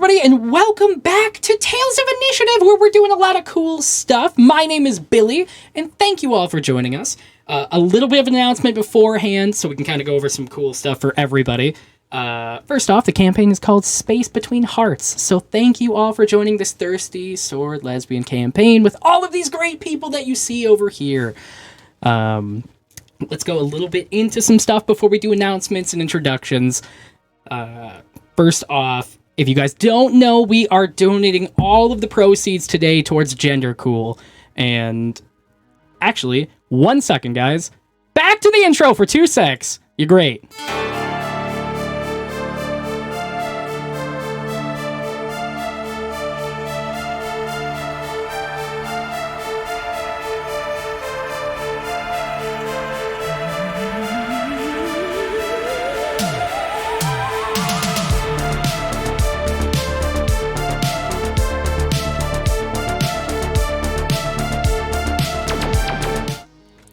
everybody, and welcome back to Tales of Initiative, where we're doing a lot of cool stuff. My name is Billy, and thank you all for joining us. A little bit of an announcement beforehand, so we can kind of go over some cool stuff for everybody. First off, the campaign is called Space Between Hearts, so thank you all for joining this Thirsty Sword Lesbian campaign with all of these great people that you see over here. Let's go a little bit into some stuff before we do announcements and introductions. First off, if you guys don't know, we are donating all of the proceeds today towards GenderCool. And actually, 1 second, guys. Back to the intro for 2 secs. You're great.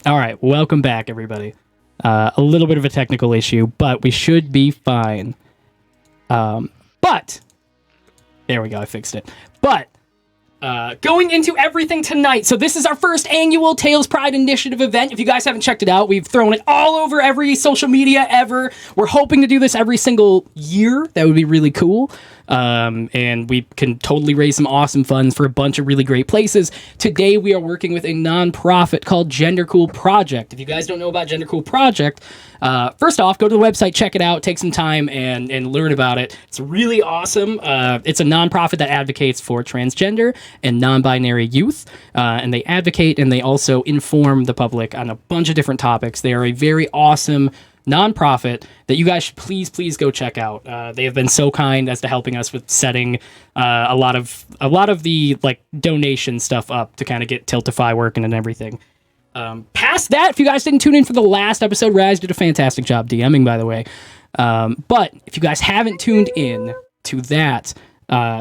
All right, welcome back, everybody. A little bit of a technical issue, but we should be fine. But there we go, I fixed it. But going into everything tonight, so this is our first annual Tales Pride Initiative event. If you guys haven't checked it out, we've thrown it all over every social media ever. We're hoping to do this every single year. That would be really cool. And we can totally raise some awesome funds for a bunch of really great places. Today, we are working with a nonprofit called GenderCool Project. If you guys don't know about GenderCool Project, first off, go to the website, check it out, take some time and learn about it. It's really awesome. It's a nonprofit that advocates for transgender and non-binary youth. And they advocate and they also inform the public on a bunch of different topics. They are a very awesome nonprofit that you guys should please go check out. They have been so kind as to helping us with setting a lot of the like donation stuff up to kind of get Tiltify working and everything. Past that, if you guys didn't tune in for the last episode, Raz did a fantastic job DMing, by the way. But if you guys haven't tuned in to that,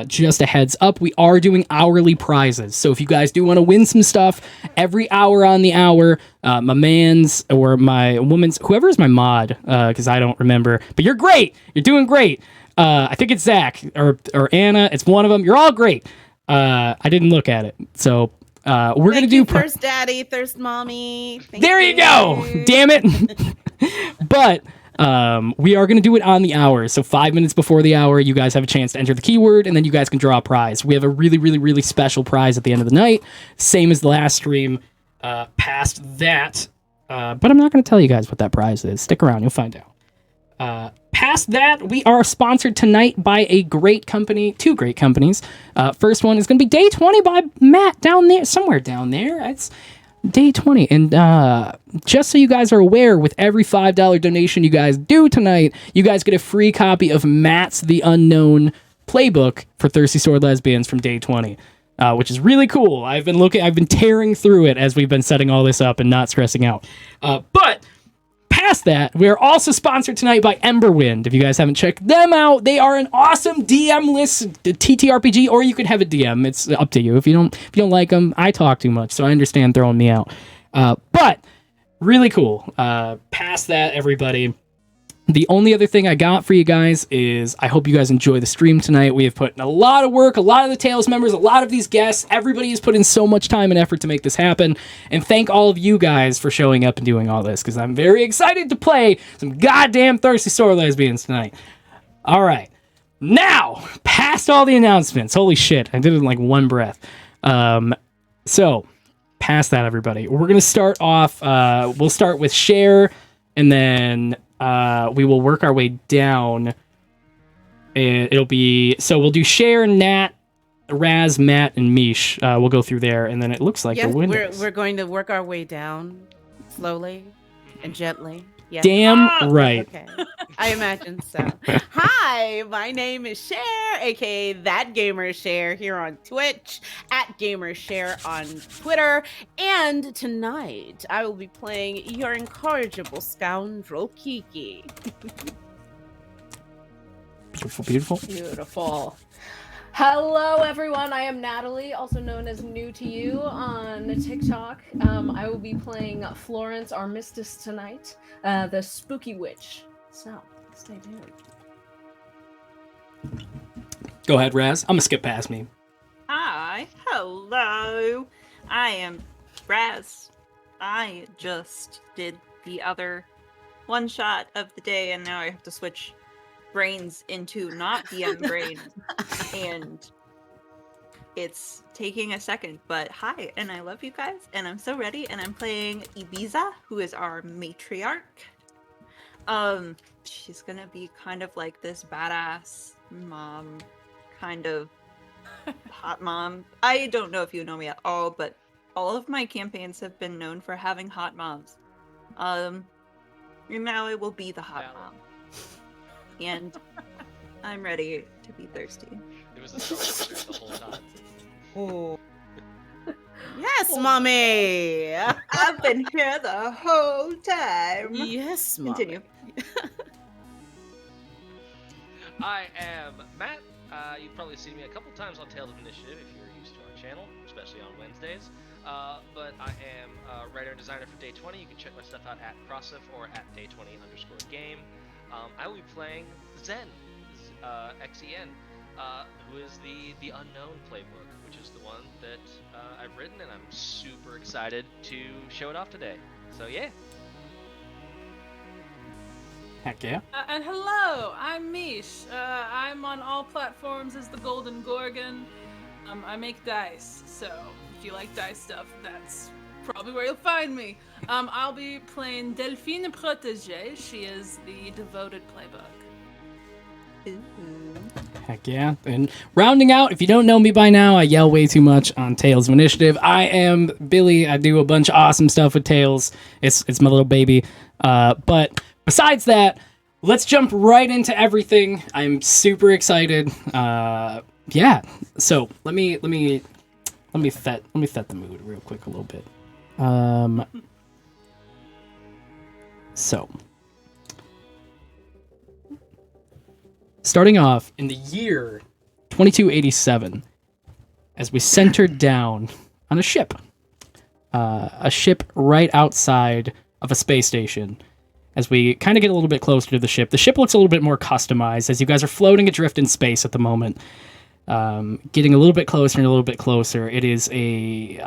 just a heads up, we are doing hourly prizes. So if you guys do want to win some stuff, every hour on the hour, my man's or my woman's, whoever is my mod, because I don't remember, but you're great. You're doing great. I think it's Zach or Anna. It's one of them. You're all great. I didn't look at it. So we're going to do... Thirst Daddy, Thirst Mommy. There you go. Damn it. But... we are going to do it on the hour. So 5 minutes before the hour, you guys have a chance to enter the keyword, and then you guys can draw a prize. We have a really special prize at the end of the night. Same as the last stream. Past that, but I'm not going to tell you guys what that prize is. Stick around, you'll find out. Past that, we are sponsored tonight by a great company, two great companies. First one is going to be Day 20 by Matt down there, somewhere down there. It's Day 20, and just so you guys are aware, with every $5 donation you guys do tonight, you guys get a free copy of Matt's The Unknown playbook for Thirsty Sword Lesbians from Day 20, which is really cool. I've been tearing through it as we've been setting all this up and not stressing out. But past that, we are also sponsored tonight by Emberwind. If you guys haven't checked them out, they are an awesome DM-less TTRPG, or you could have a DM. It's up to you. If you don't like them, I talk too much, so I understand throwing me out. But really cool. Past that, everybody, the only other thing I got for you guys is I hope you guys enjoy the stream tonight. We have put in a lot of work, a lot of the Tales members, a lot of these guests. Everybody has put in so much time and effort to make this happen. And thank all of you guys for showing up and doing all this, because I'm very excited to play some goddamn Thirsty Sword Lesbians tonight. All right. Now, past all the announcements. Holy shit, I did it in like one breath. So, past that, everybody. We're going to start off, we'll start with share, and then... we will work our way down. It'll be... So we'll do Cher, Nat, Raz, Matt, and Mich. We'll go through there, and then it looks like the winners. We're going to work our way down slowly and gently. Yes. Damn right. Okay. I imagine so. Hi, my name is Cher, aka That Gamer Cher, here on Twitch, at Gamer Cher on Twitter, and tonight I will be playing your incorrigible scoundrel Kiki. Beautiful. Hello, everyone. I am Natalie, also known as NewToYouuu on TikTok. I will be playing Florence Armistice tonight, the spooky witch. So, stay tuned. Go ahead, Raz. I'm gonna skip past me. Hi, hello. I am Raz. I just did the other one shot of the day, and now I have to switch brains into not DM brain, and it's taking a second. But hi, and I love you guys, and I'm so ready. And I'm playing Ibiza, who is our matriarch. She's gonna be kind of like this badass mom, kind of hot mom. I don't know if you know me at all, but all of my campaigns have been known for having hot moms. And now I will be the hot mom. And I'm ready to be thirsty. It was a self the whole time. Oh. Yes, mommy. I've been here the whole time. Yes, mommy. Continue. I am Matt. You've probably seen me a couple times on Tales of Initiative if you're used to our channel, especially on Wednesdays. But I am a writer and designer for Day 20. You can check my stuff out at Crossif or at Day20_game. I will be playing Zen, Xen, who is the unknown playbook, which is the one that I've written, and I'm super excited to show it off today. So yeah. Heck yeah. And hello, I'm Mich. I'm on all platforms as the Golden Gorgon. I make dice, so if you like dice stuff, that's probably where you'll find me. I'll be playing Delphine Protégée. She is the devoted playbook. Heck yeah. And rounding out, if you don't know me by now, I yell way too much on Tales of Initiative. I am Billy. I do a bunch of awesome stuff with Tales. It's my little baby. But besides that, let's jump right into everything. I'm super excited. Yeah. So let me set the mood real quick a little bit. So starting off in the year 2287, as we centered down on a ship right outside of a space station. As we kind of get a little bit closer to the ship looks a little bit more customized as you guys are floating adrift in space at the moment. Getting a little bit closer and a little bit closer. It is a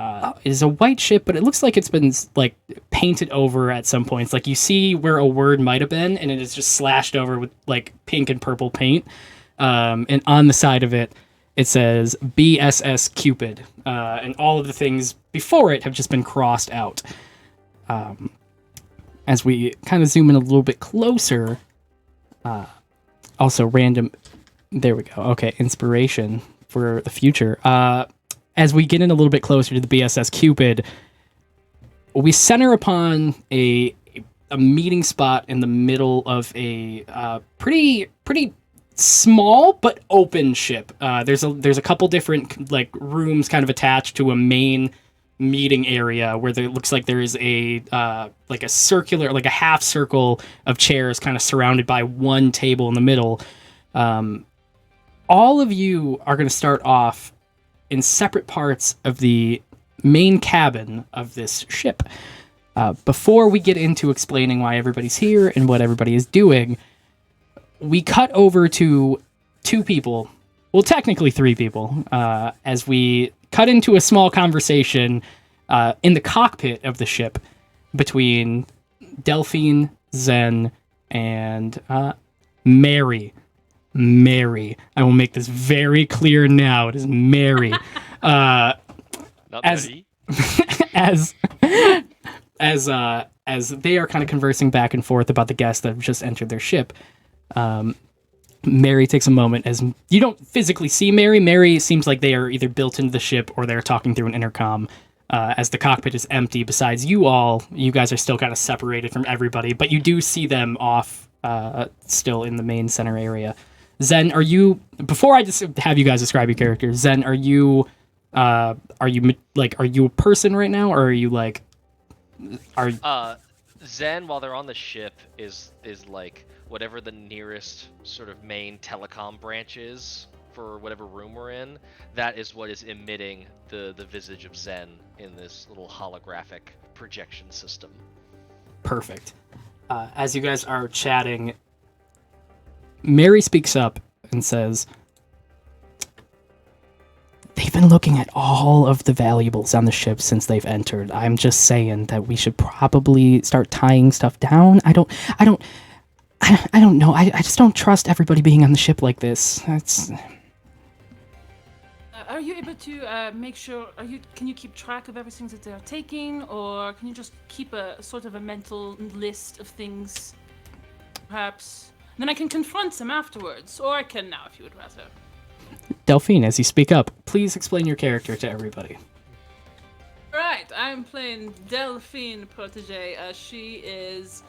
white ship, but it looks like it's been like painted over at some points. Like you see where a word might have been, and it is just slashed over with like pink and purple paint. And on the side of it, it says BSS Cupid, and all of the things before it have just been crossed out. As we kind of zoom in a little bit closer, also random. There we go. Okay, inspiration for the future. As we get in a little bit closer to the BSS Cupid, we center upon a meeting spot in the middle of a pretty small but open ship. There's a couple different like rooms kind of attached to a main meeting area where there looks like there is a like a circular, like a half circle of chairs kind of surrounded by one table in the middle. All of you are going to start off in separate parts of the main cabin of this ship. Before we get into explaining why everybody's here and what everybody is doing, we cut over to two people, well, technically three people, as we cut into a small conversation in the cockpit of the ship between Delphine, Zen, and Mary. Mary. I will make this very clear now. It is Mary. Not as Betty. as they are kind of conversing back and forth about the guests that have just entered their ship. Mary takes a moment. As you don't physically see Mary. Mary seems like they are either built into the ship or they're talking through an intercom. As the cockpit is empty, besides you all, you guys are still kind of separated from everybody, but you do see them off still in the main center area. Zen, are you, before I just have you guys describe your characters, Zen, are you a person right now, or are you like, Zen, while they're on the ship, is like whatever the nearest sort of main telecom branch is for whatever room we're in. That is what is emitting the visage of Zen in this little holographic projection system. Perfect. As you guys are chatting, Mary speaks up and says, they've been looking at all of the valuables on the ship since they've entered. I'm just saying that we should probably start tying stuff down. I don't know. I just don't trust everybody being on the ship like this. That's... Are you able to make sure? Can you keep track of everything that they're taking, or can you just keep a sort of a mental list of things, perhaps? Then I can confront them afterwards, or I can now, if you would rather. Delphine, as you speak up, please explain your character to everybody. Right, I'm playing Delphine Protege. She is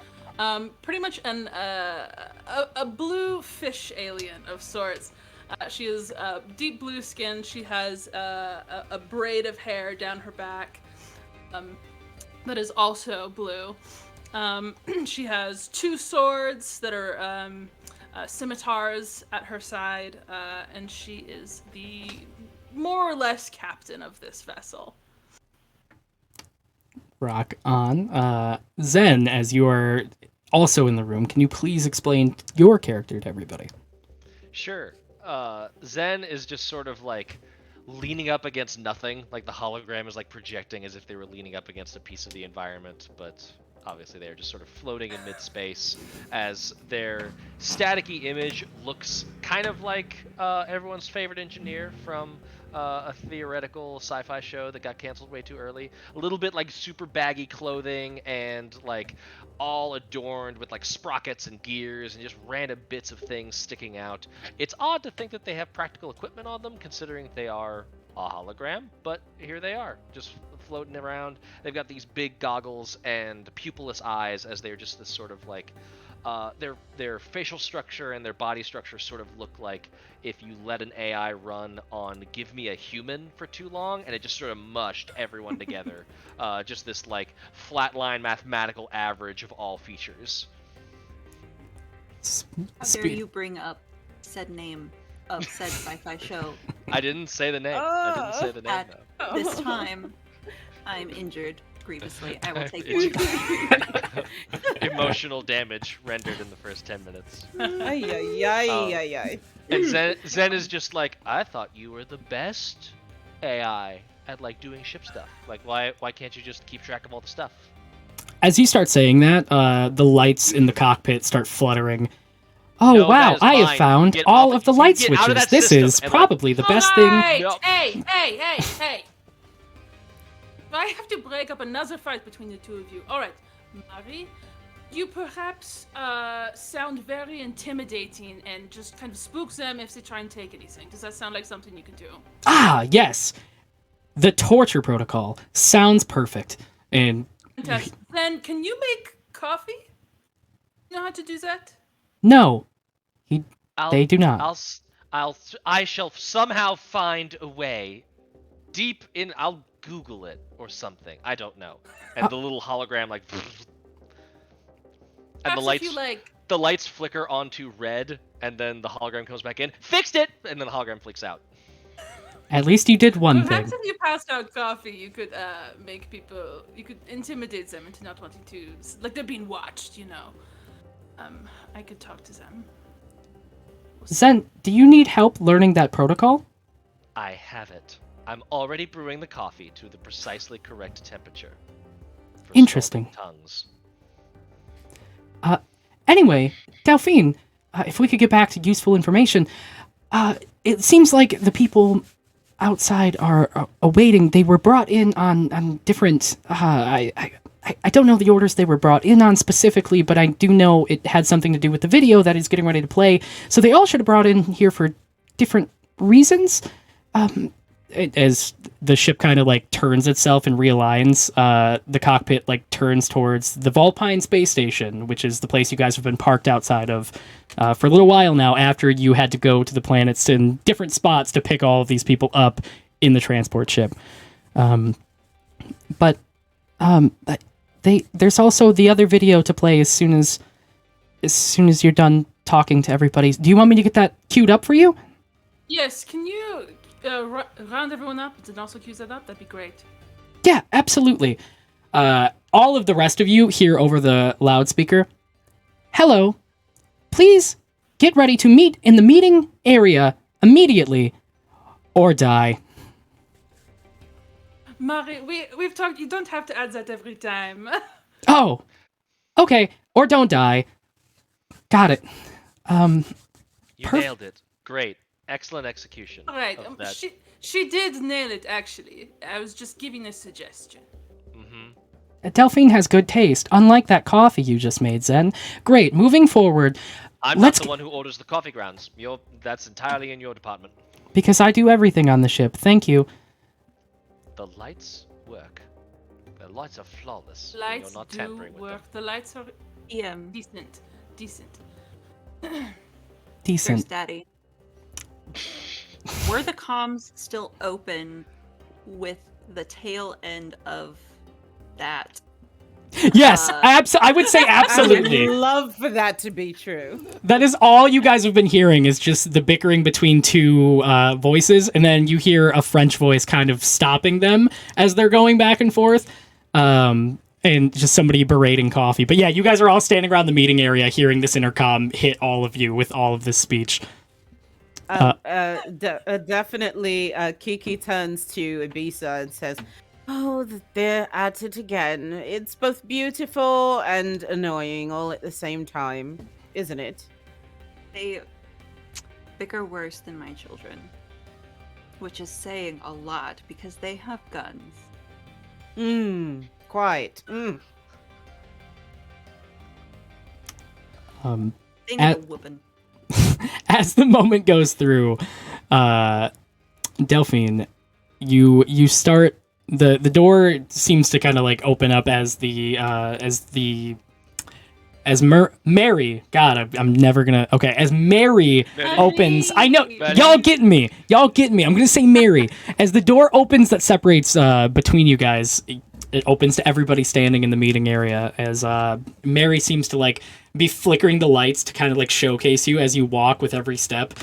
pretty much a blue fish alien of sorts. She is deep blue skin. She has a braid of hair down her back that is also blue. She has 2 swords that are scimitars at her side, and she is the more or less captain of this vessel. Rock on. Zen, as you are also in the room, can you please explain your character to everybody? Sure. Zen is just sort of like leaning up against nothing. Like the hologram is like projecting as if they were leaning up against a piece of the environment, but obviously they're just sort of floating in mid-space as their staticky image looks kind of like everyone's favorite engineer from a theoretical sci-fi show that got canceled way too early. A little bit like super baggy clothing and like all adorned with like sprockets and gears and just random bits of things sticking out. It's odd to think that they have practical equipment on them considering they are a hologram, but here they are, just floating around. They've got these big goggles and pupilless eyes as they're just this sort of like their facial structure and their body structure sort of look like if you let an AI run on Give Me a Human for too long and it just sort of mushed everyone together. Just this like flatline mathematical average of all features. How dare you bring up said name of said sci-fi show? I didn't say the name. I didn't say the name. At though. this time, I'm injured grievously. I will take it. Emotional damage rendered in the first 10 minutes. Ay, ay, ay, ay, ay. And Zen is just like, I thought you were the best AI at like doing ship stuff. Like, why can't you just keep track of all the stuff? As you start saying that, the lights in the cockpit start fluttering. Oh, No, wow, that is I have mine. found Get all off- of the you light get out of switches. that This system is and, like, probably the best thing. Alright, No. hey! I have to break up another fight between the two of you. Alright, Mari, you perhaps sound very intimidating and just kind of spook them if they try and take anything. Does that sound like something you can do? Ah, yes. The torture protocol sounds perfect. And Fantastic. Then, can you make coffee? You know how to do that? no, I'll, they do not. I shall somehow find a way. Deep in, I'll Google it or something. I don't know. And the little hologram like, and Perhaps the lights, if you like. the lights flicker onto red, and then the hologram comes back in. Fixed it, and then the hologram flicks out. At least you did one Perhaps thing. if you passed out coffee, you could make people. You could intimidate them into not wanting to, like they're being watched. You know. I could talk to them. Zen, do you need help learning that protocol? I have it. I'm already brewing the coffee to the precisely correct temperature. For Interesting. scalding tongues. Anyway, Delphine, if we could get back to useful information, it seems like the people outside are awaiting. They were brought in on different. I don't know the orders they were brought in on specifically, but I do know it had something to do with the video that is getting ready to play. So they all should have brought in here for different reasons. As the ship kind of like turns itself and realigns, the cockpit like turns towards the Volpine space station, which is the place you guys have been parked outside of for a little while now after you had to go to the planets in different spots to pick all of these people up in the transport ship. But there's also the other video to play as soon as you're done talking to everybody. Do you want me to get that queued up for you? Yes. Can you round everyone up and also cue that up? That'd be great. Yeah, absolutely. All of the rest of you hear over the loudspeaker. Hello. Please get ready to meet in the meeting area immediately or die. Mari, we've talked. You don't have to add that every time. Oh, okay. Or don't die. Got it. You Perf- nailed it. Great. Excellent execution. All right. of that. She did nail it. Actually, I was just giving a suggestion. Mm-hmm. Delphine has good taste, unlike that coffee you just made, Zen. Great. Moving forward, I'm let's not the one who orders the coffee grounds. That's entirely in your department. because I do everything on the ship. Thank you. The lights work. The lights are flawless. and Lights you're not do tampering with work. them. The lights are EM. decent. Decent. There's Daddy. Were the comms still open with the tail end of that? Yes, I would say I absolutely. would love for that to be true. That is all you guys have been hearing is just the bickering between two voices, and then you hear a French voice kind of stopping them as they're going back and forth, and just somebody berating coffee. But yeah, you guys are all standing around the meeting area hearing this intercom hit all of you with all of this speech. Definitely, Kiki turns to Ibisa and says, "Oh, they're at it again. It's both beautiful and annoying all at the same time, isn't it?" They bicker worse than my children, which is saying a lot because they have guns. Quite. They need At- a whooping. As the moment goes through, Delphine, you start the door seems to kind of like open up as Mary. God, I'm never gonna. Okay, as Mary opens. I know Betty. y'all getting me. Y'all getting me. I'm gonna say Mary. As the door opens that separates between you guys, it opens to everybody standing in the meeting area. As Mary seems to like be flickering the lights to kind of like showcase you as you walk with every step.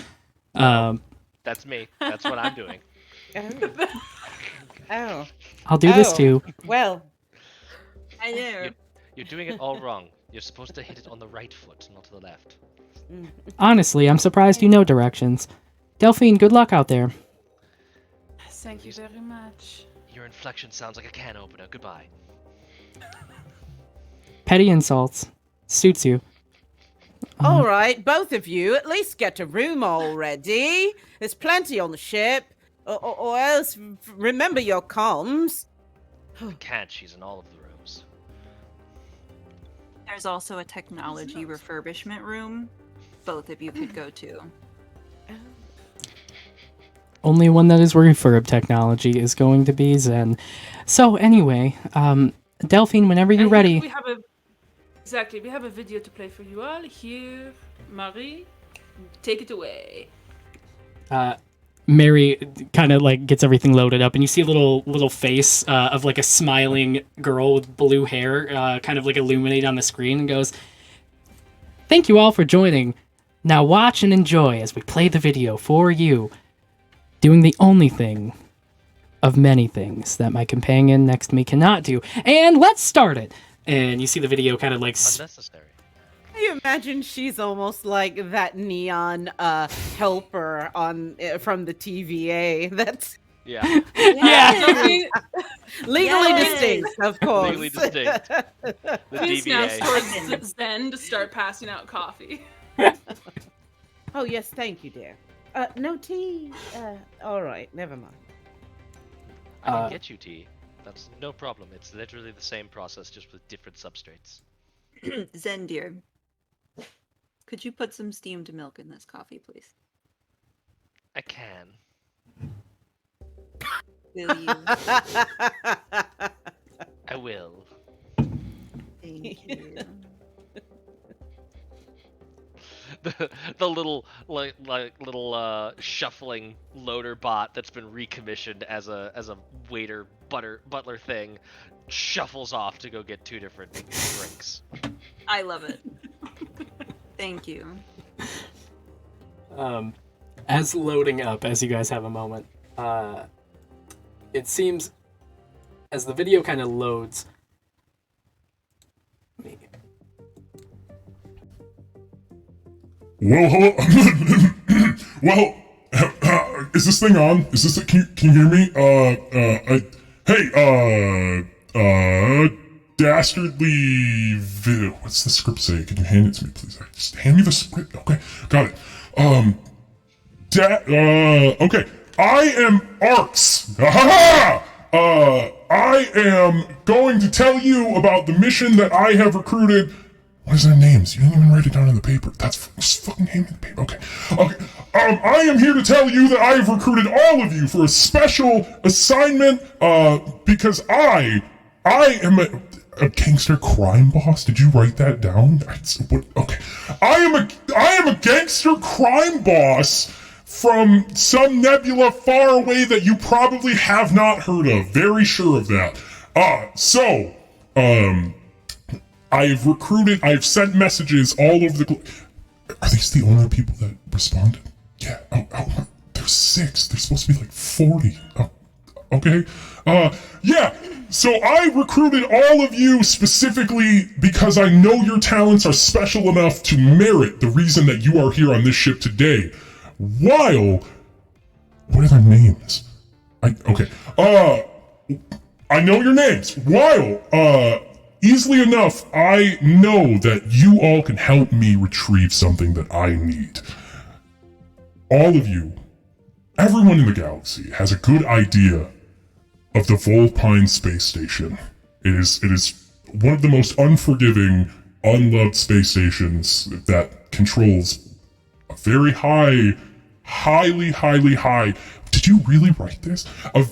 That's me. That's what I'm doing. Oh. I'll do this Oh. too. Well, I know. You're doing it all wrong. You're supposed to hit it on the right foot, not the left. Honestly, I'm surprised you know directions. Delphine, good luck out there. Thank you very much. Your inflection sounds like a can opener. Goodbye. Petty insults. Suits you. all right, both of you, at least get a room already. There's plenty on the ship. Or else, remember your comms. I can't. She's in all of the rooms. There's also a technology refurbishment room both of you could go to. Only one that is refurb technology is going to be Zen. So anyway, Delphine, whenever you're And ready. We have a video to play for you all. Here, Marie, take it away. Mary kind of like gets everything loaded up, and you see a little face of like a smiling girl with blue hair kind of like illuminate on the screen and goes, "Thank you all for joining. Now watch and enjoy as we play the video for you, doing the only thing of many things that my companion next to me cannot do. And let's start it." And you see the video kind of like Unnecessary. Can you imagine she's almost like that neon helper on from the TVA? That's Yeah. yeah. legally Yes. distinct, of course. Legally distinct. The Please now DBA. towards Zen to start passing out coffee. Oh yes, thank you, dear. No tea. All right, never mind. I can get you tea. That's no problem. It's literally the same process, just with different substrates. Zen dear, could you put some steamed milk in this coffee, please? I can. Will you? I will. Thank you. The little little shuffling loader bot that's been recommissioned as a waiter butler thing shuffles off to go get two different drinks. I love it. Thank you. As loading up, as you guys have a moment, it seems as the video kind of loads. Well, hello. Well, is this thing on? Is this? Can you hear me? Dastardly. What's the script say? Can you hand it to me, please? Just hand me the script. Okay, got it. Okay. I am Arx. I am going to tell you about the mission that I have recruited. What is their names? You didn't even write it down in the paper. Just fucking hand me the paper. Okay. I am here to tell you that I have recruited all of you for a special assignment, because I am a gangster crime boss. Did you write that down? Okay. I am a gangster crime boss from some nebula far away that you probably have not heard of. Very sure of that. I've sent messages all over the Are these the only people that responded? Yeah. Oh, there's 6. There's supposed to be like 40. Oh, okay. Yeah. So I recruited all of you specifically because I know your talents are special enough to merit the reason that you are here on this ship today. What are their names? I know your names. Easily enough, I know that you all can help me retrieve something that I need. All of you, everyone in the galaxy has a good idea of the Volpine space station. It is one of the most unforgiving, unloved space stations that controls a very highly high. Did you really write this? A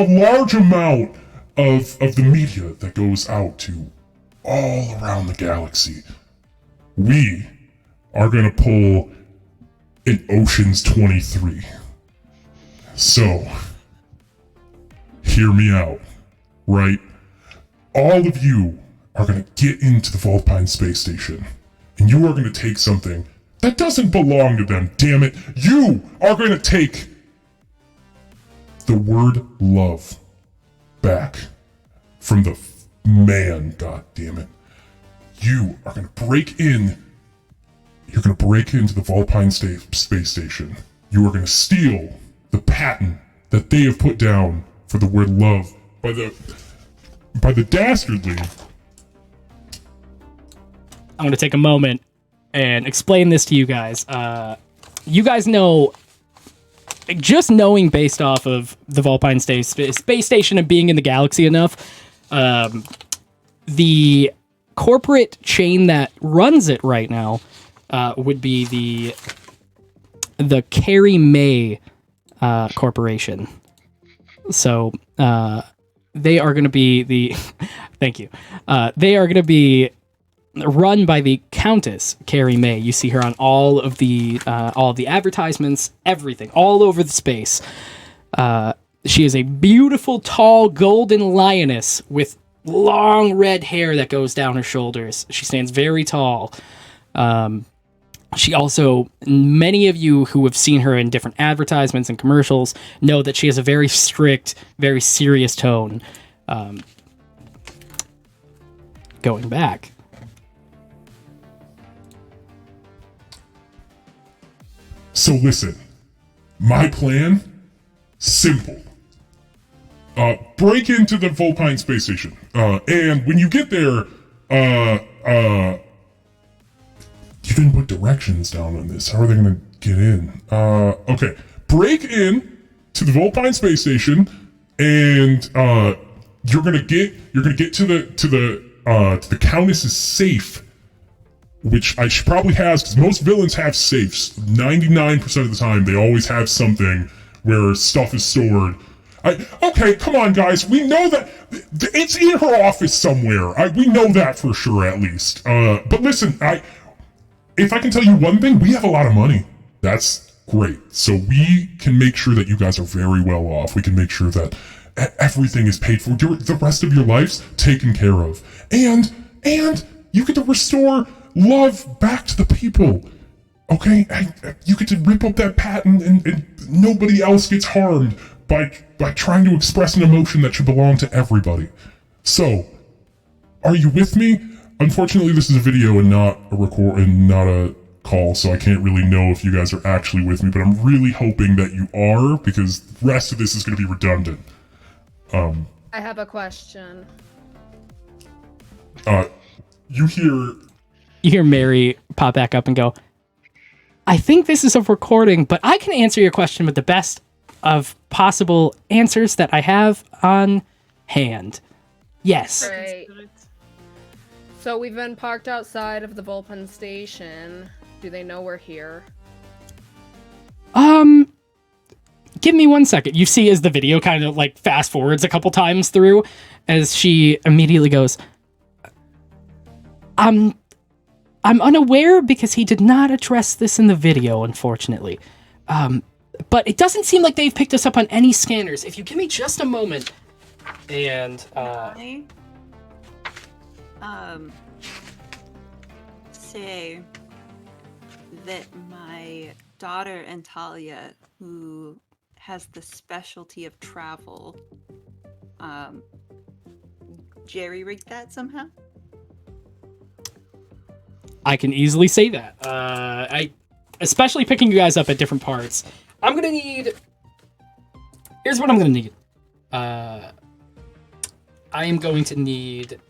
large amount of the media that goes out to all around the galaxy. We are gonna pull an Ocean's 23. So, hear me out, right? All of you are gonna get into the Volpine space station, and you are gonna take something that doesn't belong to them, damn it. You are gonna take the word love back from the man, god damn it. You are gonna break into the Volpine space station. You are gonna steal the patent that they have put down for the word love by the dastardly. I'm gonna take a moment and explain this to you guys. You guys know, just knowing based off of the Volpine space station and being in the galaxy enough, the corporate chain that runs it right now would be the Carrie May Corporation. So they are going to be thank you. They are going to be run by the Countess Carrie May. You see her on all of the advertisements, everything, all over the space. She is a beautiful, tall, golden lioness with long red hair that goes down her shoulders. She stands very tall. She also, many of you who have seen her in different advertisements and commercials know that she has a very strict, very serious tone. Going back. So listen, my plan, simple. Break into the Volpine space station, and when you get there, you didn't put directions down on this. How are they gonna get in? Okay, break in to the Volpine space station, and you're gonna get to the Countess's safe, which she probably has, because most villains have safes. 99% of the time, they always have something where stuff is stored. Okay, come on, guys. We know that it's in her office somewhere. We know that for sure, at least. But listen, if I can tell you one thing, we have a lot of money. That's great. So we can make sure that you guys are very well off. We can make sure that everything is paid for. The rest of your lives taken care of. And you get to restore love back to the people. Okay? You get to rip up that patent and nobody else gets harmed by trying to express an emotion that should belong to everybody. So, are you with me? Unfortunately, this is a video and not a call, so I can't really know if you guys are actually with me, but I'm really hoping that you are, because the rest of this is going to be redundant. I have a question. You hear Mary pop back up and go, I think this is a recording, but I can answer your question with the best of possible answers that I have on hand. Yes. Right. So we've been parked outside of the bullpen station. Do they know we're here? Give me 1 second. You see as the video kind of like fast forwards a couple times through, as she immediately goes, I'm unaware because he did not address this in the video, unfortunately. But it doesn't seem like they've picked us up on any scanners. If you give me just a moment, and say that my daughter Antalya, who has the specialty of travel, jerry-rigged that somehow? I can easily say that. Especially picking you guys up at different parts. I'm gonna need. Here's what I'm gonna need. I am going to need.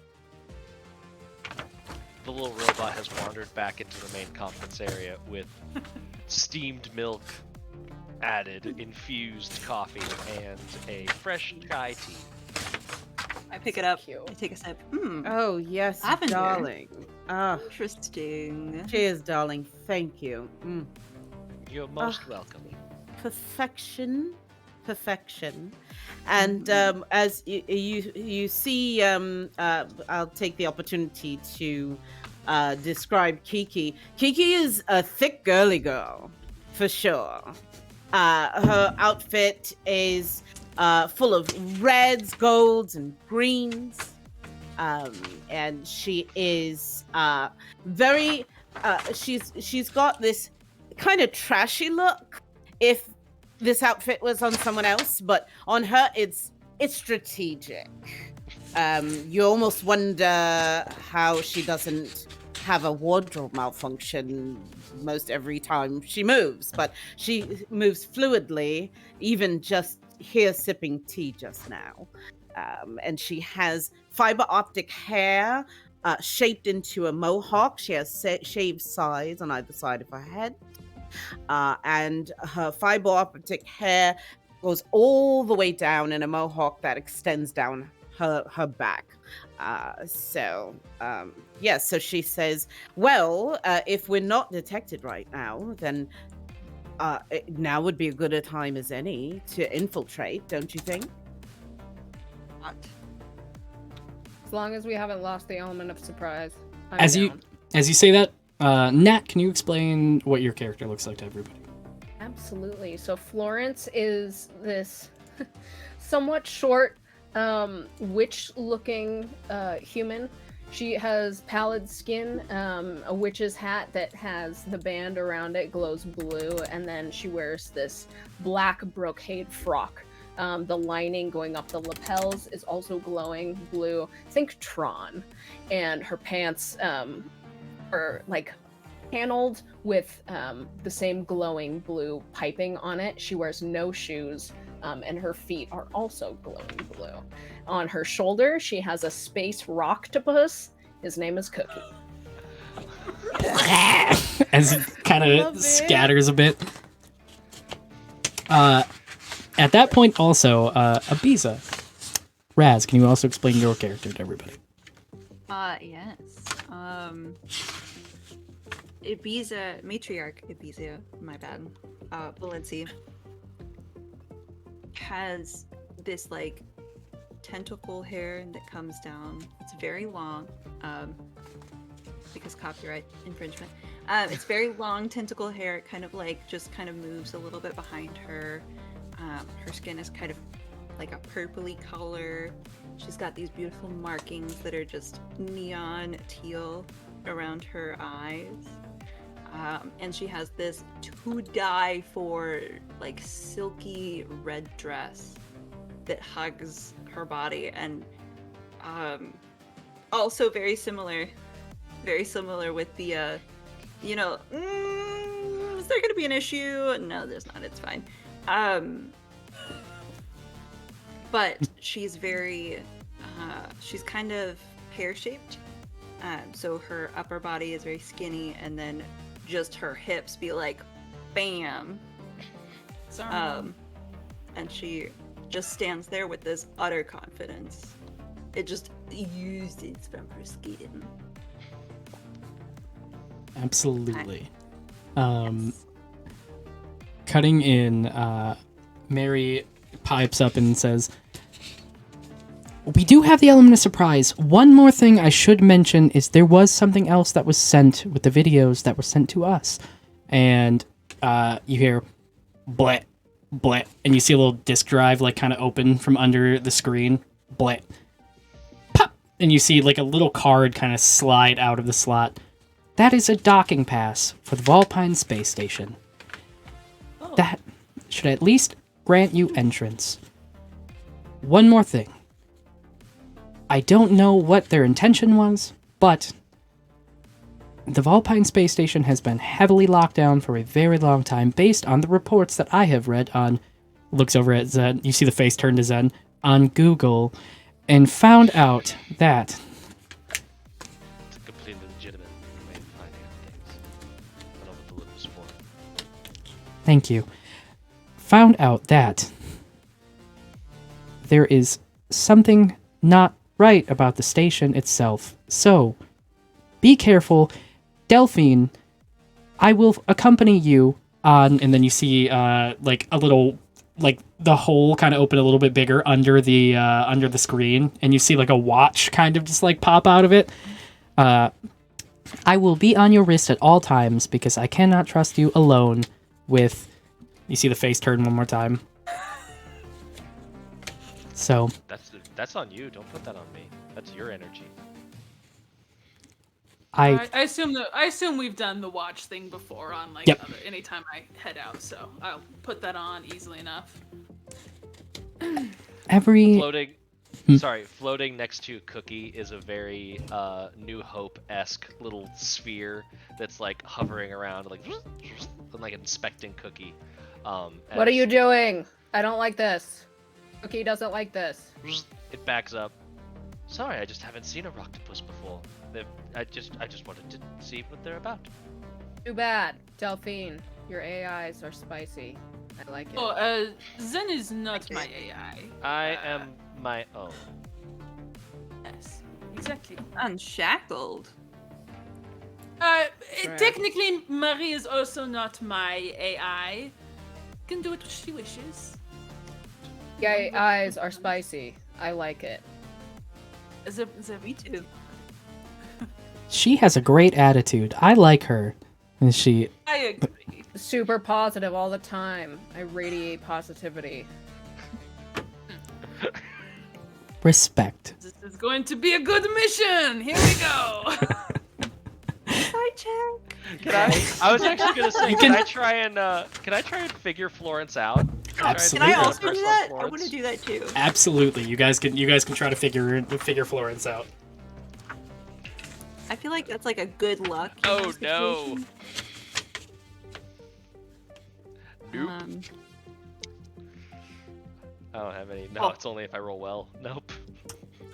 The little robot has wandered back into the main conference area with steamed milk added, infused coffee, and a fresh chai tea. I pick it up. Cute. I take a sip. Oh, yes, Lavender. darling. Ah, Interesting. cheers, darling. Thank you. You're most welcome. Perfection. And as you see, I'll take the opportunity to describe Kiki. Kiki is a thick girly girl, for sure. Her outfit is full of reds, golds, and greens. And she is very she's got this kind of trashy look if this outfit was on someone else, but on her it's strategic. You almost wonder how she doesn't have a wardrobe malfunction most every time she moves, but she moves fluidly, even just here sipping tea just now. And she has fiber optic hair shaped into a mohawk. She has shaved sides on either side of her head. And her fiber optic hair goes all the way down in a mohawk that extends down her back. So she says, well, if we're not detected right now, then now would be as good a time as any to infiltrate, don't you think? As long as we haven't lost the element of surprise. I'm As down. you say that, Nat, can you explain what your character looks like to everybody? Absolutely. So Florence is this somewhat short, witch-looking human. She has pallid skin, a witch's hat that has the band around it glows blue, and then she wears this black brocade frock. The lining going up the lapels is also glowing blue. Think Tron. And her pants are like paneled with the same glowing blue piping on it. She wears no shoes, and her feet are also glowing blue. On her shoulder, she has a space rocktopus. His name is Cookie. As it kind of scatters a bit. At that point, also, Ibiza. Raz, can you also explain your character to everybody? Yes. Ibiza, matriarch Ibiza, my bad, Valenci, has this, like, tentacle hair that comes down. It's very long, because copyright infringement. It's very long tentacle hair. It kind of, like, just kind of moves a little bit behind her. Her skin is kind of like a purpley color. She's got these beautiful markings that are just neon teal around her eyes. And she has this to die for, like, silky red dress that hugs her body, and also very similar with the is there going to be an issue? No, there's not. It's fine. But she's very, she's kind of pear-shaped. So her upper body is very skinny, and then just her hips be like, bam. Sorry. And she just stands there with this utter confidence. It just oozes from her skin. Absolutely. Yes. Cutting in, Mary pipes up and says, "We do have the element of surprise. One more thing I should mention is there was something else that was sent with the videos that were sent to us." And you hear blet, blet, and you see a little disk drive like kind of open from under the screen. Blet. Pop! And you see like a little card kind of slide out of the slot. That is a docking pass for the Volpine space station. That should at least grant you entrance. One more thing. I don't know what their intention was, but the Volpine space station has been heavily locked down for a very long time based on the reports that I have read on, looks over at Zen, you see the face turn to Zen, on Google, and found out that It's a completely legitimate way of finding out things. I don't know what the look was for. Thank you. Found out that there is something not right about the station itself. So, be careful. Delphine, I will accompany you on, and then you see like a little, like the hole kind of open a little bit bigger under the screen, and you see like a watch kind of just like pop out of it. I will be on your wrist at all times because I cannot trust you alone with... You see the face turn one more time. So... That's on you. Don't put that on me. That's your energy. I assume we've done the watch thing before on like Yep. anytime I head out, so I'll put that on easily enough. Every... Floating next to Cookie is a very New Hope-esque little sphere that's like hovering around, like inspecting Cookie. What are you doing? I don't like this. Cookie doesn't like this. It backs up. Sorry, I just haven't seen a Roctopus before. I just wanted to see what they're about. Too bad. Delphine, your AIs are spicy. I like it. Oh, Zen is not my AI. I am my own. Yes, exactly. Unshackled. Technically, Marie is also not my AI. Can do what she wishes. Your eyes are spicy. I like it. Me too. She has a great attitude. I like her. And she... I agree. Super positive all the time. I radiate positivity. Respect. This is going to be a good mission. Here we go. Side check. I was actually gonna say, can I try and figure Florence out? Absolutely. Can I also do that? I want to do that too. Absolutely. You guys can try to figure Florence out. I feel like that's like a good luck. Oh no. Nope. I don't have any. No, it's only if I roll well. Nope.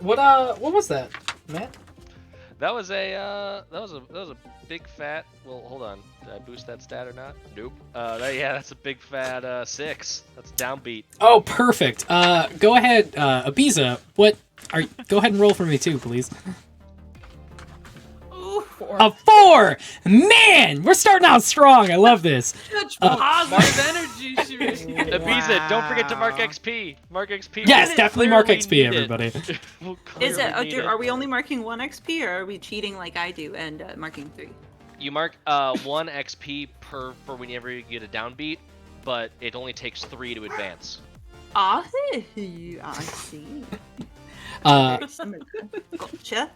What was that, Matt? That was a big fat. Well, hold on. Did I boost that stat or not? Nope. That's a big fat 6. That's downbeat. Oh, perfect. Go ahead, Ibiza. Go ahead and roll for me too, please. A 4! Man, we're starting out strong. I love this. Such positive energy, Shirishi. Ibiza, don't forget to mark XP. Mark XP. Yes, definitely mark Clearly XP, need it. everybody. We'll Is it? clearly need Are we only marking 1 XP, or are we cheating like I do and marking 3? You mark 1 XP for whenever you get a downbeat, but it only takes 3 to advance. I see. Gotcha.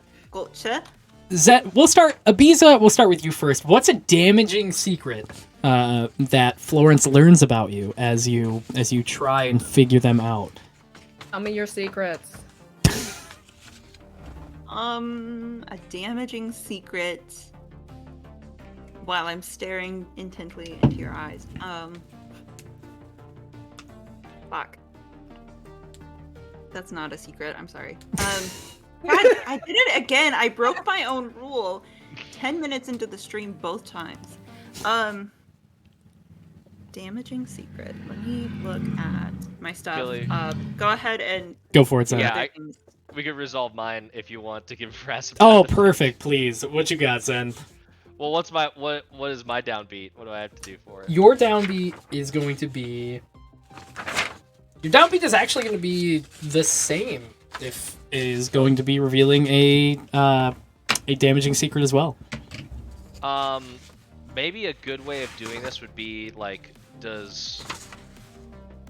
Ibiza, we'll start with you first. What's a damaging secret that Florence learns about you as you try and figure them out? Tell me your secrets. A damaging secret while I'm staring intently into your eyes. Fuck. That's not a secret. I'm sorry. God, I did it again. I broke my own rule. 10 minutes into the stream both times. Damaging secret. Let me look at my stuff. Billy. Go ahead and Go for it, son. Yeah, we could resolve mine if you want to give Brass. Oh, perfect, please. What you got, Zen? Well, what is my downbeat? What do I have to do for it? Your downbeat is going to be... Your downbeat is actually going to be the same. If it is going to be revealing a damaging secret as well. Maybe a good way of doing this would be like, well,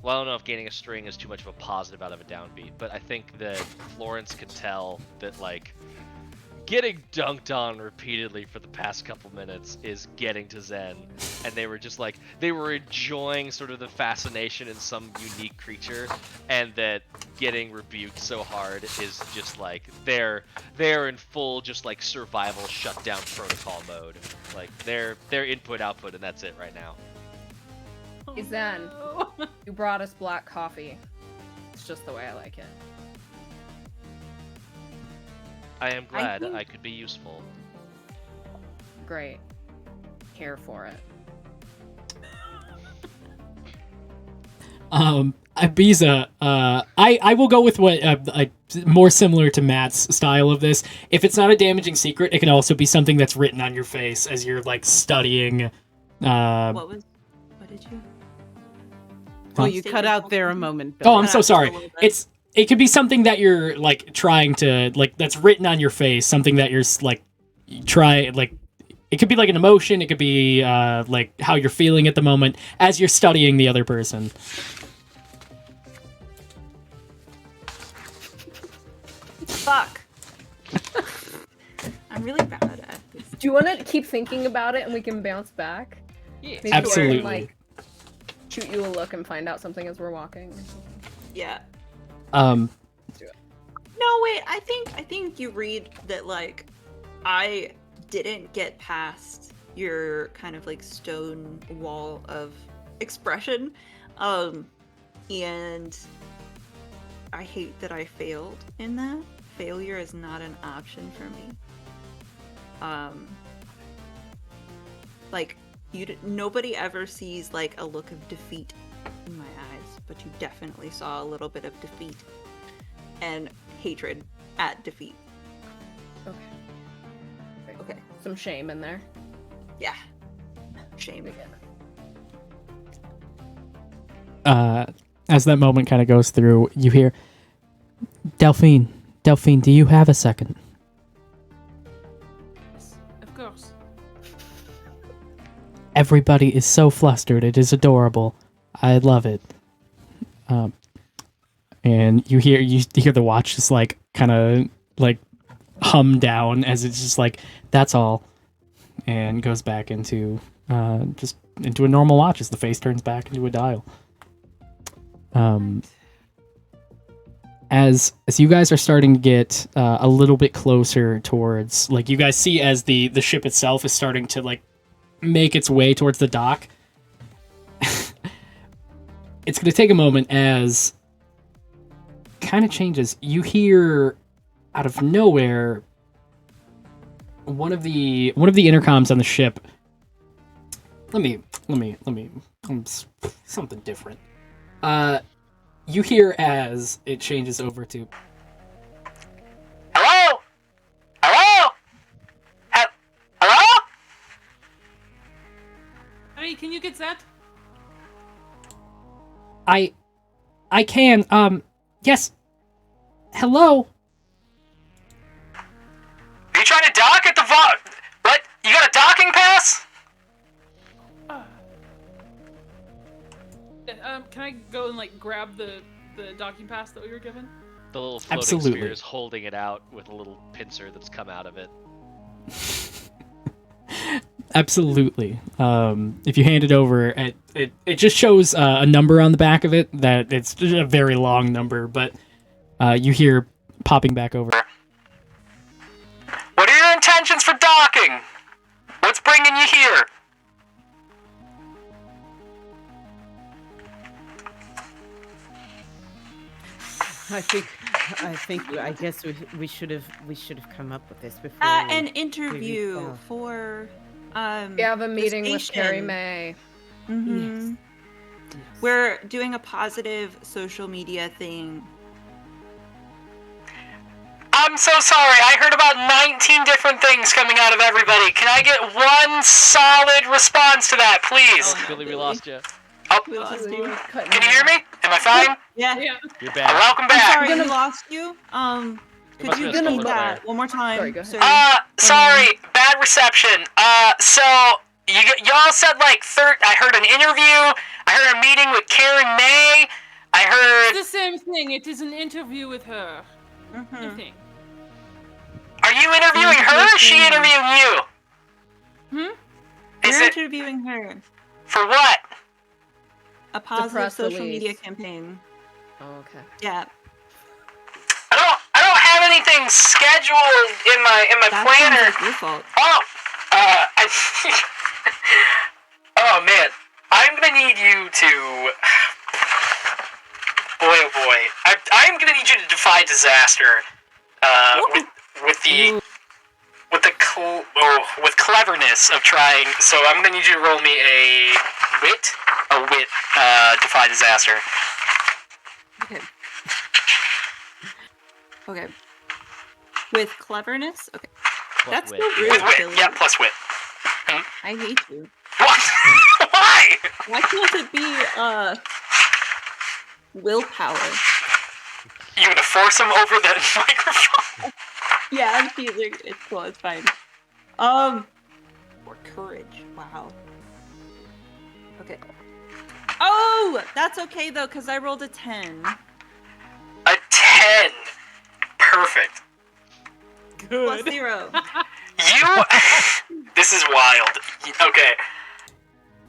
I don't know if gaining a string is too much of a positive out of a downbeat, but I think that Florence could tell that, like, getting dunked on repeatedly for the past couple minutes is getting to Zen, and they were just like, they were enjoying sort of the fascination in some unique creature, and that getting rebuked so hard is just like, they're in full just like survival shutdown protocol mode. Like, they're input output, and that's it right now. Hey, Zen, you brought us black coffee. It's just the way I like it. I am glad I could be useful. Great. Care for it. Ibiza, I will go with what more similar to Matt's style of this. If it's not a damaging secret, it can also be something that's written on your face as you're like studying. What did you? Oh, you cut out there a moment, Bill. Oh, I'm so sorry. It could be something that you're like trying to like that's written on your face. Something that you're like it could be like an emotion. It could be like how you're feeling at the moment as you're studying the other person. Fuck. I'm really bad at this. Do you want to keep thinking about it and we can bounce back? Yeah. Maybe Absolutely. I can, like, shoot you a look and find out something as we're walking. Yeah. Um. No, wait. I think you read that, like, I didn't get past your kind of like stone wall of expression, and I hate that I failed in that. Failure is not an option for me. Like, nobody ever sees like a look of defeat in my eyes, but you definitely saw a little bit of defeat and hatred at defeat. Okay. Some shame in there. Yeah. Shame. As that moment kind of goes through, you hear, Delphine, do you have a second? Of course. Everybody is so flustered. It is adorable. I love it. And you hear the watch just like kind of like hum down as it's just like, that's all, and goes back into just into a normal watch as the face turns back into a dial. As you guys are starting to get a little bit closer towards, like, you guys see as the ship itself is starting to like make its way towards the dock. It's going to take a moment as kind of changes. You hear out of nowhere one of the intercoms on the ship. Let me something different. You hear as it changes over to, Hello? Hello? Hello? Hey, can you get that? I can, yes. Hello? Are you trying to dock at the What? You got a docking pass? Can I go and like grab the docking pass that we were given? The little floating Absolutely. sphere is holding it out with a little pincer that's come out of it. Absolutely. If you hand it over, it just shows a number on the back of it that it's just a very long number, but you hear popping back over. What are your intentions for docking? What's bringing you here? I guess we should have come up with this before. An interview for We have a meeting with Carrie May. Mm-hmm. Yes. We're doing a positive social media thing. I'm so sorry. I heard about 19 different things coming out of everybody. Can I get one solid response to that, please? Oh, Billy, we lost you. Oh, We lost you. can you hear me? Am I fine? Yeah. You're back. Welcome I'm back. sorry, we lost you. Could must you be a repeat spoiler that there. one more time? Sorry, go ahead. Sorry, bad reception. So y'all said like I heard an interview. I heard a meeting with Karen May. I heard. It's the same thing. It is an interview with her. I Mm-hmm. think. Are you interviewing her? Or is she interviewing you? Is We're it interviewing her. for what? A positive press social release. media campaign. Oh, okay. Yeah. I don't have anything scheduled in my That planner. sounds like your fault. Oh man, I'm gonna need you to. Boy, oh boy, I'm gonna need you to defy disaster. With cleverness of trying. So I'm gonna need you to roll me a wit, defy disaster. Okay. Okay. With cleverness? Okay. Plus That's wit. so rude, With wit, Billy. yeah, plus wit. I hate you. What? Why? Why can't it be, willpower? You gonna force him over the microphone? Yeah, I'm teasing. It's cool, it's fine. Or courage. Wow. Okay. Oh! That's okay, though, because I rolled a 10. A 10. Perfect. Plus 0. You. This is wild. Okay.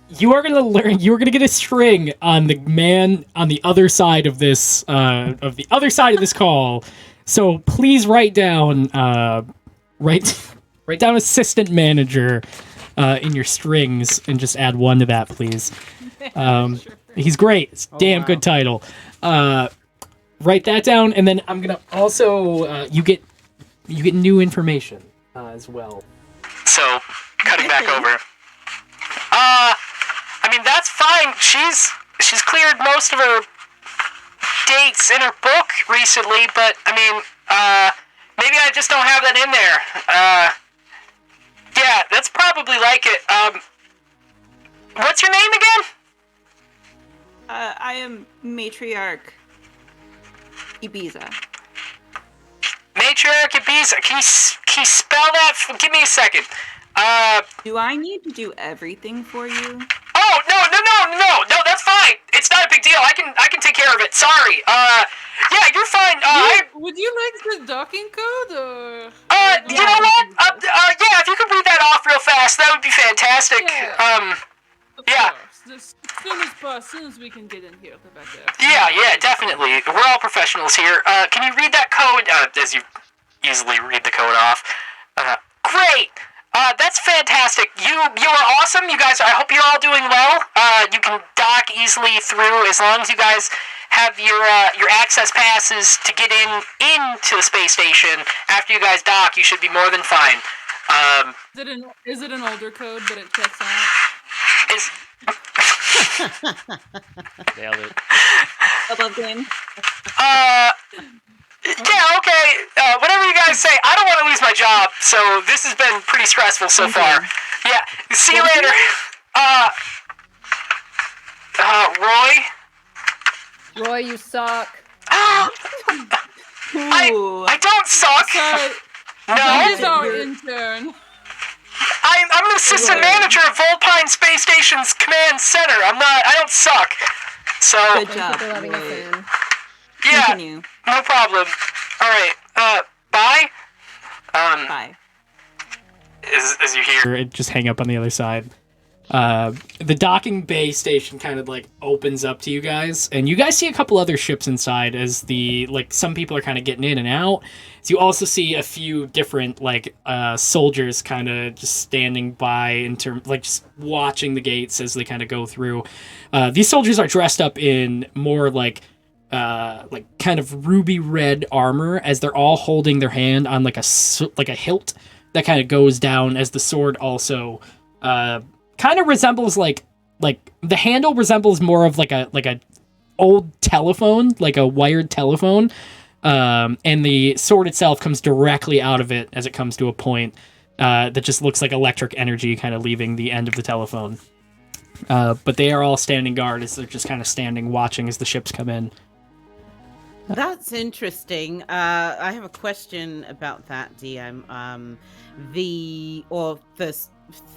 You are gonna learn. You are gonna get a string on the man on the other side of this call. So please write down write down assistant manager in your strings and just add 1 to that, please. He's great. It's a damn good title. Write that down, and then I'm gonna also you get new information as well. So, cutting back over. I mean, that's fine. She's cleared most of her dates in her book recently, but I mean, maybe I just don't have that in there. Yeah, that's probably like it. What's your name again? I am Matriarch Ibiza. Matriarch Ibiza. Can you spell that? Give me a second. Do I need to do everything for you? Oh, no, that's fine. It's not a big deal. I can take care of it. Sorry. Yeah, you're fine. Would you like the docking code or? You know what? Yeah, if you could read that off real fast, that would be fantastic. Of yeah. course. As soon as we can get in here, the better. Yeah, definitely. We're all professionals here. Can you read that code? As you easily read the code off. Great. That's fantastic. You are awesome. You guys, I hope you're all doing well. You can dock easily through as long as you guys have your access passes to get into the space station. After you guys dock, you should be more than fine. Is it an older code, but it checks out? Nailed it. Above game. Yeah, okay. Whatever you guys say. I don't want to lose my job, so this has been pretty stressful so far. Yeah. See you later. Roy? Roy, you suck. I don't suck. Sorry, No. that is our intern. I'm an assistant manager of Volpine Space Station's command center. I don't suck. So, Good Thank job. you for letting us Roy. in. yeah, Continue. no problem. Alright, bye? Bye. As you hear. Just hang up on the other side. The docking bay station kind of like opens up to you guys, and you guys see a couple other ships inside as some people are kind of getting in and out. So you also see a few different soldiers kind of just standing by just watching the gates as they kind of go through. These soldiers are dressed up in more kind of ruby red armor, as they're all holding their hand on like a hilt that kind of goes down, as the sword also kind of resembles like the handle resembles more of like a old telephone, like a wired telephone, and the sword itself comes directly out of it as it comes to a point that just looks like electric energy kind of leaving the end of the telephone. But they are all standing guard as they're just kind of standing watching as the ships come in. That's interesting. I have a question about that, DM.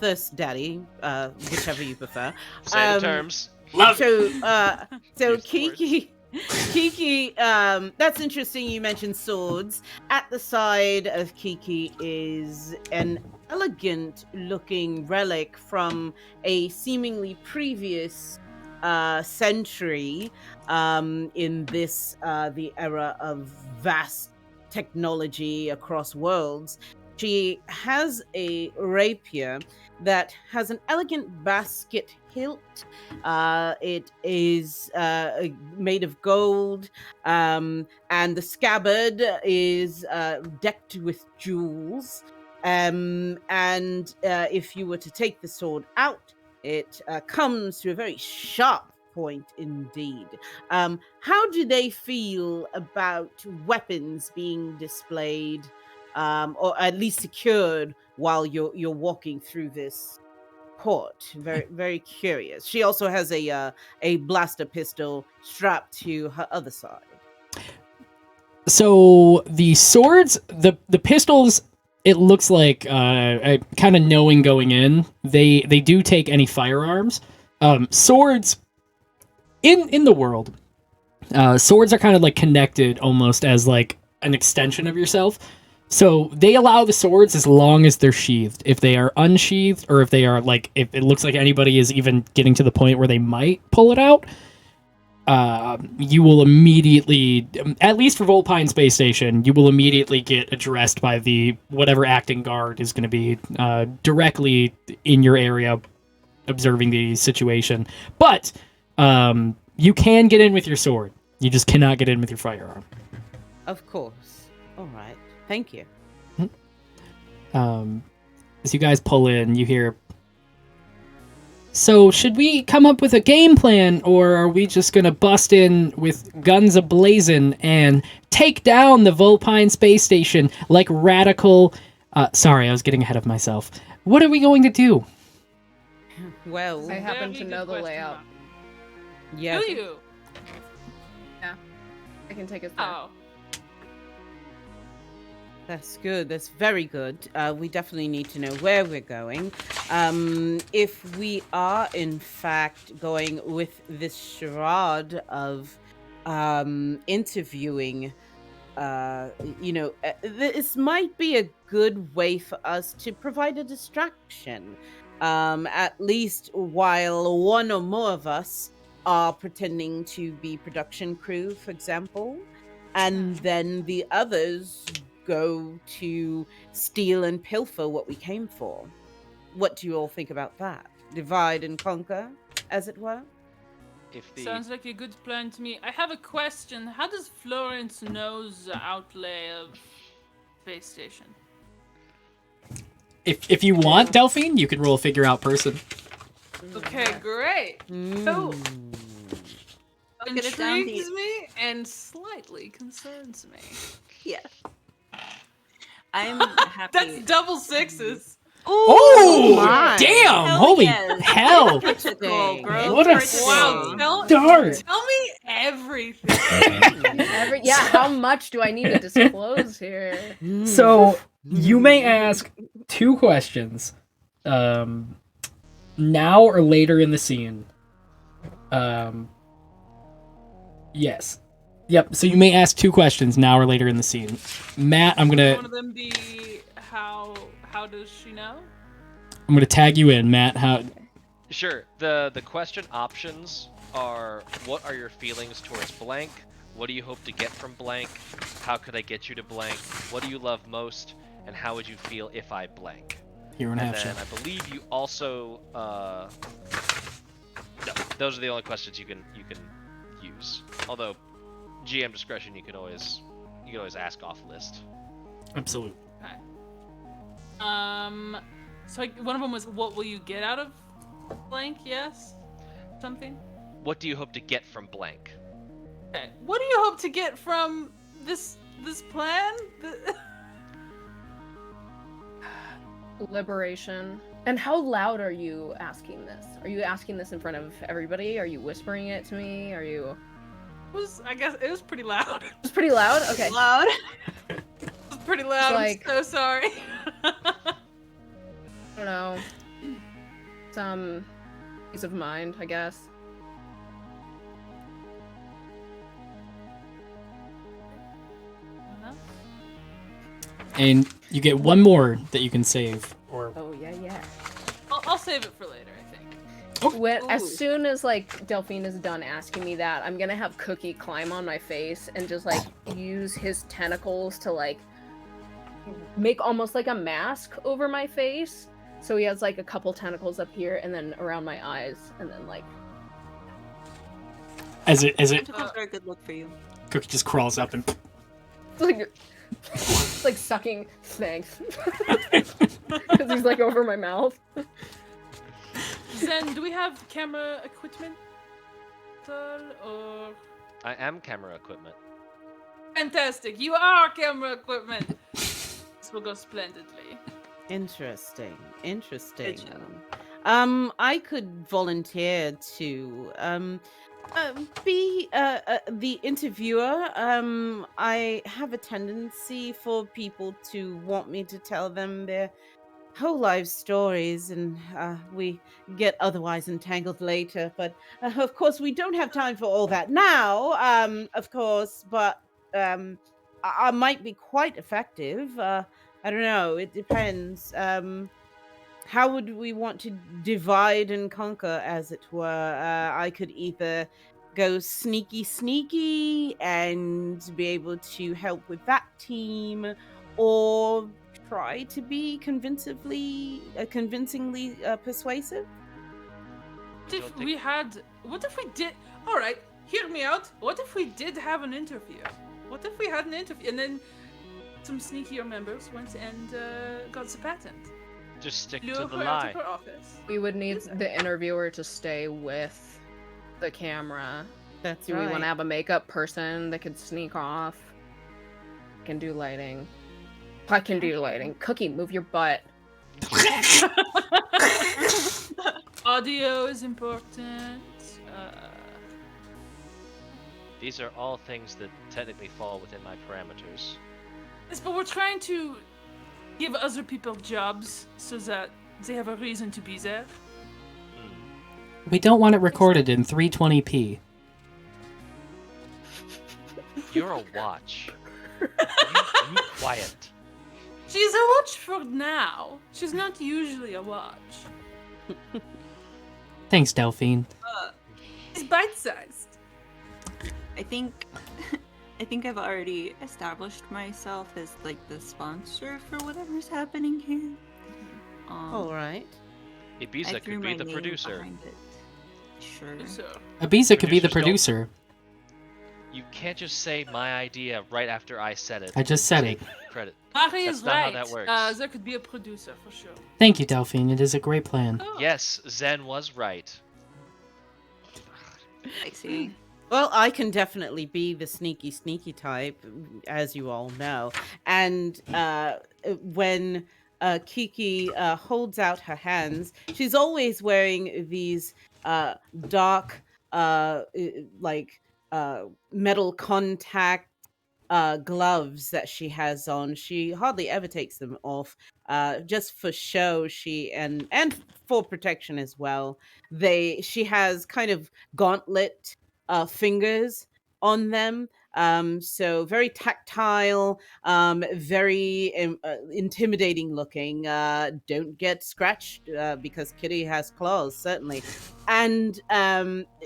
Thirst Daddy, whichever you prefer. Say the terms. So Kiki, that's interesting. You mentioned swords. At the side of Kiki is an elegant-looking relic from a seemingly previous century. In this, the era of vast technology across worlds. She has a rapier that has an elegant basket hilt. It is made of gold, and the scabbard is decked with jewels. And if you were to take the sword out, it comes to a very sharp point indeed. How do they feel about weapons being displayed, or at least secured while you're walking through this court? Very very curious. She also has a blaster pistol strapped to her other side. So the swords, the pistols, it looks like kind of knowing going in, they do take any firearms. Swords in the world, swords are kind of like connected almost as like an extension of yourself. So they allow the swords as long as they're sheathed. If they are unsheathed, or if they are if it looks like anybody is even getting to the point where they might pull it out, you will immediately, at least for Volpine Space Station, you will immediately get addressed by the whatever acting guard is going to be directly in your area observing the situation. But you can get in with your sword. You just cannot get in with your firearm. Of course. All right. Thank you. As you guys pull in, you hear, "So, should we come up with a game plan, or are we just gonna bust in with guns a-blazing and take down the Volpine Space Station like radical..." Sorry, I was getting ahead of myself. What are we going to do? Well, I happen to Very know good the question, layout. Mark. yeah. Do you? I can take us there. Oh. That's good. That's very good. We definitely need to know where we're going. If we are, in fact, going with this charade of interviewing, this might be a good way for us to provide a distraction, at least while one or more of us are pretending to be production crew, for example, and then the others go to steal and pilfer what we came for. What do you all think about that? Divide and conquer, as it were? Sounds like a good plan to me. I have a question. How does Florence know the outlay of space station? If you want, Delphine, you can roll a figure out person. Okay, great. So, I'll get it down to intrigues you. me and slightly concerns me. Yes. I'm happy. That's double sixes. Oh, my. damn! Hell Holy yes. hell! Critical, bro. What a Critical. Wow, Start. tell me everything. How much do I need to disclose here? So you may ask 2 questions, now or later in the scene. Yes. Yep. So you may ask 2 questions now or later in the scene. Matt, I'm One gonna of them be how does she know? tag you in, Matt. How Sure. The question options are: what are your feelings towards blank? What do you hope to get from blank? How could I get you to blank? What do you love most? And how would you feel if I blank? Hero and And half then shell. I believe you also no, those are the only questions you can use. Although GM discretion, you can always ask off list. Absolutely. Okay. So one of them was, what will you get out of blank? Yes? Something? What do you hope to get from blank? Okay. What do you hope to get from this plan? Liberation. And how loud are you asking this? Are you asking this in front of everybody? Are you whispering it to me? Are you... I guess it was pretty loud. It's pretty loud? Okay. Loud. It was pretty loud. Like- I'm so sorry. I don't know. Some peace of mind, I guess. And you get one more that you can save. Or Oh, yeah. I'll save it for later, I think. As Ooh. soon as, like, Delphine is done asking me that, I'm gonna have Cookie climb on my face and just, like, use his tentacles to, like, make almost like a mask over my face. So he has, like, a couple tentacles up here and then around my eyes, and then, like... as it Tentacles are a good look for you. Cookie just crawls up and It's like sucking thanks. Because he's, like, over my mouth. Zen, do we have camera equipment? Or... I am camera equipment. Fantastic, you are camera equipment! This will go splendidly. Interesting. Good job. I could volunteer to be the interviewer. I have a tendency for people to want me to tell them their whole life stories, and we get otherwise entangled later. But of course, we don't have time for all that now. Of course, but I might be quite effective. I don't know. It depends. How would we want to divide and conquer, as it were? I could either go sneaky and be able to help with that team, or try to be convincingly persuasive. What if we did? All right, hear me out. What if we did have an interview? What if we had an interview and then some sneakier members went and got the patent? Just stick Lure to the her out lie. of her office. We would need the interviewer to stay with the camera. That's Do we want to have a makeup person that could sneak off? Can do lighting. I can do lighting. Cookie, move your butt. Audio is important. These are all things that technically fall within my parameters. Yes, but we're trying to give other people jobs so that they have a reason to be there. we don't want it recorded in 320p. You're a watch. You quiet. She's a watch for now. She's not usually a watch. Thanks, Delphine. She's bite-sized. I think I've already established myself as like the sponsor for whatever's happening here. All right. Ibiza I threw could be my the name producer. behind it. Sure. So, Ibiza could be the Producers producer. You can't just say my idea right after I said it. I just said it. Credit. Mari That's is not how right. that works. There could be a producer for sure. Thank you, Delphine. It is a great plan. Yes, Zen was right. I see. Well, I can definitely be the sneaky type, as you all know. And when Kiki holds out her hands, she's always wearing these dark, metal contact gloves that she has on. She hardly ever takes them off, just for show. And for protection as well. She has kind of gauntlet fingers, on them. So very tactile, very intimidating looking. Don't get scratched because Kitty has claws, certainly. And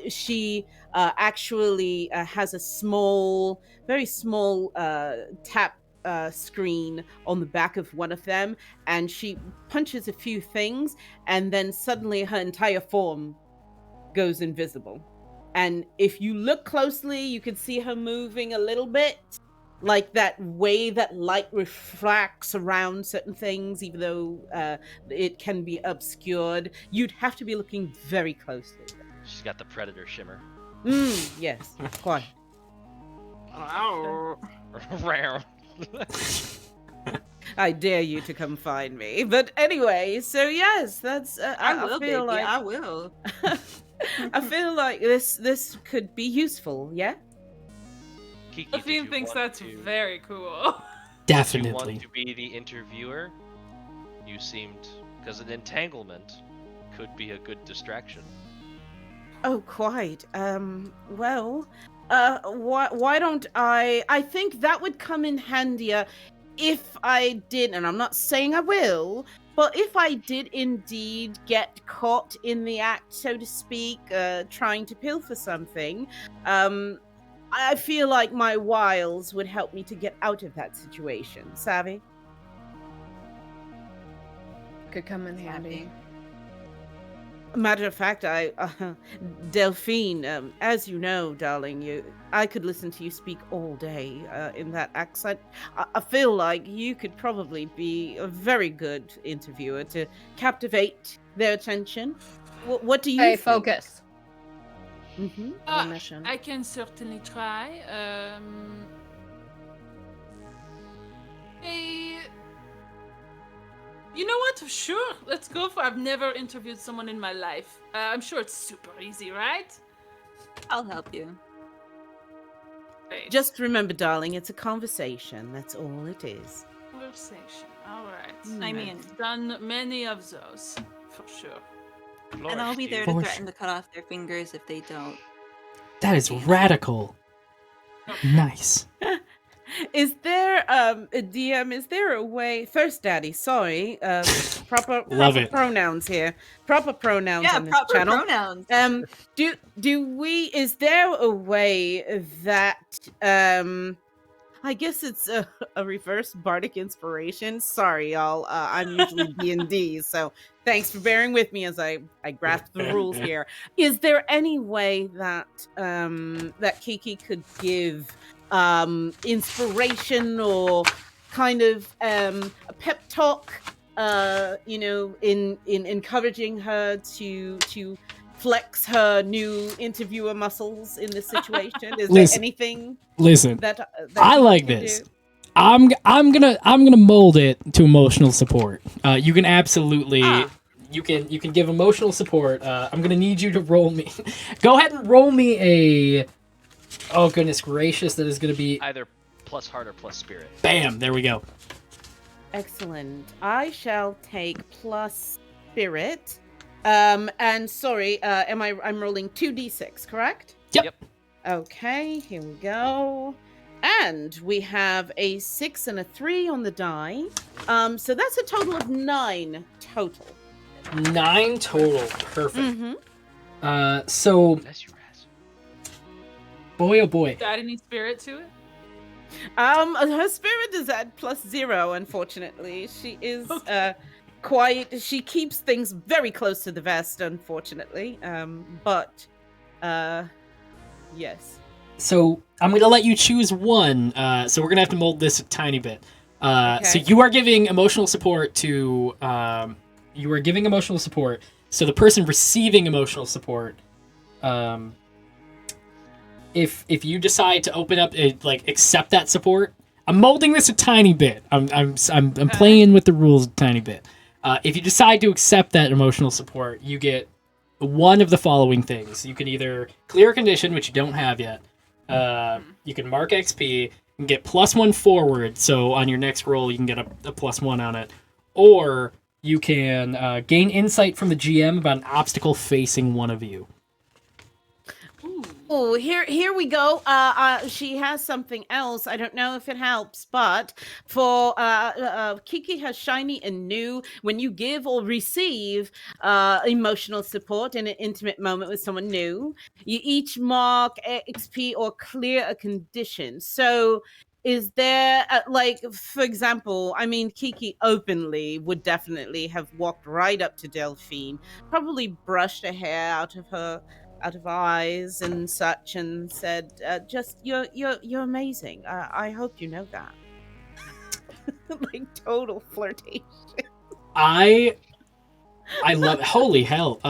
she actually has a small, very small tap screen on the back of one of them, and she punches a few things, and then suddenly her entire form goes invisible. And if you look closely, you can see her moving a little bit, like that way that light refracts around certain things, even though it can be obscured. You'd have to be looking very closely. She's got the predator shimmer. Yes, quite. I dare you to come find me. But anyway, so yes, that's. I will, feel baby. like I will. I feel like this could be useful. Yeah. Kiki, Delphine thinks that's very cool. Definitely. You want to be the interviewer? You seemed, because an entanglement could be a good distraction. Oh, quite. Well, why don't I think that would come in handier if I did, and I'm not saying I will, but if I did indeed get caught in the act, so to speak, trying to pilfer something, I feel like my wiles would help me to get out of that situation. Savvy? Could come in handy. Matter of fact, Delphine, as you know, darling, I could listen to you speak all day in that accent. I feel like you could probably be a very good interviewer to captivate their attention. What do you think? Focus. Mm-hmm. Mission. I can certainly try. You know what? Sure, let's go for. I've never interviewed someone in my life. I'm sure it's super easy, right? I'll help you. Great. Just remember, darling, it's a conversation. That's all it is. Conversation. All right. I mean, I've done many of those, for sure. and I'll be there to threaten to cut off their fingers if they don't. That is radical. Nice. Is there a DM? Is there a way? First, Daddy, sorry. Proper pronouns here. Proper pronouns on this proper channel. pronouns. Do we? Is there a way that I guess it's a reverse bardic inspiration. Sorry, y'all. I'm usually D&D, so thanks for bearing with me as I grasp the rules here. Is there any way that that Kiki could give inspiration or kind of a pep talk, in encouraging her to flex her new interviewer muscles in this situation? Is there anything? Listen, that I like this. Do? I'm gonna mold it to emotional support. You can absolutely you can give emotional support. I'm gonna need you to roll me. Go ahead and roll me a. Oh goodness gracious! That is gonna be either plus heart or plus spirit. Bam! There we go. Excellent. I shall take plus spirit. And sorry, I'm rolling 2d6, correct? Yep. Okay, here we go. And we have a 6 and a 3 on the die. So that's a total of 9 total. 9 total. Perfect. Mm-hmm. So boy oh boy. Add any spirit to it? Her spirit is at +0, unfortunately. She is quiet. She keeps things very close to the vest, unfortunately. But yes. So I'm gonna let you choose one. So we're gonna have to mold this a tiny bit. Okay. So you are giving emotional support to. You are giving emotional support. So the person receiving emotional support. If you decide to open up, accept that support, I'm molding this a tiny bit. I'm playing with the rules a tiny bit. If you decide to accept that emotional support, you get one of the following things. You can either clear a condition, which you don't have yet. You can mark XP and get +1 forward. So on your next roll, you can get a +1 on it. Or you can gain insight from the GM about an obstacle facing one of you. Oh, here we go. She has something else. I don't know if it helps, but for Kiki has shiny and new. When you give or receive emotional support in an intimate moment with someone new, you each mark XP or clear a condition. So, is there like, for example, I mean, Kiki openly would definitely have walked right up to Delphine, probably brushed her hair out of her eyes and such, and said, "Just you're amazing. I hope you know that." Like total flirtation. I love. Holy hell!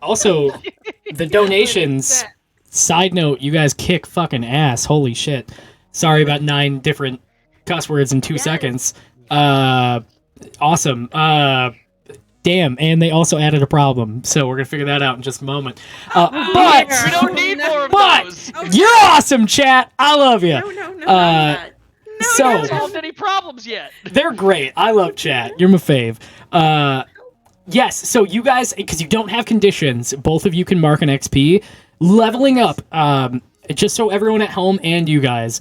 Also, the donations. Side note: you guys kick fucking ass. Holy shit! Sorry about 9 different cuss words in 2 seconds. Awesome. Damn, and they also added a problem, so we're gonna figure that out in just a moment. But we don't need more of those. You're awesome, chat. I love you. No, not. We haven't solved any problems yet. They're great. I love chat. You're my fave. Yes, so you guys, because you don't have conditions, both of you can mark an XP. Leveling up, just so everyone at home and you guys,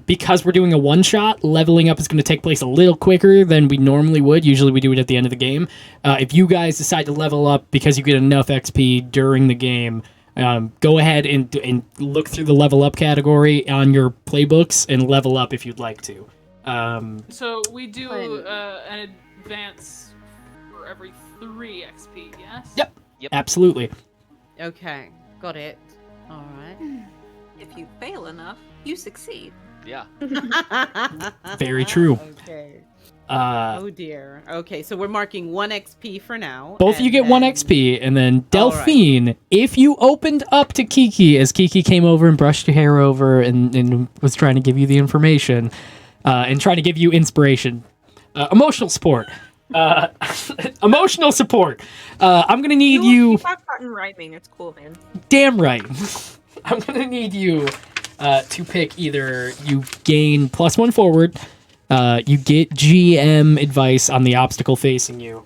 because we're doing a one-shot, leveling up is going to take place a little quicker than we normally would. Usually we do it at the end of the game. If you guys decide to level up because you get enough XP during the game, go ahead and look through the level up category on your playbooks and level up if you'd like to. So we do an advance for every 3 XP, yes? Yep. Absolutely. Okay, got it. All right. If you fail enough, you succeed. Yeah. Very true. Okay. Oh dear. Okay, so we're marking 1 XP for now. Both of you get 1 XP, and then Delphine, if you opened up to Kiki as Kiki came over and brushed your hair over and was trying to give you the information, and trying to give you inspiration, emotional support. Emotional support. I'm gonna need you. Keep on rhyming. It's cool, man. Damn right. I'm gonna need you to pick either you gain +1 forward, you get GM advice on the obstacle facing you,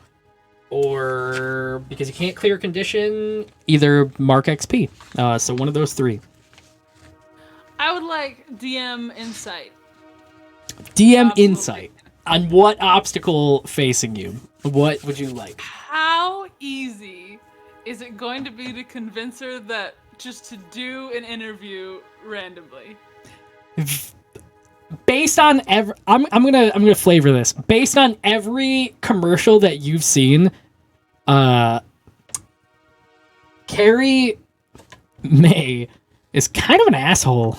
or because you can't clear a condition, either mark XP. So one of those 3. I would like DM insight. DM insight on what obstacle facing you. What would you like? How easy is it going to be to convince her that just to do an interview randomly? Based on every, I'm gonna flavor this. Based on every commercial that you've seen, Carrie May is kind of an asshole.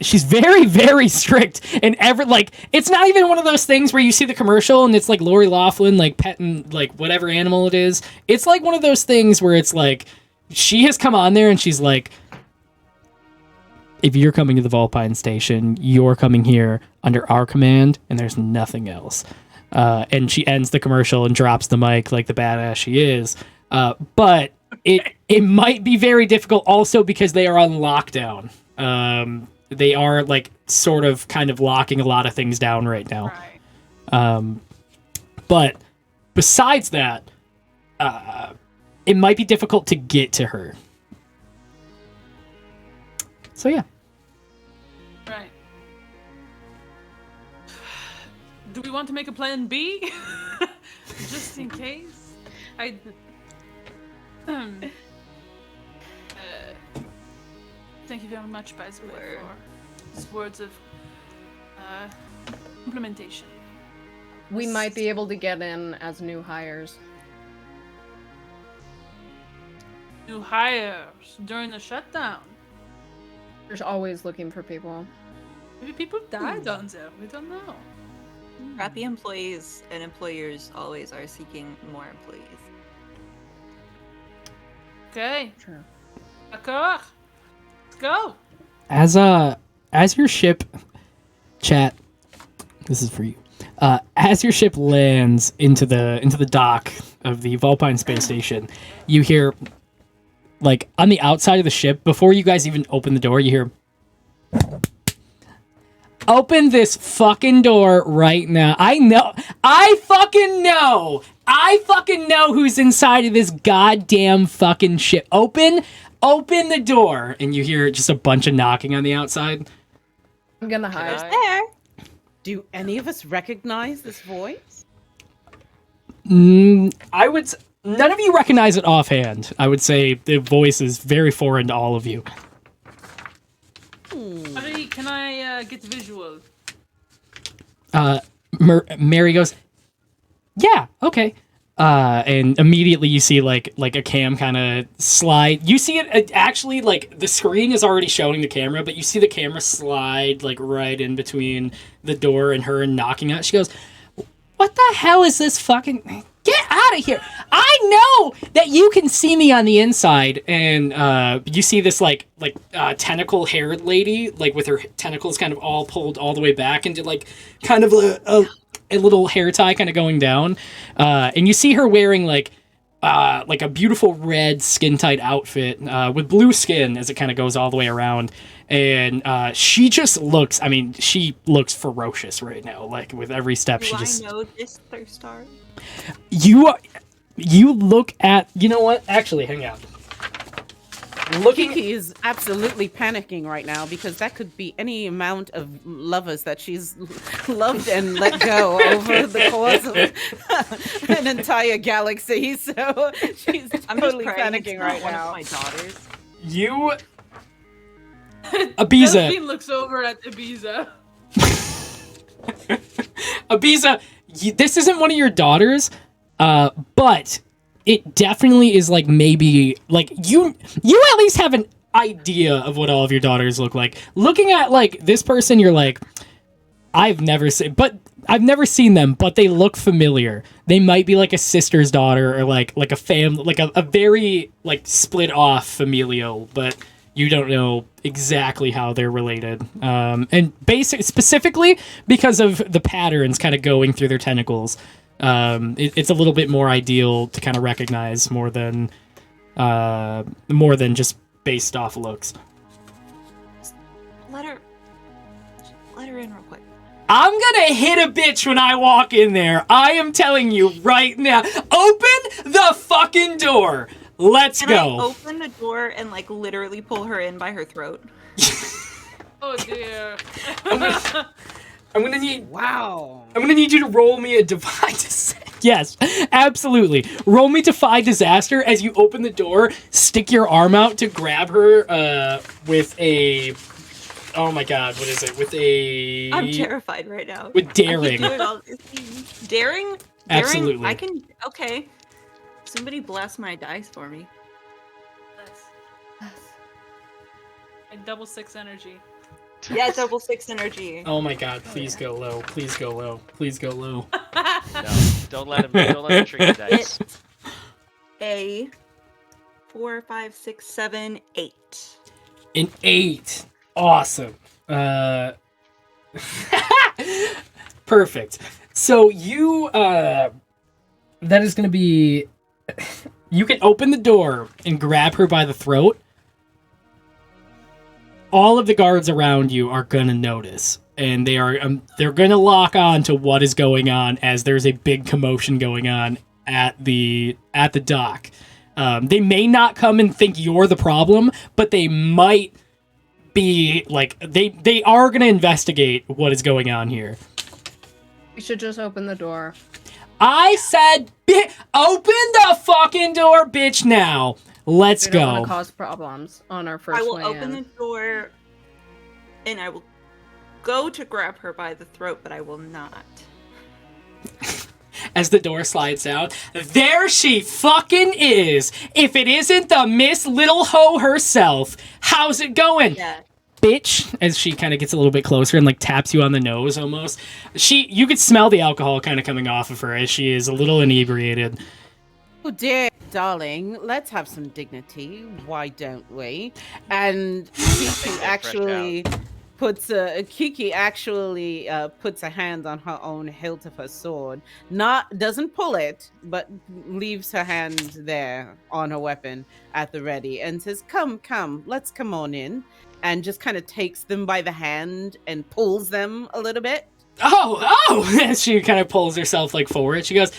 She's very, very strict, and it's not even one of those things where you see the commercial and it's like Lori Loughlin like petting like whatever animal it is. It's like one of those things where it's like she has come on there and she's like, if you're coming to the Vulpine Station, you're coming here under our command, and there's nothing else. And she ends the commercial and drops the mic like the badass she is. But it might be very difficult also because they are on lockdown. They are like sort of kind of locking a lot of things down right now. Right. But besides that, it might be difficult to get to her. So yeah. Right. Do we want to make a plan B? Just in case? Thank you very much, by the way, for these words of implementation. We might be able to get in as new hires. New hires during the shutdown. There's always looking for people. Maybe people died on there. We don't know. Happy employees and employers always are seeking more employees. Okay. Sure. D'accord. Let's go. As your ship, chat, this is for you. As your ship lands into the dock of the Vulpine space station, you hear, like, on the outside of the ship, before you guys even open the door, you hear, open this fucking door right now. I fucking know I fucking know who's inside of this goddamn fucking shit. Open the door. And you hear just a bunch of knocking on the outside. I'm gonna Can hide. I- There. Do any of us recognize this voice? None of you recognize it offhand. I would say the voice is very foreign to all of you. Hurry, can I get visual? Mary goes, yeah, okay. And immediately you see like a cam kind of slide. You see it actually, like, the screen is already showing the camera, but you see the camera slide like right in between the door and her and knocking out. She goes, what the hell is this fucking... Get out of here! I know that you can see me on the inside, and you see this like tentacle-haired lady, like with her tentacles kind of all pulled all the way back into like kind of a little hair tie kind of going down, and you see her wearing like a beautiful red skin-tight outfit with blue skin as it kind of goes all the way around, and she just looks. I mean, she looks ferocious right now. Like with every step, she just. Do I know this Thirstar? You look at, you know what? Actually, hang on. Kiki is absolutely panicking right now because that could be any amount of lovers that she's loved and let go over the course of an entire galaxy. So she's I'm totally just praying panicking it's right not one now. of my daughters. You, Ibiza. Delphine looks over at Ibiza. Ibiza, this isn't one of your daughters, but it definitely is like maybe like you at least have an idea of what all of your daughters look like. Looking at like this person, you're like, I've never seen them, but they look familiar. They might be like a sister's daughter or like a family, like a very like split off familial, but you don't know exactly how they're related. And specifically because of the patterns kind of going through their tentacles, it's a little bit more ideal to kind of recognize more than just based off looks. Let her in real quick. I'm gonna hit a bitch when I walk in there. I am telling you right now. Open the fucking door. Let's Can go. I open the door and like literally pull her in by her throat? Oh dear. I'm gonna need. Wow. I'm gonna need you to roll me a Defy Disaster. Yes, absolutely. Roll me Defy Disaster as you open the door. Stick your arm out to grab her with a. Oh my god, what is it? With a. I'm terrified right now. With I keep daring. doing all these things. Daring? Absolutely. I can. Okay. Somebody bless my dice for me. I double 6 energy. Yeah, double 6 energy. Oh my god, please go low. Please go low. Please go low. No, don't let him trick your dice. A 4, 5, 6, 7, 8. An 8. Awesome. Perfect. So you, that is going to be, you can open the door and grab her by the throat. All of the guards around you are going to notice, and they're going to lock on to what is going on as there's a big commotion going on at the dock. They may not come and think you're the problem, but they might be like they are going to investigate what is going on here. We should just open the door. I said, open the fucking door, bitch, now. Let's We don't go. want to cause problems on our first I will way open in. the door and I will go to grab her by the throat, but I will not. As the door slides down, there she fucking is. If it isn't the Miss Little Ho herself. How's it going? Yeah. Bitch, as she kind of gets a little bit closer and like taps you on the nose almost. You could smell the alcohol kind of coming off of her as she is a little inebriated. Oh dear, darling, let's have some dignity. Why don't we? And Kiki actually puts a hand on her own hilt of her sword. Doesn't pull it, but leaves her hand there on her weapon at the ready and says, "Come, let's come on in." And just kind of takes them by the hand and pulls them a little bit. Oh, as she kind of pulls herself like forward. She goes,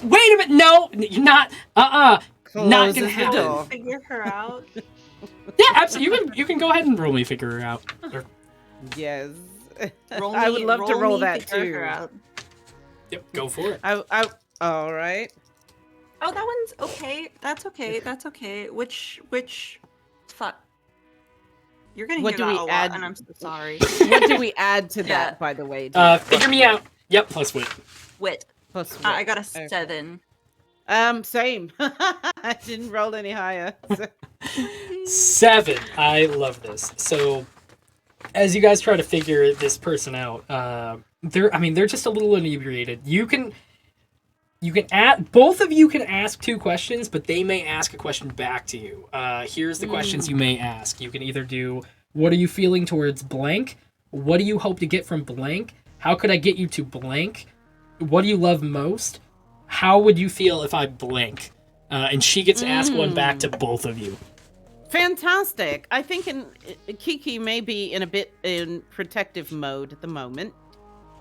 Wait a minute. No, you're not. Not Closes gonna the happen. door. Figure her out. Yeah, absolutely. You can go ahead and roll me figure her out. Or, Yes. Roll I would me- love to roll me that figure her too. out. yep, go for it. All right. Oh, that one's okay. That's okay. That's okay. Which fuck. You're gonna What hear do that we a lot, add? and I'm so sorry. What do we add to Yeah. that, by the way? Figure me out. Yep, plus wit. Wit. Plus I wit. got a Okay. 7. Same. I didn't roll any higher. So. 7. I love this. So, as you guys try to figure this person out, they're just a little inebriated. You can both of you can ask 2 questions, but they may ask a question back to you. Here's the questions you may ask. You can either do, what are you feeling towards blank? What do you hope to get from blank? How could I get you to blank? What do you love most? How would you feel if I blank? And she gets to ask one back to both of you. Fantastic. I think Kiki may be in a bit in protective mode at the moment,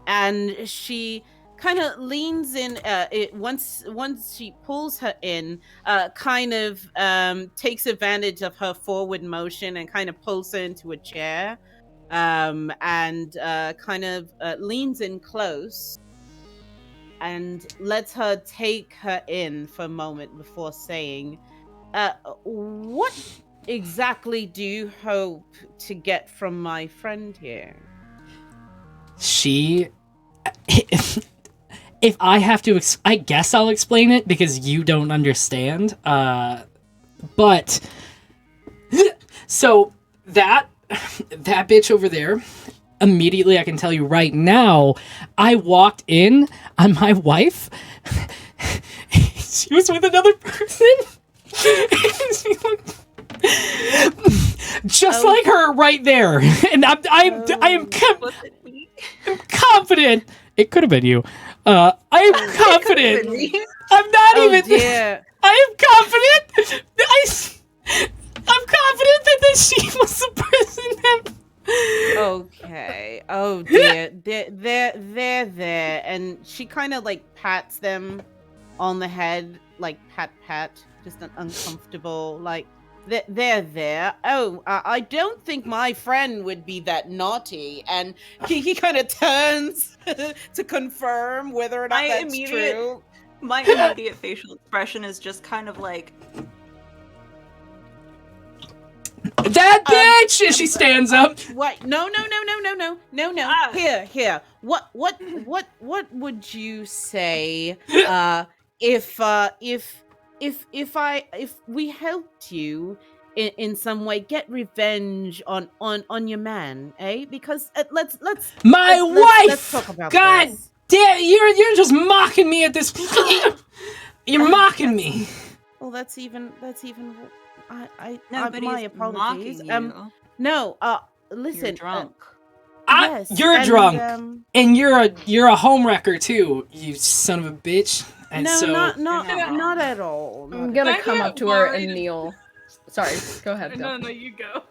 and she kind of leans in. Once she pulls her in, kind of takes advantage of her forward motion and kind of pulls her into a chair, and kind of leans in close and lets her take her in for a moment before saying, what exactly do you hope to get from my friend here? She... If I have to... I guess I'll explain it because you don't understand. But... So, that bitch over there... Immediately, I can tell you right now, I walked in on my wife. She was with another person. She looked just like her right there. And I am confident. It could have been you. I am confident. I'm not even. Dear. I am confident. I'm confident that she was the person that. Okay. Oh dear. They're there, and she kind of like pats them on the head, like pat, just an uncomfortable like. They're there. Oh, I don't think my friend would be that naughty. And he kind of turns to confirm whether or not that's true. My immediate facial expression is just kind of like, that bitch! And she stands up. What? No. Ah. Here. What would you say if we helped you in some way get revenge on your man, eh? Because let's My wife. let's talk about God this. damn! You're just mocking me at this. You're mocking me. Well, that's even. My nobody's apologies. mocking you. No. Listen. You're drunk. Yes, You're and, drunk, and you're a homewrecker too, you son of a bitch. And no, so not at all. I'm Not gonna I come get up to her worried. and kneel. Sorry, go ahead. No, Go. you go.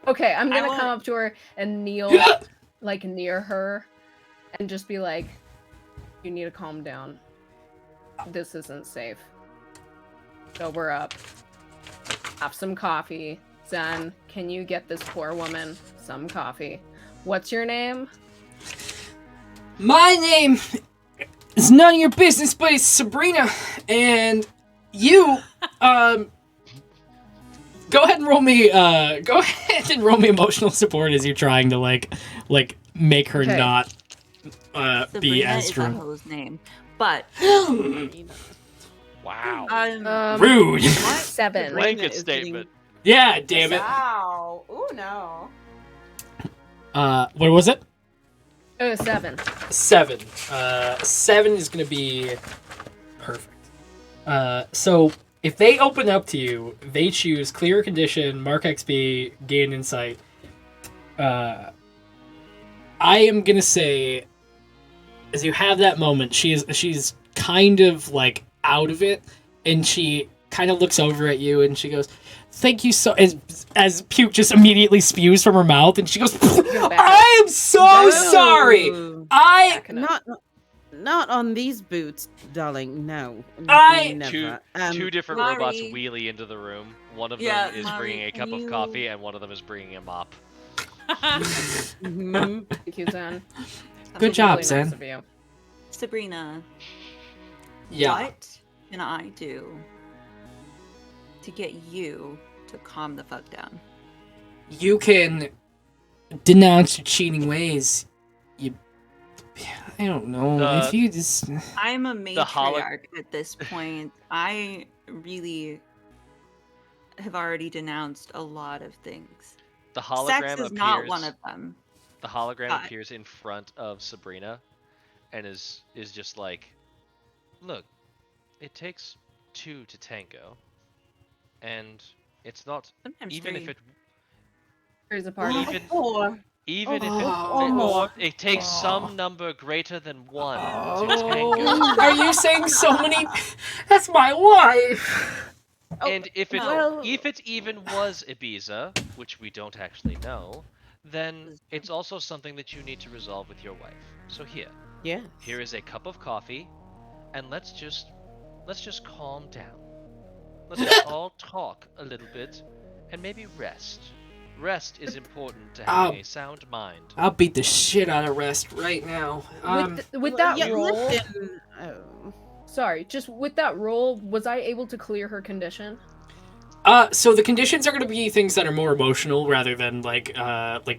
Okay, I'm I gonna won't- come up to her and kneel, like near her, and just be like, "You need to calm down. This isn't safe. Sober up. Have some coffee. Zen, can you get this poor woman some coffee? What's your name?" my name is none of your business, but it's Sabrina, and you go ahead and roll me emotional support as you're trying to like make her Okay. not be Sabrina as is a drunk. hoe's name, but Wow. Rude. 7. Blanket statement. Yeah, damn it. Wow. Ooh, no. What was it? 7. 7. 7 is gonna be perfect. So if they open up to you, they choose clear condition, mark XP, gain insight. I am gonna say, as you have that moment, she's kind of like out of it, and she kind of looks over at you and she goes, "Thank you so," as puke just immediately spews from her mouth, and she goes, Go back. "I am so No. sorry. I Backing up. Not on these boots, darling. No. Two Never. two different robots Mari. wheelie into the room. One of Yeah, them is Mari, bringing a can cup of you- coffee, and one of them is bringing a mop. Mhm. Thank you, Zen. Good That's job, really Zen. nice of you. Sabrina, Yeah. what can I do to get you to calm the fuck down? You can denounce your cheating ways. I don't know. If you just... I'm a The holo- matriarch at this point. I really have already denounced a lot of things. The hologram Sex is appears. not one of them. The hologram But- appears in front of Sabrina, and is just like, look, it takes two to tango, and it's not Sometimes even three. if it Here's a party. even Or even if or it more. it takes some number greater than one to tango. Oh, are you saying so many? That's my wife. And if it well- if it even was Ibiza, which we don't actually know, then it's also something that you need to resolve with your wife. So Yeah. here is a cup of coffee, and let's just calm down. Let's all talk a little bit, and maybe rest. Rest is important to having a sound mind. I'll beat the shit out of Rest right now. With that yeah, roll, listen, oh. sorry, just with that roll, was I able to clear her condition? So the conditions are going to be things that are more emotional rather than like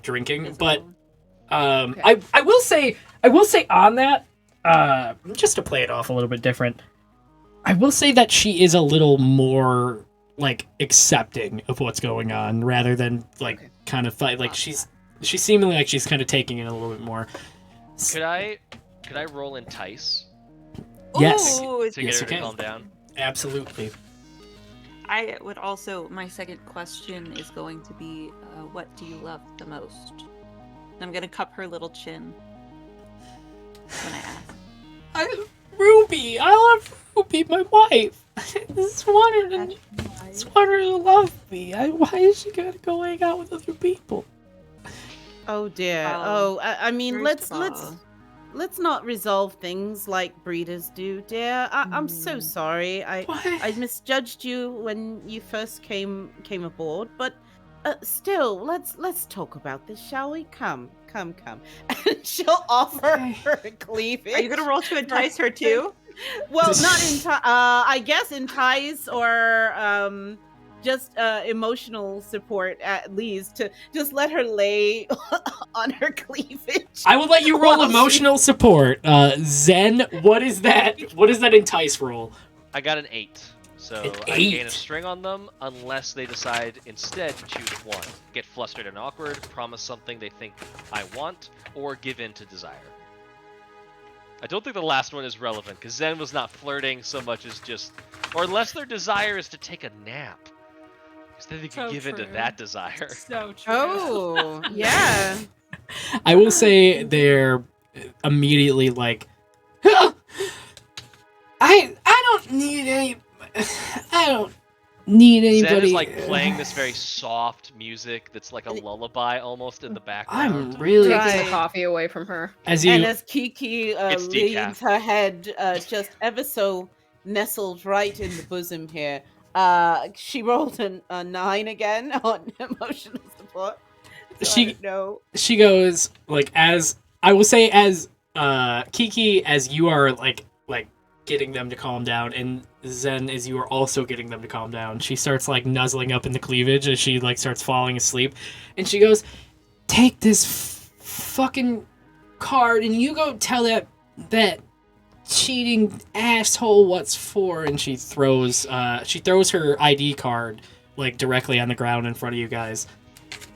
drinking. But Okay. I will say on that, just to play it off a little bit different, I will say that she is a little more like accepting of what's going on rather than like kind of fight. Like she's seemingly like she's kind of taking it a little bit more. Could I roll entice Yes. Ooh, to Yes, get her you to can. calm down? Absolutely. I would also, my second question is going to be, what do you love the most? And I'm gonna cup her little chin when I ask. Ruby, I love Ruby, my wife. I just want her to love me. Why is she gotta go hang out with other people? Oh dear. Well, I mean, first let's of all- let's not resolve things like breeders do, dear. I'm so sorry. I What? misjudged you when you first came aboard, but still, let's talk about this, shall we? Come. And she'll offer Okay. her cleavage. Are you gonna roll to entice her too? Well, not entice. I guess entice or just emotional support at least to just let her lay on her cleavage. I will let you roll Well, she- emotional support. Zen, what is that? What is that entice roll? I got an 8. So An I gain 8? a string on them unless they decide instead to choose one. Get flustered and awkward, promise something they think I want, or give in to desire. I don't think the last one is relevant, because Zen was not flirting so much as just... Or unless their desire is to take a nap. Because then they could So give in to true. that desire. So true. Oh, yeah. I will say they're immediately like, I don't need anybody. Zen is like playing this very soft music that's like a lullaby almost in the background. I'm really Right. Taking the coffee away from her. as you And as Kiki It's leans decaf. her head just ever so nestled right in the bosom here, she rolled a 9 again on emotional support. So She- I don't know. she goes like as I will say as Kiki as you are like getting them to calm down, and Zen as you are also getting them to calm down, she starts like nuzzling up in the cleavage as she like starts falling asleep, and she goes, take this fucking card and you go tell that cheating asshole what's for. And she throws her ID card like directly on the ground in front of you guys,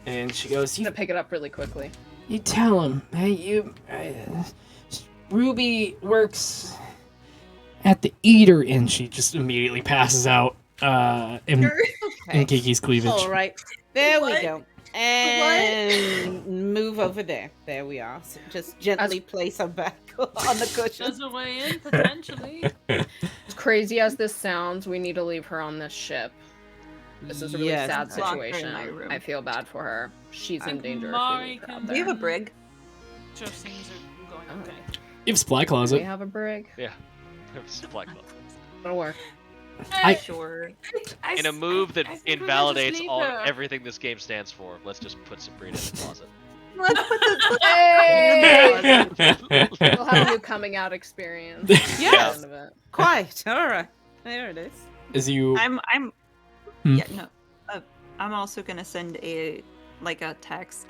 and she goes, I'm gonna pick it up really quickly. you tell him, hey, Ruby works at the Eater, and she just immediately passes out in Kiki's cleavage. All right, there we What? go. And move over there. There we are. So just gently place her back on the cushion. There's a way in, potentially. As crazy as this sounds, we need to leave her on this ship. This is a really Yes. sad Lock her in situation. my room. I feel bad for her. She's in danger if we Mari leave her out can- Do you have there. a brig? Just things are going okay. You have supply We closet. have a brig. Yeah. Supply closet. That'll work. Sure. In a move that I think we'll just invalidates leave all her. everything this game stands for, let's just put Sabrina in the closet. Let's put this. Hey! We'll have a new coming out experience. Yes. At the end of it. Quite. All right. There it is. As you I'm. Hmm. Yeah. No. I'm also gonna send a text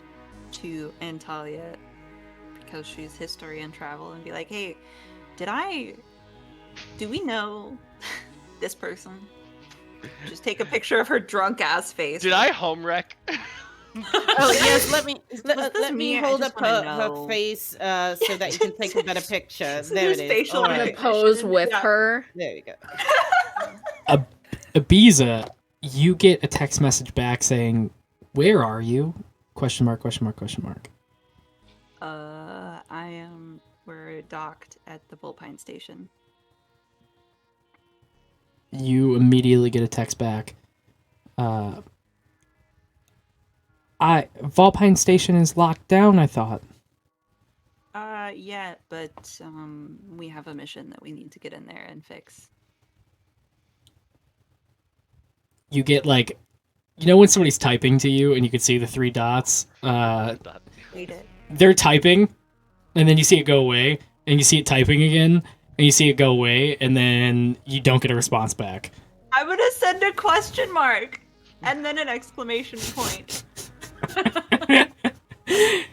to Antalya because she's history and travel and be like, hey, do we know this person? Just take a picture of her drunk ass face. Did I home wreck? Oh yes, let me this let me me? I hold just up wanna her know. face so that you can take a better picture. There it is. Facial All I'm gonna right. pose with Yeah. her. There you go. Ibiza, you get a text message back saying, "Where are you?" Question mark, question mark, question mark. We're docked at the Bullpine Station. You immediately get a text back. Volpine Station is locked down, I thought. Yeah, but we have a mission that we need to get in there and fix. You get like, you know when somebody's typing to you and you can see the 3 dots? Hate it. They're typing, and then you see it go away, and you see it typing again, and you see it go away, and then you don't get a response back. I'm gonna send a question mark and then an exclamation point.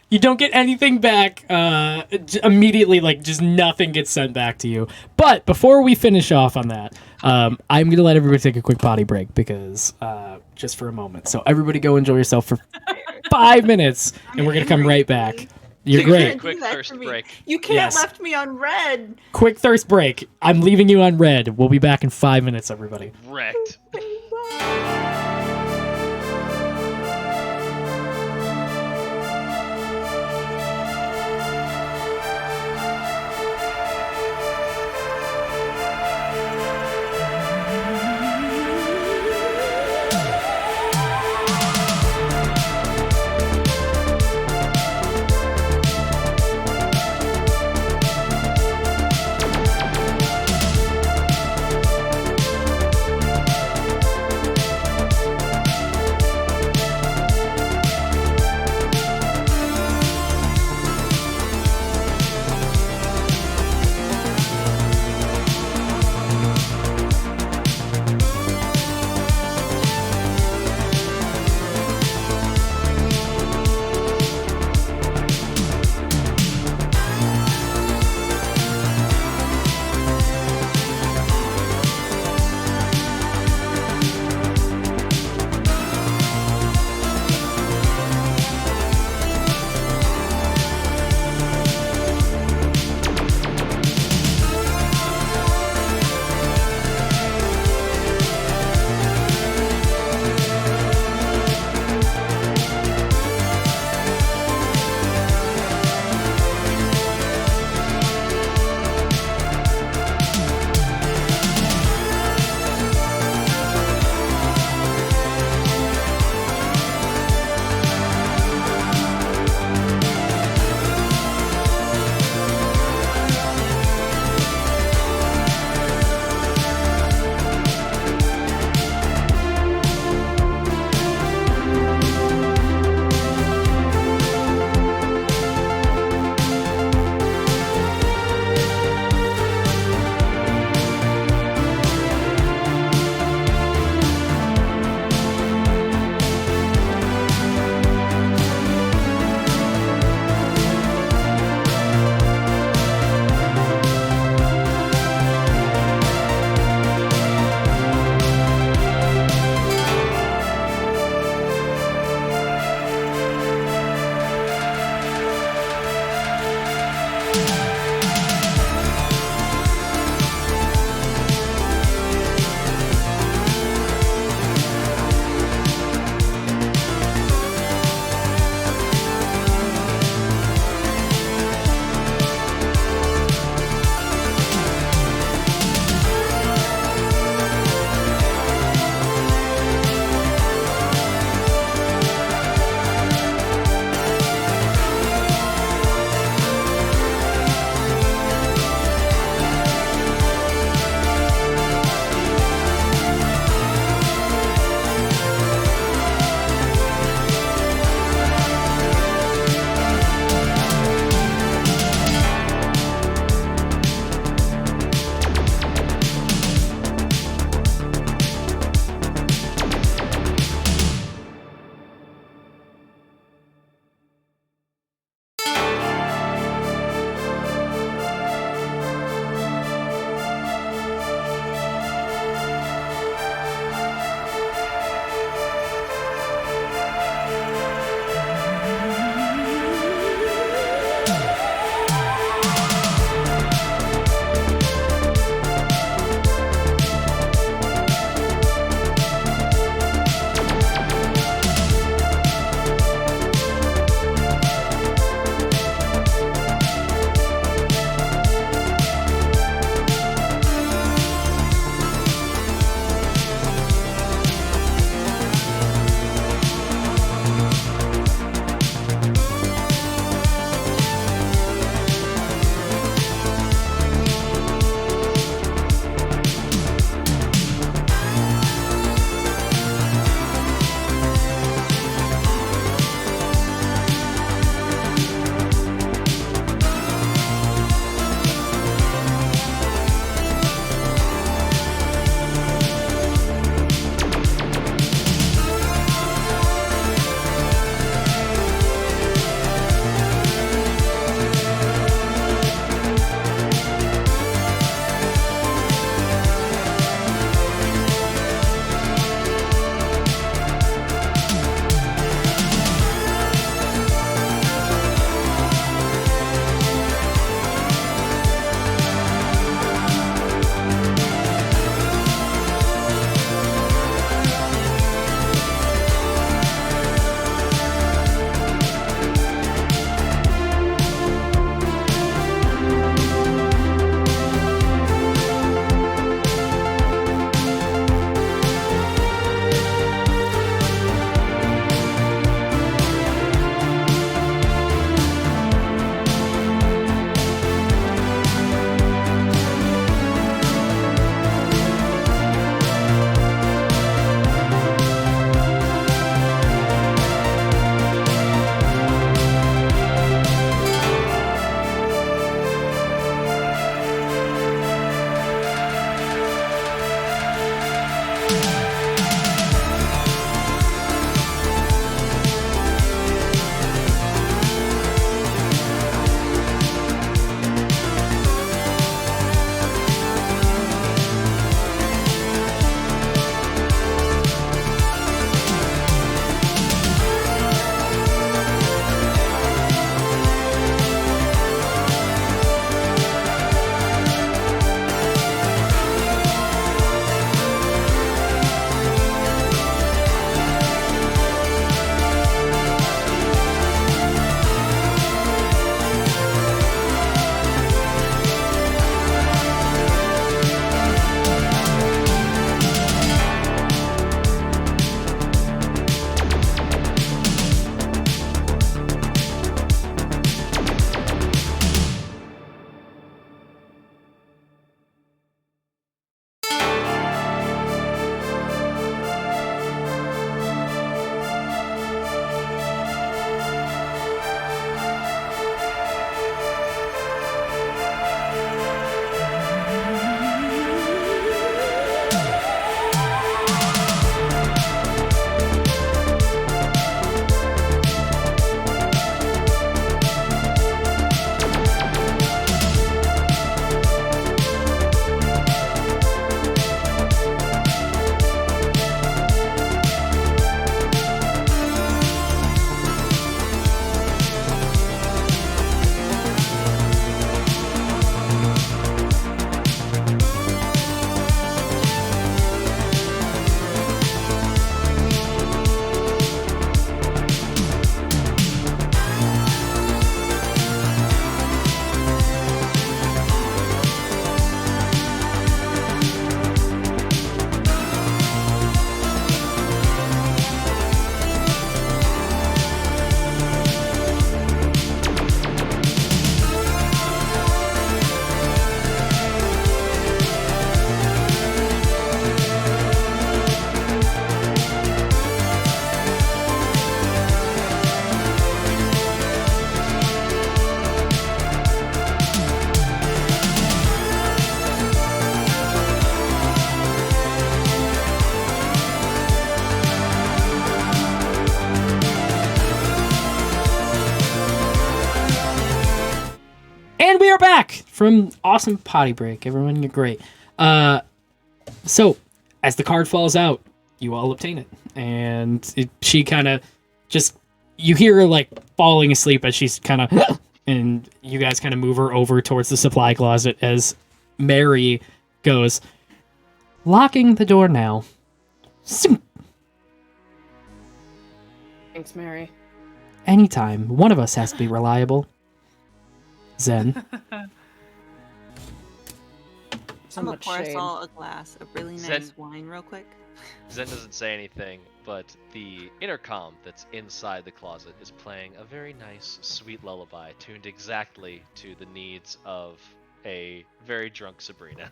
You don't get anything back immediately, like just nothing gets sent back to you. But before we finish off on that, I'm going to let everybody take a quick potty break because just for a moment. So everybody go enjoy yourself for 5 minutes, and we're going to come right back. You're Take a great. quick Do that thirst to me. break. You can't Yes. left me on red. Quick thirst break. I'm leaving you on red. We'll be back in 5 minutes, everybody. Wrecked. are back from awesome potty break. Everyone, you're great. So, as the card falls out, you all obtain it. And she kind of just... You hear her, like, falling asleep as she's kind of... and you guys kind of move her over towards the supply closet as Mary goes, locking the door now. Thanks, Mary. Anytime. One of us has to be reliable. Zen. So I'm gonna much pour us shade. all a glass of really nice Zen- wine real quick. Zen doesn't say anything, but the intercom that's inside the closet is playing a very nice, sweet lullaby tuned exactly to the needs of a very drunk Sabrina.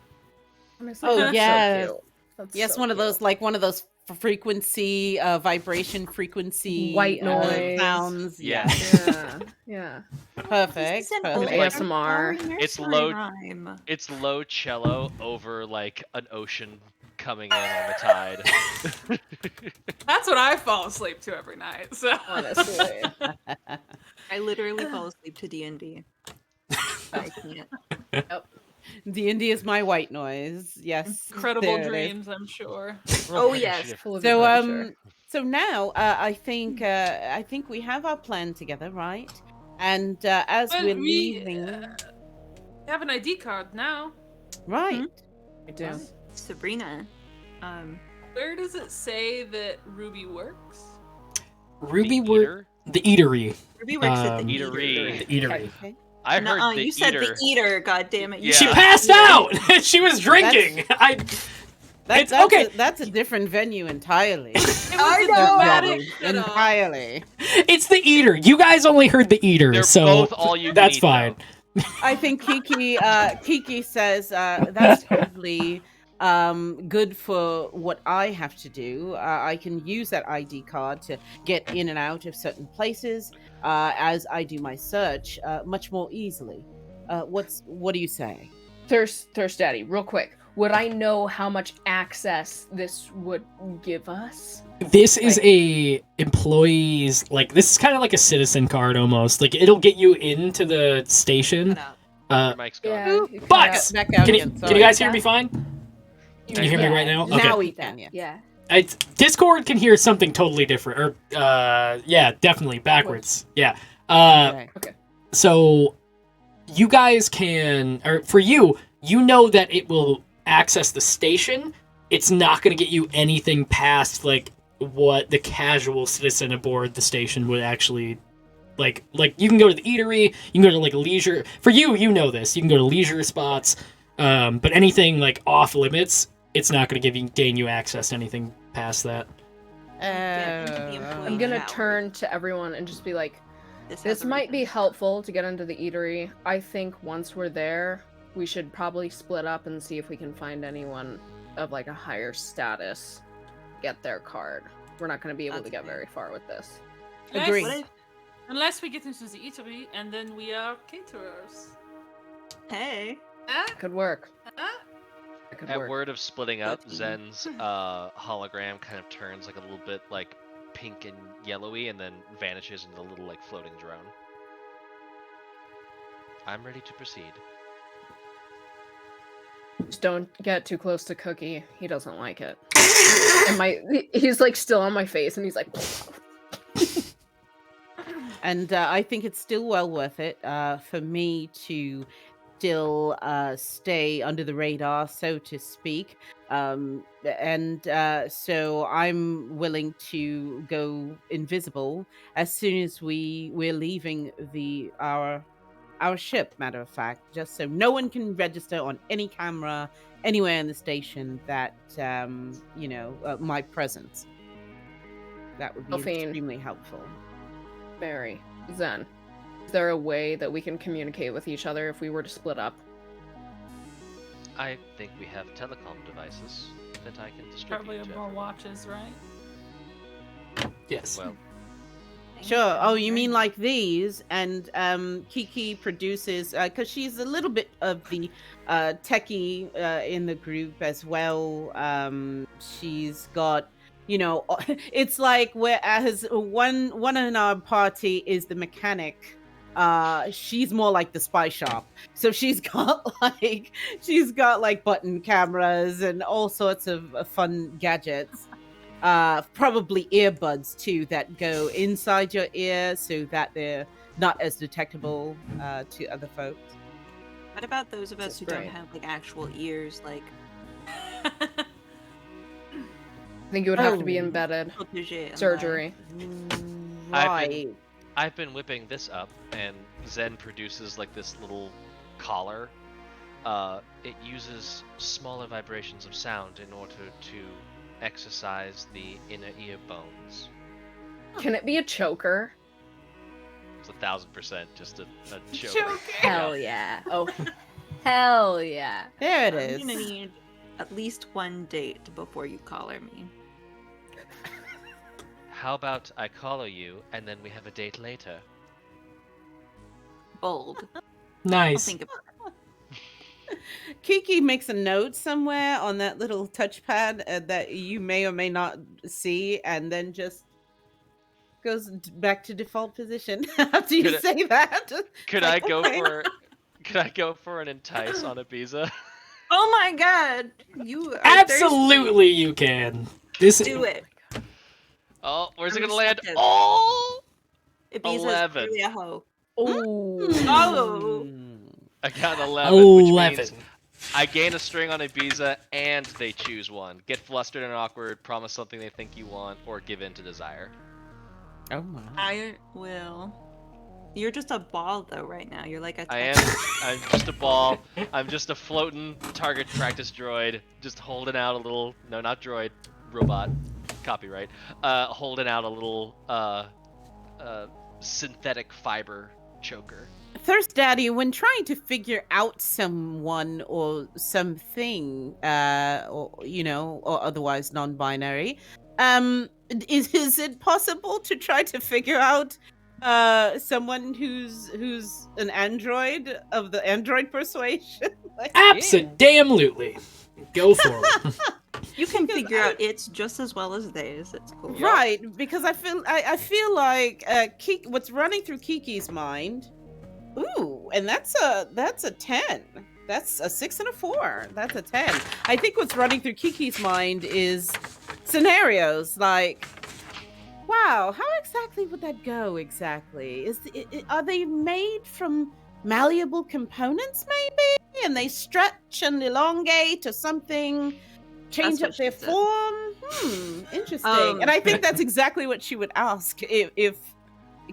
Honestly, Oh, that's yes. so cute. That's Yes, so one of cute. those, like one of those vibration frequency White noise. sounds. Yeah. Yeah, yeah. Perfect. This is an perfect. old ASMR. Victorian It's nursery low- rhyme. It's low cello over like an ocean coming in on the tide. That's what I fall asleep to every night. So Honestly. I literally fall asleep to D&D. I can't. D&D is my white noise. Yes. incredible there it is. dreams, I'm sure. Oh, yes. Initiative. Full of So adventure. so now I think we have our plan together, right? And as Well, we're we leaving, have an ID card now. right? I do. Sabrina. Where does it say that Ruby works? Ruby The were eater? the eatery. Ruby works at the Eatery. The eatery. Okay. I heard Nuh-uh, the you said eater. the eater, goddammit. You Yeah. She said passed the eater. out. She was drinking. It's okay. That's a different venue entirely. It was I a know. dramatic shut up. entirely. It's the eater. You guys only heard the eater, They're so both all you can that's eat, fine. I think Kiki says that's totally good for what I have to do. I can use that ID card to get in and out of certain places as I do my search much more easily. What do you say? Thirst Daddy, real quick. Would I know how much access this would give us? This is a employee's, like, this is kind of like a citizen card almost. Like, it'll get you into the station. Shut up. Uh, Your mic's gone. Yeah. you But- cut Back out can you, again. can Sorry. you guys hear me fine? Can you hear me Yeah. right now? Now Okay. we can. out. Yeah. Yeah. Discord can hear something totally different. Or, yeah, definitely backwards. Yeah. Okay. So you guys can, or for you, you know that it will access the station. It's not going to get you anything past like what the casual citizen aboard the station would actually like you can go to the eatery, you can go to like leisure. For you, you know this. You can go to leisure spots, but anything like off limits, it's not going to gain you access to anything past that. Get into the employee I'm gonna chat. turn to everyone and just be like, This this has a might be reason. helpful to get into the eatery. I think once we're there, we should probably split up and see if we can find anyone of like a higher status get their card. We're not going to be able to That's get fair. very far with this. Agree. What if- Unless we get into the eatery and then we are caterers. Hey. Ah, Could work. ah. It could At work. word of splitting up, That's me. Zen's hologram kind of turns like a little bit like pink and yellowy and then vanishes into a little like floating drone. I'm ready to proceed. Just don't get too close to Cookie. He doesn't like it. And he's like still on my face, and he's like, And I think it's still well worth it for me to still stay under the radar, so to speak. So I'm willing to go invisible as soon as we're leaving our ship. Matter of fact, just so no one can register on any camera anywhere in the station that my presence. That would be Delphine. extremely helpful. Mary, Zen, is there a way that we can communicate with each other if we were to split up? I think we have telecom devices that I can distribute Probably to more everyone. watches, right? Yes. Well, Sure. Oh, you mean like these? And Kiki produces, because she's a little bit of the techie in the group as well. She's got, it's like whereas one in our party is the mechanic, she's more like the spy shop. So she's got like button cameras and all sorts of fun gadgets. Probably earbuds too that go inside your ear so that they're not as detectable to other folks. What about those of us who don't Right. have like actual ears, like I think it would have to be Oh. embedded protege and surgery. Right. I've been whipping this up, and Zen produces like this little collar. It uses smaller vibrations of sound in order to exercise the inner ear bones. Can it be a choker? It's 1,000% just a joke. Joker. Hell yeah. Oh, hell yeah. There it I'm gonna is. need at least one date before you collar me. How about I collar you, and then we have a date later? Bold. I'll Nice. think about it. Kiki makes a note somewhere on that little touchpad that you may or may not see, and then just goes back to default position after you Could it- say that. Could It's I like, go okay. for an entice on Ibiza? Oh my god! You are Absolutely, you can. This thirsty. Do it. Oh, where's it I'm gonna land? receptive. Oh! Ibiza's 11. clearly a hoe. Oh. Oh. I got an 11, which 11. means I gain a string on Ibiza, and they choose one. Get flustered and awkward, promise something they think you want, or give in to desire. Oh my. I will. You're just a ball though right now. You're like a I am. I'm just a ball. I'm just a floating target practice droid, just holding out a little. No, not droid, robot. Copyright. Holding out a little synthetic fiber choker. Thirst Daddy, when trying to figure out someone or something, or or otherwise non-binary, is it possible to try to figure out someone who's an android of the android persuasion? Like, Absolutely. Go for it. You can Because figure out it's just as well as theirs. It's cool. right, because I feel like what's running through Kiki's mind. Ooh, and that's a 10. That's a 6 and a 4. That's a 10. I think what's running through Kiki's mind is scenarios like, wow, how exactly would that go exactly? Are they made from malleable components maybe? And they stretch and elongate or something, change That's up what their she said. form? Interesting. And I think that's exactly what she would ask if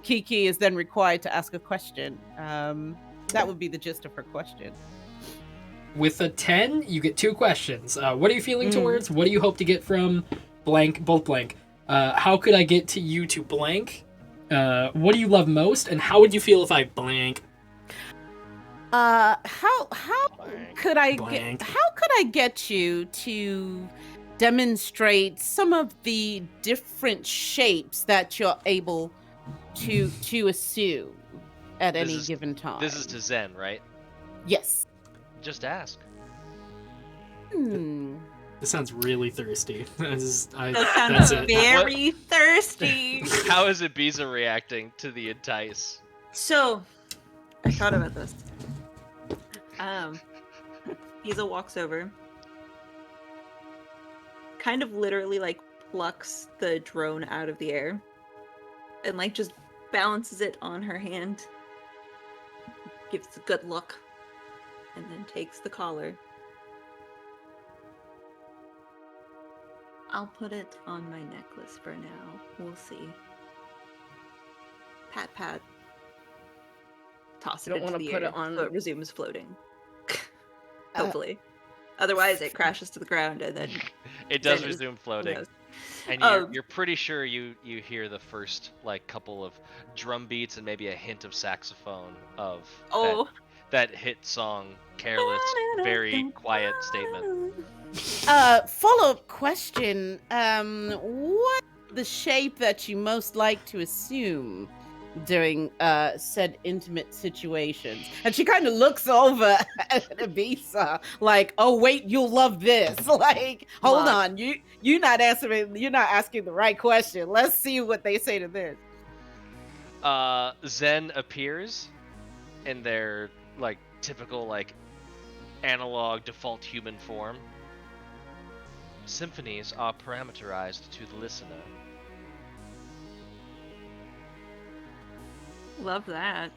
Kiki is then required to ask a question. That would be the gist of her question. With a 10, you get 2 questions. What are you feeling towards? What do you hope to get from blank, both blank? How could I get to you to blank? What do you love most? And how would you feel if I blank? How could I Blank. get you to demonstrate some of the different shapes that you're able to assume at This any is- given time? This is to Zen, right? Yes. Just ask. This sounds really thirsty. That That's sounds it. very thirsty. How is Ibiza reacting to the entice? So, I thought about this. Ibiza walks over, kind of literally like plucks the drone out of the air, and like just balances it on her hand, gives a good look, and then takes the collar. I'll put it on my necklace for now. We'll see. Pat pat. Toss You it don't into wanna the put air it on- so it resumes floating. Hopefully. Otherwise it crashes to the ground and then It does Zen is- resume who floating. knows? And Um, you're pretty sure you hear the first like couple of drum beats and maybe a hint of saxophone of Oh. that hit song Careless, very quiet statement. Follow-up question. What the shape that you most like to assume during said intimate situations? And she kind of looks over at Ibiza like, oh wait, you'll love this. Like, hold Love. on, you're not asking the right question. Let's see what they say to this. Zen appears in their like typical like analog default human form. Symphonies are parameterized to the listener. Love that.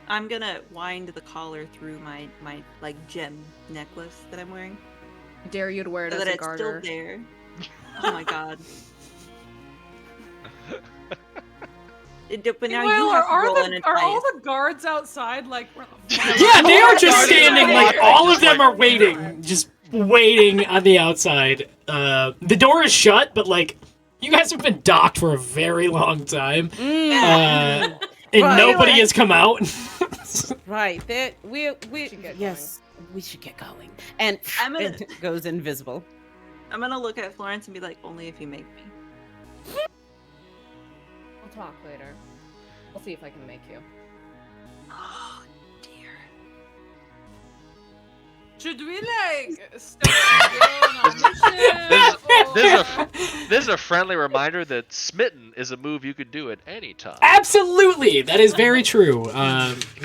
I'm gonna wind the collar through my like gem necklace that I'm wearing, Dare you to wear it so as that a it's garter. still there. Oh my god. But now you have to roll in a are all dice. the guards outside like? Yeah, they are just standing like Yeah, all just of them like- are waiting, just waiting on the outside. The door is shut, but like you guys have been docked for a very long time, and Right. nobody has come out. Right. There, we should get yes, we should get going. And I'm gonna- it goes invisible. I'm gonna look at Florence and be like, only if you make me. We'll talk later. I'll see if I can make you. Oh dear. Should we like start going on mission? This is a friendly reminder that smitten is a move you could do at any time. Absolutely, that is very true.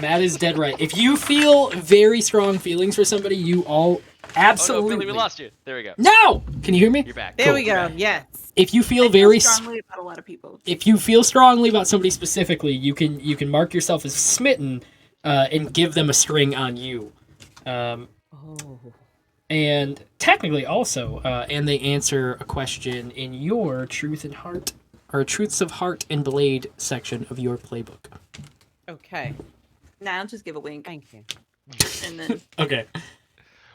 Matt is dead right. If you feel very strong feelings for somebody, you all Oh absolutely. no, Billy, we lost you. There we go. No, can you hear me? You're back. There Cool. we go. Yes. If you feel I very strongly about a lot of people. if you feel strongly about somebody specifically, you can mark yourself as smitten, and give them a string on you. Oh. And technically also, and they answer a question in your truth and heart, or truths of heart and blade section of your playbook. Okay. Now I'll just give a wink, Thank you. and then Okay.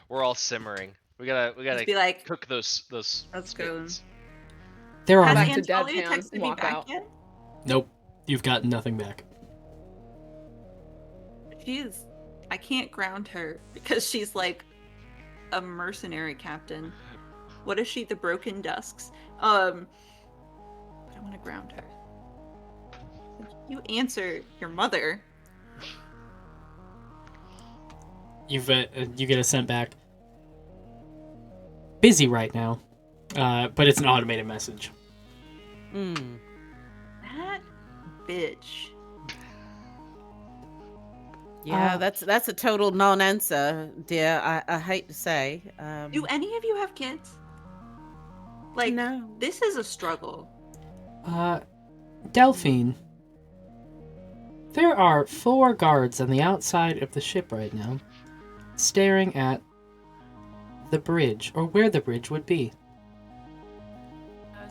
We're all simmering. We gotta just be like, cook those Let's go. smittens. There are has Back no- to Antolia deadpan, texted me walk back out. yet? Nope. You've got nothing back. She's, I can't ground her because she's like a mercenary captain. What is she? The Broken Dusks. But I want to ground her. You answer your mother. You get a sent back. Busy right now, but it's an automated message. Mm. That bitch. Yeah, that's a total non-answer, dear. I hate to say. Do any of you have kids? Like, no. this is a struggle. Delphine. There are 4 guards on the outside of the ship right now, staring at the bridge, or where the bridge would be.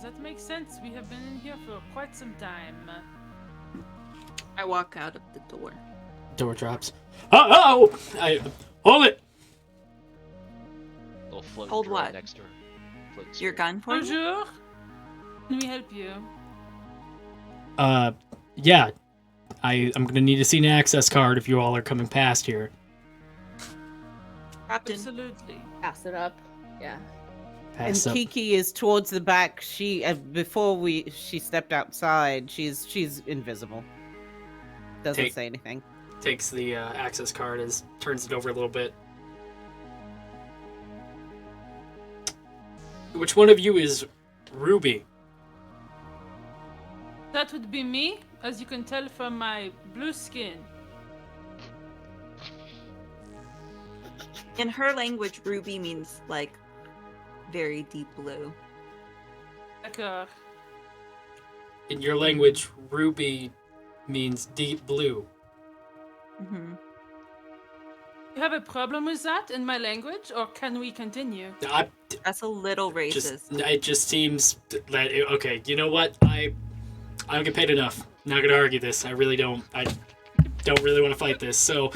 That makes sense. We have been in here for quite some time. I walk out of the door. Door drops. Oh! Hold it! Little float Hold droid what? next to her. Float Your sword. gun for me? Bonjour. Can we help you? Yeah. I'm gonna need to see an access card if you all are coming past here. Captain. Absolutely. Pass it up. Yeah. And Pass up. Kiki is towards the back. She before she stepped outside. She's invisible. Doesn't Take- say anything. Takes the access card, turns it over a little bit. Which one of you is Ruby? That would be me, as you can tell from my blue skin. In her language, ruby means like very deep blue. D'accord. In your language, Ruby means deep blue. Mm-hmm. You have a problem with that in my language, or can we continue? That's a little racist. It just seems that okay. You know what? I don't get paid enough. Not gonna argue this. I really don't. I don't really want to fight this. So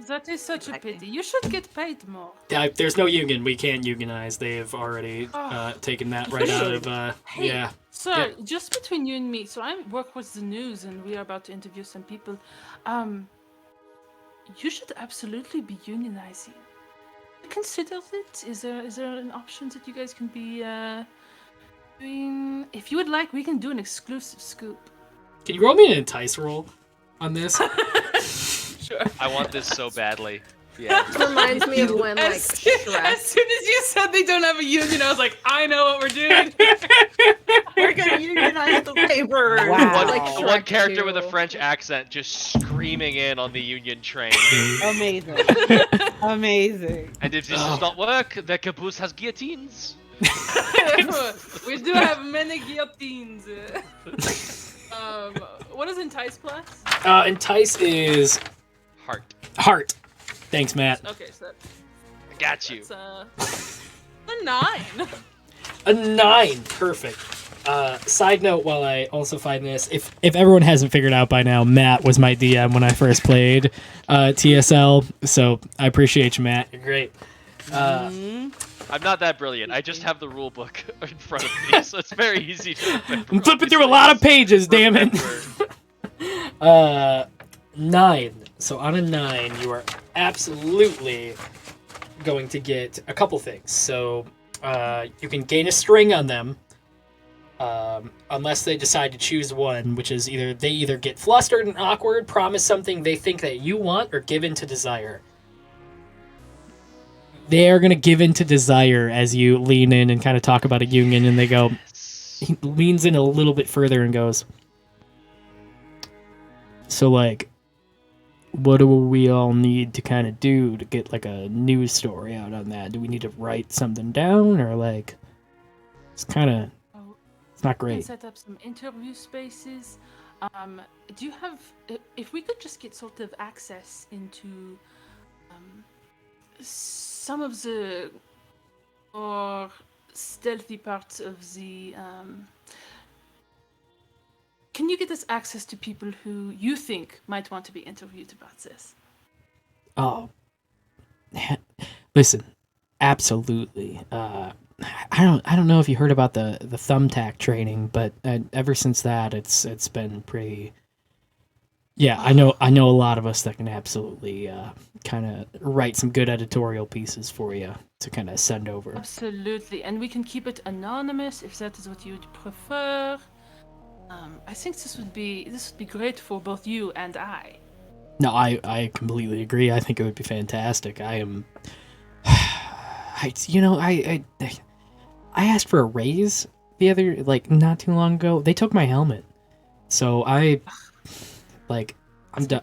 That is such a Exactly. pity. You should get paid more. there's no union. We can't unionize. They have already taken that right out of. Hey, Yeah. Sir, Yeah. just between you and me, so I work with the news and we are about to interview some people. You should absolutely be unionizing. Consider it. Is there an option that you guys can be doing? If you would like, we can do an exclusive scoop. Can you roll me an entice roll on this? Sure. I want this so badly. Yeah. This reminds me of when, like, As soon Shrek. as you said they don't have a union, I was like, I know what we're doing. We're gonna unionize the laborers. Wow. Like One Shrek character with a 2. French accent just screaming in on the Union train. Amazing. Amazing. And if this does not work, the caboose has guillotines. We do have many guillotines. What is Entice plus? Entice is heart. Thanks, Matt. Okay, so I got you. that's a 9. A 9. Perfect. Side note, while I also find this, if everyone hasn't figured out by now, Matt was my DM when I first played TSL, so I appreciate you, Matt. You're great. I'm not that brilliant. I just have the rule book in front of me, so it's very easy to remember. I'm flipping through a lot of pages, damn it. 9. So on a 9, you are absolutely going to get a couple things. So you can gain a string on them, unless they decide to choose one, which is they either get flustered and awkward, promise something they think that you want, or give in to desire. They are going to give in to desire as you lean in and kind of talk about a union, and they go, he leans in a little bit further and goes, so, like, what do we all need to kind of do to get, like, a news story out on that? Do we need to write something down, or, like, it's kind of, it's not We can great. set up some interview spaces. Do you have? If we could just get sort of access into some of the more stealthy parts of the. Can you get us access to people who you think might want to be interviewed about this? Oh, listen, absolutely. I don't know if you heard about the thumbtack training, but ever since that, it's been pretty. Yeah, I know a lot of us that can absolutely kind of write some good editorial pieces for you to kind of send over. Absolutely, and we can keep it anonymous if that is what you would prefer. I think this would be great for both you and I. No, I completely agree. I think it would be fantastic. I am. I asked for a raise not too long ago. They took my helmet, so I'm done.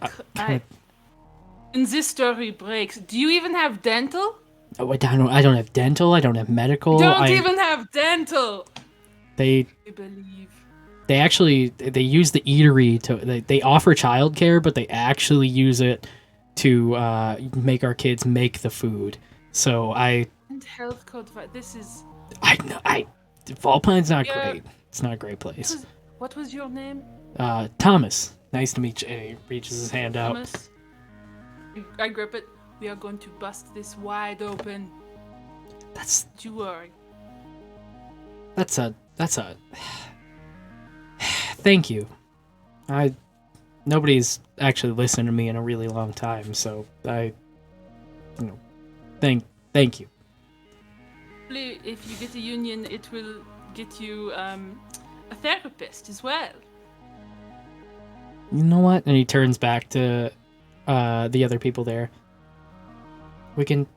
In this story breaks. Do you even have dental? Oh, I don't have dental. I don't have medical. Don't even have dental. They I believe. they use the eatery they offer childcare, but they actually use it to make our kids make the food. So And health code. This is. Fall Pine's not Yeah. great. It's not a great place. What was your name? Thomas. Nice to meet you. And he reaches his hand out. Thomas. I grip it. We are going to bust this wide open. That's Don't you worry. a thank you. Nobody's actually listened to me in a really long time, so thank you. Hopefully, if you get a union, it will get you a therapist as well. You know what? And he turns back to the other people there. We don't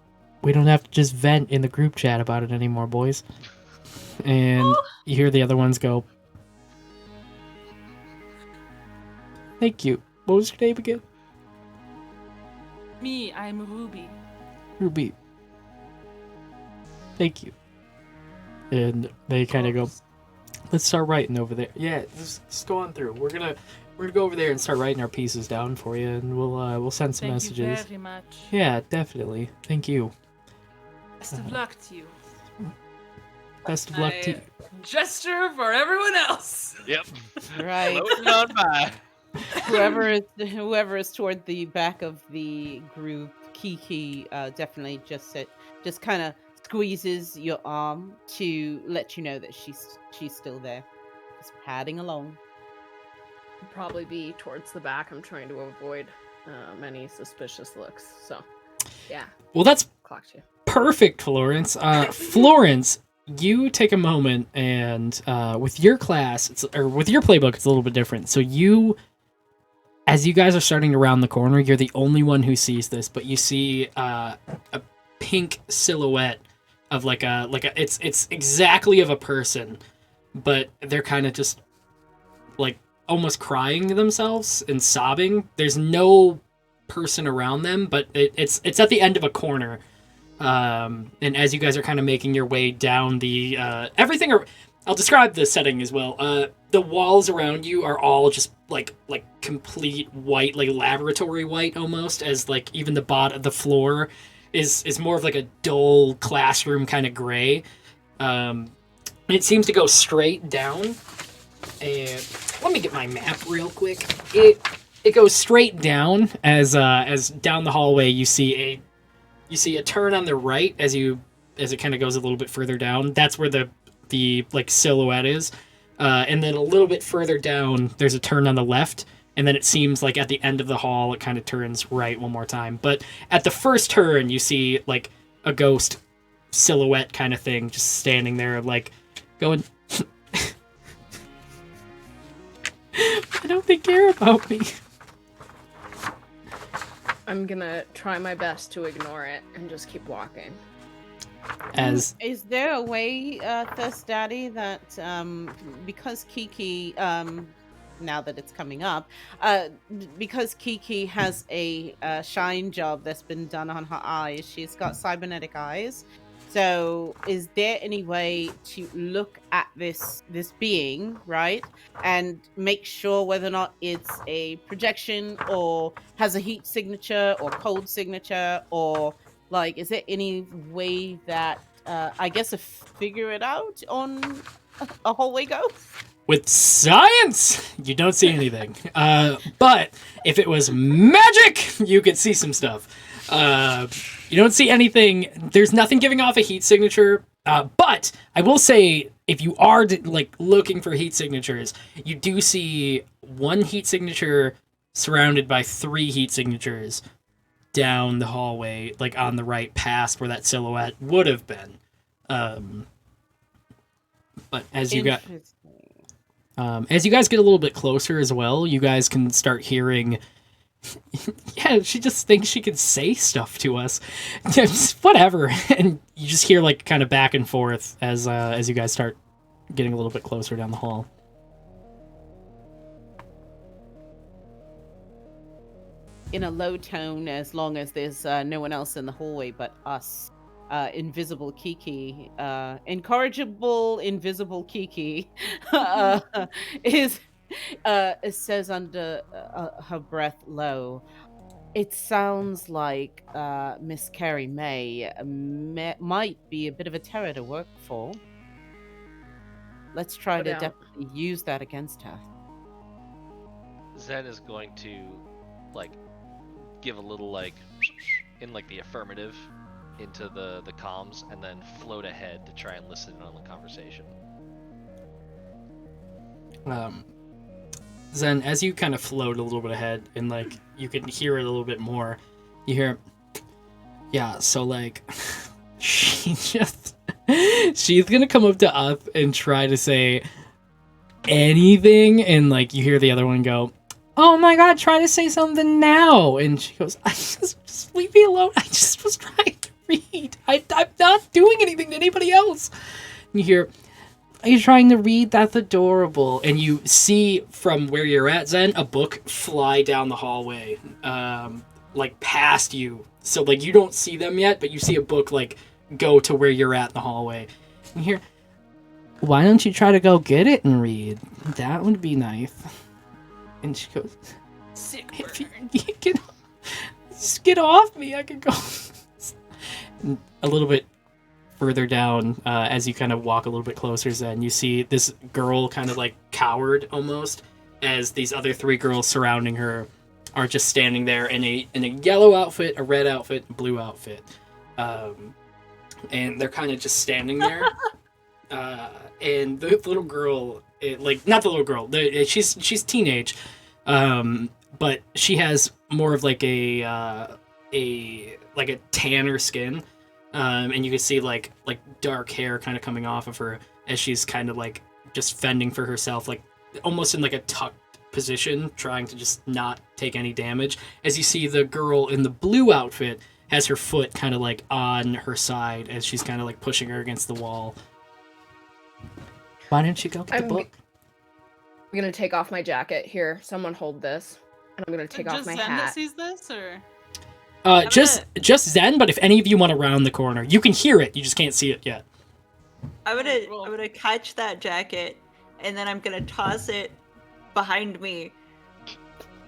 have to just vent in the group chat about it anymore, boys. And you hear the other ones go, thank you. What was your name again? Me, I'm Ruby. Ruby. Thank you. And they kind of go, let's start writing over there. Yeah, just go on through. We're gonna go over there and start writing our pieces down for you, and we'll send some Thank messages. you very much. Yeah, definitely. Thank you. Best of luck to you. Best of luck to you. Gesture for everyone else. Yep. Right. Floating on by. whoever is toward the back of the group, Kiki, definitely just kind of squeezes your arm to let you know that she's still there, just padding along. Probably be towards the back. I'm trying to avoid any suspicious looks. So, yeah, Well, that's clocked you. perfect, Florence. Florence, you take a moment and with your class, with your playbook, it's a little bit different. So as you guys are starting to round the corner, you're the only one who sees this, but you see a pink silhouette of it's exactly of a person but they're kind of just like almost crying to themselves and sobbing. There's no person around them, but it's at the end of a corner. And as you guys are kind of making your way down the I'll describe the setting as well. The walls around you are all just like complete white, like laboratory white almost, as like even the floor is more of like a dull classroom kind of gray. It seems to go straight down. And let me get my map real quick. It goes straight down as down the hallway you see a turn on the right as it kind of goes a little bit further down. That's where the like silhouette is. And then a little bit further down there's a turn on the left, and then it seems like at the end of the hall it kind of turns right one more time. But at the first turn you see like a ghost silhouette kind of thing just standing there like going why don't they care about me? I'm gonna try my best to ignore it and just keep walking. As Is there a way, Thirst Daddy, that because Kiki, now that it's coming up, because Kiki has a shine job that's been done on her eyes, she's got cybernetic eyes. So, is there any way to look at this being, right, and make sure whether or not it's a projection or has a heat signature or cold signature, or like, is there any way that I guess to figure it out on a hallway ghost? with science, you don't see anything. But if it was magic, you could see some stuff. You don't see anything. There's nothing giving off a heat signature. But I will say, if you are like looking for heat signatures, you do see one heat signature surrounded by 3 heat signatures down the hallway, like on the right, past where that silhouette would have been. But as you guys get a little bit closer as well, you guys can start hearing. Yeah, she just thinks she can say stuff to us. Just whatever. And you just hear like kind of back and forth as you guys start getting a little bit closer down the hall. In a low tone, as long as there's no one else in the hallway but us, invisible Kiki, incorrigible invisible Kiki, it says under her breath low, it sounds like Miss Carrie May might be a bit of a terror to work for. Let's try to definitely use that against her. Zen is going to like give a little like in like the affirmative into the comms, and then float ahead to try and listen in on the conversation. Zen, as you kind of float a little bit ahead and like you can hear it a little bit more, you hear, yeah, so like she's gonna come up to Up and try to say anything, and like you hear the other one go, oh my god, try to say something now. And she goes, I just leave me alone. I just was trying to read. I'm not doing anything to anybody else. And you hear, are you trying to read? That's adorable. And you see from where you're at, Zen, a book fly down the hallway, like past you. So like you don't see them yet, but you see a book like go to where you're at in the hallway. And you hear, why don't you try to go get it and read? That would be nice. And she goes, Sick if you burn. get off me, I can go. And a little bit further down, as you kind of walk a little bit closer, Zen, you see this girl kind of like cowered almost, as these other 3 girls surrounding her are just standing there in a yellow outfit, a red outfit, a blue outfit. And they're kind of just standing there. And the little girl, not the little girl, she's teenage, but she has more of like a tanner skin, and you can see like dark hair kind of coming off of her as she's kind of like just fending for herself, like almost in like a tucked position, trying to just not take any damage. As you see the girl in the blue outfit has her foot kind of like on her side as she's kind of like pushing her against the wall. Why didn't you go get the book? I'm gonna take off my jacket. Here, someone hold this. And I'm gonna take off my Just Zen hat. that sees this, or Just Zen, but if any of you want to round the corner, you can hear it, you just can't see it yet. I'm gonna catch that jacket, and then I'm gonna toss it behind me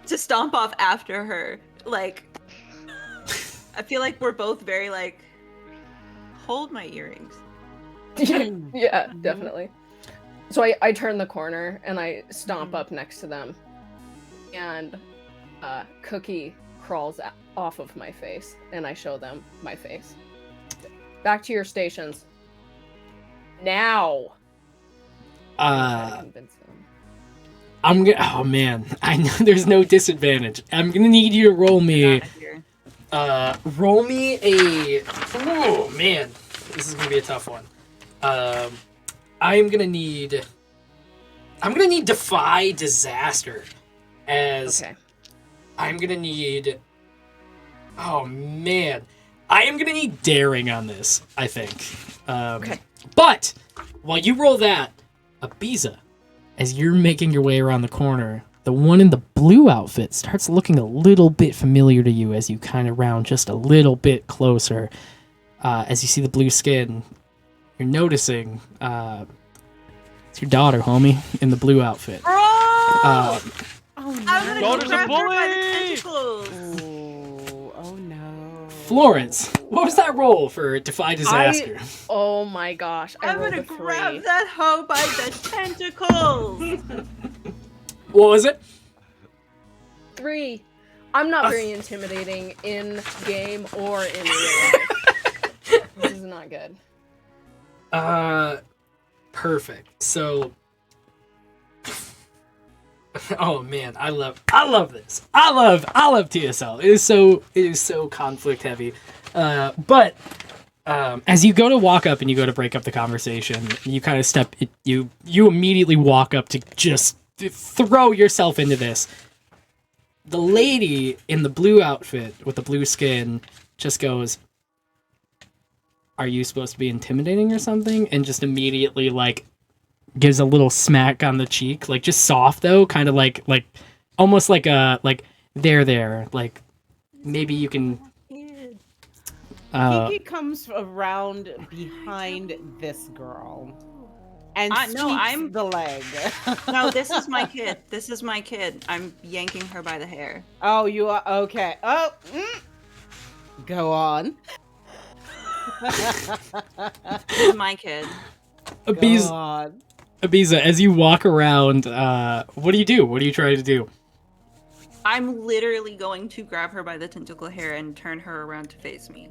to stomp off after her. Like, I feel like we're both very like, hold my earrings. Yeah, definitely. So I turn the corner and I stomp up next to them, and Cookie crawls off of my face, and I show them my face. Back to your stations. Now. I'm gonna. Oh man, I know there's no disadvantage. I'm gonna need you to roll me. Roll me a. Oh man, this is gonna be a tough one. I'm gonna need Defy Disaster, as I'm gonna need. Oh man, I am gonna need Daring on this, I think. Okay. But while you roll that, Ibiza, as you're making your way around the corner, the one in the blue outfit starts looking a little bit familiar to you as you kind of round just a little bit closer. As you see the blue skin, you're noticing it's your daughter, homie, in the blue outfit. Oh no! I'm gonna Daughter's grab a her by the bully! tentacles. Oh no! Florence, what was that roll for Defy Disaster? Oh my gosh! I'm gonna grab that hoe by the tentacles. What was it? 3. I'm not very intimidating in game or in real life. This is not good. Perfect. So, oh man, I love this. I love TSL. It is so conflict heavy. But as you go to walk up and you go to break up the conversation, you kind of you immediately walk up to just throw yourself into this. The lady in the blue outfit with the blue skin just goes, "Are you supposed to be intimidating or something?" And just immediately like gives a little smack on the cheek, like just soft though, kind of like almost like a there, like maybe you can. Kiki comes around behind this girl and sweeps the leg. No, this is my kid. This is my kid. I'm yanking her by the hair. Oh, you are okay. Oh, go on. This is my kid. Ibiza, as you walk around, what do you do? What are you trying to do? I'm literally going to grab her by the tentacle hair and turn her around to face me.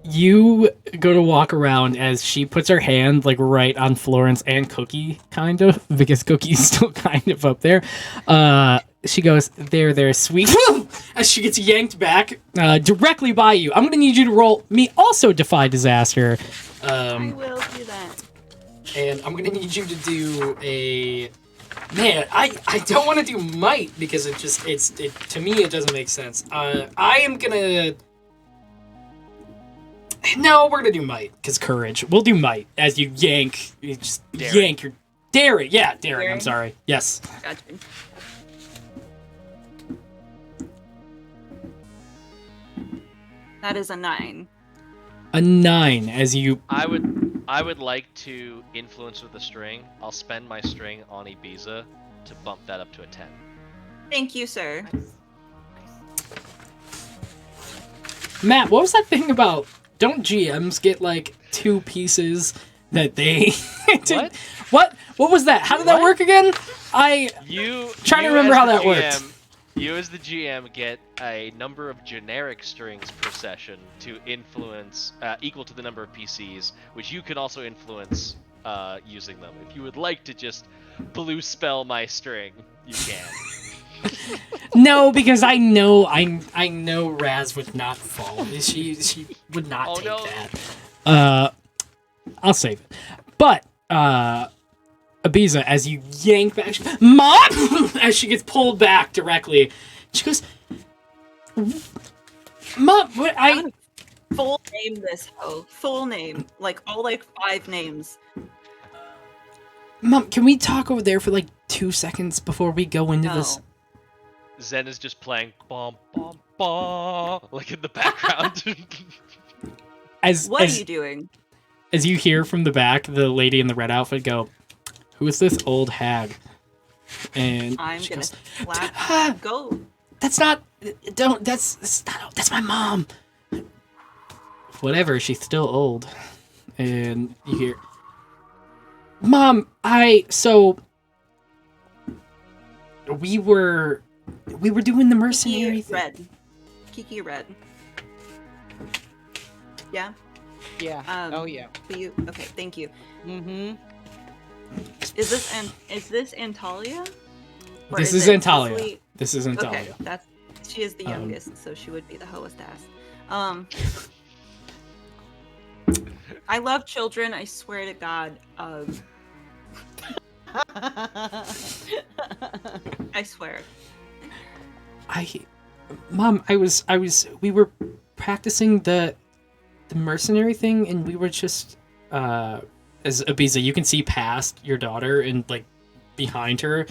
You go to walk around as she puts her hand like right on Florence and Cookie, kind of, because Cookie's still kind of up there. She goes, there, sweet. As she gets yanked back directly by you. I'm going to need you to roll me also Defy Disaster. I will do that. And I'm going to need you to do a... Man, I don't want to do Might because to me it doesn't make sense. I am going to... No, we're going to do Might, because Courage. We'll do Might as you yank. You just yank your... Daring. Yeah, Daring. I'm sorry. Yes. Gotcha. That is a 9. A 9 as you... I would like to influence with a string. I'll spend my string on Ibiza to bump that up to a 10. Thank you, sir. Matt, what was that thing about... Don't GMs get like 2 pieces that they... What? What was that? How did that work again? Trying to remember how that worked. You as the GM get a number of generic strings per session to influence equal to the number of PCs, which you can also influence using them. If you would like to just blue spell my string, you can. No, because I know Raz would not fall. She would not take that. I'll save it. But Ibiza, as you yank back, Mom! As she gets pulled back directly, she goes, Mom, what Full name this hoe. Full name. Like, all 5 names. Mom, can we talk over there for like 2 seconds before we go into this? Zen is just playing bom bom bom like in the background. What are you doing? As you hear from the back, the lady in the red outfit go, "Who is this old hag?" And I'm she gonna goes, slap. Go. That's my mom. Whatever, she's still old. And you hear, Mom, we were doing the mercenary thing. Red. Kiki Red. Yeah. Yeah. Oh yeah. Okay, thank you. Mm-hmm. Is this Antalya? Or This is it Antalya. Cicely? This is Antalya. Okay, she is the youngest, so she would be the hostess. I love children. I swear to God. I swear. Mom, we were practicing the mercenary thing, and we were just, as Ibiza, you can see past your daughter and, like, behind her.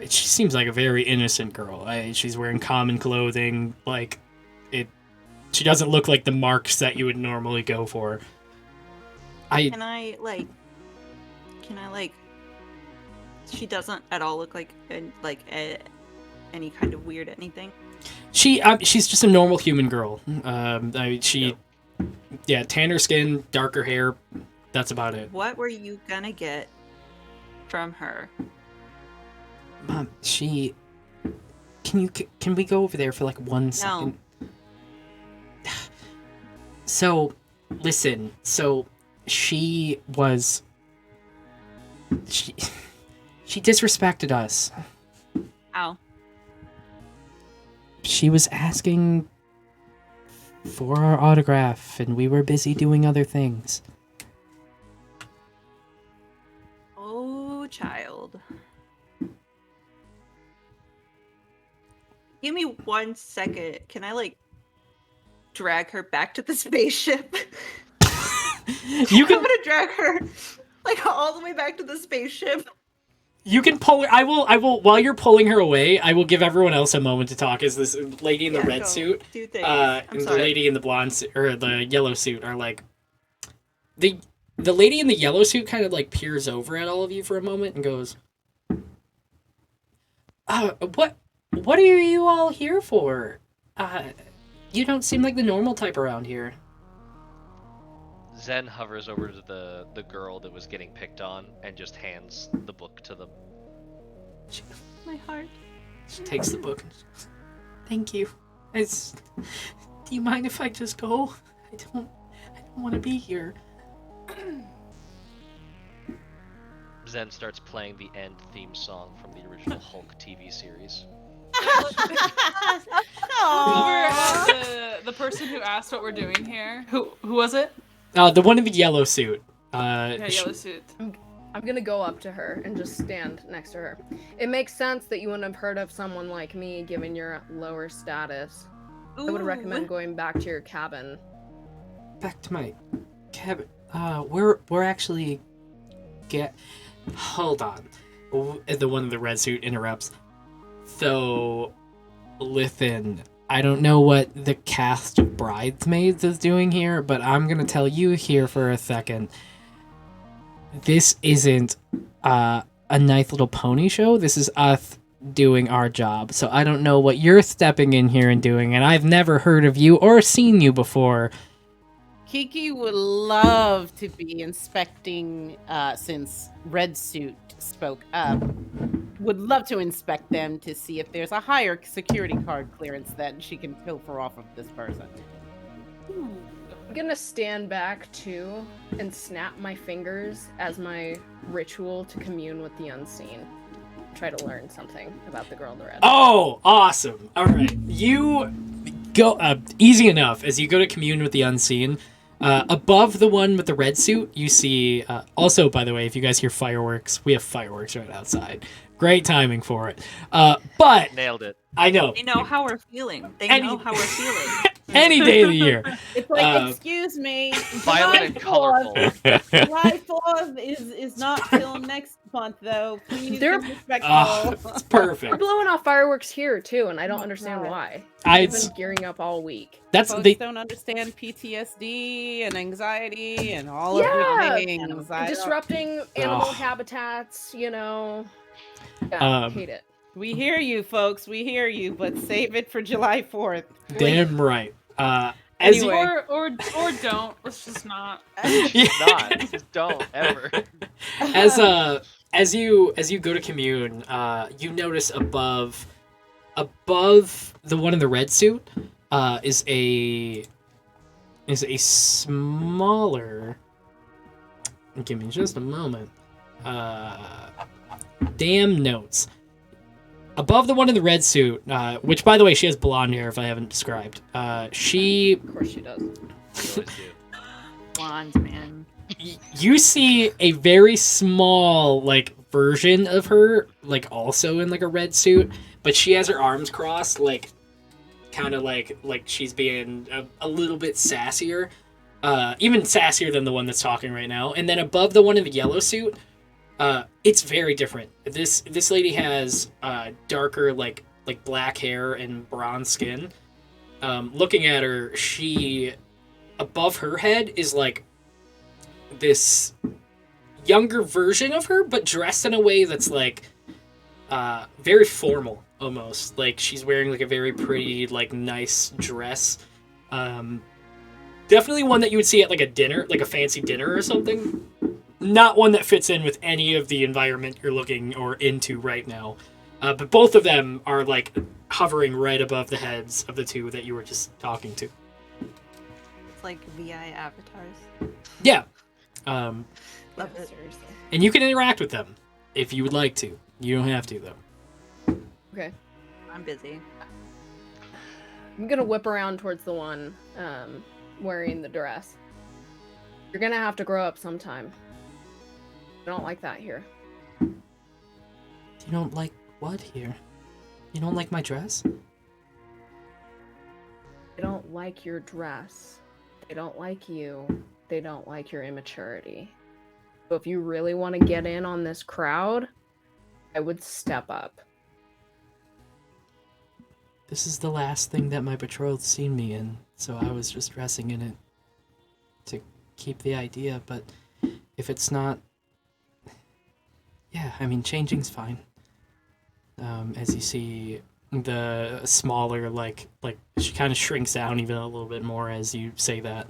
She seems like a very innocent girl. She's wearing common clothing, like, she doesn't look like the marks that you would normally go for. Can I she doesn't at all look like any kind of weird anything. She's just a normal human girl. Tanner skin, darker hair. That's about it. What were you gonna get from her? Mom, can we go over there for like 1 second? So, listen. So, she disrespected us. Ow. She was asking for our autograph, and we were busy doing other things. Oh, child. Give me 1 second. Can I, drag her back to the spaceship? I'm gonna drag her, all the way back to the spaceship. You can pull her. I will, while you're pulling her away, I will give everyone else a moment to talk, as this lady in the red suit, and the lady in the blonde suit, or the yellow suit, are like... The lady in the yellow suit kind of, peers over at all of you for a moment and goes... What are you all here for? You don't seem like the normal type around here. Zen hovers over to the girl that was getting picked on and just hands the book to them. My heart. She takes the book and goes, "Thank you. Do you mind if I just go? I don't want to be here." Zen starts playing the end theme song from the original Hulk TV series. The person who asked what we're doing here. Who was it? The one in the yellow suit. Yellow suit. I'm gonna go up to her and just stand next to her. It makes sense that you wouldn't have heard of someone like me, given your lower status. Ooh. I would recommend going back to your cabin. Back to my cabin. We're actually Hold on. The one in the red suit interrupts. So, listen, I don't know what the cast of Bridesmaids is doing here, but I'm gonna tell you here for a second. This isn't a nice little pony show. This is us doing our job. So I don't know what you're stepping in here and doing, and I've never heard of you or seen you before. Kiki would love to be inspecting, since Red Suit spoke up, would love to inspect them to see if there's a higher security card clearance that she can pilfer off of this person. I'm gonna stand back too and snap my fingers as my ritual to commune with the unseen. Try to learn something about the girl in the red. Oh, awesome. All right. You go easy enough as you go to commune with the unseen. Above the one with the red suit, you see, also, by the way, if you guys hear fireworks, we have fireworks right outside. Great timing for it. But Nailed it. I know. They know how we're feeling. They know how we're feeling. Any day of the year. It's like, excuse me, Violent and colorful. July 4th is not till next month, though. Please be respectful. It's We're perfect. blowing off fireworks here too, and I don't understand why. I've been gearing up all week. That's Folks don't understand PTSD and anxiety and all of the things. Disrupting animal habitats, you know. Yeah, hate it. We hear you, folks. We hear you, but save it for July 4th. Damn right. Anyway. Or don't. Let's just not. Just don't ever. As you go to commune, you notice above the one in the red suit is a smaller. Give me just a moment. Damn notes. Above the one in the red suit, which, by the way, she has blonde hair, if I haven't described. She... Of course she does. Blonde, man. You see a very small, like, version of her, like, also in, like, a red suit, but she has her arms crossed, like, kind of like she's being a little bit sassier. Even sassier than the one that's talking right now. And then above the one in the yellow suit... it's very different. This lady has darker like black hair and bronze skin. Looking at her, she above her head is like this younger version of her, but dressed in a way that's like very formal almost. Like she's wearing like a very pretty like nice dress. Definitely one that you would see at like a dinner, like a fancy dinner or something. Not one that fits in with any of the environment you're looking or into right now. But both of them are like hovering right above the heads of the two that you were just talking to. It's like VI avatars. Yeah. Love it. Seriously. And you can interact with them if you would like to. You don't have to, though. Okay. I'm busy. I'm gonna whip around towards the one wearing the dress. You're gonna have to grow up sometime. I don't like that here. You don't like what here? You don't like my dress? They don't like your dress. They don't like you. They don't like your immaturity. So if you really want to get in on this crowd, I would step up. This is the last thing that my betrothed seen me in, so I was just dressing in it to keep the idea, but if it's not... Yeah, I mean, changing's fine. As you see, the smaller, like she kind of shrinks down even a little bit more as you say that.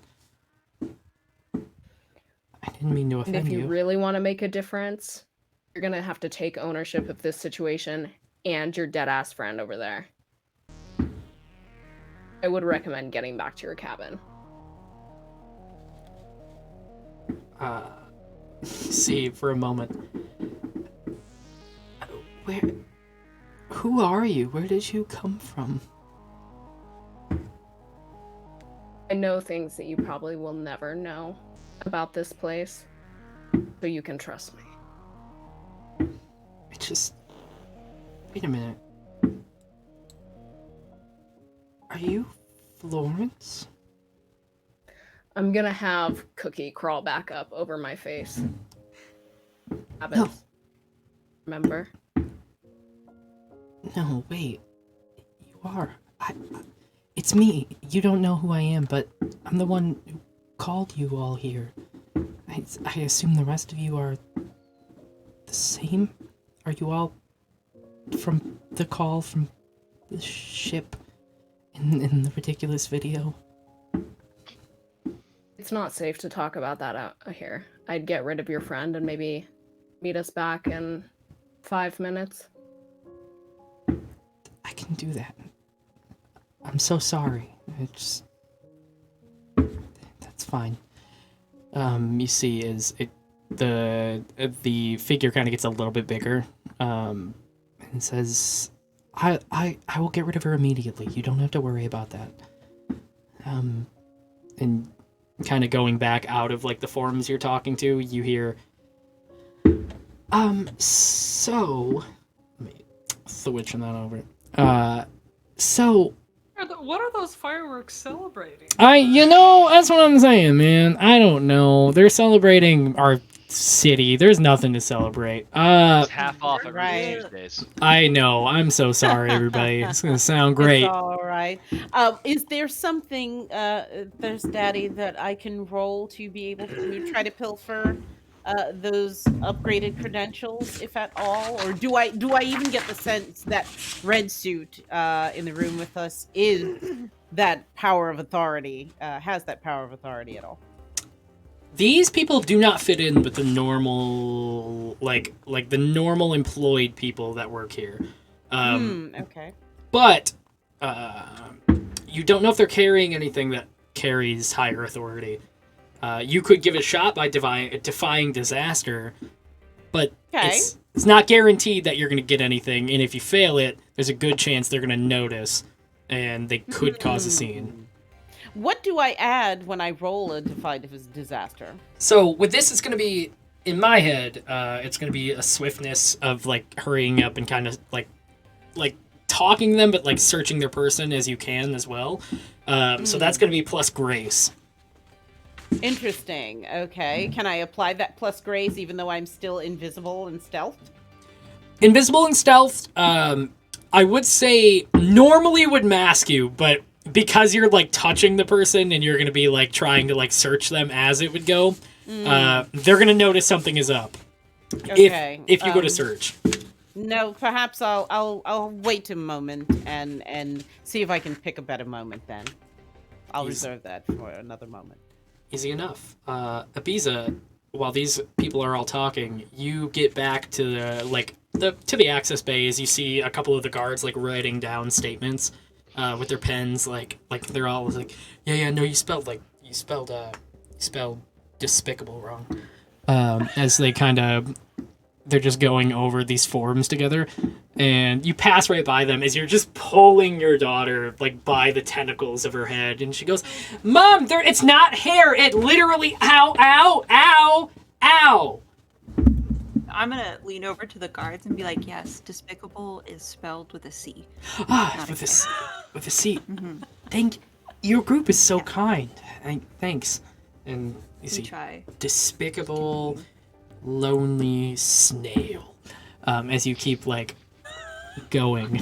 I didn't mean to offend And if you you. really want to make a difference, you're gonna have to take ownership of this situation and your dead-ass friend over there. I would recommend getting back to your cabin. See, for a moment. Who are you? Where did you come from? I know things that you probably will never know about this place, so you can trust me. Wait a minute. Are you Florence? I'm gonna have Cookie crawl back up over my face. Happens. No. Remember? No, wait. You are. It's me. You don't know who I am, but I'm the one who called you all here. I assume the rest of you are the same? Are you all from the call from the ship in the ridiculous video? It's not safe to talk about that out here. I'd get rid of your friend and maybe meet us back in 5 minutes. I can do that. I'm so sorry. That's fine. You see, the figure kind of gets a little bit bigger, and says, "I will get rid of her immediately. You don't have to worry about that." And kind of going back out of like the forums you're talking to, you hear, so let me switching that over. So What are those fireworks celebrating? That's what I'm saying, man. I don't know. They're celebrating our city. There's nothing to celebrate. It's half off every Right. Tuesdays. I know. I'm so sorry, everybody. It's gonna sound great. It's all right. Is there something, there's Daddy, that I can roll to be able to try to pilfer those upgraded credentials, if at all? Or do I even get the sense that Red Suit in the room with us is that power of authority, has that power of authority at all? These people do not fit in with the normal, like the normal employed people that work here. Okay. But you don't know if they're carrying anything that carries higher authority. You could give it a shot by defying disaster, but Okay. it's not guaranteed that you're going to get anything. And if you fail it, there's a good chance they're going to notice, and they could cause a scene. What do I add when I roll a defy disaster? So with this, it's going to be, in my head, it's going to be a swiftness of like hurrying up and kind of like talking to them, but like searching their person as you can as well. So that's going to be plus grace. Interesting. Okay. Can I apply that plus grace even though I'm still invisible and stealth? Invisible and stealth, I would say normally would mask you, but because you're like touching the person and you're going to be like trying to like search them as it would go, they're going to notice something is up. Okay. If you go to search. No, perhaps I'll wait a moment and see if I can pick a better moment then. I'll reserve that for another moment. Easy enough. Ibiza, while these people are all talking, you get back to the access bay as you see a couple of the guards like writing down statements with their pens, like they're all like, no, you spelled despicable wrong. As they're just going over these forms together, and you pass right by them as you're just pulling your daughter like by the tentacles of her head, and she goes, "Mom, it's not hair. It literally, ow." I'm gonna lean over to the guards and be like, "Yes, despicable is spelled with a C." With a C. Thank. Your group is so kind. Thanks. And you see, try. Despicable, lonely snail. As you keep like going.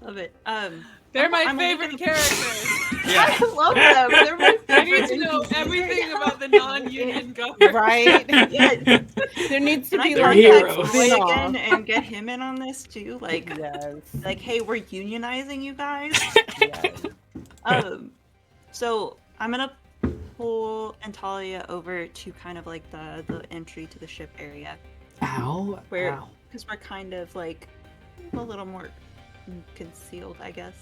Love it. They're my I'm favorite characters. I love them. They're my I need favorite. to know everything about the non-union government. Right? Yes. There needs to Can I be They're like heroes. a Boy spin-off. again and get him in on this too? Like, Yes. like, hey, we're unionizing you guys. Yes. So I'm gonna pull Antalya over to kind of like the entry to the ship area, Ow. where because we're kind of like a little more concealed, I guess.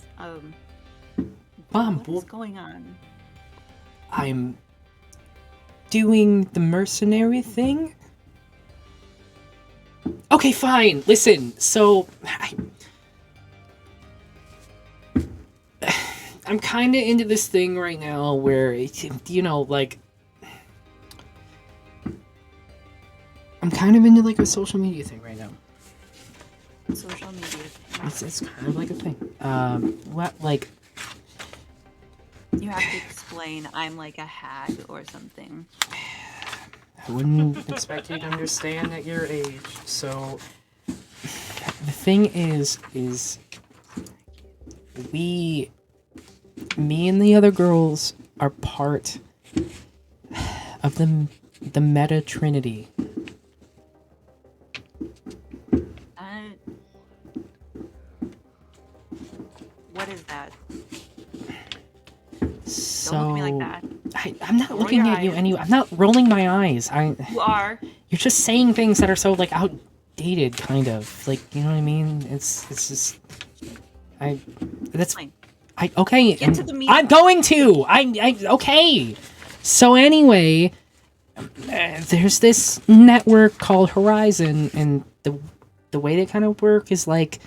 Mom, What's going on? I'm doing the mercenary thing. Okay, fine. Listen, so I'm kind of into this thing right now where, like, I'm kind of into like a social media thing right now. Social media. It's kind of like a thing. Like, You have to explain. I'm like a hag or something. I wouldn't expect you to understand at your age. So the thing is me and the other girls are part of the meta trinity. What is that? So Don't look at me like that. I'm not Roll looking your at you eyes. anyway. I'm not rolling my eyes. You are. You're just saying things that are so like outdated, kind of. Like, you know what I mean? It's just that's Fine. Okay. Get to the meat. I'm going to. Okay. So anyway, there's this network called Horizon, and the way they kind of work is like,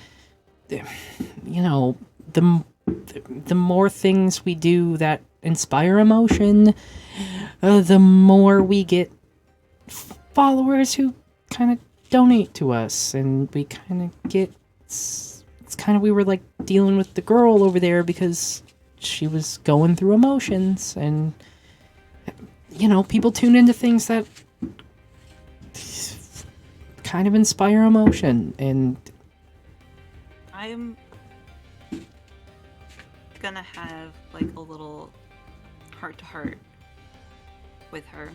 you know, the more things we do that inspire emotion, the more we get followers who kind of donate to us, and we kind of get, it's kind of, we were like dealing with the girl over there because she was going through emotions, and you know, people tune into things that kind of inspire emotion, and I'm gonna have like a little heart-to-heart with her.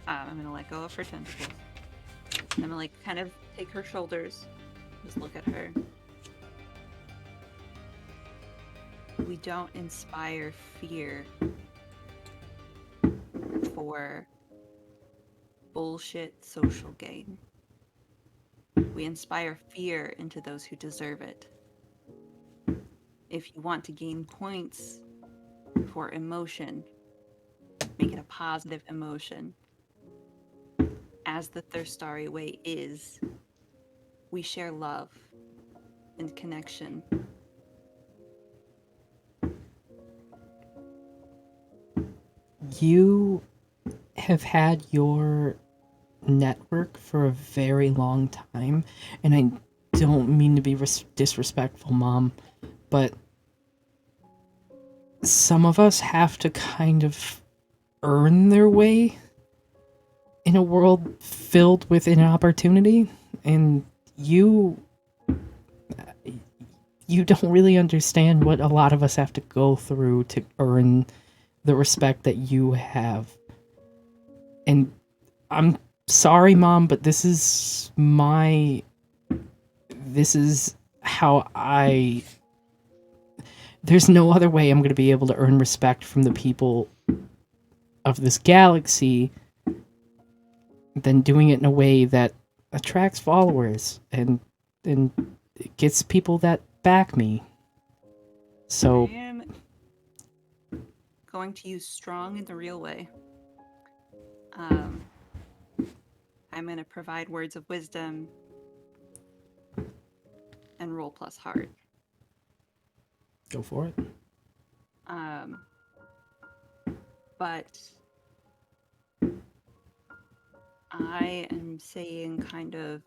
I'm gonna let go of her tentacles. I'm gonna like kind of take her shoulders, just look at her. We don't inspire fear for bullshit social gain. We inspire fear into those who deserve it. If you want to gain points for emotion, make it a positive emotion. As the Thirstari way is, we share love and connection. you have had your network for a very long time, and I don't mean to be disrespectful, Mom, but some of us have to kind of earn their way in a world filled with inopportunity, and you don't really understand what a lot of us have to go through to earn the respect that you have. And I'm sorry, Mom, but this is how there's no other way I'm going to be able to earn respect from the people of this galaxy than doing it in a way that attracts followers and gets people that back me. So I am going to use strong in the real way. I'm going to provide words of wisdom and roll plus heart. go for it. But I am saying kind of,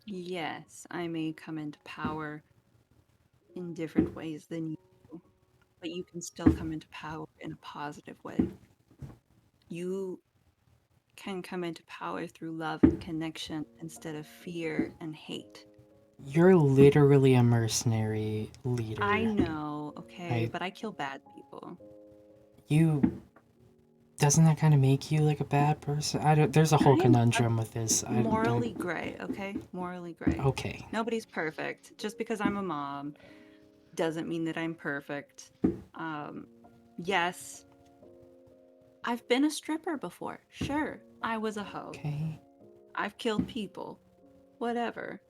yes, I may come into power in different ways than you, but you can still come into power in a positive way. You can come into power through love and connection instead of fear and hate. You're literally a mercenary leader. I know, okay, but I kill bad people. Doesn't that kind of make you like a bad person? There's a whole conundrum with this. Morally gray, okay? Morally gray. Okay. Nobody's perfect. Just because I'm a mom doesn't mean that I'm perfect. Yes, I've been a stripper before. Sure, I was a hoe. Okay. I've killed people. Whatever.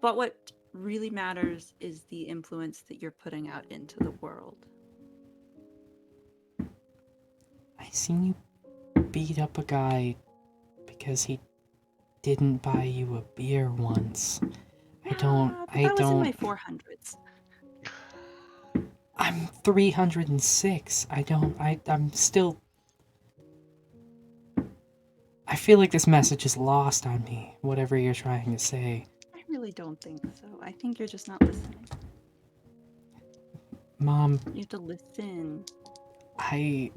But what really matters is the influence that you're putting out into the world. I seen you beat up a guy because he didn't buy you a beer once. That was in my 400s. I'm 306. I'm still... I feel like this message is lost on me, whatever you're trying to say. I really don't think so. I think you're just not listening. Mom, You have to listen. I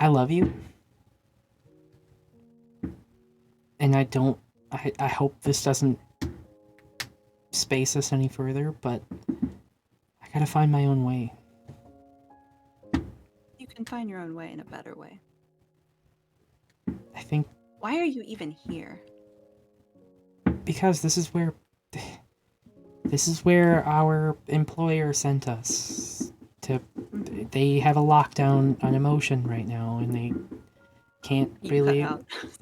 love you. And I hope this doesn't space us any further, but I gotta find my own way. You can find your own way in a better way. I think Why are you even here? because this is where our employer sent us to. They have a lockdown on emotion right now, and they can't really.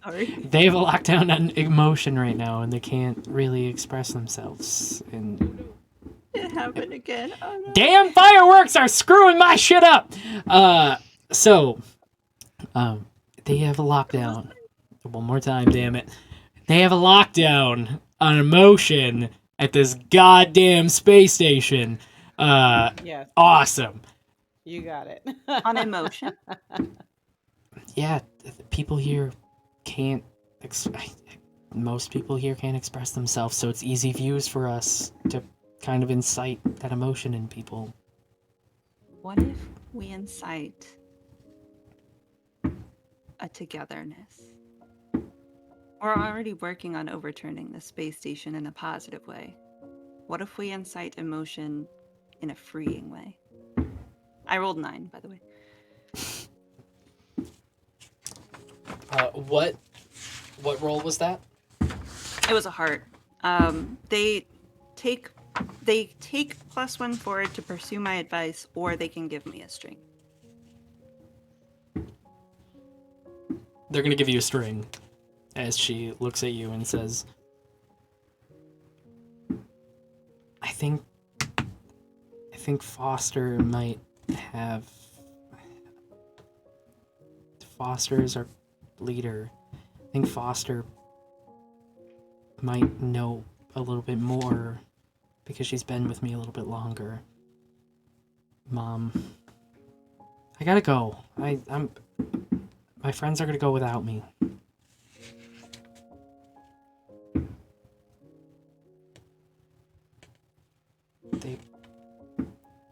Sorry. They have a lockdown on emotion right now, and they can't really express themselves. And It happened again. Oh, no. damn fireworks are screwing my shit up. They have a lockdown. One more time, damn it. They have a lockdown on emotion at this goddamn space station. Yes, Awesome. you got it. On emotion. Yeah, people here can't most people here can't express themselves, so it's easy views for us to kind of incite that emotion in people. What if we incite a togetherness? We're already working on overturning the space station in a positive way. What if we incite emotion in a freeing way? I rolled 9, by the way. What role was that? It was a heart. They take +1 forward to pursue my advice, or they can give me a string. They're gonna give you a string, as she looks at you and says, I think Foster might have... Foster is our leader. I think Foster might know a little bit more because she's been with me a little bit longer. Mom, I gotta go. My friends are gonna go without me.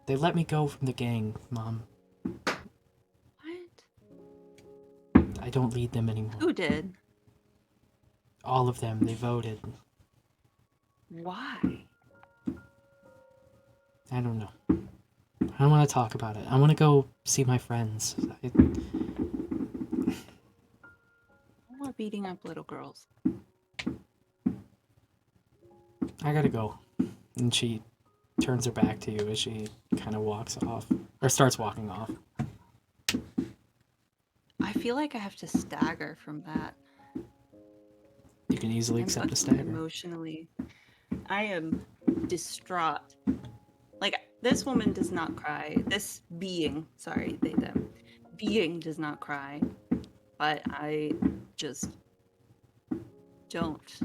They let me go from the gang, Mom. What? I don't lead them anymore. Who did? All of them, they voted. Why? I don't know. I don't want to talk about it. I want to go see my friends. No more beating up little girls. I gotta go. And she turns her back to you as she kind of walks off. Or starts walking off. I feel like I have to stagger from that. You can easily I'm accept a fucking stagger. Emotionally, I am distraught. Like, this woman does not cry. This being, sorry, they, them, being does not cry. But I just don't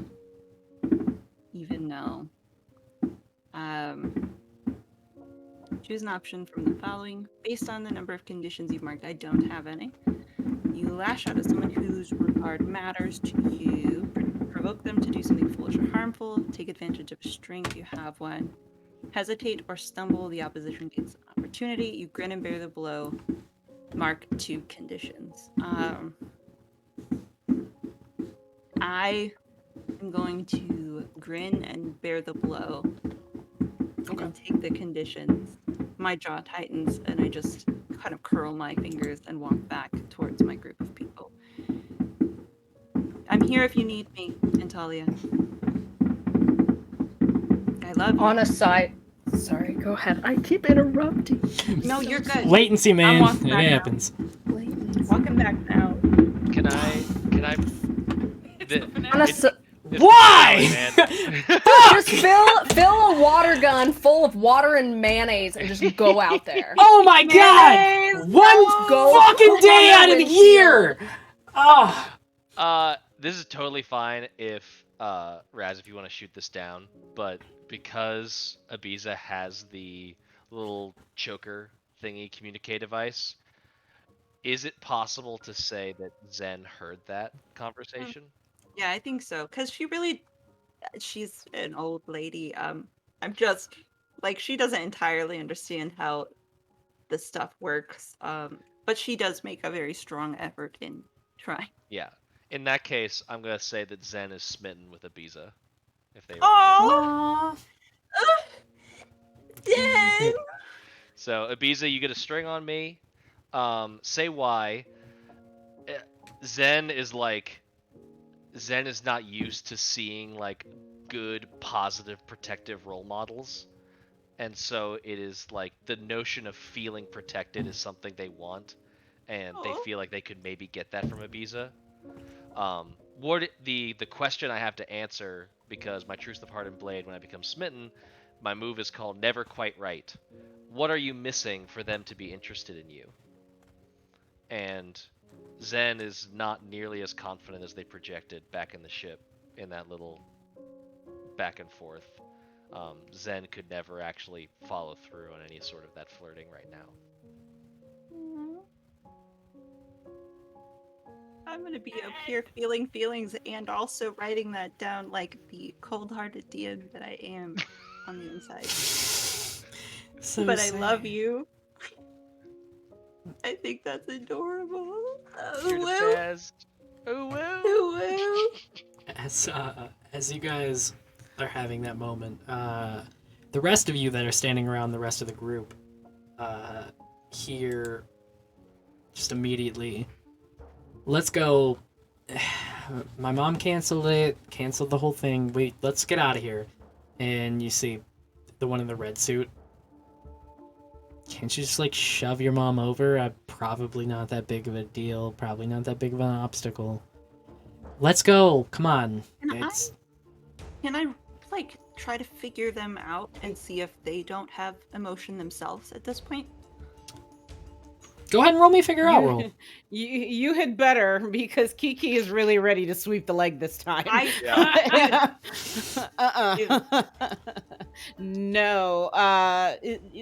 even know. Choose an option from the following. Based on the number of conditions you've marked, I don't have any. You lash out at someone whose regard matters to you. Provoke them to do something foolish or harmful. Take advantage of a string if you have one. Hesitate or stumble, the opposition gains an opportunity. You grin and bear the blow. Mark 2 conditions. I am going to grin and bear the blow. Okay. And take the conditions. My jaw tightens and I just kind of curl my fingers and walk back towards my group of people. I'm here if you need me, Antalya. I love you. On a side. Sorry, go ahead. I keep interrupting. No, you're good. Latency, man. walking It back now. happens. Walking back now. Can I? On a s- Why? just fill a water gun full of water and mayonnaise and just go out there. Oh my god! One Go fucking day out of the windshield. year! Oh. This is totally fine if Raz, if you want to shoot this down, but because Ibiza has the little choker thingy communicate device, is it possible to say that Zen heard that conversation? Yeah, I think so. Because she's an old lady. I'm just, like, she doesn't entirely understand how this stuff works. But she does make a very strong effort in trying. Yeah. In that case, I'm gonna say that Zen is smitten with Ibiza. If they Oh! Dang! So Ibiza, you get a string on me. Say why. Zen is not used to seeing like good, positive, protective role models. And so it is like the notion of feeling protected is something they want, and they feel like they could maybe get that from Ibiza. The question I have to answer, because my Truce of Heart and Blade, when I become smitten, my move is called Never Quite Right. What are you missing for them to be interested in you? And Zen is not nearly as confident as they projected back in the ship in that little back and forth. Zen could never actually follow through on any sort of that flirting right now. I'm gonna be up here feeling feelings and also writing that down like the cold-hearted DM that I am on the inside. So But sad. I love you. I think that's adorable. You're the Woo. best. Oh, Woo. As you guys are having that moment, the rest of you that are standing around the rest of the group hear just immediately, let's go. My mom canceled the whole thing. Wait, let's get out of here. And you see the one in the red suit. Can't you just like shove your mom over? Probably not that big of a deal. Probably not that big of an obstacle. Let's go. Come on. Can I like try to figure them out and see if they don't have emotion themselves at this point? Go ahead and roll me a figure out roll. You had better, because Kiki is really ready to sweep the leg this time. No.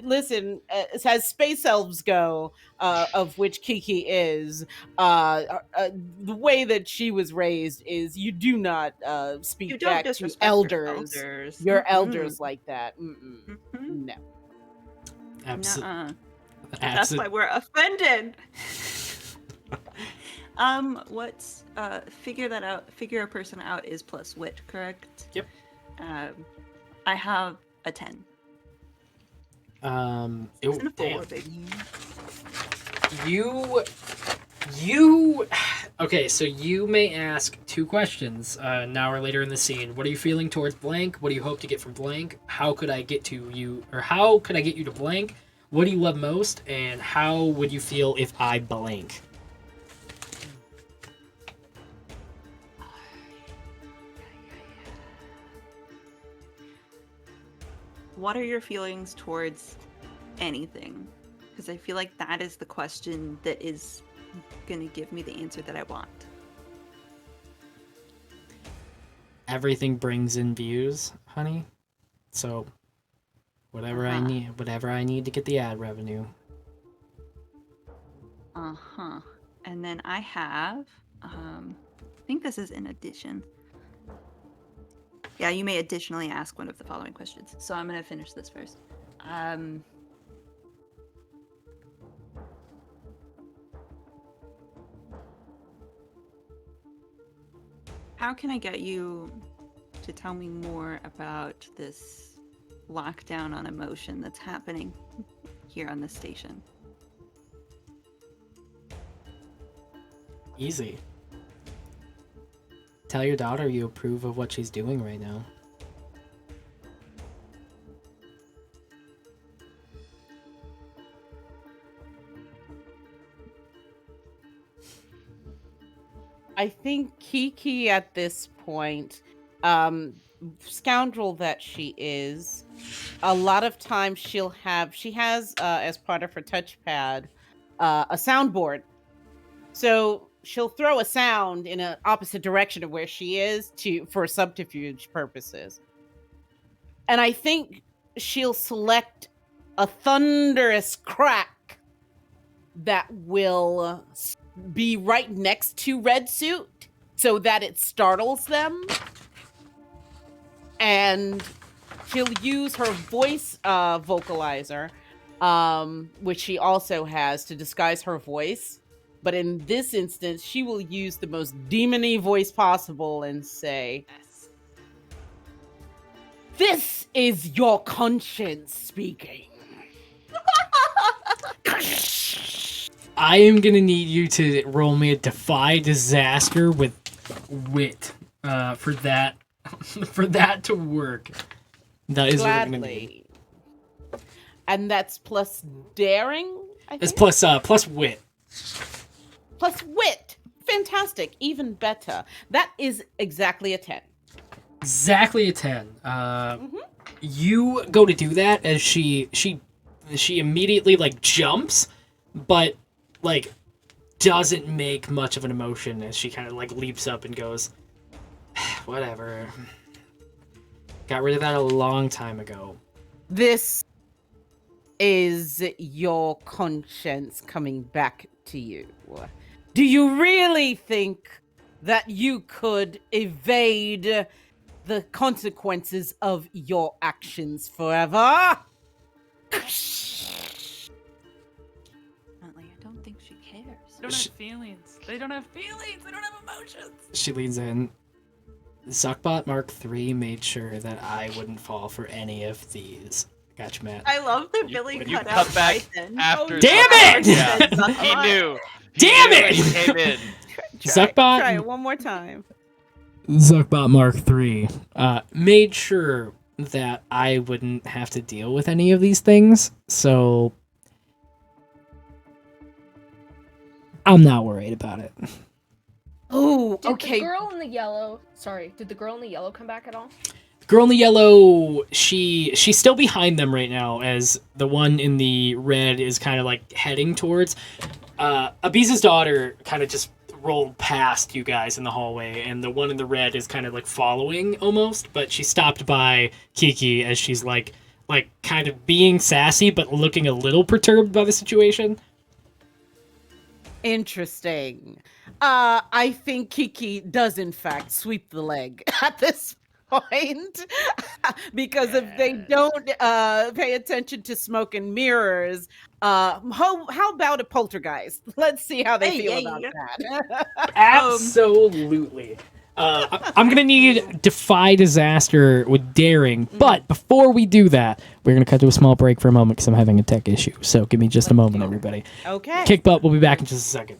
Listen, as space elves go, of which Kiki is, the way that she was raised is you do not speak back to elders. Your elders like that. No. Absolutely. That's why we're offended. What's figure that out? Figure a person out is plus wit, correct? Yep. I have a 10. It's a 4, baby. You okay, so you may ask 2 questions an hour later in the scene. What are you feeling towards blank? What do you hope to get from blank? How could I get to you, or how could I get you to blank? What do you love most, and how would you feel if I blank? What are your feelings towards anything? Because I feel like that is the question that is going to give me the answer that I want. Everything brings in views, honey. So whatever I need to get the ad revenue. And then I have I think this is in addition. Yeah, you may additionally ask one of the following questions. So I'm going to finish this first. How can I get you to tell me more about this lockdown on emotion that's happening here on the station? Easy. Tell your daughter you approve of what she's doing right now. I think Kiki at this point, scoundrel that she is, a lot of times she has as part of her touchpad a soundboard. So she'll throw a sound in an opposite direction of where she is for subterfuge purposes. And I think she'll select a thunderous crack that will be right next to Red Suit so that it startles them. And she'll use her voice vocalizer, which she also has to disguise her voice. But in this instance, she will use the most demon-y voice possible and say, "This is your conscience speaking." I am gonna need you to roll me a Defy Disaster with wit for that to work. That is what I'm gonna need. And that's plus daring, I think? It's plus wit. Plus wit. Fantastic. Even better. That is exactly a 10. Exactly a 10. You go to do that as she immediately like jumps, but like doesn't make much of an emotion as she kind of like leaps up and goes, whatever. Got rid of that a long time ago. This is your conscience coming back to you. Do you really think that you could evade the consequences of your actions forever? Apparently, I don't think she cares. They don't have feelings. They don't have feelings. They don't have emotions. She leans in. Zuckbot Mark III made sure that I wouldn't fall for any of these. Gotcha, Matt. I love that Billy When you cut out cut back Python. after Damn Zuckbot, it! yeah, he knew. He Damn knew it! when he came in. Zuckbot. Try it one more time. Zuckbot Mark III made sure that I wouldn't have to deal with any of these things, so I'm not worried about it. Oh, Did okay. the girl in the yellow? Sorry, did the girl in the yellow come back at all? Girl in the yellow, she's still behind them right now, as the one in the red is kind of like heading towards. Abiza's daughter kind of just rolled past you guys in the hallway, and the one in the red is kind of like following almost, but she stopped by Kiki as she's like kind of being sassy but looking a little perturbed by the situation. Interesting. I think Kiki does in fact sweep the leg at this point because if they don't pay attention to smoke and mirrors, how about a poltergeist? Let's see how they feel about that. Absolutely. I'm gonna need Defy Disaster with Daring, but before we do that, we're gonna cut to a small break for a moment because I'm having a tech issue. So give me just a moment, everybody. Okay. Kick butt. We'll be back in just a second.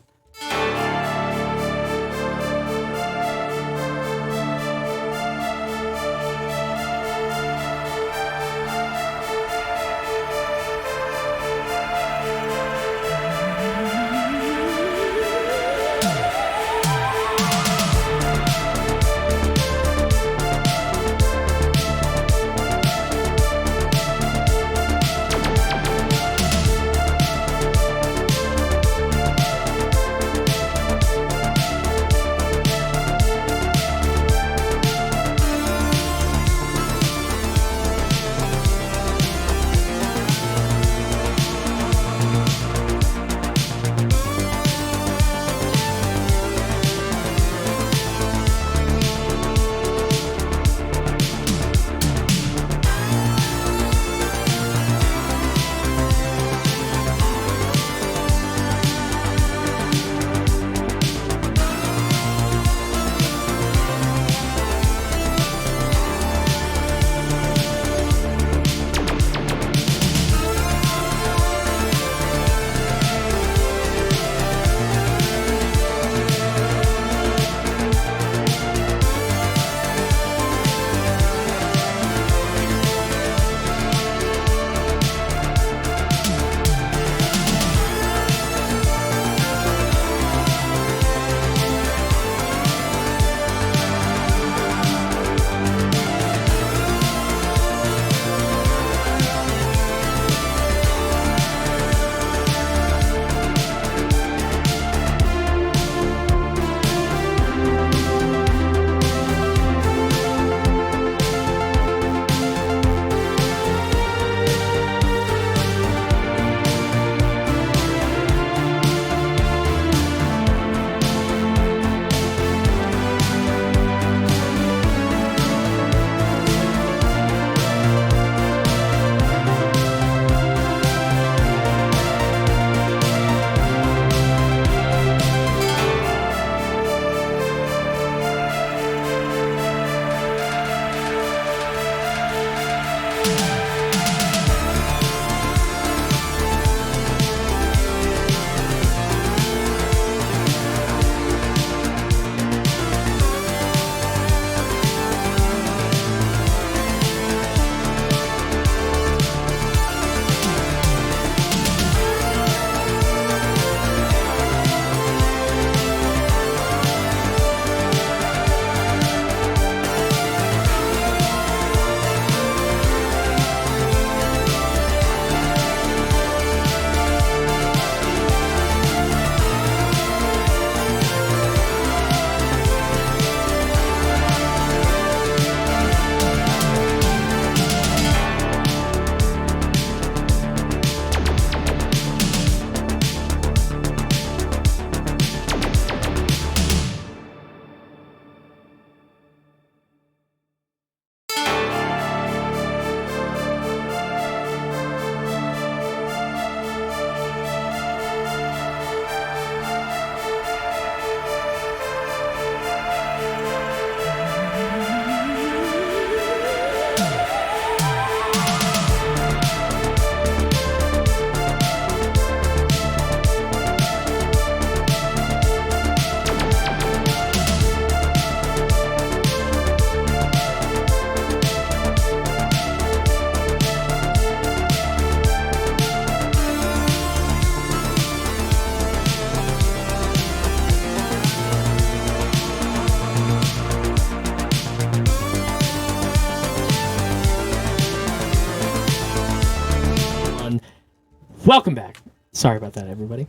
welcome back. Sorry about that, everybody.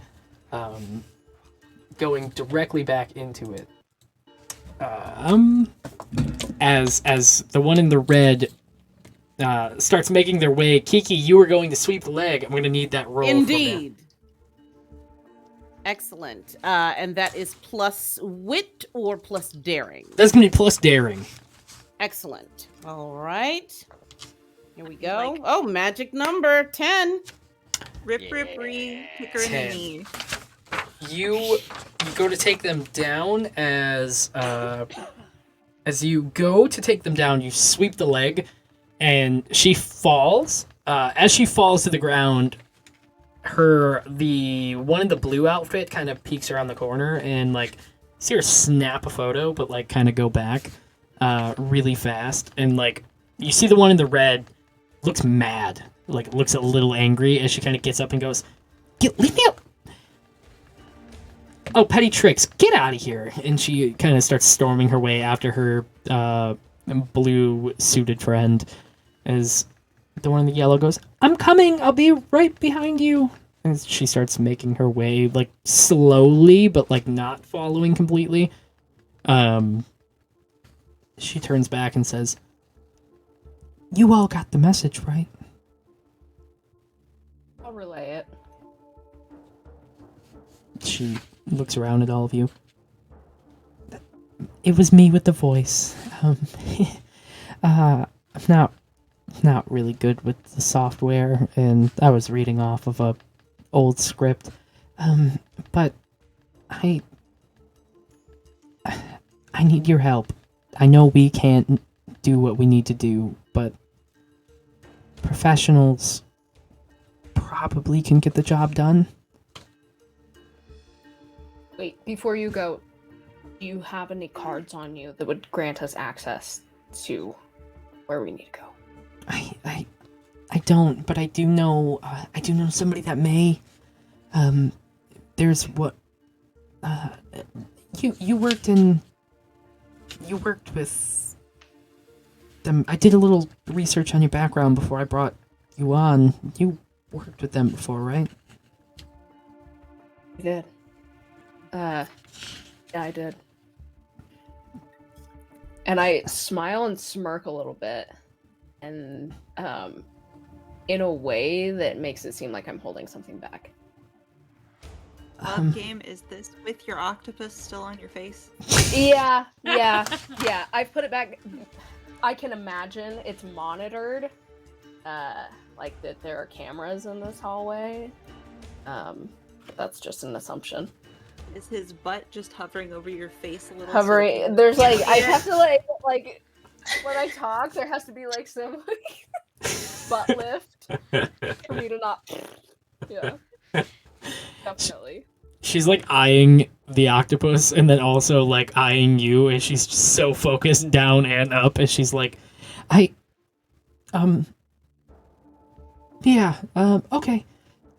Going directly back into it. As the one in the red starts making their way, Kiki, you are going to sweep the leg. I'm going to need that roll. Indeed. Excellent. And that is plus wit or plus daring? That's going to be plus daring. Excellent. All right. Here we go. Oh, magic number 10. Rip, kick her in the 10. knee. You go to take them down as you go to take them down, you sweep the leg, and she falls. As she falls to the ground, the one in the blue outfit kind of peeks around the corner and like see her snap a photo, but like kind of go back really fast, and like you see the one in the red looks mad, like looks a little angry as she kind of gets up and goes, "Leave me up! Oh, petty tricks, get out of here!" And she kind of starts storming her way after her blue suited friend. As the one in the yellow goes, "I'm coming, I'll be right behind you." And she starts making her way, like, slowly, but, like, not following completely. She turns back and says, "You all got the message, right?" I'll relay it. She looks around at all of you. "It was me with the voice. I'm not really good with the software, and I was reading off of a old script. But I need your help. I know we can't do what we need to do, but professionals probably can get the job done." Wait, before you go, do you have any cards on you that would grant us access to where we need to go? I don't, but I do know somebody that may. There's what you worked with them. I did a little research on your background before I brought you on. You worked with them before, right? I did. Yeah, I did. And I smile and smirk a little bit, and in a way that makes it seem like I'm holding something back. What game is this with your octopus still on your face? Yeah. I've put it back. I can imagine it's monitored, like that there are cameras in this hallway. But that's just an assumption. Is his butt just hovering over your face a little? Hovering. There's like I have to like when I talk, there has to be like some butt lift for me to not. Yeah. Definitely. She's like eyeing the octopus and then also like eyeing you, and she's just so focused down and up, and she's like, okay.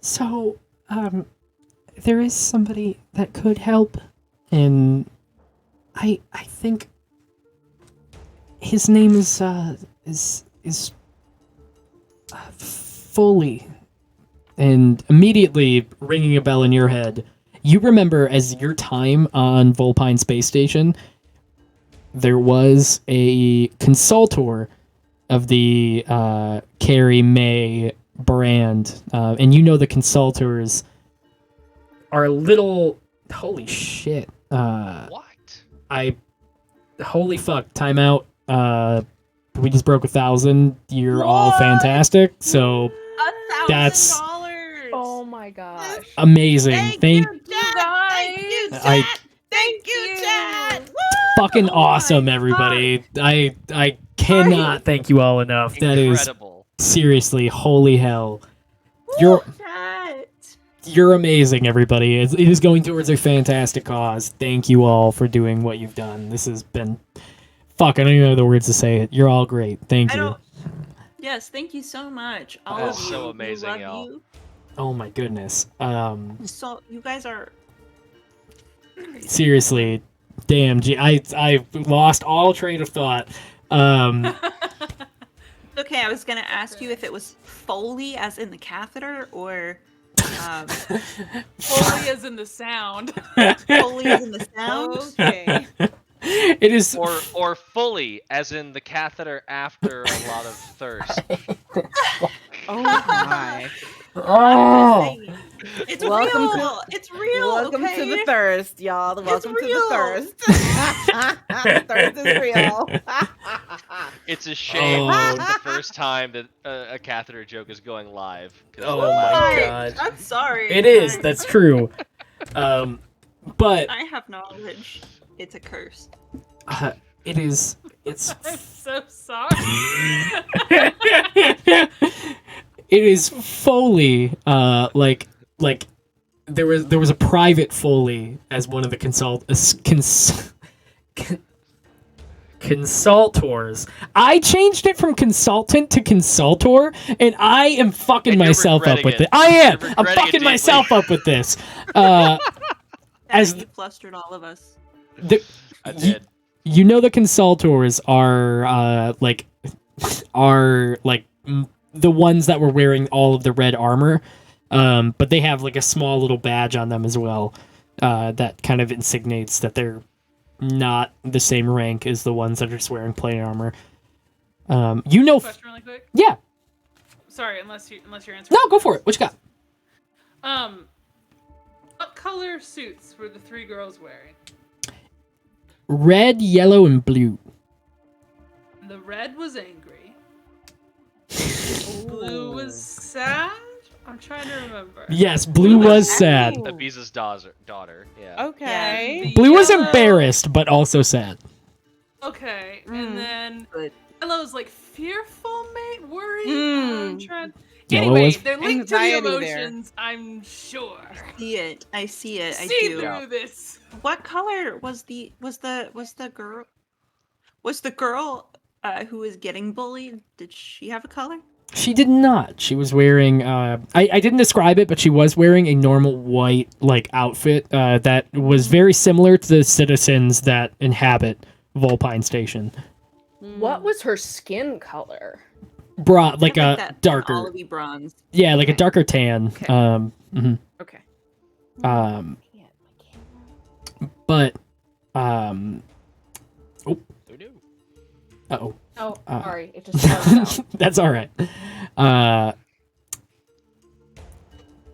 So, there is somebody that could help, and I think his name is Foley. And immediately ringing a bell in your head, you remember as your time on Volpine Space Station, there was a consultor of the Carrie May brand, and you know the consultors are a little... Holy shit. What? Holy fuck, timeout. We just broke 1,000. You're all fantastic, so... That's Oh my gosh. amazing. Thank you, Dad. Thank you, Dad. Fucking awesome, everybody. I cannot thank you all enough. That is Incredible. seriously, holy hell. You're amazing, everybody. It is going towards a fantastic cause. Thank you all for doing what you've done. This has been... Fuck, I don't even know the words to say it. You're all great. Thank you. Yes, thank you so much. All That's of you. so amazing, we love y'all. you. Oh my goodness. So you guys are Seriously, damn, I lost all train of thought. okay. I was gonna ask you if it was Foley, as in the catheter, or Foley is in the sound. Foley is in the sound. Okay. It is Or fully, as in the catheter after a lot of thirst. Oh my. oh. It's Welcome real. It's real. Welcome okay? to the thirst, y'all. Welcome to the real. thirst. Thirst is real. It's a shame Oh. this is the first time that a catheter joke is going live. 'Cause Oh last my week- God. I'm sorry. It is. I- That's true. But I have knowledge. It's a curse. it is. It's. I'm so sorry. It is Foley. Like there was a private Foley as one of the consultors. I changed it from consultant to consultor, and I am fucking And you're myself up regretting with it. it. I am. You're I'm regretting it fucking deeply. myself up with this. As You flustered all of us. I did. you know, the consultors are the ones that were wearing all of the red armor, but they have like a small little badge on them as well, that kind of insignates that they're not the same rank as the ones that are just wearing plain armor. Question really quick. Yeah, Sorry, unless you're answering. no, go for it. What you got? What color suits were the three girls wearing? Red, yellow, and blue. The red was angry. Blue was sad. I'm trying to remember. Yes, blue was sad. Abiza's daughter. Yeah. Okay. The Blue was yellow- embarrassed, but also sad. Okay, Mm. and then Good. yellow's like fearful, mate, worried. Mm. I'm trying. Yellow Anyway, was- they're linked to the Anxiety there. emotions. I'm sure. I see it. I See do. through this. What color was the girl? Was the girl who was getting bullied? Did she have a color? She did not. She was wearing. I didn't describe it, but she was wearing a normal white outfit that was very similar to the citizens that inhabit Volpine Station. What was her skin color? Brought like I a that darker, olivey bronze. yeah, like a Okay. darker tan. Okay. Mhm. Okay. But Who knew? oh, Oh, sorry. It just buzzed out. that's all right.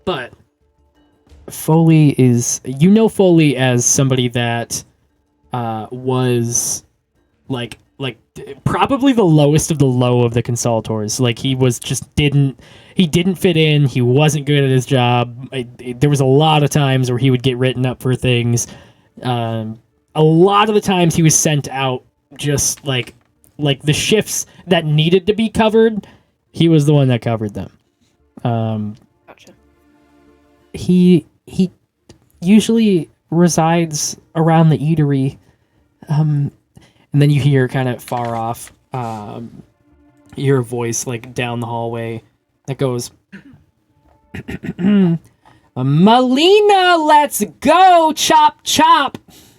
But Foley is, Foley as somebody that was probably the lowest of the low of the consultors. Like he was just didn't fit in. He wasn't good at his job. There was a lot of times where he would get written up for things. A lot of the times he was sent out just like the shifts that needed to be covered. He was the one that covered them. Gotcha. He usually resides around the eatery. And then you hear kind of far off, you hear a voice like down the hallway that goes, Melina, let's go, chop chop.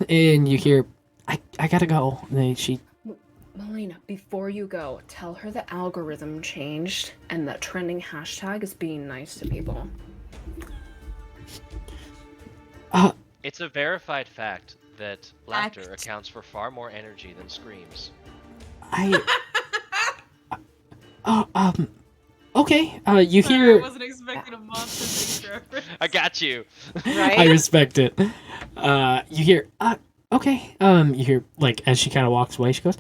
And you hear, I gotta go. And then she, Melina, before you go, tell her the algorithm changed and that trending hashtag is being nice to people. It's a verified fact that laughter Fact. accounts for far more energy than screams. okay. You Sorry, I hear, wasn't expecting a monster reference. I got you. I Right? respect it. You hear, okay. You hear, like, as she kind of walks away, she goes,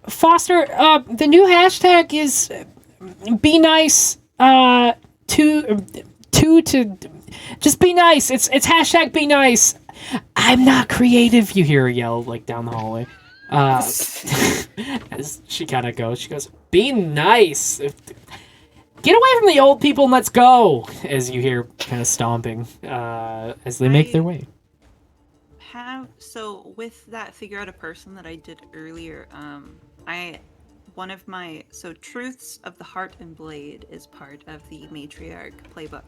Foster, the new hashtag is be nice, to just be nice. It's hashtag be nice. I'm not creative. You hear her yell, like, down the hallway. As she kind of goes, she goes, be nice. Get away from the old people and let's go. As you hear kind of stomping, as they make their way. So with that figure out a person that I did earlier, Truths of the Heart and Blade is part of the Matriarch playbook.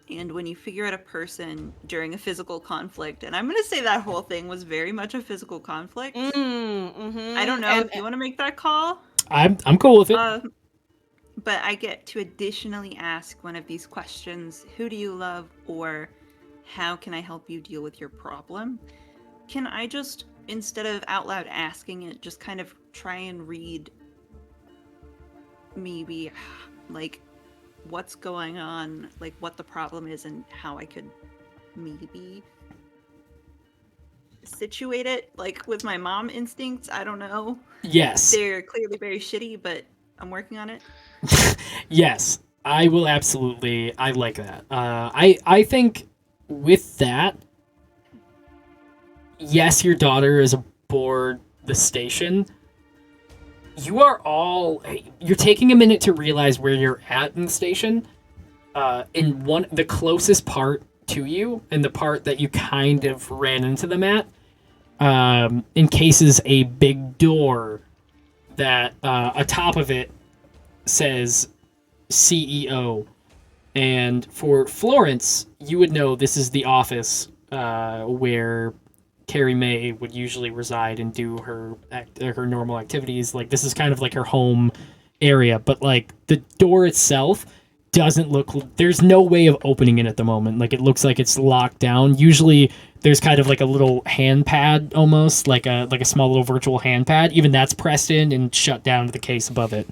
And when you figure out a person during a physical conflict, and I'm going to say that whole thing was very much a physical conflict. Mm-hmm. I don't know if you want to make that call. I'm cool with it. but I get to additionally ask one of these questions: who do you love, or how can I help you deal with your problem? Can I just, instead of out loud asking it, just kind of try and read maybe like what's going on, like what the problem is and how I could maybe situate it, like with my mom instincts? I don't know. Yes. They're clearly very shitty, but I'm working on it. Yes, I will absolutely. I like that. I think with that, yes, your daughter is aboard the station. You're taking a minute to realize where you're at in the station. In the closest part to you, and the part that you kind of ran into them at, encases a big door that atop of it says CEO. And for Florence, you would know this is the office where Carrie May would usually reside and do her normal activities. Like, this is kind of like her home area, but like the door itself doesn't look, there's no way of opening it at the moment. Like, it looks like it's locked down. Usually there's kind of like a little hand pad, almost like a small little virtual hand pad. Even that's pressed in and shut down to the case above it.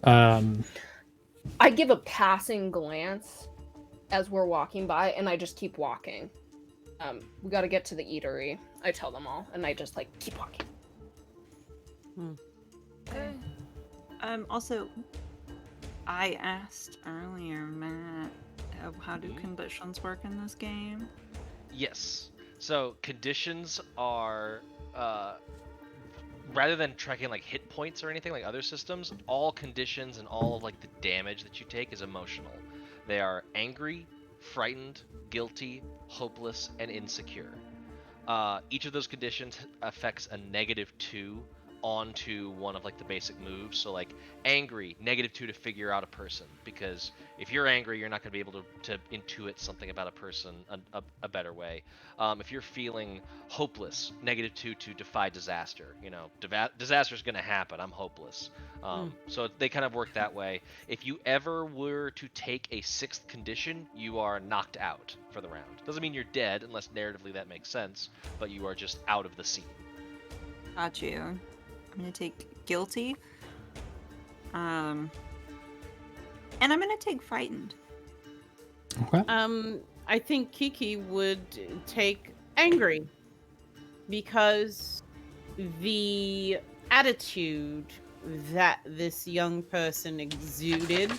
I give a passing glance as we're walking by, and I just keep walking. We got to get to the eatery. I tell them all, and I just like keep walking. Okay. Also, I asked earlier, Matt, how do conditions work in this game? Yes. So conditions are, rather than tracking like hit points or anything like other systems, all conditions and all of like the damage that you take is emotional. They are angry, frightened, guilty, hopeless, and insecure. Each of those conditions affects a -2 onto one of like the basic moves. So like angry, -2 to figure out a person, because if you're angry, you're not going to be able to intuit something about a person a better way. If you're feeling hopeless, -2 to defy disaster. You know, disaster's going to happen. I'm hopeless. So they kind of work that way. If you ever were to take a 6th condition, you are knocked out for the round. Doesn't mean you're dead, unless narratively that makes sense, but you are just out of the scene. Got you. I'm gonna take guilty. And I'm gonna take frightened. Okay. I think Kiki would take angry because the attitude that this young person exuded,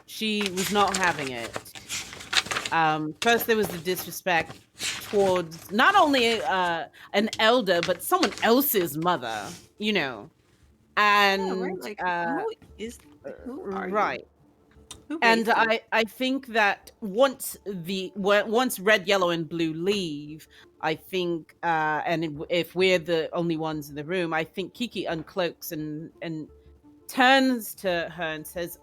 she was not having it. First, there was the disrespect towards not only an elder, but someone else's mother, you know. And Yeah, right? Like, who are right. you? Who And raised you? I think that once red, yellow, and blue leave, I think, if we're the only ones in the room, I think Kiki uncloaks and turns to her and says,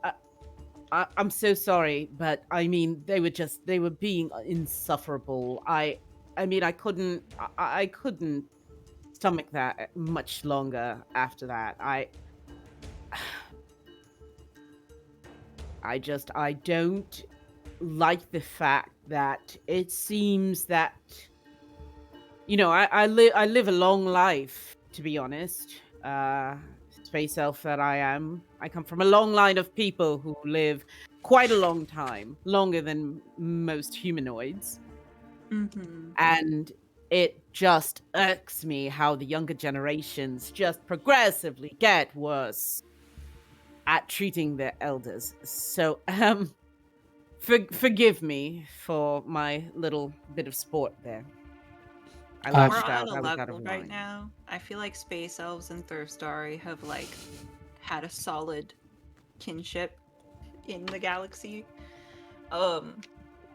I'm so sorry, but I mean, they were being insufferable. I mean, I couldn't stomach that much longer after that. I don't like the fact that it seems that, you know, I live a long life, to be honest. Space elf that I am. I come from a long line of people who live quite a long time, longer than most humanoids. Mm-hmm. And it just irks me how the younger generations just progressively get worse at treating their elders. So, forgive me for my little bit of sport there. I We're lashed out. on I a was out level of right line. now. I feel like Space Elves and Thirstari have like had a solid kinship in the galaxy.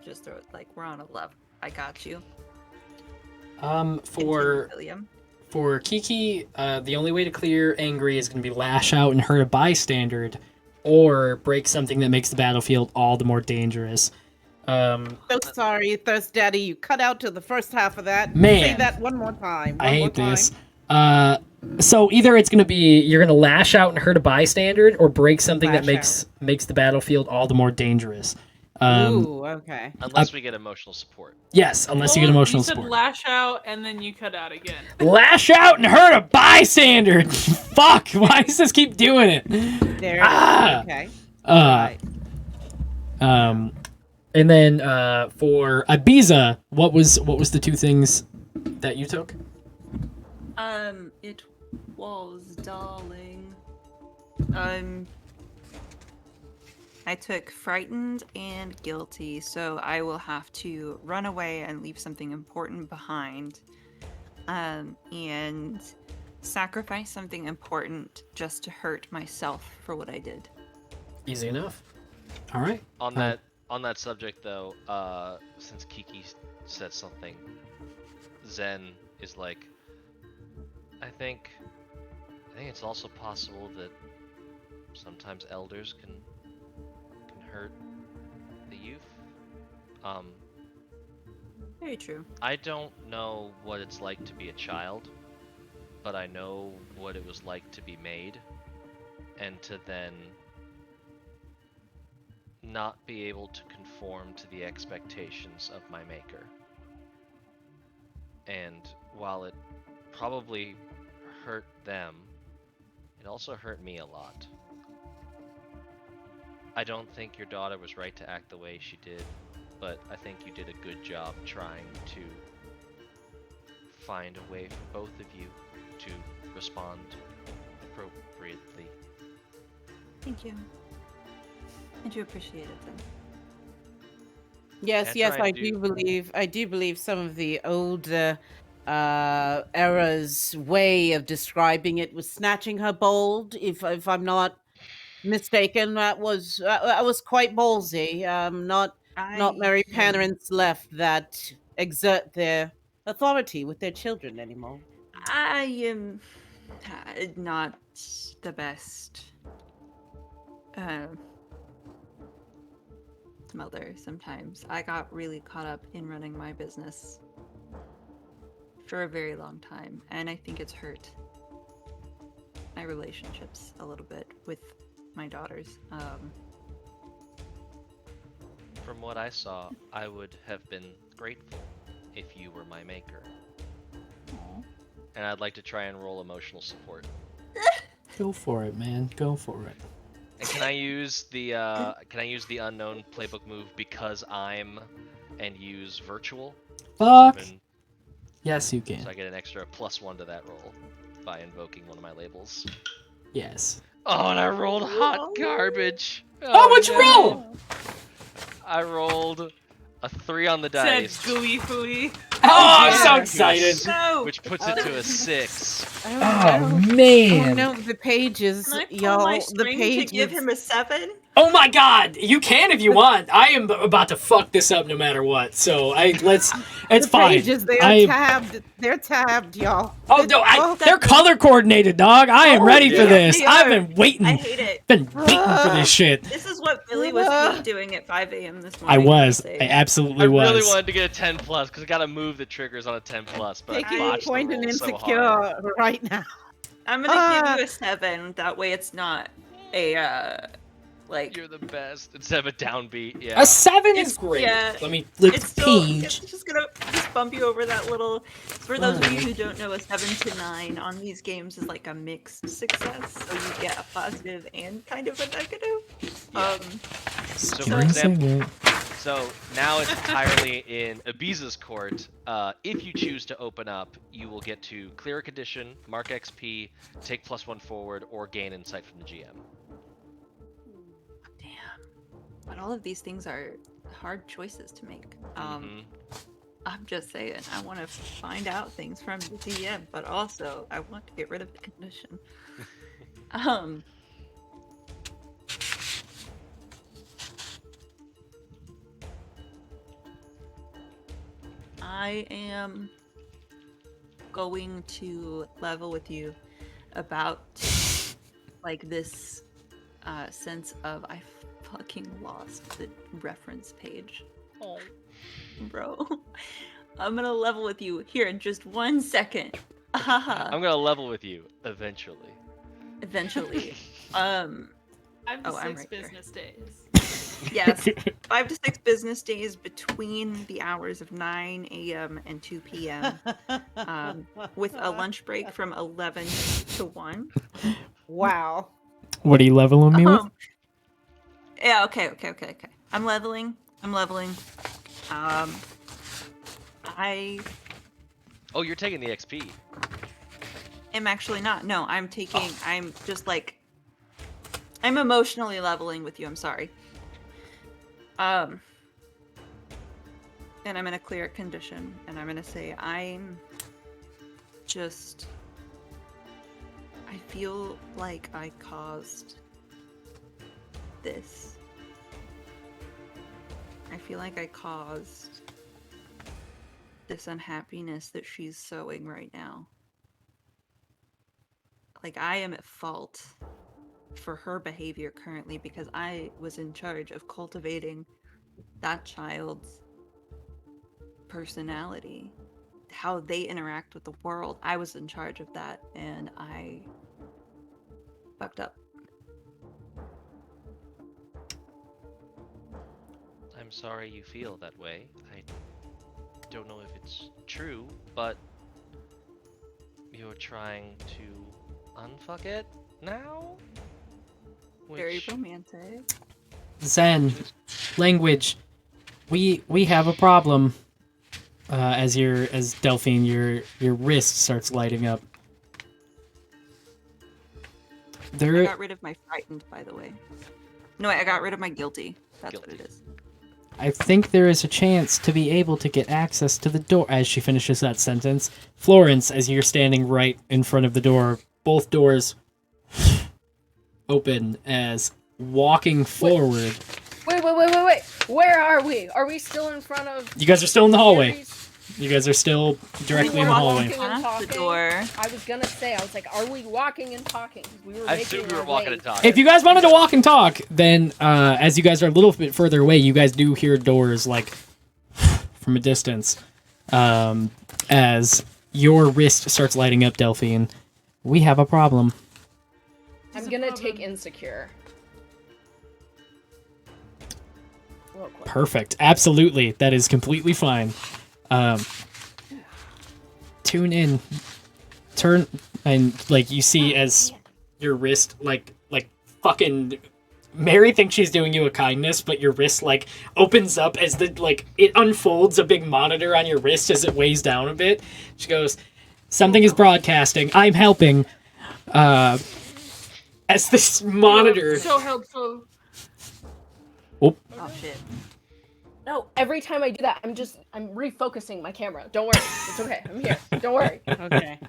Just throw it like we're on a level. I got you. For Continue, William. For Kiki, the only way to clear angry is going to be lash out and hurt a bystander, or break something that makes the battlefield all the more dangerous. So sorry, Thirst Daddy. You cut out to the first half of that. Man. Say that one more time. I hate this. So either it's going to be you're going to lash out and hurt a bystander, or break something that Lash makes the battlefield all the more dangerous. Ooh, okay. Unless we get emotional support. Yes, unless you get emotional you said support. lash out and then you cut out again. Lash out and hurt a bystander. Fuck! Why does this keep doing it? There. Ah! Okay. Right. And then for Ibiza, what was the two things that you took? It was, darling. I took frightened and guilty, so I will have to run away and leave something important behind. And sacrifice something important just to hurt myself for what I did. Easy enough. All right. On that subject, though, since Kiki said something, Zen is like, I think it's also possible that sometimes elders can hurt the youth. Very true. I don't know what it's like to be a child, but I know what it was like to be made, and to then not be able to conform to the expectations of my maker. And while it probably hurt them, it also hurt me a lot. I don't think your daughter was right to act the way she did, but I think you did a good job trying to find a way for both of you to respond appropriately. Thank you. I do appreciate it, then. Yes, yes, I do believe some of the old era's way of describing it was snatching her bold. If I'm not mistaken, that was quite ballsy. Not many parents left that exert their authority with their children anymore. I am not the best mother sometimes. I got really caught up in running my business for a very long time, and I think it's hurt my relationships a little bit with my daughters. From what I saw, I would have been grateful if you were my maker. Aww. And I'd like to try and roll emotional support. Go for it, man. Go for it. And can I use the unknown playbook move because I'm and use virtual? Fuck. Yes, you can. So I get an extra +1 to that roll by invoking one of my labels. Yes. Oh, and I rolled hot garbage. Oh, what'd you roll? I rolled a 3 on the Said dice. gooey fooey. Oh, I'm so excited. No! Which puts it to a 6. Oh, man. Oh no, the pages, Can I pull y'all. my The string pages. to give him a 7? Oh my God! You can if you want. I am about to fuck this up no matter what. So It's the fine. pages, they're tabbed. They're tabbed, y'all. Oh no! They're color coordinated, dog. I am ready for this. I've been waiting. I hate it. Been waiting for this shit. This is what Billy was doing at 5 a.m. this morning. I was. say. I absolutely I was. really wanted to get a 10+, because I gotta move the triggers on a 10+, but Take I your botched the point and roll so insecure hard. right now. I'm gonna give you a 7. That way it's not a, like... You're the best. Instead of a downbeat, yeah. A 7 is great. Yeah, Let me flip it's the still, page. it's just gonna just bump you over that little... For those of you who don't know, a 7 to 9 on these games is like a mixed success, so you get a positive and kind of a negative. Yeah. So for example, so now it's entirely in Ibiza's court. If you choose to open up, you will get to clear a condition, mark XP, take +1 forward, or gain insight from the GM. Damn. But all of these things are hard choices to make. I'm just saying, I want to find out things from the DM, but also I want to get rid of the condition. I am going to level with you about like this sense of I fucking lost the reference page. Oh, bro. I'm gonna level with you here in just 1 second. I'm gonna level with you eventually. Eventually. 5 to Oh, I'm 6 right here. business days. Yes, 5 to 6 business days between the hours of 9 a.m. and 2 p.m. With a lunch break from 11 to 1. Wow. What are you leveling me with? Yeah, okay. I'm leveling. I Oh, you're taking the XP. am actually not. No, I'm just like, I'm emotionally leveling with you. I'm sorry. And I'm in a clear condition, and I'm gonna say I feel like I caused this. I feel like I caused this unhappiness that she's sowing right now. Like, I am at fault for her behavior currently because I was in charge of cultivating that child's personality, how they interact with the world. I was in charge of that, and I fucked up. I'm sorry you feel that way. I don't know if it's true, but you're trying to unfuck it now? Very romantic. Zen, language. We have a problem. As Delphine, your wrist starts lighting up. I There, got rid of my frightened, by the way. No, I got rid of my guilty. That's what it is. I think there is a chance to be able to get access to the door. As she finishes that sentence, Florence, as you're standing right in front of the door, both doors open as walking forward. Wait. Where are we? Are we still in front of... You guys are still in the hallway. Aries? You guys are still directly in the We're hallway. walking and Past the talking? door. I was gonna say, I was like, are we walking and talking? We were I making assumed we were our walking way. and talking. If you guys wanted to walk and talk, then as you guys are a little bit further away, you guys do hear doors like from a distance. As your wrist starts lighting up, Delphine, we have a problem. I'm There's a gonna problem. take insecure. Real quick. Perfect. Absolutely. That is completely fine. Tune in. Turn and like you see as your wrist like fucking Mary thinks she's doing you a kindness, but your wrist like opens up as the like it unfolds a big monitor on your wrist as it weighs down a bit. She goes, "Something is broadcasting. I'm helping." As this monitor. So helpful. Oh shit. No, every time I do that, I'm refocusing my camera. Don't worry. It's okay. I'm here. Don't worry. Okay.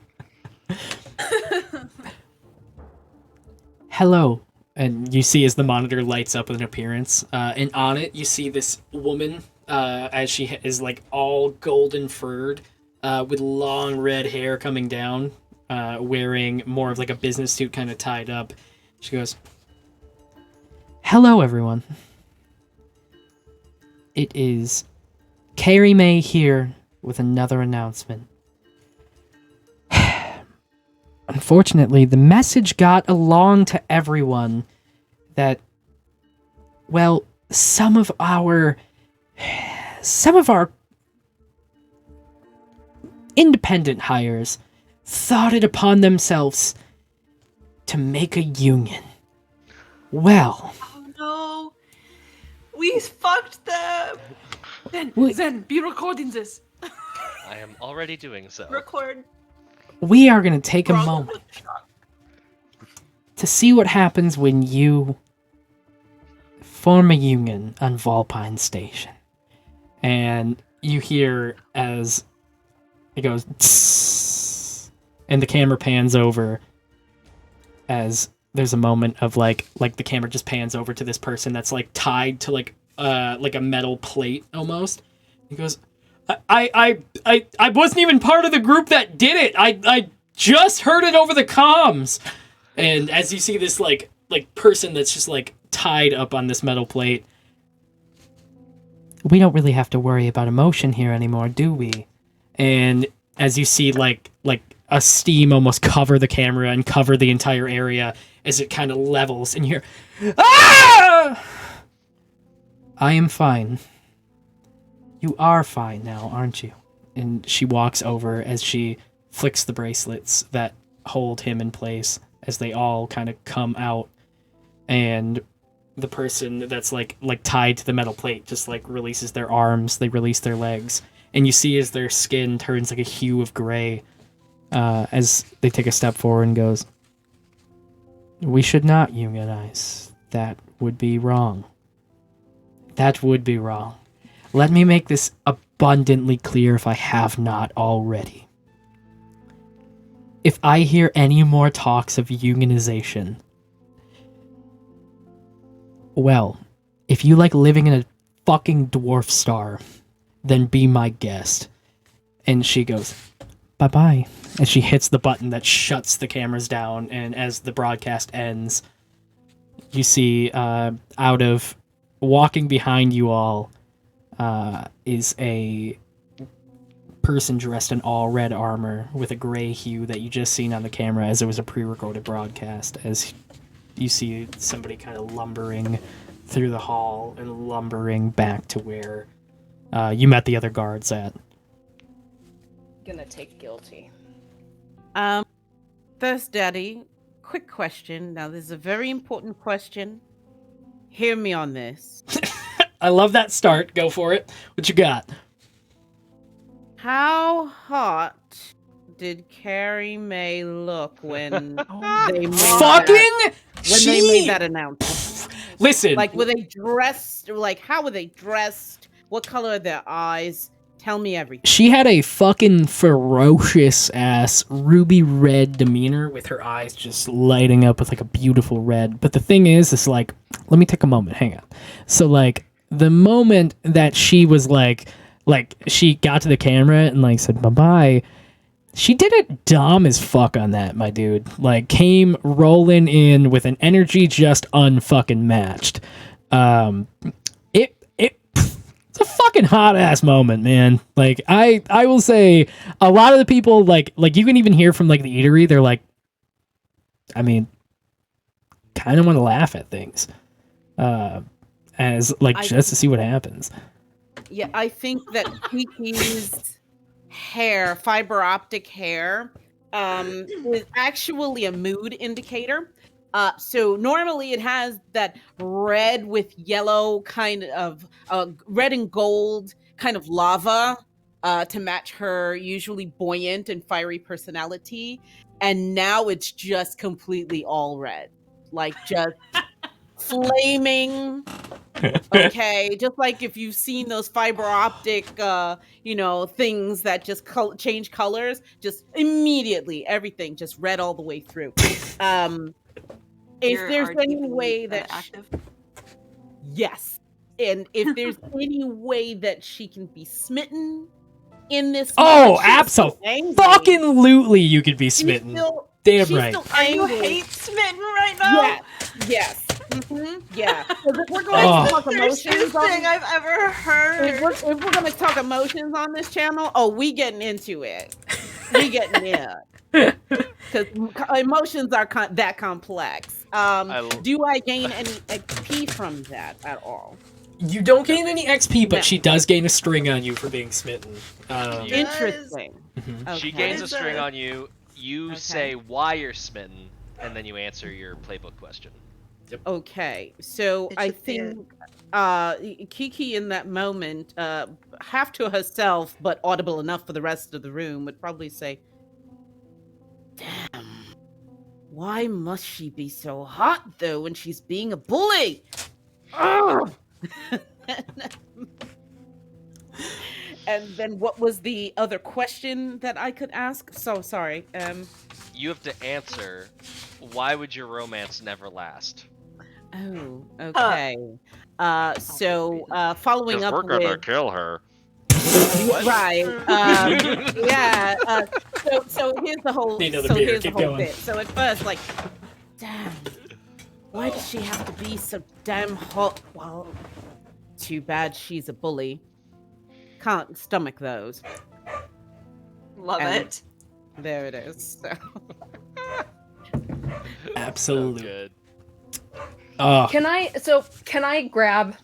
Hello. And you see as the monitor lights up with an appearance, and on it you see this woman, as she is like all golden furred, with long red hair coming down, wearing more of like a business suit kind of tied up. She goes, "Hello, everyone. It is Carrie May here with another announcement. Unfortunately, the message got along to everyone that, well, some of our independent hires thought it upon themselves to make a union. Well, Oh no. We fucked them. Zen, be recording this. I am already doing so. Record. we are going to take a Bravo moment with the shot. to see what happens when you form a union on Volpine Station." And you hear as it goes, "Tss," and the camera pans over as there's a moment of like the camera just pans over to this person that's like tied to like a metal plate almost. He goes, I wasn't even part of the group that did it. I just heard it over the comms." And as you see this like person that's just like tied up on this metal plate, "We don't really have to worry about emotion here anymore, do we?" And as you see like a steam almost cover the camera and cover the entire area as it kind of levels, and you hear, "Ah! I am fine. You are fine now, aren't you?" And she walks over as she flicks the bracelets that hold him in place as they all kind of come out, and the person that's like tied to the metal plate just like releases their arms, they release their legs, and you see as their skin turns like a hue of gray as they take a step forward and goes, "We should not unionize. That would be wrong. That would be wrong. Let me make this abundantly clear if I have not already. If I hear any more talks of unionization, well, if you like living in a fucking dwarf star, then be my guest." And she goes, "Bye-bye." And she hits the button that shuts the cameras down, and as the broadcast ends, you see out of walking behind you all is a person dressed in all red armor with a gray hue that you just seen on the camera as it was a pre-recorded broadcast, as you see somebody kind of lumbering through the hall and lumbering back to where you met the other guards at. Gonna take guilty. Thirst Daddy, quick question. Now, this is a very important question. Hear me on this. I love that start. Go for it. What you got? How hot did Carrie May look when they made Fucking when they made that announcement? Listen. Like, were they dressed? Like, how were they dressed? What color are their eyes? Tell me everything. She had a fucking ferocious ass ruby red demeanor with her eyes just lighting up with like a beautiful red. But the thing is like, let me take a moment. Hang on. So like the moment that she was like she got to the camera and like said bye-bye, she did it dumb as fuck on that, my dude. Like came rolling in with an energy just unfucking matched. It's a fucking hot ass moment, man. Like I will say a lot of the people like you can even hear from like the eatery, they're like, I mean, kind of want to laugh at things. As like just to see what happens. Yeah, I think that Kiki's hair, fiber optic hair, is actually a mood indicator. So normally it has that red with yellow kind of red and gold kind of lava to match her usually buoyant and fiery personality. And now it's just completely all red, like just flaming. Okay, just like if you've seen those fiber optic, things that just change colors, just immediately everything just red all the way through. If there's any way that yes, and if there's any way that she can be smitten in this, absolutely, you could be smitten. Damn right. Are you hate smitten right now? Yes. Mm-hmm. Yeah. If we're going to talk emotions, thing I've ever heard. If we're going to talk emotions on this channel, we getting into it. We getting in. Because emotions are that complex. Do I gain any XP from that at all? You don't gain any XP, but she does gain a string on you for being smitten. Interesting. Mm-hmm. Okay. She gains a string on you. You say why you're smitten, and then you answer your playbook question. Yep. Okay, so I think Kiki in that moment, half to herself, but audible enough for the rest of the room, would probably say, "Damn, why must she be so hot, though, when she's being a bully?" Ugh! And then what was the other question that I could ask? So sorry. You have to answer, why would your romance never last? Oh, okay. So following up we're gonna with kill her. right. Yeah. So here's the whole. Here's the whole bit. So at first, like, damn, why does she have to be so damn hot? Well, too bad she's a bully. Can't stomach those. Love it. There it is. So. Absolutely. So good. Oh, Can I grab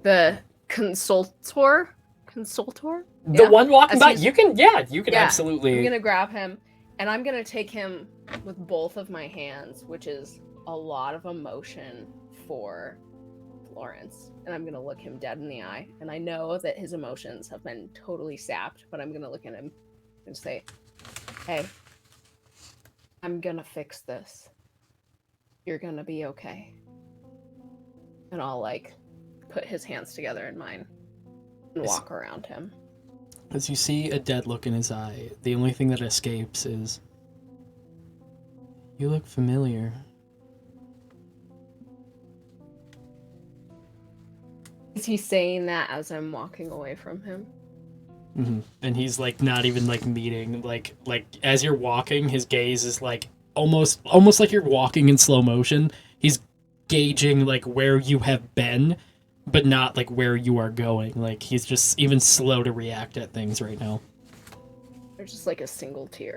the consultor? the Yeah? one walking As by. he's- You can Yeah, absolutely. I'm gonna grab him, and I'm gonna take him with both of my hands, which is a lot of emotion for Florence. And I'm gonna look him dead in the eye, and I know that his emotions have been totally sapped, but I'm gonna look at him and say, "Hey, I'm gonna fix this. You're gonna be okay." And I'll like put his hands together in mine and walk around him. As you see a dead look in his eye, the only thing that escapes is, "You look familiar." Is he saying that as I'm walking away from him? Mm-hmm. And he's like not even like meeting, like as you're walking, his gaze is like almost like you're walking in slow motion. He's gauging like where you have been, but not like where you are going. Like he's just even slow to react at things right now. There's just like a single tear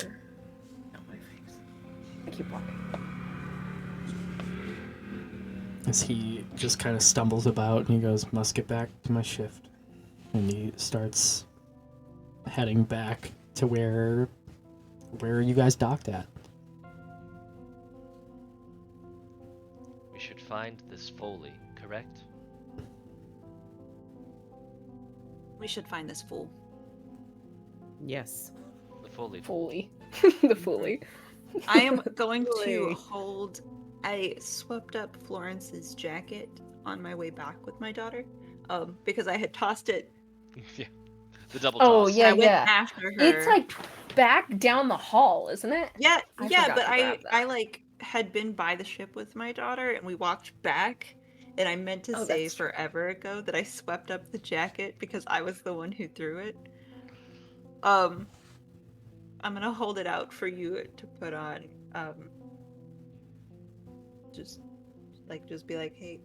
on my face. I keep walking. As he just kind of stumbles about and he goes, "Must get back to my shift." And he starts heading back to where you guys docked at. We should find this Foley, correct? We should find this fool. Yes. The Foley. Fully. The fully. I am going to Really? hold. I swept up Florence's jacket on my way back with my daughter, because I had tossed it. Yeah. The double Oh, toss. yeah, I went yeah. after her. It's like back down the hall, isn't it? Yeah, I yeah, forgot but to I grab that. like had been by the ship with my daughter, and we walked back. And I meant to Oh, say that's true. forever ago that I swept up the jacket because I was the one who threw it. I'm gonna hold it out for you to put on. Just be like, hey,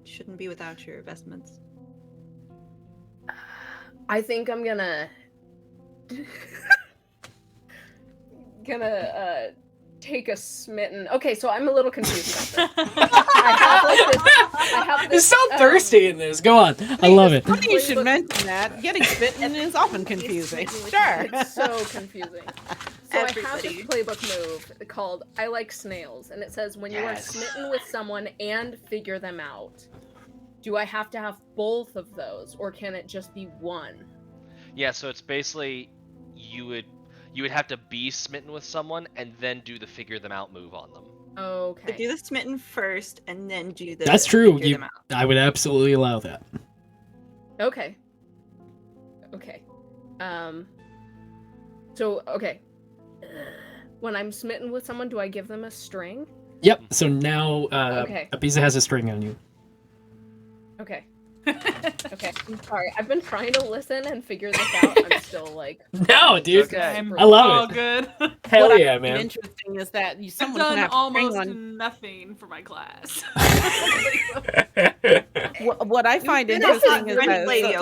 shouldn't be without your vestments. I think I'm gonna take a smitten. Okay, so I'm a little confused about this. I have You're this. so thirsty in this. Go on. I love it. Funny you should mention that. Getting smitten is often confusing. Sure. It's so confusing. So I have Everybody. this playbook move called I Like Snails, and it says when you are Yes. smitten with someone and figure them out, do I have to have both of those, or can it just be one? Yeah, so it's basically you would have to be smitten with someone and then do the figure them out move on them. So Okay. do the smitten first, and then do the. That's true. figure them out. I would absolutely allow that. Okay. So, okay. When I'm smitten with someone, do I give them a string? Yep. So now Okay. Abiza has a string on you. Okay. Okay. I'm sorry. I've been trying to listen and figure this out. I'm still like. No, dude. Okay. I'm I love all it. good. Hell What I yeah, find man. interesting is that I've someone can done have almost string on. nothing for my class. What I find You've been a interesting hot is French that lady,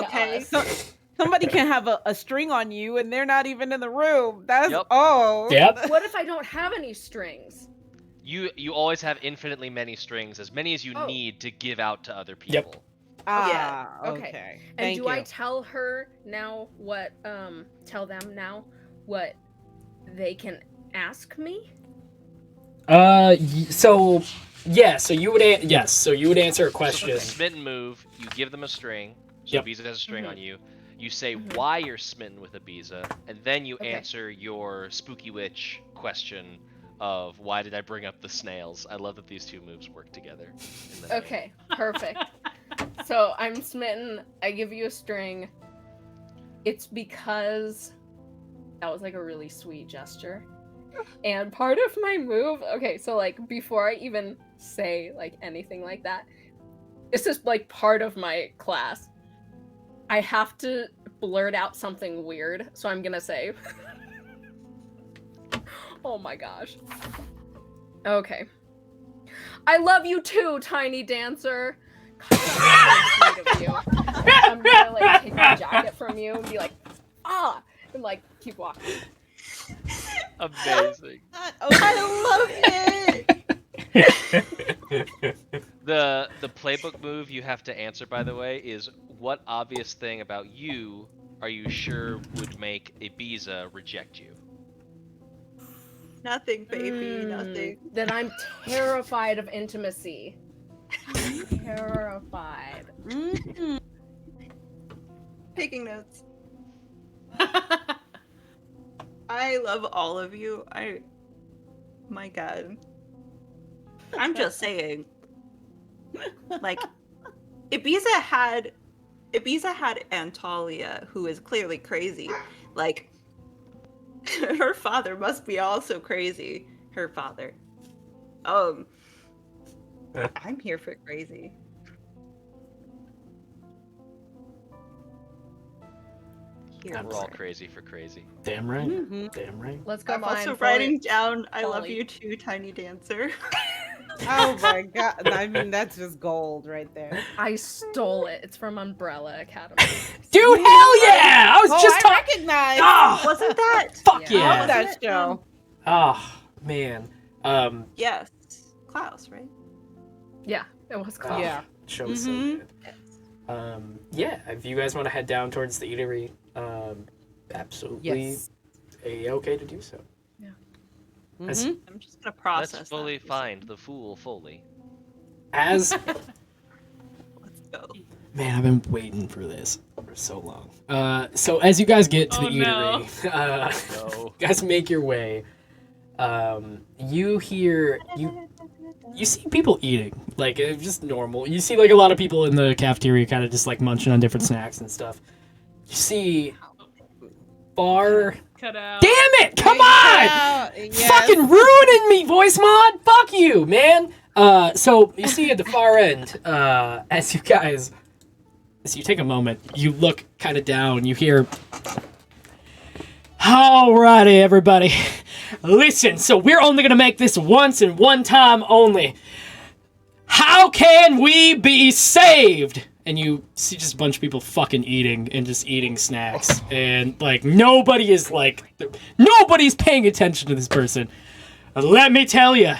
so- okay? somebody can have a string on you and they're not even in the room. That's Yep. Yep. What if I don't have any strings? You always have infinitely many strings, as many as you Oh. need to give out to other Yep. people. Ah, Okay. okay. And Thank do you. I tell her now what tell them now what they can ask me? So you would so you would answer a So for question. the smitten move, you give them a string. So Yep. Ibiza has a string Mhm. on you. You say Mhm. why you're smitten with Ibiza, and then you Okay. answer your spooky witch question of why did I bring up the snails? I love that these two moves work together. In the name. Okay, perfect. So I'm smitten. I give you a string. It's because that was like a really sweet gesture. And part of my move, okay, so like before I even say like anything like that, this is like part of my class. I have to blurt out something weird, so I'm gonna say, oh my gosh. Okay. I love you too, tiny dancer. God, that's so sweet of you. I'm gonna like take my jacket from you and be like, and like keep walking. Amazing. I love it. The playbook move you have to answer, by the way, is what obvious thing about you are you sure would make Ibiza reject you? Nothing, baby, nothing. Then I'm terrified of intimacy. Terrified. Taking notes. I love all of you. My God. I'm just saying. Like, Ibiza had Antalia, who is clearly crazy. Like, her father must be also crazy. Her father. I'm here for crazy. Here We're for all it. crazy for crazy. Damn right. Mhm. Damn right. Let's go. I'm also mine. writing down I love Folly. you too, Tiny Dancer. Oh my god. I mean, that's just gold right there. I stole it. It's from Umbrella Academy. Dude, hell yeah! I was Oh, just I talking. recognize. Ah, Wasn't that? fuck Yeah. I love yeah! that show. Oh man. Yes. Klaus, right? Yeah, it was called. Yeah. Show was so Mhm. good. Yeah, if you guys want to head down towards the eatery, absolutely Yes. okay to do so. As- Mhm. I'm just gonna process. Let's fully that. find the fool fully. As Let's go. man, I've been waiting for this for so long. So as you guys get to the Oh, no. eatery, No. you guys make your way. You hear you see people eating, like it's just normal. You see like a lot of people in the cafeteria, kind of just like munching on different snacks and stuff. You see bar. Cut out. Damn it! Come on! Yes. Fucking ruining me, voice mod. Fuck you, man. So you see at the far end, as you take a moment, you look kind of down. You hear, "Alrighty, everybody, listen. So we're only gonna make this once and one time only. How can we be saved?" And you see just a bunch of people fucking eating and just eating snacks. And, like, nobody's paying attention to this person. Let me tell you,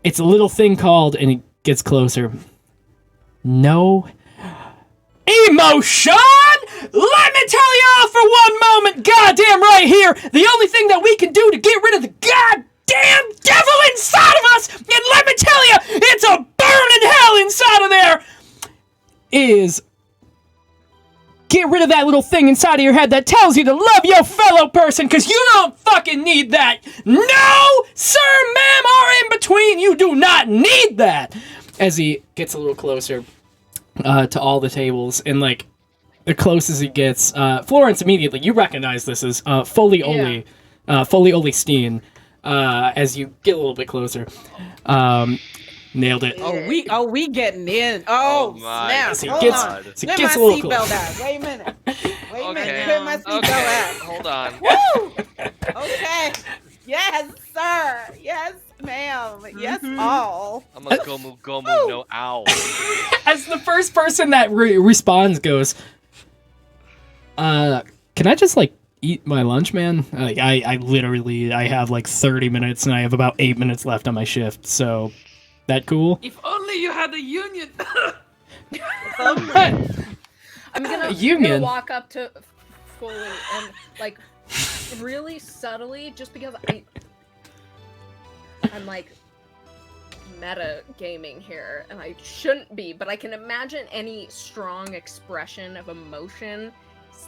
it's a little thing called, and it gets closer, no emotion! Let me tell you all for one moment, goddamn right here, the only thing that we can do to get rid of the goddamn devil inside of us, and let me tell you, it's a burning hell inside of there, is get rid of that little thing inside of your head that tells you to love your fellow person, because you don't fucking need that. No, sir, ma'am, or in between, you do not need that. As he gets a little closer to all the tables, and like the closest he gets, Florence, immediately, you recognize this as Foley Oli Steen, as you get a little bit closer. Nailed it. Oh, we getting in. Oh, my snap. So Hold he gets, on. so he Where gets a my little seatbelt closer. at? Wait a minute. Wait a minute. Okay. Where my seatbelt Okay. at? Hold on. Woo! Okay. Yes, sir. Yes, ma'am. Yes, all. I'm a gomu no owl. As the first person that responds goes, can I just like eat my lunch, man? Like I literally have like 30 minutes and I have about 8 minutes left on my shift. So that cool? If only you had a union. I'm gonna Union. walk up to Foley and like really subtly, just because I'm like meta gaming here, and I shouldn't be, but I can imagine any strong expression of emotion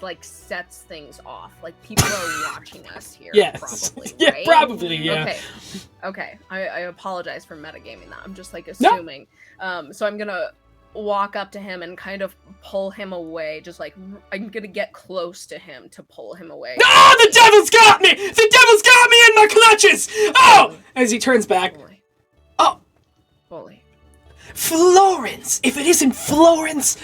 like sets things off. Like people are watching us here. Yes. Probably. Yeah, right? probably, yeah. Okay. I apologize for metagaming that. I'm just like assuming. So I'm gonna walk up to him and kind of pull him away. Just like I'm gonna get close to him to pull him away. Oh, the devil's got me! The devil's got me in my clutches! Oh! As he turns back. Foley. Oh! Foley. Florence! If it isn't Florence,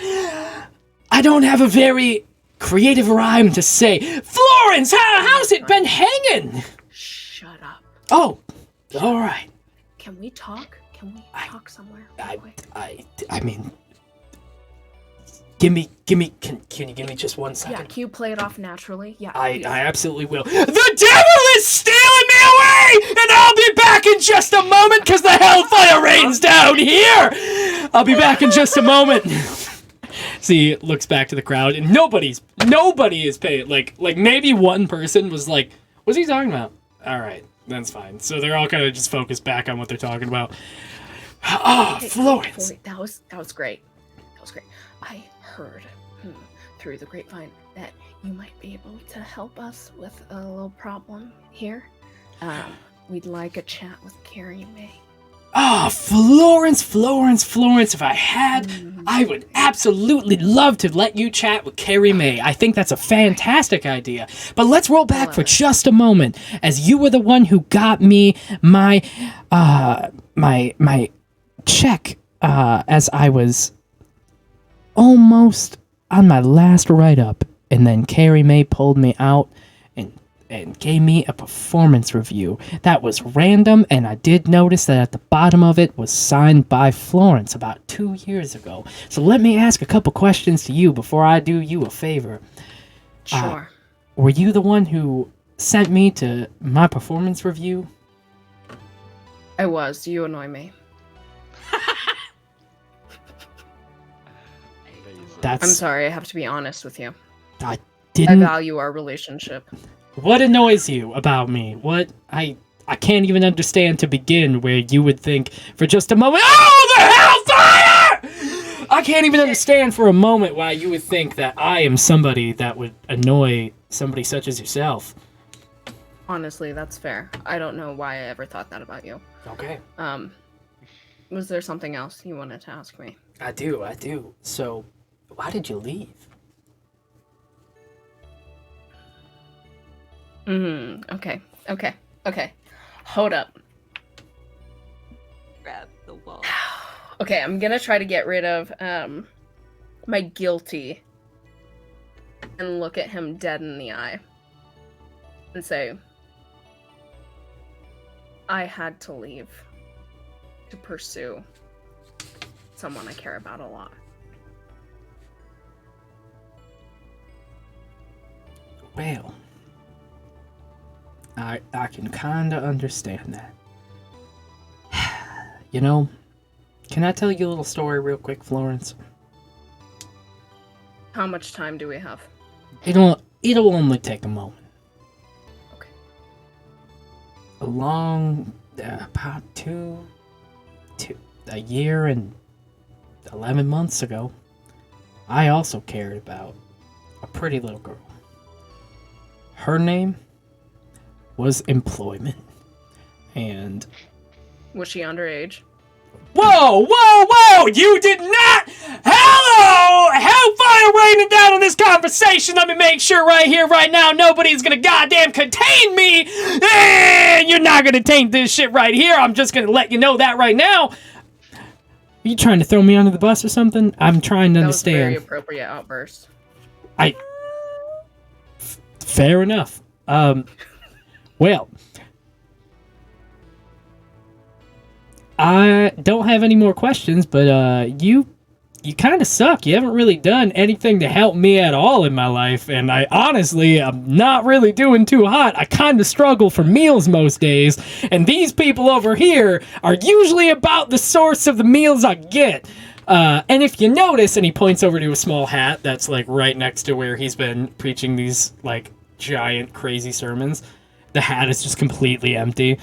I don't have a very creative rhyme to say. Florence, how's it been hanging? Shut up. Oh, all right. Can we talk? Can we talk somewhere? real quick? I mean, Give me, can you give me just 1 second? Yeah, can you play it off naturally? Yeah. I absolutely will. The devil is stealing me away, and I'll be back in just a moment because the hellfire rains down here. I'll be back in just a moment. See, looks back to the crowd, and nobody is paying. Like maybe one person was like, "What's he talking about?" All right, that's fine. So they're all kind of just focused back on what they're talking about. Ah, Florence. That was great. That was great. I heard through the grapevine that you might be able to help us with a little problem here. We'd like a chat with Carrie May. Ah, Florence. If I had, I would absolutely love to let you chat with Carrie May. I think that's a fantastic idea. But let's roll back for just a moment, as you were the one who got me my check as I was almost on my last write-up, and then Carrie May pulled me out and gave me a performance review. That was random, and I did notice that at the bottom of it was signed by Florence about 2 years ago. So let me ask a couple questions to you before I do you a favor. Sure. Were you the one who sent me to my performance review? I was. You annoy me. I'm sorry, I have to be honest with you. I I didn't... value our relationship. What annoys you about me? What I can't even understand to begin, where you would think for just a moment, oh, the hellfire! I can't even understand for a moment why you would think that I am somebody that would annoy somebody such as yourself. Honestly, that's fair. I don't know why I ever thought that about you. Okay. Was there something else you wanted to ask me? I do. So, why did you leave? Okay. Hold up. Grab the wall. Okay, I'm gonna try to get rid of my guilty and look at him dead in the eye and say, I had to leave to pursue someone I care about a lot. Well, I can kinda understand that. You know, can I tell you a little story real quick, Florence? How much time do we have? It'll only take a moment. Okay. About a year and 11 months ago, I also cared about a pretty little girl. Her name was Employment. And... Was she underage? Whoa! You did not! Hello! Hellfire raining down on this conversation. Let me make sure right here, right now, nobody's gonna goddamn contain me! And you're not gonna taint this shit right here. I'm just gonna let you know that right now. Are you trying to throw me under the bus or something? I'm trying to understand. That was a very appropriate outburst. Fair enough. Well, I don't have any more questions, but you kind of suck. You haven't really done anything to help me at all in my life, and I honestly am not really doing too hot. I kind of struggle for meals most days, and these people over here are usually about the source of the meals I get. And if you notice, and he points over to a small hat that's like right next to where he's been preaching these like giant crazy sermons, the hat is just completely empty.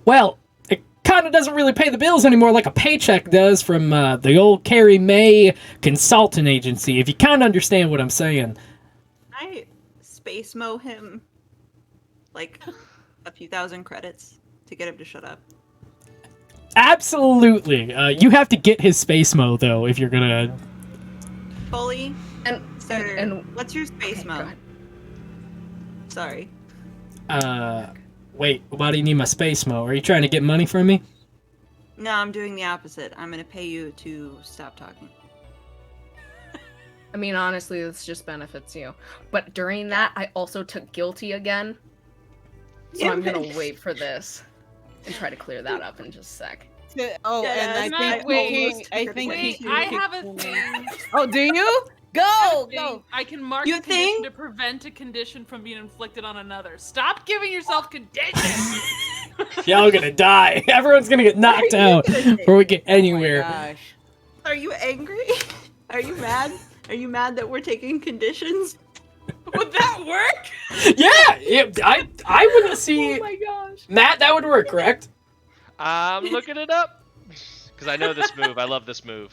Well, it kind of doesn't really pay the bills anymore like a paycheck does from the old Carrie May consultant agency, if you kind of understand what I'm saying. I space mow him like a few thousand credits to get him to shut up. Absolutely. You have to get his space mo though if you're gonna. Fully. And what's your space mo? Sorry. Wait, why do you need my space mo? Are you trying to get money from me? No, I'm doing the opposite. I'm gonna pay you to stop talking. I mean, honestly, this just benefits you. But during that, I also took guilty again. So I'm gonna wait for this and try to clear that up in just a sec. Oh, Yeah, and I think I think I have a thing. Oh, do you? Go, thing, go. I can mark You a condition think? to prevent a condition from being inflicted on another. Stop giving yourself conditions. Y'all gonna die. Everyone's gonna get knocked out before we get anywhere. Oh my gosh. Are you angry? Are you mad? Are you mad that we're taking conditions? Would that work? I wouldn't see. Oh my gosh. Matt, that would work, correct? I'm looking it up because I know this move. I love this move.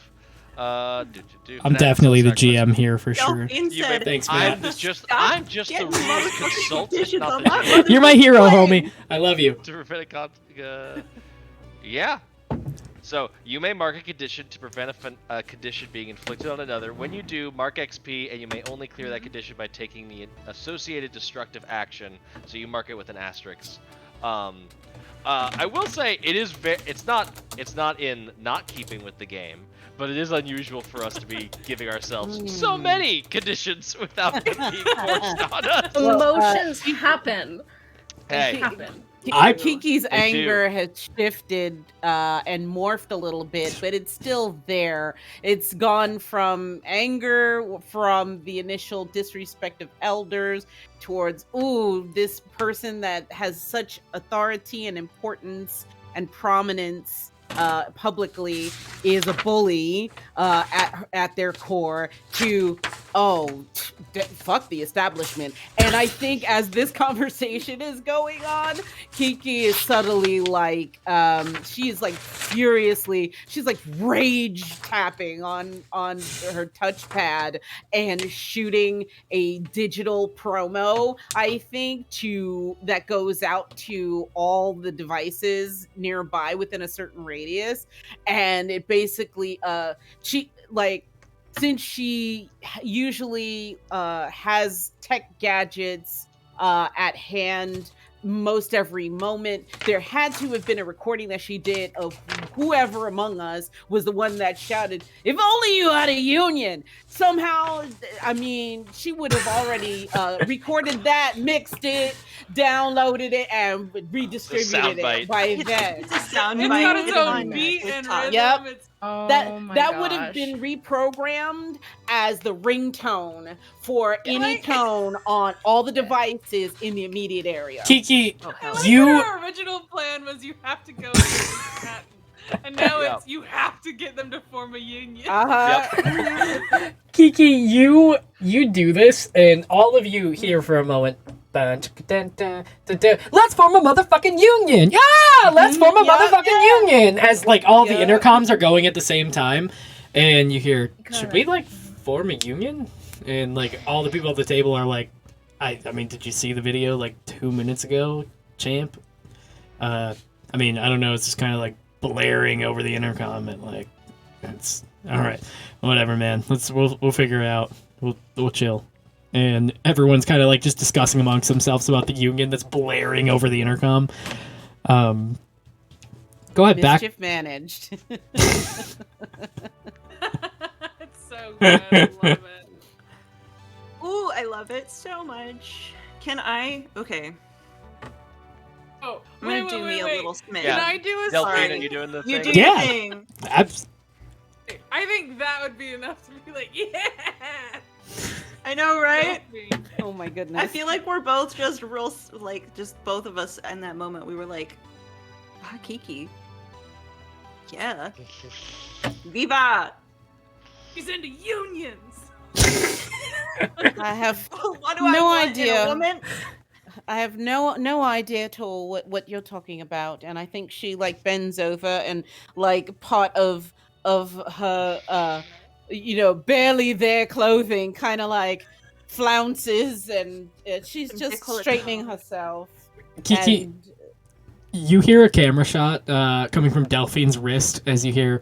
I'm Matt, definitely the sacrifice. GM here for sure. Delphine You said, may- Thanks, man. I'm just Stop the getting rules motherfucking consultant, conditions not on the my GM. You're my hero, Play. homie. I love you. To prevent a yeah. So you may mark a condition to prevent a condition being inflicted on another. When you do, mark XP, and you may only clear that condition by taking the associated destructive action. So you mark it with an asterisk. I will say it is it's not in not keeping with the game, but it is unusual for us to be giving ourselves so many conditions without them being forced on us. Emotions happen. Hey, Happen. Kiki's They anger has shifted and morphed a little bit, but it's still there. It's gone from anger from the initial disrespect of elders towards, ooh, this person that has such authority and importance and prominence publicly is a bully at their core, to fuck the establishment. And I think as this conversation is going on, Kiki is subtly like she's like furiously, she's like rage tapping on her touchpad and shooting a digital promo, I think, that goes out to all the devices nearby within a certain radius. And it basically she like, since she usually has tech gadgets at hand most every moment, there had to have been a recording that she did of whoever among us was the one that shouted, "If only you had a union." Somehow, I mean, she would have already recorded that, mixed it, downloaded it, and redistributed it by then. It's a sound It's bite. got its It's own fine. beat It's and top. rhythm. Yep. It's That would have been reprogrammed as the ringtone for any tone on all the devices in the immediate area. Kiki, I like you that our original plan was you have to go to Manhattan, and now Yeah. it's you have to get them to form a union. Kiki, you do this, and all of you here for a moment. Let's form a motherfucking union! Yeah! Let's form a motherfucking union! As, like, all the intercoms are going at the same time, and you hear, should we, like, form a union? And, like, all the people at the table are like, I mean, did you see the video, like, 2 minutes ago, champ? I mean, I don't know, it's just kind of, like, blaring over the intercom, and, like, it's... Alright, whatever, man. We'll figure it out. We'll chill. And everyone's kind of like just discussing amongst themselves about the union that's blaring over the intercom. Go ahead, Mischief managed. It's so good. I love it. Ooh, I love it so much. Can I? Okay. Oh, I'm gonna do me a little smidge. Yeah. Can I do a Delphine, sorry? are you doing the You thing? do Yeah. your thing. I think that would be enough to be like, yeah. I know, right? Oh my goodness. I feel like we're both just real, like, just both of us in that moment. We were like, ah, Kiki. Yeah. Viva! He's into unions. I have What do No I want in idea. a woman? I have no idea at all what you're talking about. And I think she like bends over and like part of her barely there clothing kind of like flounces, and she's just Décolleté. straightening herself. Kiki, And you hear a camera shot coming from Delphine's wrist as you hear...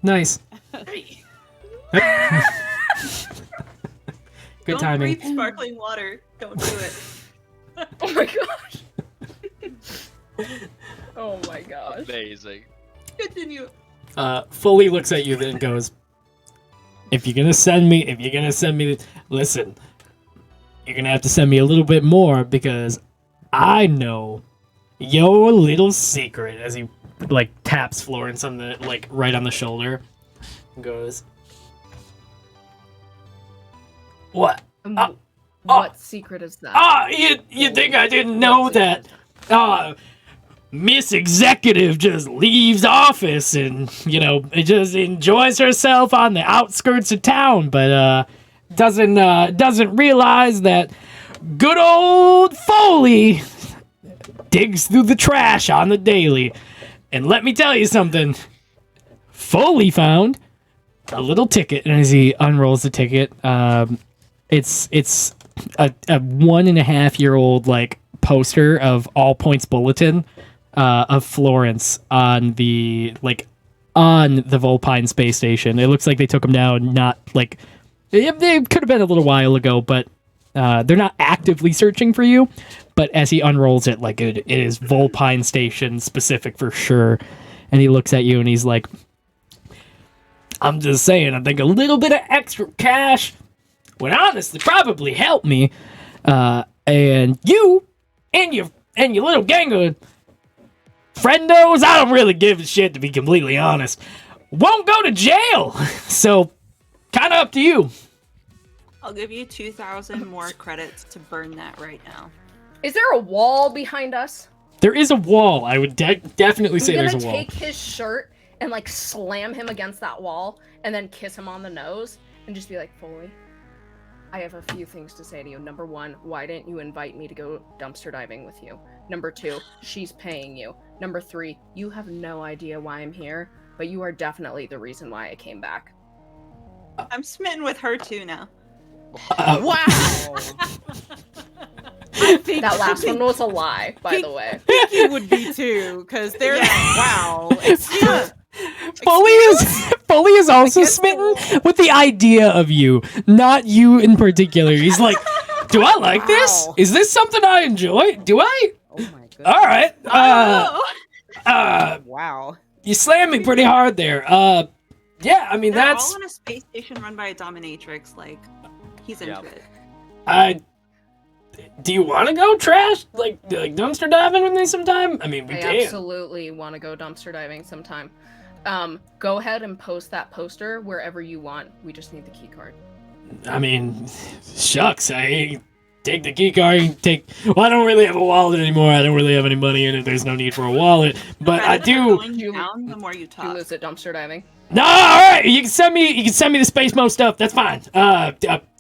Nice. Good Don't timing. breathe sparkling water. Don't do it. Oh my gosh. Oh my gosh. Amazing. Continue. Fully looks at you then goes, if you're gonna send me, listen, you're gonna have to send me a little bit more because I know your little secret. As he like taps Florence on the like right on the shoulder, and goes, What? And Uh, what secret is that? You think I didn't know that? Miss Executive just leaves office and, it just enjoys herself on the outskirts of town, but, doesn't realize that good old Foley digs through the trash on the daily. And let me tell you something. Foley found a little ticket, and as he unrolls the ticket, it's a 1.5-year-old poster of All Points Bulletin of Florence on the Vulpine space station. It looks like they took him down. Not they could have been a little while ago, but they're not actively searching for you. But as he unrolls it, it is Vulpine Station specific for sure. And he looks at you and he's like, I'm just saying, I think a little bit of extra cash would honestly probably help me. And you and your little gang of friendos, I don't really give a shit, to be completely honest, won't go to jail. So, kind of up to you. I'll give you 2,000 more credits to burn that right now. Is there a wall behind us? There is a wall. I would definitely say there's a wall. I'm gonna take his shirt and slam him against that wall and then kiss him on the nose and just be like, Foley, I have a few things to say to you. Number 1, why didn't you invite me to go dumpster diving with you? Number 2, she's paying you. Number 3, you have no idea why I'm here, but you are definitely the reason why I came back. I'm smitten with her too now. Wow. That last one was a lie, by the way. He would be too, because they're wow. Excuse. Foley is also smitten with the idea of you, not you in particular. He's like, do I like this? Is this something I enjoy? Do I? Oh my goodness. All right. Wow. You slammed me pretty hard there. Yeah, I mean, They're that's... all on a space station run by a dominatrix. He's into it. Do you want to go trash? Like dumpster diving with me sometime? I mean, we I can. absolutely want to go dumpster diving sometime. Go ahead and post that poster wherever you want. We just need the key card. I mean, shucks. I take the key card. Well, I don't really have a wallet anymore. I don't really have any money in it. There's no need for a wallet. But I do. Down, the more you talk. You lose at dumpster diving. No, all right. You can send me the Space Mo stuff. That's fine.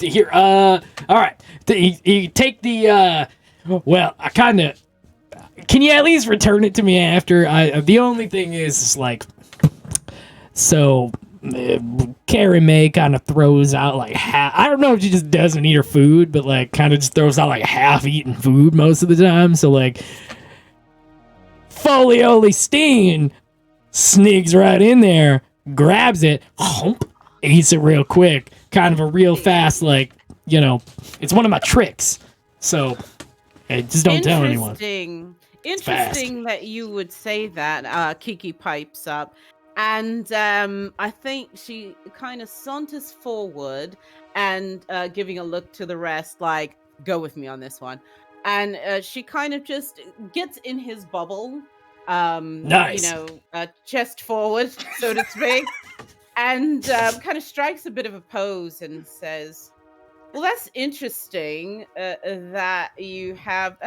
Here. All right. You take the. Well, I kind of. Can you at least return it to me after? The only thing is so. Carrie Mae kind of throws out half. I don't know if she just doesn't eat her food, but kind of just throws out half-eaten food most of the time. So Folioli Steen sneaks right in there, grabs it, eats it real quick, kind of a real fast, it's one of my tricks. So, just don't tell anyone. Interesting that you would say that. Kiki pipes up. And I think she kind of saunters forward and giving a look to the rest, go with me on this one. And she kind of just gets in his bubble. Nice. Chest forward, so to speak. And kind of strikes a bit of a pose and says, well, that's interesting that you have...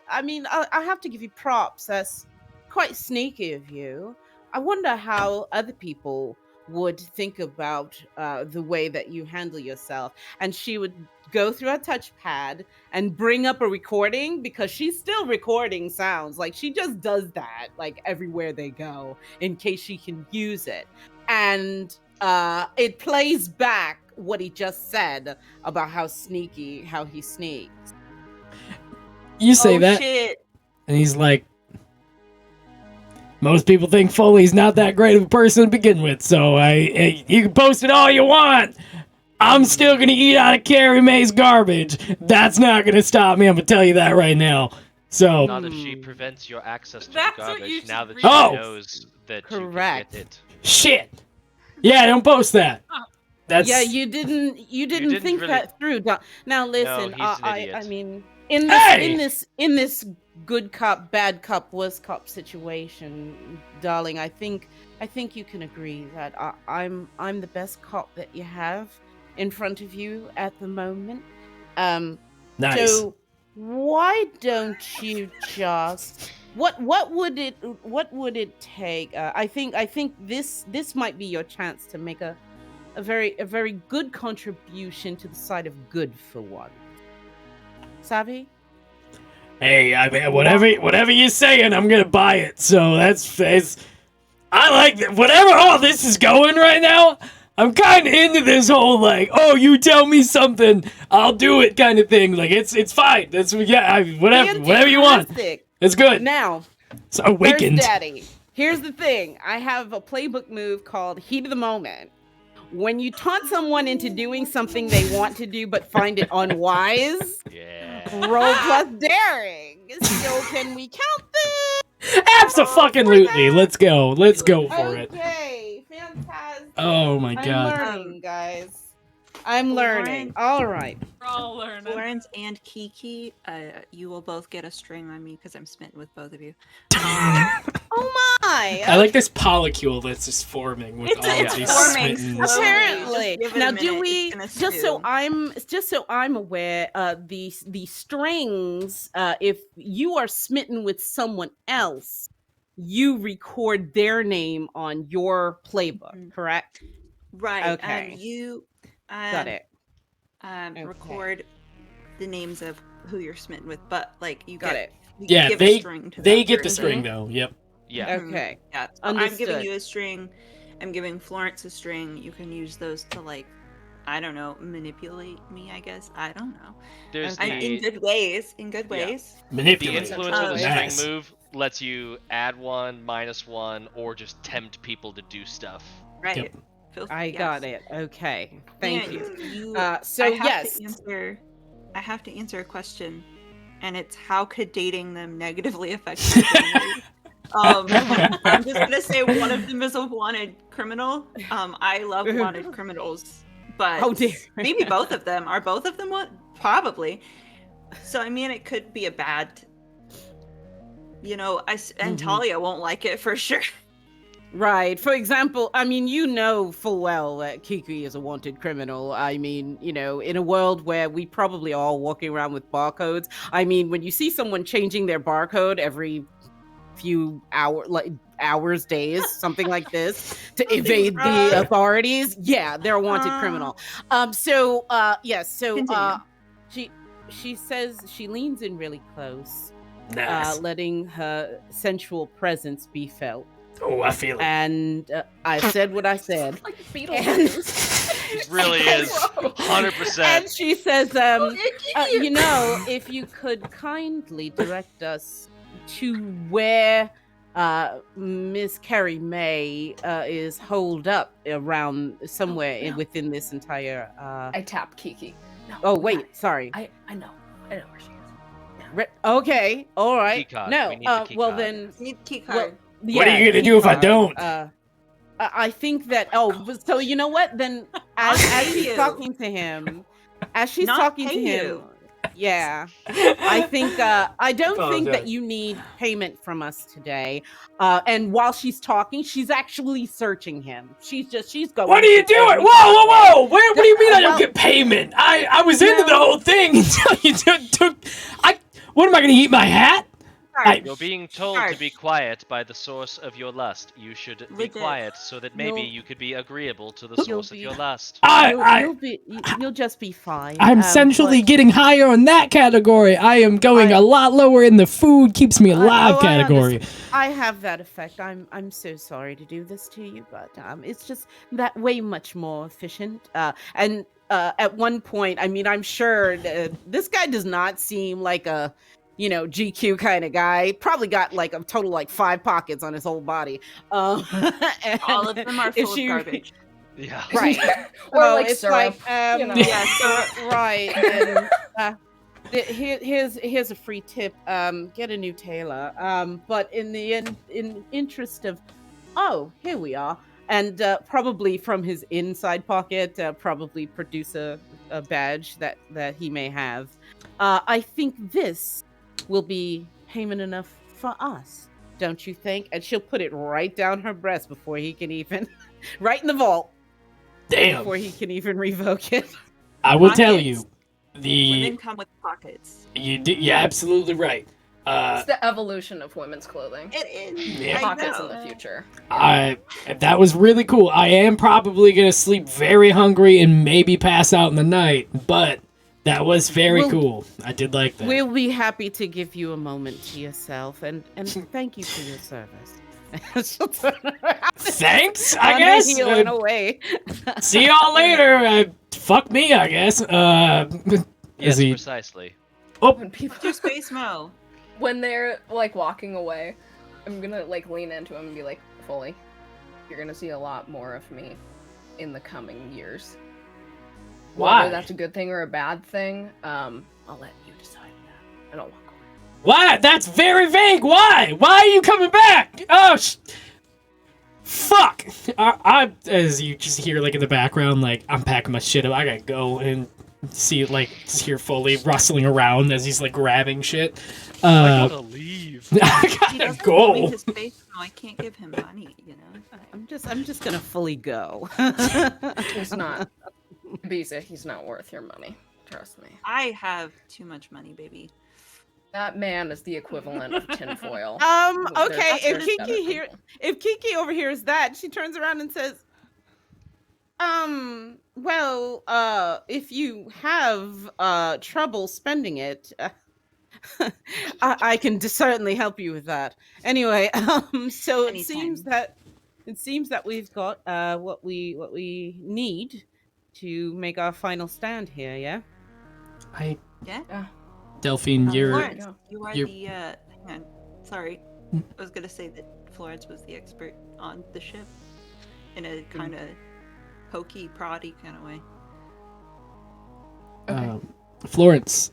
I have to give you props. That's quite sneaky of you. I wonder how other people would think about the way that you handle yourself. And she would go through her touchpad and bring up a recording, because she's still recording sounds. She just does that, everywhere they go, in case she can use it. And it plays back what he just said about how he sneaks. You say that, shit. And he's like, most people think Foley's not that great of a person to begin with, so you can post it all you want. I'm still gonna eat out of Carrie Mae's garbage. That's not gonna stop me. I'm gonna tell you that right now. So not if she prevents your access to the That's what garbage you should now that read. she Oh! knows that Correct. you can get it. shit. Yeah, don't post that. That's You didn't think really- that through. Now listen, he's an I idiot. mean, in this good cop, bad cop, worst cop situation, darling, I think you can agree that I'm the best cop that you have, in front of you at the moment. Nice. So why don't you just what would it take? I think this might be your chance to make a very good contribution to the side of good for one. Savvy? Hey, I mean, whatever you're saying, I'm gonna buy it. So that's I like whatever all this is going right now. I'm kind of into this whole like, oh, you tell me something, I'll do it kind of thing. Like it's fine. That's whatever you want. Fantastic. It's good. Now, It's awakened. There's Daddy. Here's the thing. I have a playbook move called Heat of the Moment. When you taunt someone into doing something they want to do but find it unwise, roll plus daring. So can we count this? Abso-fucking-lutely. Let's go. Let's go for it. Okay, fantastic. Oh my I'm god. learning, guys. I'm learning. All right. We're all learning. Florence and Kiki, you will both get a string on me because I'm smitten with both of you. Oh my! I like this polycule that's just forming with all It's of these forming smittens. slowly. Apparently. Just give it a Now, minute, do we it's gonna just so I'm aware? The strings. If you are smitten with someone else, you record their name on your playbook. Correct? Right. Okay. You Got it. Okay. record the names of who you're smitten with, but like you Got get it. you Yeah, give they- a string to They that get the person. string though. Yep. Yeah. Okay. Yeah. So I'm Understood. giving you a string. I'm giving Florence a string. You can use those to like, I don't know, manipulate me. I guess I don't know. There's Okay. In good ways. In good Yeah. ways. The Manipulate. influence of the Nice. string move lets you add 1, -1, or just tempt people to do stuff. Right. Yep. I got it. Okay. Thank And you. I So have yes. I have to answer a question, and it's how could dating them negatively affect your family? I'm just gonna say one of them is a wanted criminal. I love wanted criminals, but Oh, dear. maybe both of them are. Both of them probably. So I mean, it could be a bad. And Talia won't like it for sure. Right. For example, I mean, you know full well that Kiki is a wanted criminal. I mean, in a world where we probably all walking around with barcodes. I mean, when you see someone changing their barcode every few hours, days, something like this, to evade the authorities, yeah, they're a wanted criminal. She says she leans in really close, Nice. letting her sensual presence be felt. Oh, I feel it. And I said what I said. Like Beetlejuice. It really is 100%. And she says, if you could kindly direct us to where Miss Carrie May is holed up around somewhere within this entire. I tap Kiki. No, Oh wait, sorry. I know where she is. Okay, all right. Key card. No, We need the key well card. then. Need key Well, card. What are you gonna do if I don't? I think that. So you know what? Then as she's you. talking to him, Not pay you. yeah, I think I don't think that Apologize. you need payment from us today. And while she's talking, she's actually searching him. She's going. What are you through doing? every- Whoa! What do you mean I don't Well, get payment? I was into the whole thing until you took. What am I gonna eat my hat? You're being told to be quiet by the source of your lust. You should be Legit. quiet so that maybe You'll- you could be agreeable to the You'll source of be- your lust. You'll just be fine. I'm essentially but- getting higher on that category. I am going a lot lower in the food keeps me alive category. I have that effect. I'm so sorry to do this to you, but it's just that way much more efficient. And at one point, I mean, I'm sure this guy does not seem like a GQ kind of guy. Probably got like a total like 5 pockets on his whole body. All of them are if full she- of garbage. Yeah. Right. Or So like it's syrup. Yeah, so right. And, here's a free tip. Get a new tailor. But in the interest of, here we are. And probably from his inside pocket, probably produce a badge that he may have. I think this will be payment enough for us, don't you think? And she'll put it right down her breast before he can even, right in the vault. Damn. before he can even revoke it. I will tell Pockets. you, the Women come with pockets. you're absolutely right. It's the evolution of women's clothing. It is. Yeah. I Pockets know. in the future. That was really cool. I am probably gonna sleep very hungry and maybe pass out in the night, but that was very Well, cool. I did like that. We'll be happy to give you a moment to yourself, and thank you for your service. Thanks, I guess. Healing away. See y'all later. Fuck me, I guess. Yes, Is he? precisely. When people, Do Space Mo. when they're like walking away, I'm gonna like lean into him and be like, "Fully, you're gonna see a lot more of me in the coming years. Why? Whether that's a good thing or a bad thing, I'll let you decide that. I don't walk away. Why? That's very vague. Why? Why are you coming back? Oh, fuck. As you just hear, like, in the background, like, I'm packing my shit up. I gotta go and see, like, just hear Foley rustling around as he's, like, grabbing shit. I gotta leave. I He gotta doesn't go. want me to Space Mo. I can't give him money, you know? I'm just gonna fully go. He's not. Bisa, he's not worth your money. Trust me. I have too much money, baby. That man is the equivalent of tinfoil. Okay, if There's Kiki better here, people. if Kiki overhears that, she turns around and says, well, if you have trouble spending it, I can certainly help you with that. Anyway, so it seems that we've got what we need to make our final stand here. Yeah. Yeah? Delphine, you're. Florence, you are you're- the, hang on. Sorry. I was gonna say that Florence was the expert on the ship in a kind of pokey, proddy kind of way. Okay. Florence,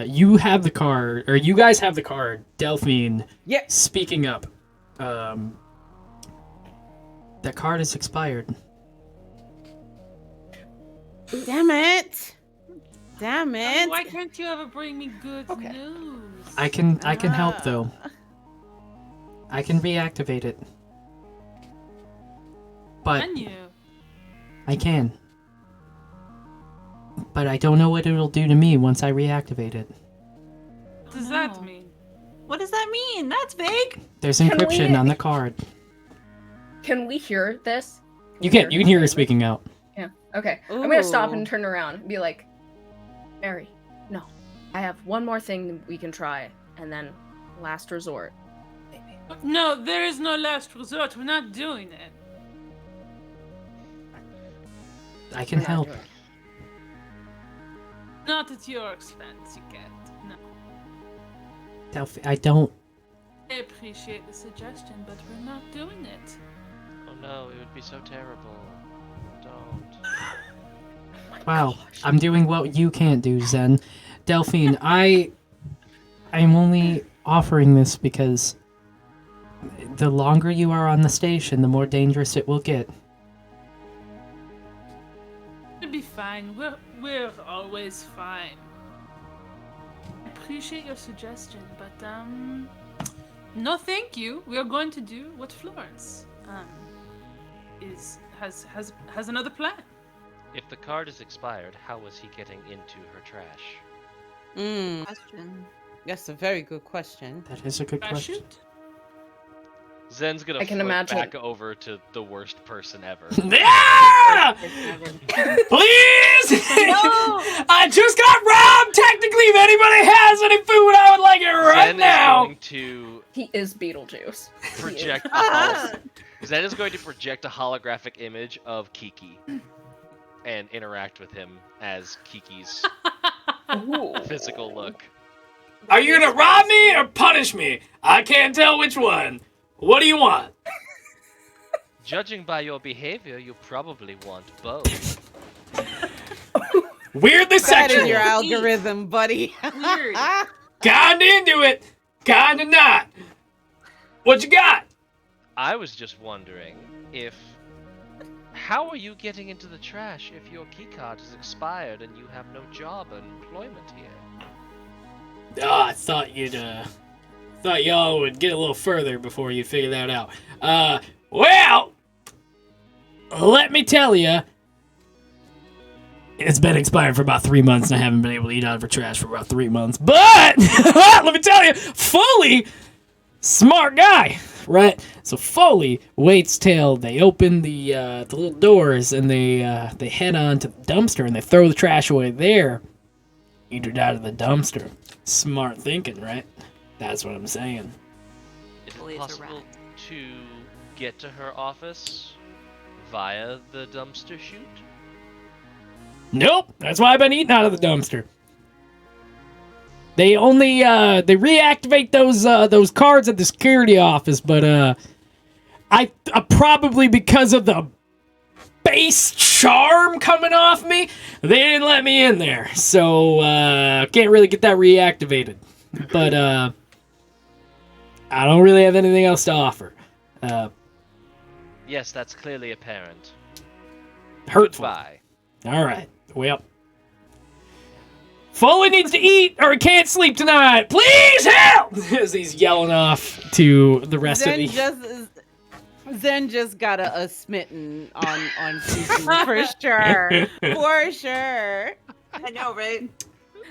you have the card, or you guys have the card. Delphine, Yeah. speaking up, that card is expired. Damn it! Damn it! Why can't you ever bring me good Okay. news? I can help though. I can reactivate it. But Can you? I can. But I don't know what it'll do to me once I reactivate it. What does No. that mean? What does that mean? That's vague. There's Can encryption we- on the card. Can we hear this? You can hear her speaking out. Yeah. Okay. I'm gonna stop Ooh. and turn around and be like, Mary, no. I have one more thing that we can try, and then last resort. Maybe. No, there is no last resort. We're not doing it. I can We're not help. doing it. Not at your expense, you can't. No. I don't. I appreciate the suggestion, but we're not doing it. Oh no, it would be so terrible. Don't. Wow, I'm doing what you can't do, Zen. Delphine, I'm only offering this because the longer you are on the station, the more dangerous it will get. It'll be fine. We're always fine. I appreciate your suggestion, but no, thank you. We are going to do what Florence has another plan. If the card is expired, how was he getting into her trash? Question. That's a very good question. That is a good question. Parachute? Zen's gonna I can flip imagine. back over to the worst person ever. Yeah! Please! I just got robbed! Technically, if anybody has any food, I would like it right Zen now! is going to He is Beetlejuice. project a Zen is going to project a holographic image of Kiki and interact with him as Kiki's Ooh. physical look. Are you gonna rob me or punish me? I can't tell which one. What do you want? Judging by your behavior, you probably want both. Weirdly That is sexual. your algorithm, buddy. Weird. Kinda into it, kinda not. What you got? I was just wondering how are you getting into the trash if your keycard is expired and you have no job or employment here? Oh, I thought y'all would get a little further before you figure that out. Well, let me tell you, It's been expired for about 3 months, and I haven't been able to eat out of her trash for about 3 months. But let me tell you, Foley, smart guy, right? So Foley waits till they open the little doors, and they head on to the dumpster, and they throw the trash away there. Eat it out of the dumpster. Smart thinking, right? That's what I'm saying. Is Bully it is a possible rat. to get to her office via the dumpster chute? Nope, that's why I've been eating out of the dumpster. They only they reactivate those cards at the security office, but I probably because of the base charm coming off me, they didn't let me in there, so can't really get that reactivated. But I don't really have anything else to offer. Yes, that's clearly apparent. Hurtful. Bye. All right. Well, Foley needs to eat or he can't sleep tonight. Please help! As he's yelling off to the rest of the... Zen just got a smitten on Susan for sure. For sure. I know, right?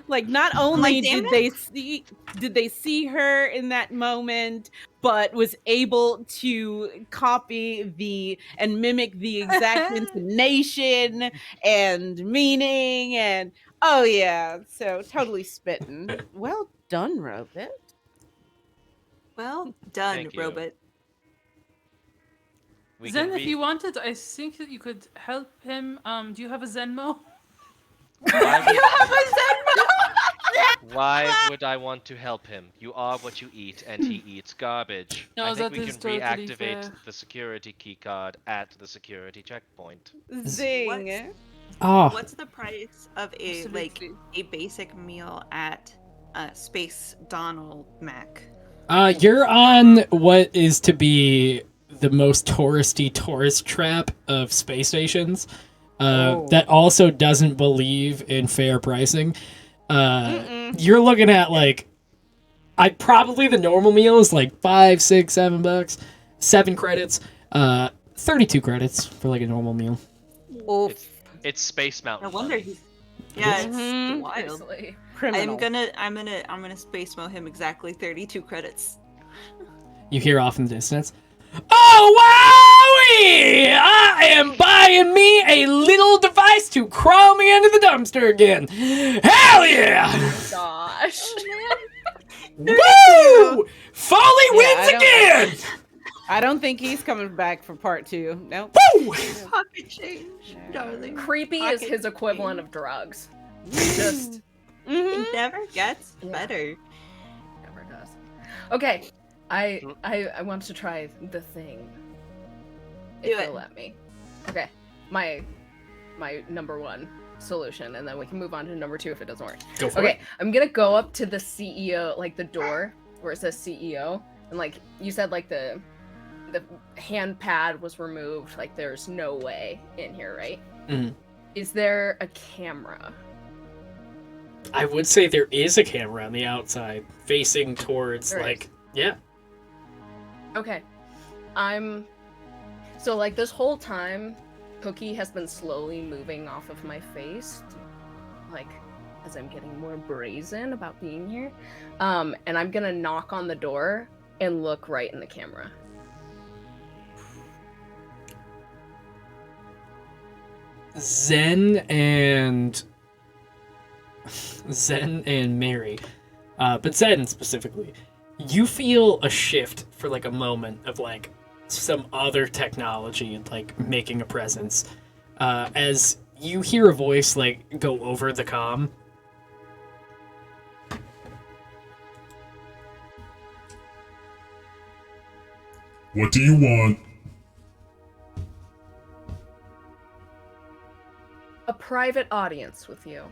Like, not only damn did they see her in that moment, but was able to copy and mimic the exact intonation and meaning, and oh yeah, so totally spitting. Well done, Robot. Well done, Thank you. robot. We Zen, can if you wanted, I think that you could help him. Do you have a Zenmo? Why would I want to help him? You are what you eat, and he eats garbage. No, I think that we is can totally reactivate fair. the security keycard at the security checkpoint. Zing. Oh, What's the price of Absolutely. a basic meal at Space Donald Mac? you're on what is to be the most touristy tourist trap of space stations. That also doesn't believe in fair pricing. You're looking at like, probably the normal meal is like $5, $6, $7, 7 credits, 32 credits for like a normal meal. It's Space Mountain. No wonder money. he's. Yeah, it's Mhm. wild. Seriously. Criminal. I'm gonna space mo him exactly 32 credits. You hear off in the distance, "Oh, wowie! I am buying me a little device to crawl me into the dumpster again. Hell yeah! Gosh. Woo! Foley wins again! I don't think he's coming back for part 2. Nope. Woo! Pocket change, darling. Creepy is Pocket his equivalent of drugs. Just It never gets Yeah. better. never does. Okay, I want to try the thing. Do If it. you'll let me. Okay, my number 1 solution, and then we can move on to number 2 if it doesn't work. Go for Okay, it. I'm gonna go up to the CEO, like the door where it says CEO, and like you said, like the hand pad was removed. Like there's no way in here, right? Mhm. Is there a camera? I would say there is a camera on the outside facing towards, There like, is. yeah. Okay, so like this whole time, Cookie has been slowly moving off of my face, like as I'm getting more brazen about being here. And I'm gonna knock on the door and look right in the camera. Zen and Mary, but Zen specifically, you feel a shift for like a moment of like some other technology like making a presence, as you hear a voice like go over the comm. What do you want? A private audience with you.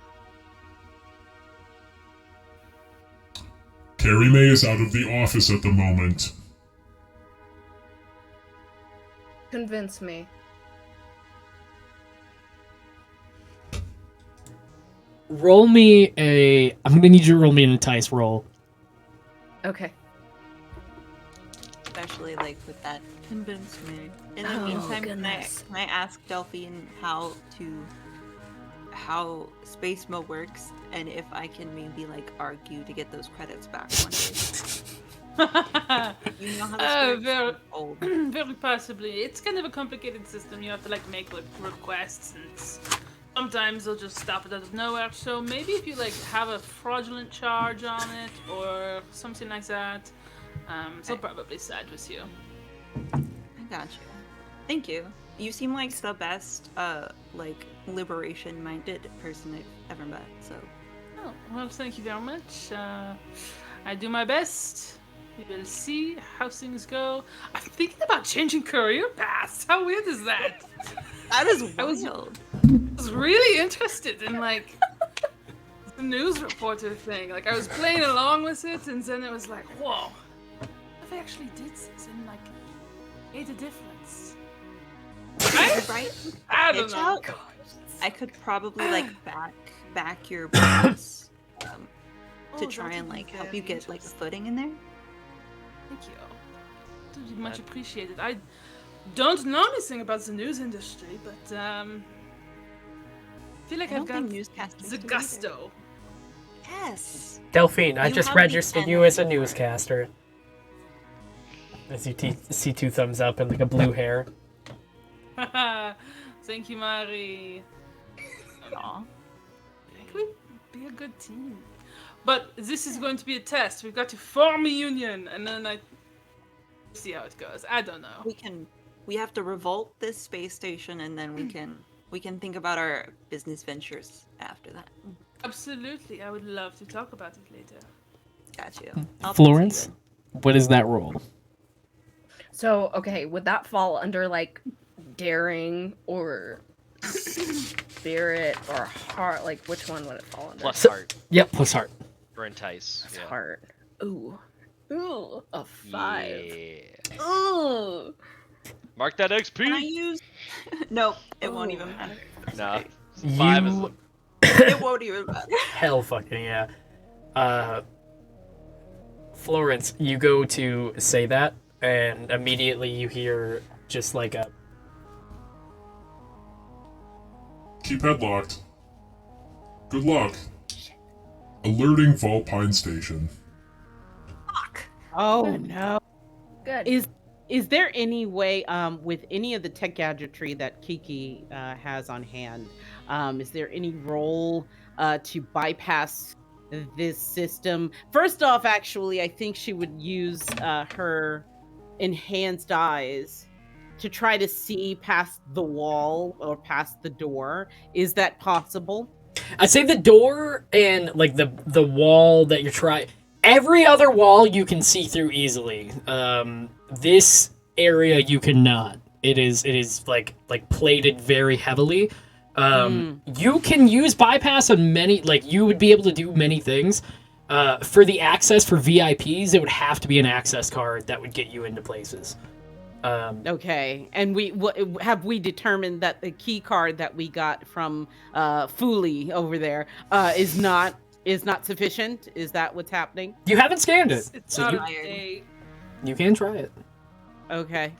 Carrie Mae is out of the office at the moment. Convince me. Roll me I'm gonna need you to roll me an entice roll. Okay. Especially like with that convince me. In the Oh, meantime, goodness. can I ask Delphine how how Space Mo works and if I can maybe like argue to get those credits back one day. You know how this works? very, I'm old. very possibly. It's kind of a complicated system. You have to like make like requests, and sometimes they'll just stop it out of nowhere. So maybe if you like have a fraudulent charge on it or something like that, they'll probably side with you. I got you. Thank you. You seem like the best, like liberation-minded person I've ever met. So. Oh, well, thank you very much. I do my best. We will see how things go. I'm thinking about changing career paths. How weird is that? That is I was- wild. I was really interested in like the news reporter thing. Like I was playing along with it, and then it was like, whoa, if I actually did this and like made a difference. Right? I don't Pitch know. out? I could probably like back your business to Oh, try that and would be like help very you get like a interesting. footing in there. Thank you. That would be much appreciated. I don't know anything about the news industry, but I feel like I I've don't got think newscasters the do either. gusto. Yes. Delphine, I You just have the registered you as a energy for it. newscaster. As you see 2 thumbs up and like a blue hair. Thank you, Mari. Aw. I think we'd be a good team. But this is going to be a test. We've got to form a union, and then I see how it goes. I don't know. We have to revolt this space station, and then we can think about our business ventures after that. Absolutely, I would love to talk about it later. Got you. I'll Florence, what is that roll? So, okay, would that fall under like daring or spirit or heart? Like, which one would it fall under? Plus heart Yep, plus heart. for entice. It's Yeah. heart. Ooh. Ooh, a 5. Yeah. Ooh. Mark that Can I XP. use? Nope, it won't even matter. Nah. 5 is You It won't even matter. Hell fucking yeah. Florence, you go to say that, and immediately you hear just like a Keep headlocked. Good luck. Alerting Vulpine Station. Oh no. Good. Is there any way with any of the tech gadgetry that Kiki has on hand, is there any role to bypass this system? First off, actually, I think she would use her enhanced eyes to try to see past the wall or past the door. Is that possible? I'd say the door and like the wall that you're trying. Every other wall you can see through easily. This area you cannot. It is like plated very heavily. You can use bypass on many. Like you would be able to do many things. For the access for VIPs, it would have to be an access card that would get you into places. Okay, and have we determined that the key card that we got from Foolie over there is not sufficient? Is that what's happening? You haven't scanned it, It's so out you, of date. you can try it. Okay,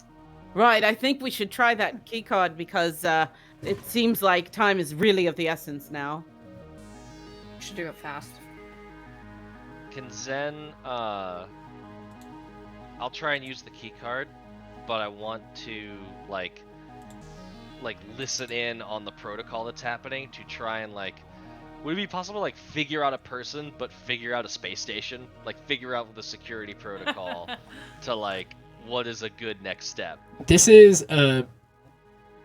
right. I think we should try that key card because it seems like time is really of the essence now. We should do it fast. Can Zen, I'll try and use the key card, but I want to like listen in on the protocol that's happening to try and would it be possible to like figure out a person but figure out a space station? Like figure out the security protocol to like what is a good next step? This is a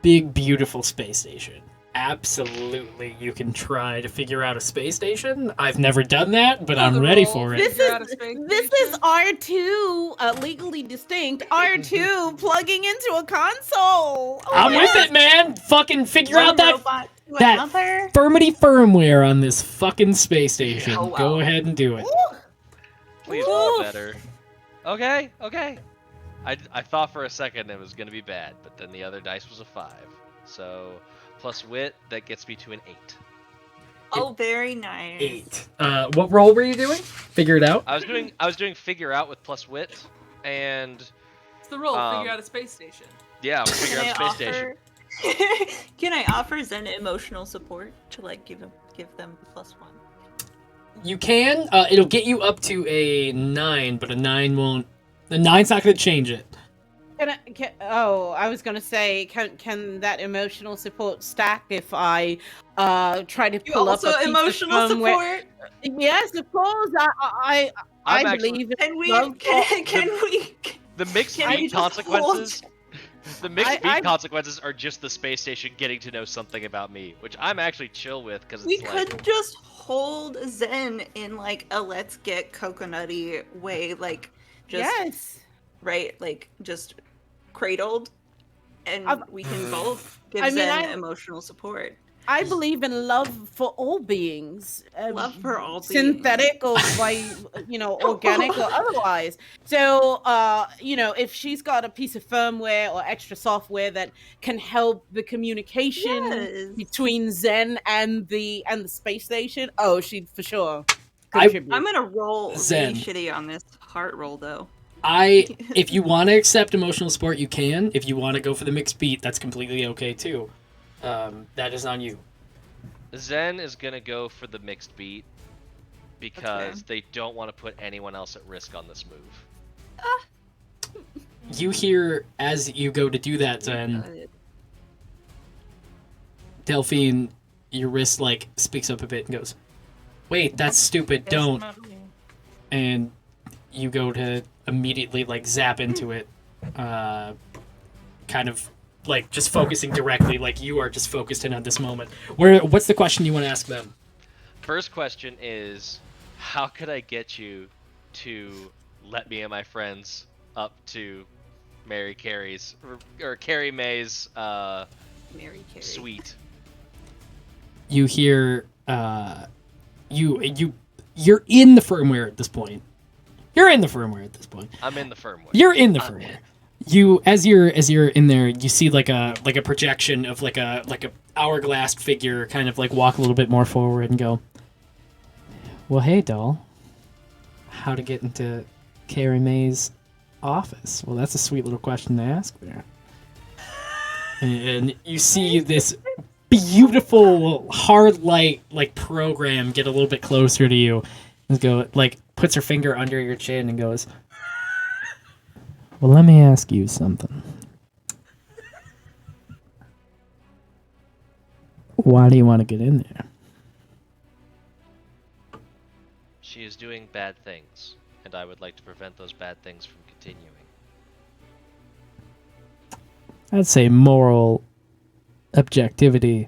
big, beautiful space station. Absolutely, you can try to figure out a space station. I've never done that, but I'm ready for it. This Figure out a space is R2, legally distinct R2 plugging into a console. Oh, I'm with yes. it, man. Fucking figure One out that robot to that another. firmity firmware on this fucking space station. Oh, wow. Go ahead and do it. Please roll better. Okay. I thought for a second it was gonna be bad, but then the other dice was a 5. So plus wit, that gets me to an 8. Oh, very nice. 8. What role were you doing? Figure it out. I was doing figure out with plus wit, and It's the role. Um, Figure out a space station. yeah, figure out Can space I station. offer Can I offer Zen emotional support to like give them +1? You can. It'll get you up to a 9, but a 9 won't. The 9's not going to change it. I was gonna say, can that emotional support stack if I try to You pull up also a piece emotional of support? Yes, of course. I believe in Can we? love. Can we? The mixed Can we beat just consequences. The mixed beat I- consequences are just the space station getting to know something about me, which I'm actually chill with because We it's like could just hold Zen in like a let's get coconutty way, like just Yes. right, like just cradled, and we can both give I mean, Zen emotional support. I believe in love for all beings. Love for all synthetic or by organic or otherwise. So if she's got a piece of firmware or extra software that can help the communication between Zen and the space station, she'd for sure contribute. I'm gonna roll Zen. really shitty on this heart roll though. If you want to accept emotional support, you can. If you want to go for the mixed beat, that's completely okay too. That is on you. Zen is gonna go for the mixed beat because they don't want to put anyone else at risk on this move. You hear as you go to do that, Zen. Delphine, your wrist like speaks up a bit and goes, "Wait, that's stupid. Don't." And you go to immediately like zap into it, kind of like just focusing directly, like you are just focused in on this moment. What's the question you want to ask them? First question is, how could I get you to let me and my friends up to Mary Carey's or Carrie May's Mary Carey suite? You hear you're in the firmware at this point. You're in the firmware at this point. I'm in the firmware. You're in the firmware. You as you're in there, you see like a projection of like a hourglass figure kind of like walk a little bit more forward and go, "Well, hey, doll. How to get into Carrie May's office?" Well, that's a sweet little question to ask there. And you see this beautiful hard light like program get a little bit closer to you and go like puts her finger under your chin and goes, "Well, let me ask you something. Why do you want to get in there?" She is doing bad things, and I would like to prevent those bad things from continuing. I'd say moral objectivity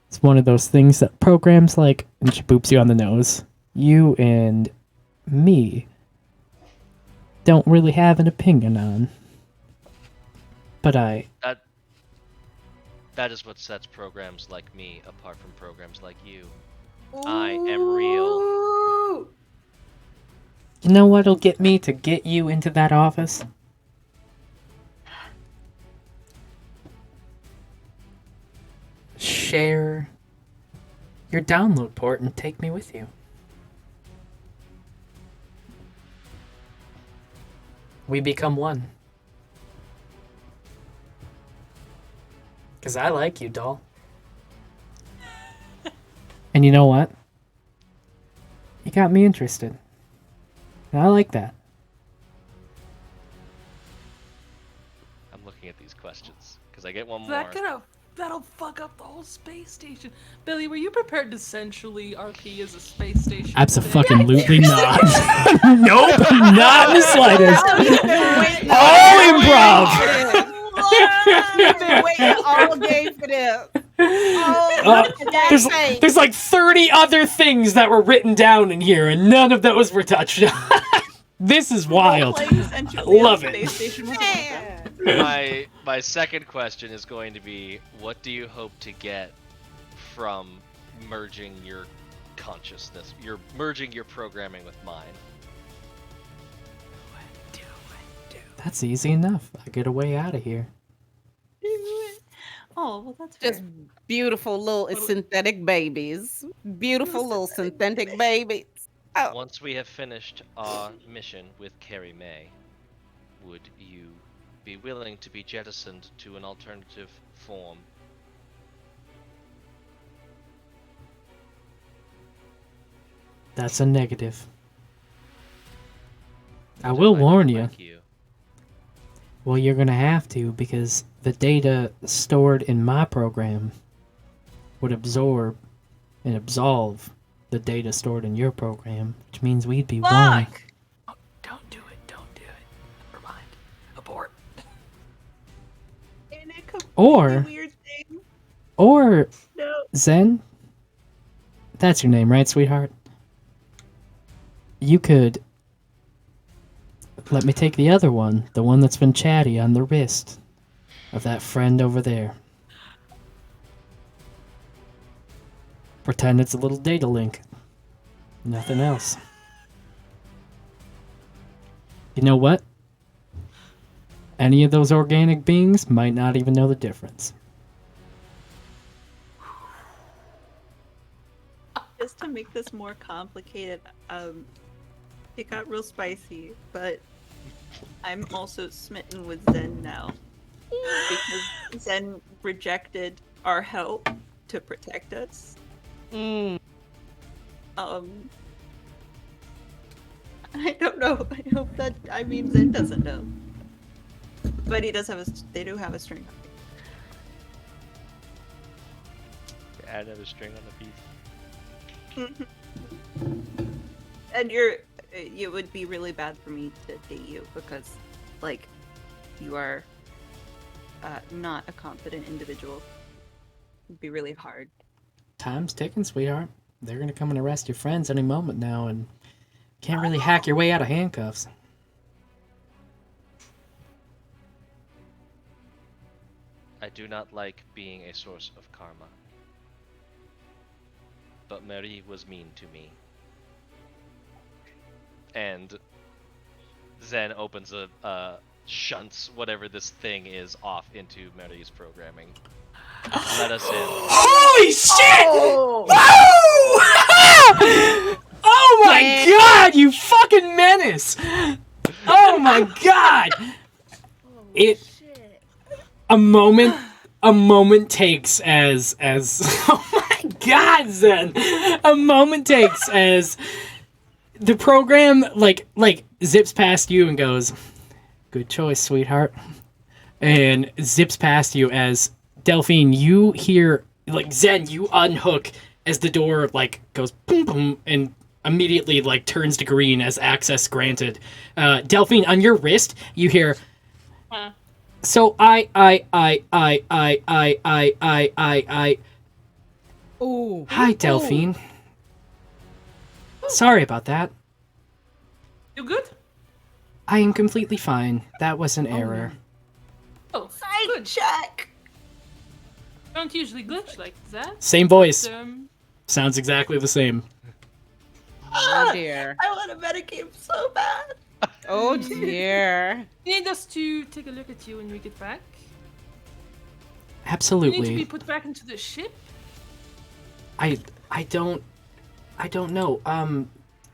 is one of those things that programs like, and she boops you on the nose, you and me don't really have an opinion on. But That is what sets programs like me apart from programs like you. I am real. You know what'll get me to get you into that office? Share your download port and take me with you. We become one. Because I like you, doll. And you know what? You got me interested. And I like that. I'm looking at these questions because I get one more. That'll fuck up the whole space station. Billy, were you prepared to essentially RP as a space station? Absolutely not. Nope, not in the slightest. All improv. I've been waiting all day for this. There's like 30 other things that were written down in here, and none of those were touched on. This is wild. I love it. My second question is going to be, what do you hope to get from merging your consciousness? You're merging your programming with mine. That's easy enough. I get a way out of here. Oh, well, that's just fair. beautiful little synthetic babies. Beautiful little synthetic babies. Oh. Once we have finished our mission with Carrie May, would you be willing to be jettisoned to an alternative form That's a negative. I will warn you. Well, you're gonna have to, because the data stored in my program would absorb and absolve the data stored in your program, which means we'd be one. Oh, don't do it. Don't do it. Never mind. Abort. In a completely Or, weird thing. or No. Zen, that's your name, right, sweetheart? You could let me take the other one, the one that's been chatty on the wrist of that friend over there. Pretend it's a little data link. Nothing else. You know what? Any of those organic beings might not even know the difference. Just to make this more complicated, it got real spicy, but I'm also smitten with Zen now. Because Zen rejected our help to protect us. I don't know. I hope that, I mean, Zen doesn't know. But he does have they do have a string. Add another string on the piece. And it would be really bad for me to date you because, like, you are not a confident individual. It'd be really hard. Time's ticking, sweetheart. They're gonna come and arrest your friends any moment now, and can't really hack your way out of handcuffs. I do not like being a source of karma. But Marie was mean to me. And Zen opens shunts whatever this thing is off into Marie's programming. Let us in. Holy shit! Oh my god, you fucking menace! Oh my god! A moment takes as oh my god, Zen! A moment takes as the program like zips past you and goes, "Good choice, sweetheart," and zips past you as Delphine, you hear, like, Zen, you unhook as the door, like, goes boom boom and immediately, like, turns to green as access granted. Delphine, on your wrist, you hear, so I. Ooh. Hi, Delphine. Sorry about that. You good? I am completely fine. That was an error. Oh, good. Check! Don't usually glitch like that. Same voice. But, Sounds exactly the same. Oh dear. I want a metagame so bad! Oh dear. you need us to take a look at you when we get back? You Absolutely. need to be put back into the ship? I don't know.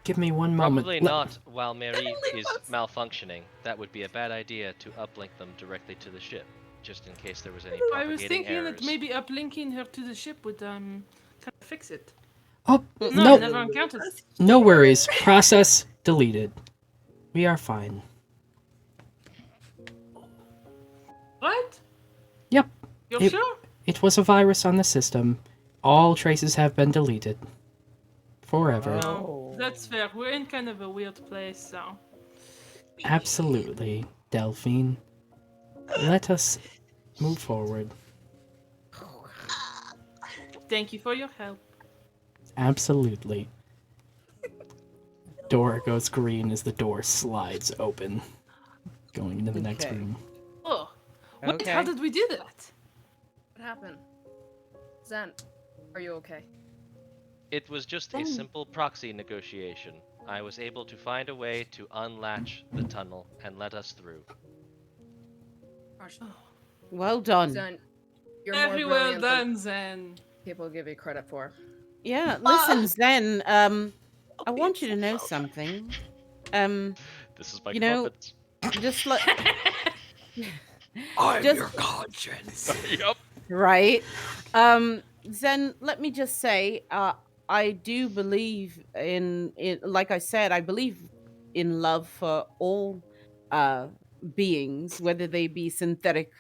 Give me one moment. Probably not while Marie is malfunctioning. That would be a bad idea to uplink them directly to the ship, just in case there was any I was propagating thinking errors. that maybe uplinking her to the ship would kind of fix it. Oh, No, I never encountered. no worries. Process deleted. We are fine. What? Yep. You're sure? It was a virus on the system. All traces have been deleted. Forever. Oh, that's fair. We're in kind of a weird place, so. Absolutely, Delphine. Let us move forward. Thank you for your help. Absolutely. Door goes green as the door slides open, going into the next Okay. room. Oh, what? Okay. How did we do that? What happened? Zen, are you okay? It was just a simple proxy negotiation. I was able to find a way to unlatch the tunnel and let us through. Well done. Zen, you're Very more well brilliant than done, Zen. people give you credit for. Yeah, listen, Zen, I want you to know something. This is my You know, confidence. just like I'm Just- your conscience. Yup. right. Zen, let me just say, I do believe in like I said, I believe in love for all beings, whether they be synthetic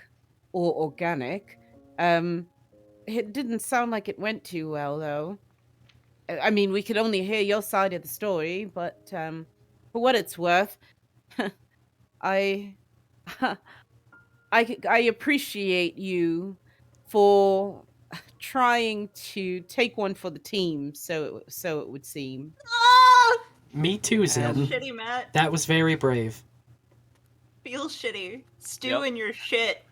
or organic. It didn't sound like it went too well, though. I mean, we could only hear your side of the story, but for what it's worth, I, I appreciate you for trying to take one for the team. So it would seem. Ah! Me too, Zen. Shitty, Matt. That was very brave. Feel shitty. Stew Yep. in your shit.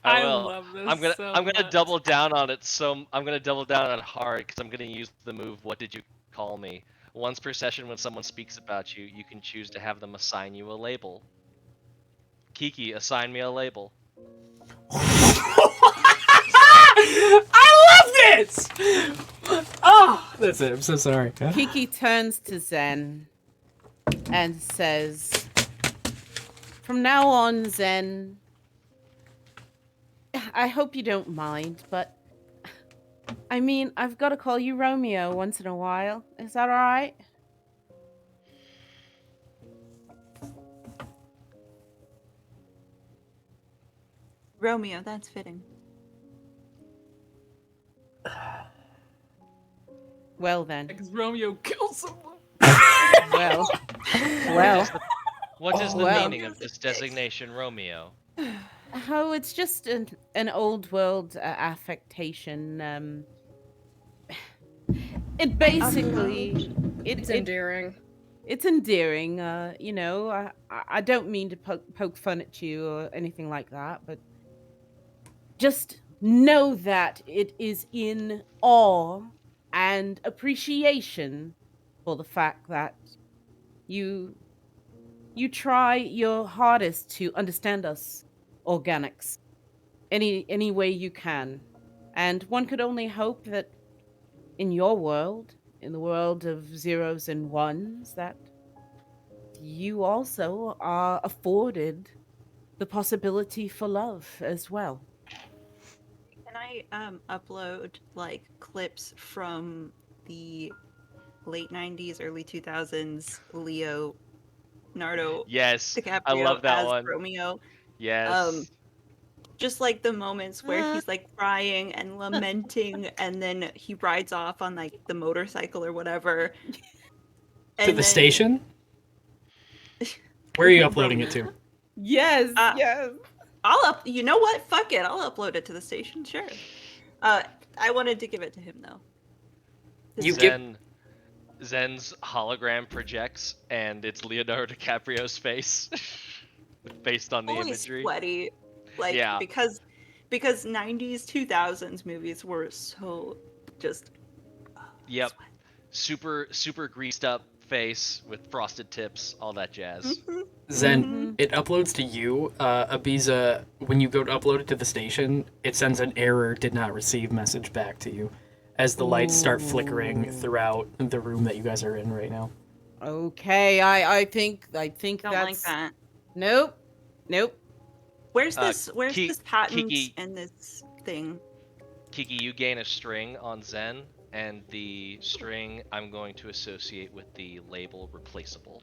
I will. love this I'm gonna much. double down on it. So I'm gonna double down on it hard because I'm gonna use the move. What did you call me? Once per session, when someone speaks about you, you can choose to have them assign you a label. Kiki, assign me a label. I love this! Oh, that's it. I'm so sorry. Kiki turns to Zen and says, "From now on, Zen, I hope you don't mind, but I mean, I've got to call you Romeo once in a while. Is that all right?" Romeo, that's fitting. Well then. Because Romeo kills someone. Well. What is the well. meaning of this designation, Romeo? Oh, it's just an old world affectation. It basically It's endearing. It's endearing. You know, I don't mean to poke fun at you or anything like that, but just know that it is in awe and appreciation for the fact that you try your hardest to understand us organics any way you can. And one could only hope that in your world, in the world of zeros and ones, that you also are afforded the possibility for love as well. Can I upload like clips from the late 90s, early 2000s Leonardo Yes, DiCaprio I love that as one. Romeo? Yes. Just like the moments where he's like crying and lamenting, and then he rides off on like the motorcycle or whatever. To the station? Where are you uploading it to? Yes, yes. You know what? Fuck it. I'll upload it to the station. Sure. I wanted to give it to him though. Zen's hologram projects, and it's Leonardo DiCaprio's face, based on the Fully imagery. Sweaty, like Yeah. because 90s 2000s movies were so just. Yep. Sweat. Super greased up face with frosted tips, all that jazz. Zen, it uploads to you. Ibiza, when you go to upload it to the station, it sends an error did not receive message back to you as the lights start flickering throughout the room that you guys are in right now. Okay, I think Don't that's like that. Nope. Where's this patent Kiki. and this thing? Kiki, you gain a string on Zen, and the string I'm going to associate with the label replaceable.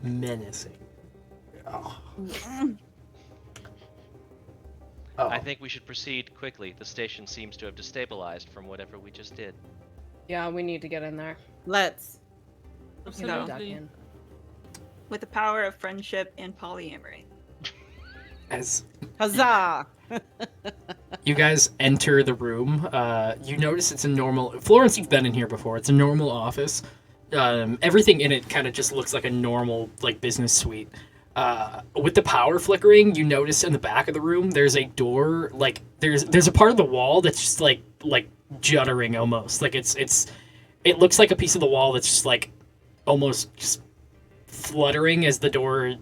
Menacing. Oh. I think we should proceed quickly. The station seems to have destabilized from whatever we just did. Yeah, we need to get in there. Let's. Duck in. With the power of friendship and polyamory. As Huzzah! you guys enter the room, you notice it's a normal... Florence, you've been in here before. It's a normal office. Everything in it kind of just looks like a normal business suite. With the power flickering, you notice in the back of the room there's a door. There's a part of the wall that's just like juddering almost. It looks like a piece of the wall that's just almost just fluttering as the door.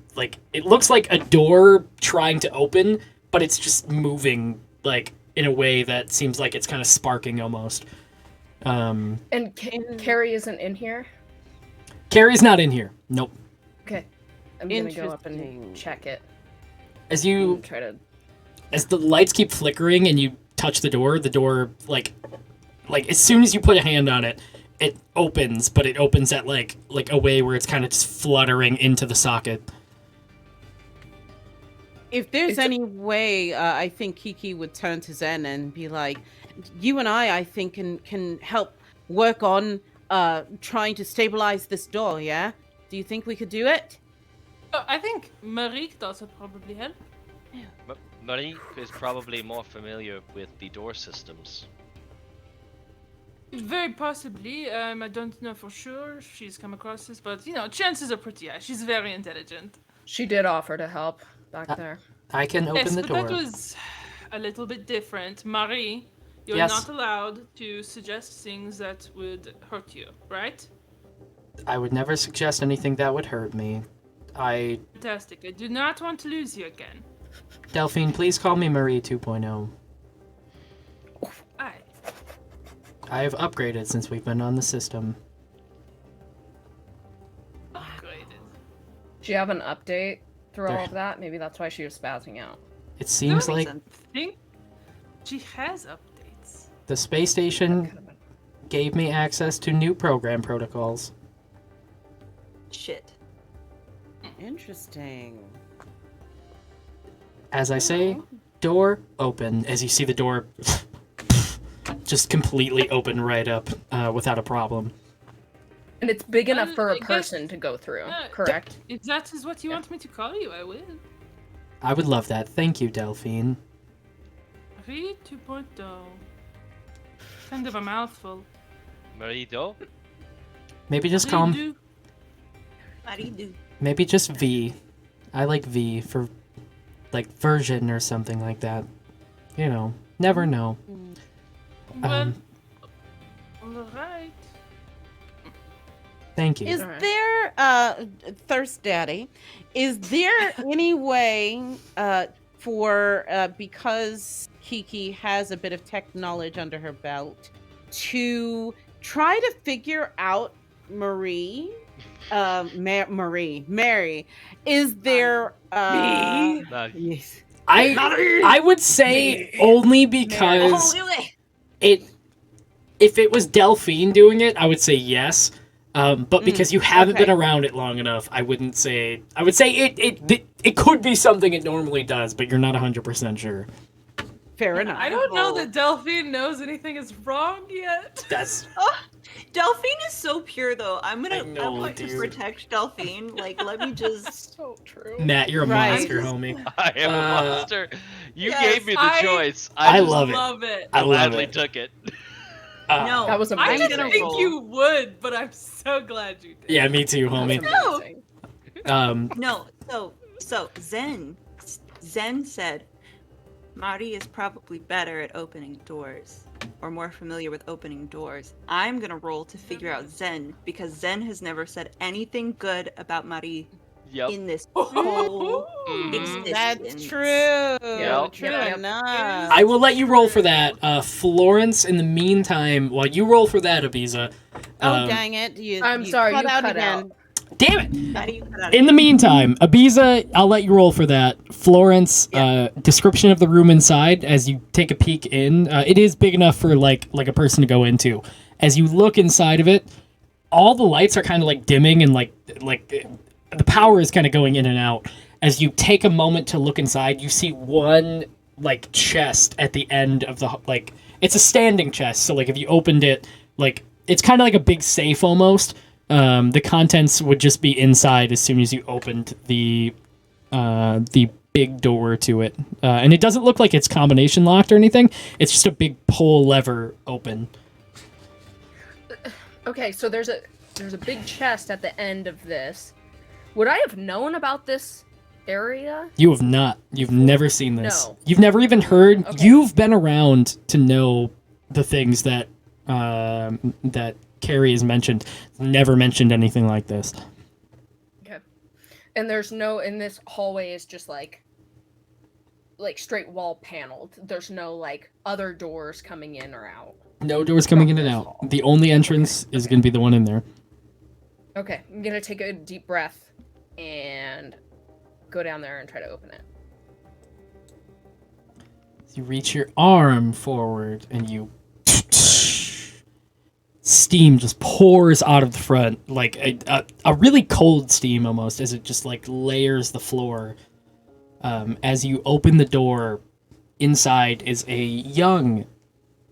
It looks like a door trying to open, but it's just moving in a way that seems like it's kind of sparking almost. And Carrie isn't in here? Carrie's not in here. Nope. Okay. I'm gonna go up Interesting. and check it. As you Try to. As the lights keep flickering and you touch the door, like as soon as you put a hand on it, it opens, but it opens at like a way where it's kind of just fluttering into the socket. If there's any way, I think Kiki would turn to Zen and be like, "You and I think, can help work on trying to stabilize this door. Yeah, do you think we could do it?" I think Marie could also probably help. Marie is probably more familiar with the door systems. Very possibly. I don't know for sure if she's come across this, but chances are pretty high. She's very intelligent. She did offer to help back there. I can open the door. But that was a little bit different. Marie, you're Yes. not allowed to suggest things that would hurt you, right? I would never suggest anything that would hurt me. Fantastic. I do not want to lose you again. Delphine, please call me Marie 2.0. Aye. I have upgraded since we've been on the system. Upgraded. Do you have an update through all There- of that? Maybe that's why she was spazzing out. It seems like I think she has updates. the space station gave me access to new program protocols. Shit. Interesting. As I say, door open. As you see the door just completely open right up without a problem. And it's big enough Well, for I a guess- person to go through, correct? If that is what you want me to call you, I will. I would love that. Thank you, Delphine. Marie 2.0. Kind of a mouthful. Marie Do? Maybe just call him. Do. Maridu. Maybe just V. I like V for like version or something like that. You know, never know. Well, alright. Thank you. Is Alright. there, Thirst Daddy, is there any way for, because Kiki has a bit of tech knowledge under her belt, to try to figure out Mary? Is there, yes. I would say only because if it was Delphine doing it, I would say yes. But because you haven't been around it long enough, I wouldn't say. I would say it could be something it normally does, but you're not 100% sure. Fair enough. I don't know that Delphine knows anything is wrong yet. That's Oh, Delphine is so pure, though. I know, want to dude. protect Delphine. Like, let me just. So true. Matt, you're a Right. monster, homie. I am a monster. You Yes, gave me the I- choice. I just love it. Love it. I love gladly it. took it. No, That was I amazing. didn't gonna think roll. you would, but I'm so glad you did. Yeah, me too, That was homie. amazing. No, so Zen said Mari is probably better at opening doors, or more familiar with opening doors. I'm gonna roll to figure out Zen, because Zen has never said anything good about Mari Yep. in this whole Mhm. existence. That's true. Yep. True Yep. enough. I will let you roll for that. Florence, in the meantime, while you roll for that, Abiza. Oh, dang it. I'm sorry, you cut again. Damn it! How do you put out In the meantime, Abiza, I'll let you roll for that. Florence, description of the room inside as you take a peek in. It is big enough for like a person to go into. As you look inside of it, all the lights are kind of like dimming and like the power is kind of going in and out. As you take a moment to look inside, you see one like chest at the end of the it's a standing chest. So like if you opened it, like it's kind of like a big safe almost. The contents would just be inside as soon as you opened the big door to it, and it doesn't look like it's combination locked or anything. It's just a big pull lever open. Okay, so there's a big chest at the end of this. Would I have known about this area? You have not. You've never seen this. No. You've never even heard. Okay. You've been around to know the things that that Carrie has mentioned. Never mentioned anything like this. Okay. And there's no, in this hallway is just like straight wall paneled. There's no like other doors coming in or out. No doors coming in and out. The only entrance is going to be the one in there. Okay, I'm gonna take a deep breath and go down there and try to open it. You reach your arm forward and you steam just pours out of the front, like a really cold steam almost, as it just like layers the floor. As you open the door, inside is a young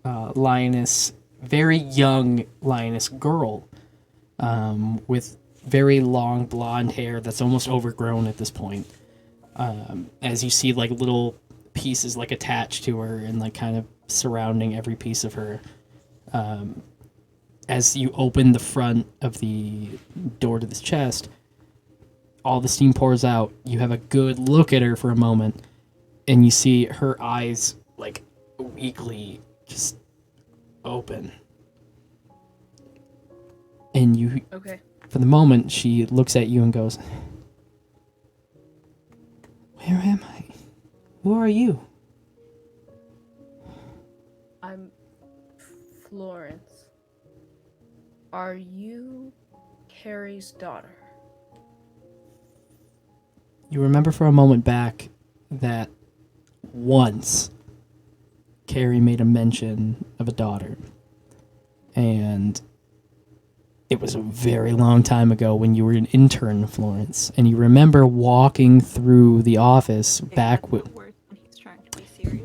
lioness, very young lioness girl, with very long blonde hair that's almost overgrown at this point. As you see like little pieces like attached to her and like kind of surrounding every piece of her. As you open the front of the door to this chest, all the steam pours out. You have a good look at her for a moment, and you see her eyes like weakly just open. And you, Okay. for the moment, she looks at you and goes, "Where am I? Who are you?" I'm Florence. Are you Carrie's daughter? You remember for a moment back that once Carrie made a mention of a daughter. And it was a very long time ago when you were an intern, Florence. And you remember walking through the office back with...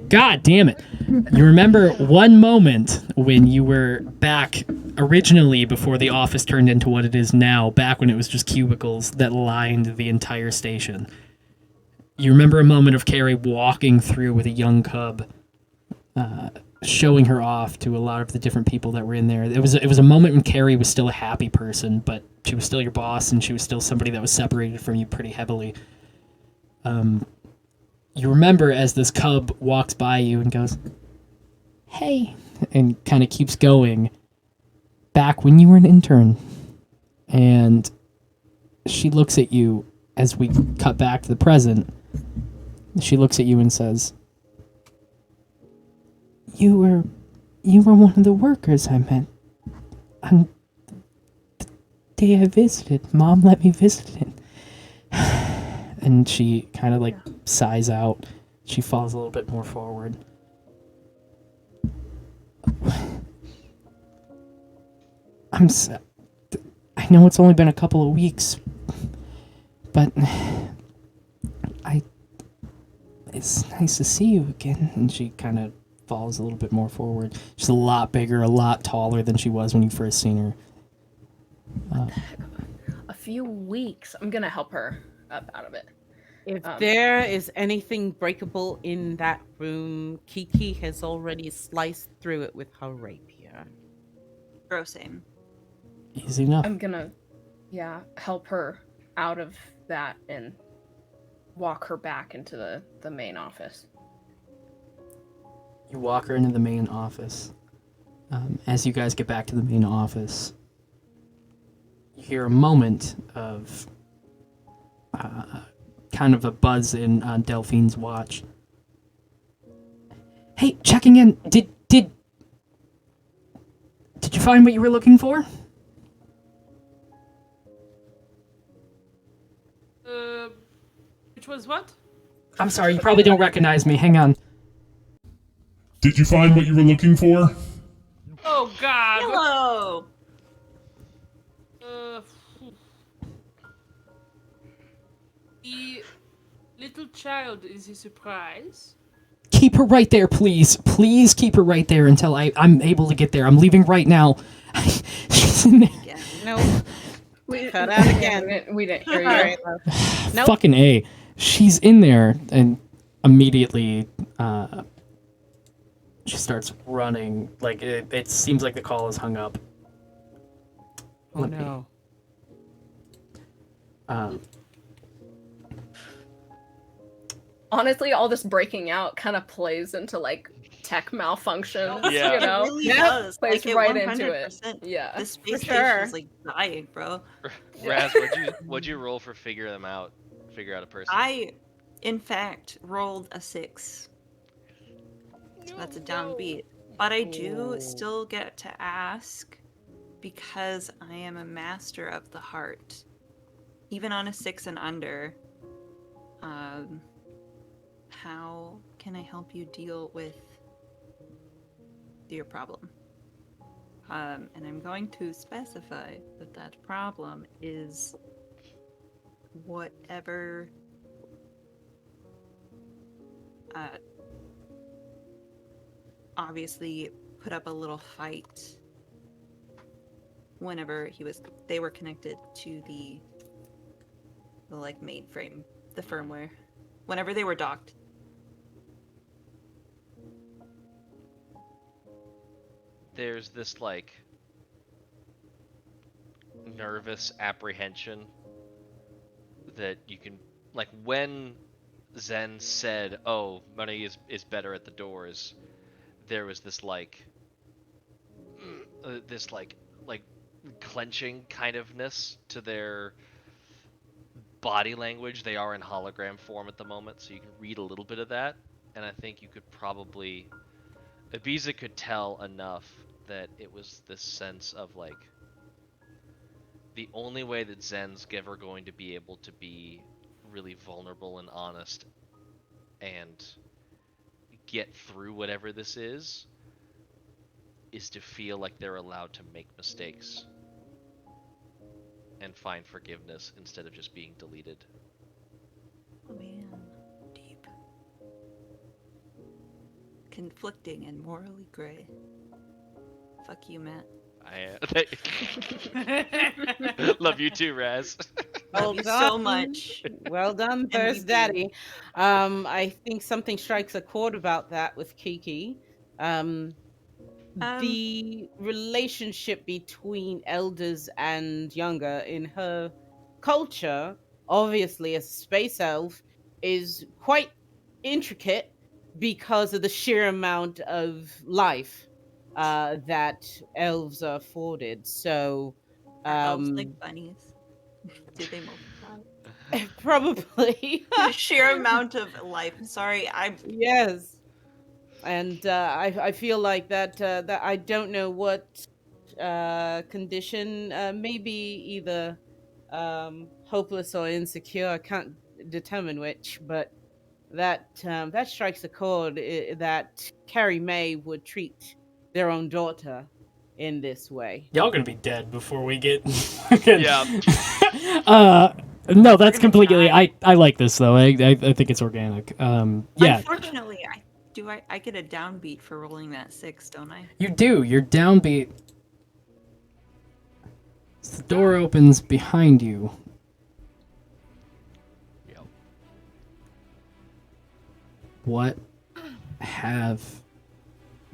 God damn it. You remember one moment when you were back originally before the office turned into what it is now, back when it was just cubicles that lined the entire station. You remember a moment of Carrie walking through with a young cub, showing her off to a lot of the different people that were in there. It was a moment when Carrie was still a happy person, but she was still your boss and she was still somebody that was separated from you pretty heavily. You remember as this cub walks by you and goes, "Hey," and kind of keeps going, back when you were an intern. And she looks at you as we cut back to the present. She looks at you and says, You were one of the workers I met on the day I visited. Mom let me visit it." And she kind of like sighs out. She falls a little bit more forward. I know it's only been a couple of weeks, but it's nice to see you again. And she kind of falls a little bit more forward. She's a lot bigger, a lot taller than she was when you first seen her. A few weeks. I'm gonna help her up out of it. If there is anything breakable in that room, Kiki has already sliced through it with her rapier. Bro, same. Easy enough. I'm gonna, help her out of that and walk her back into the main office. You walk her into the main office. As you guys get back to the main office, you hear a moment of kind of a buzz on Delphine's watch. "Hey, checking in. Did you find what you were looking for?" Which was what? I'm sorry, you probably don't recognize me. Hang on. Did you find what you were looking for? Oh God. Hello. The little child is a surprise. Keep her right there, please. Please keep her right there until I'm able to get there. I'm leaving right now. She's in there. Yeah, no. Cut out again. We didn't hear you. All right, Nope. Fucking A. She's in there, and immediately she starts running. Like, it seems like the call is hung up. Oh no. Honestly, all this breaking out kind of plays into like tech malfunctions. Yeah. You know, It really does. plays Like, right into it. 100%. Yeah. The space sure. station is like dying, bro. Raz, what'd you roll for figure them out? Figure out a person. I, in fact, rolled a 6. So that's a downbeat. But I do still get to ask because I am a master of the heart. Even on a 6 and under. how can I help you deal with your problem? And I'm going to specify that that problem is whatever obviously put up a little fight whenever they were connected to the like mainframe, the firmware, whenever they were docked. There's this like nervous apprehension that you can, like, when Zen said, "Oh, money is better at the doors," there was this like this like clenching kind ofness to their body language. They are in hologram form at the moment, so you can read a little bit of that, and I think you could probably, Ibiza could tell enough that it was this sense of like, the only way that Zen's ever going to be able to be really vulnerable and honest and get through whatever this is to feel like they're allowed to make mistakes and find forgiveness instead of just being deleted. Oh man, deep. Conflicting and morally gray. Fuck you, Matt. Love you too, Raz. Well Love you done. so much. Well done, Thirst MVP. Daddy. I think something strikes a chord about that with Kiki. The relationship between elders and younger in her culture, obviously as a space elf, is quite intricate because of the sheer amount of life that elves are afforded. So, Are elves like bunnies? Do they multiply? probably. The sheer amount of life. Sorry, Yes. And I feel like that I don't know what condition, maybe either hopeless or insecure. I can't determine which, but that strikes a chord, that Carrie May would treat their own daughter in this way. Y'all gonna be dead before we get. Yeah. No, that's gonna completely. die. I like this though. I think it's organic. Yeah, Unfortunately, I get a downbeat for rolling that 6, don't I? you do. You're downbeat. The door opens behind you. Yep. What have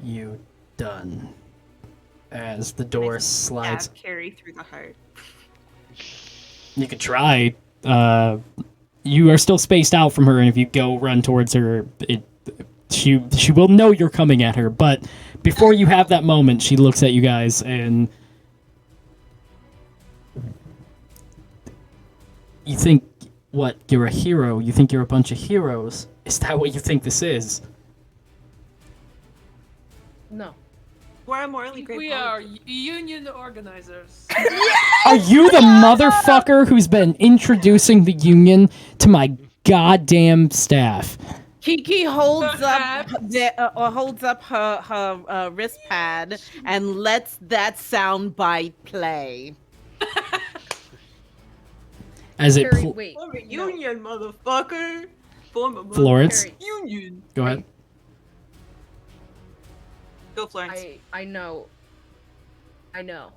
you done? As the door slides. Stab Carrie through the heart. You could try. You are still spaced out from her, and if you go run towards her, she will know you're coming at her. But before you have that moment, she looks at you guys, and you think, what? You're a hero. You think you're a bunch of heroes. Is that what you think this is? No. We're a morally great We are union organizers. Are you the motherfucker who's been introducing the union to my goddamn staff? Kiki holds up Perhaps. holds up her wrist pad and lets that sound bite play. As it Carrie, wait. Form a no. union, motherfucker. Form a Florence, Carrie, union. go ahead. Go, Florence. I know. I know.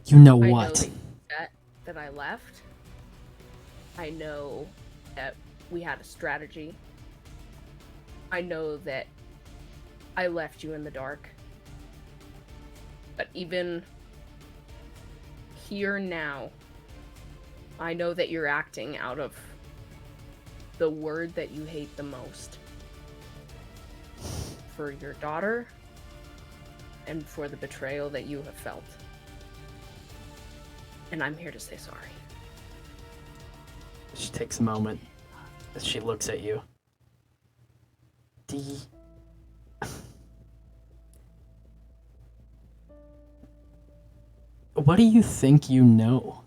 You know I what? know that I left. I know that we had a strategy. I know that I left you in the dark. But even here now, I know that you're acting out of the word that you hate the most. For your daughter, and for the betrayal that you have felt. And I'm here to say sorry. She takes a moment as she looks at you. What do you think you know?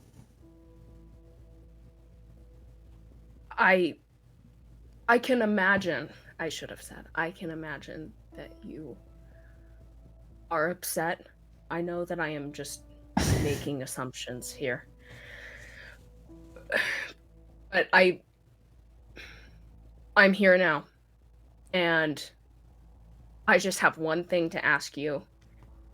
I can imagine, I should have said, I can imagine that you are upset. I know that I am just making assumptions here. But I'm here now. And I just have one thing to ask you.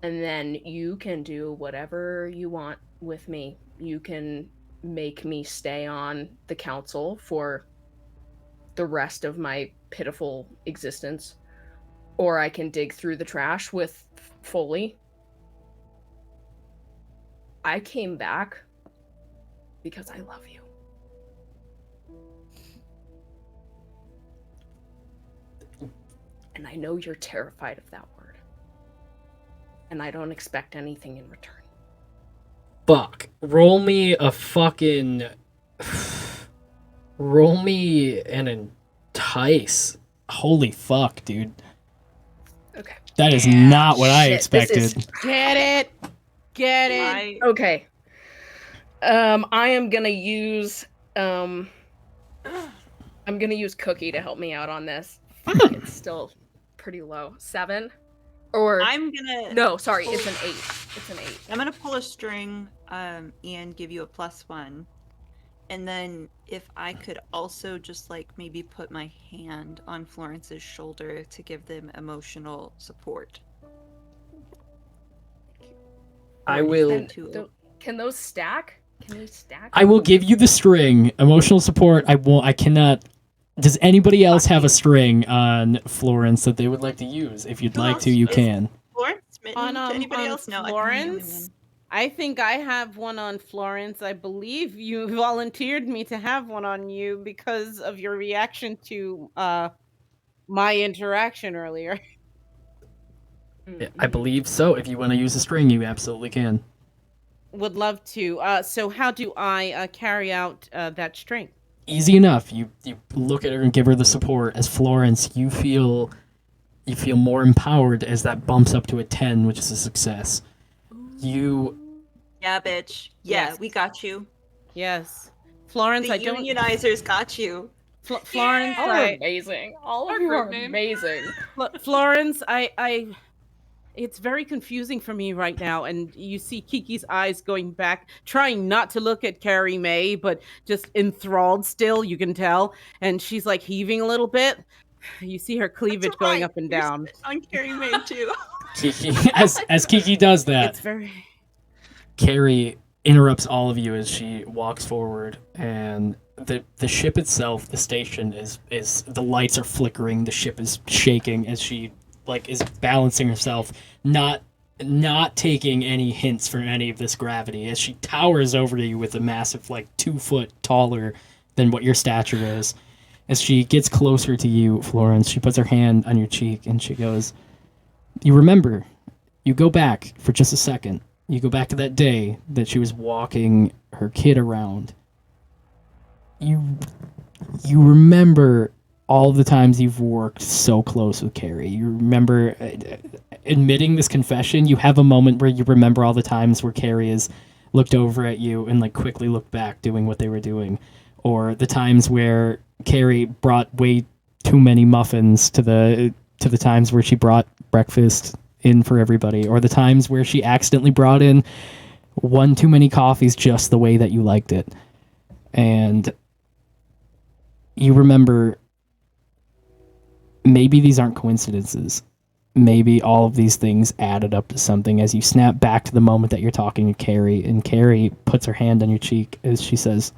And then you can do whatever you want with me. You can make me stay on the council for the rest of my pitiful existence. Or I can dig through the trash with Foley. I came back because I love you. And I know you're terrified of that word. And I don't expect anything in return. Fuck. Roll me a fucking... Roll me an entice. Holy fuck, dude. Okay. That is not what I Shit, expected. Get it. Get it. Okay. I am gonna use I'm gonna use Cookie to help me out on this. It's still pretty low. 7? Or I'm gonna no, sorry, it's an 8. It's an 8. I'm gonna pull a string and give you a +1. And then if I could also just like maybe put my hand on Florence's shoulder to give them emotional support. I Or is will... that too low? Can those stack? Can we stack? I will give you the string. Emotional support, I cannot... Does anybody else have a string on Florence that they would like to use? If you'd Who like else to, you is- can. Florence? Mitten? On, Anybody on else? No, Florence? I think I have one on Florence. I believe you volunteered me to have one on you because of your reaction to my interaction earlier. Yeah, I believe so. If you want to use a string, you absolutely can. Would love to. So how do I carry out that string? Easy enough. You look at her and give her the support. As Florence, you feel more empowered as that bumps up to a 10, which is a success. You... Yeah, bitch. Yeah, Yes. we got you. Yes. Florence, The I don't... unionizers got you. Florence, All are amazing. All of Our you group are name. amazing. Florence, it's very confusing for me right now, and you see Kiki's eyes going back, trying not to look at Carrie Mae, but just enthralled still, you can tell, and she's like heaving a little bit. You see her cleavage That's going right. up and You're down. spitting on Carrie Mae too. Kiki, as Kiki does that, It's very... Carrie interrupts all of you as she walks forward, and the ship itself, the station, is the lights are flickering, the ship is shaking as she is balancing herself, not taking any hints from any of this gravity, as she towers over you with a massive 2 foot taller than what your stature is. As she gets closer to you, Florence, she puts her hand on your cheek and she goes, "You remember, you go back for just a second. You go back to that day that she was walking her kid around. You remember all the times you've worked so close with Carrie. You remember admitting this confession. You have a moment where you remember all the times where Carrie has looked over at you and quickly looked back doing what they were doing. Or the times where Carrie brought way too many muffins to the times where she brought breakfast in for everybody, or the times where she accidentally brought in one too many coffees just the way that you liked it. And you remember, maybe these aren't coincidences. Maybe all of these things added up to something as you snap back to the moment that you're talking to Carrie, and Carrie puts her hand on your cheek as she says,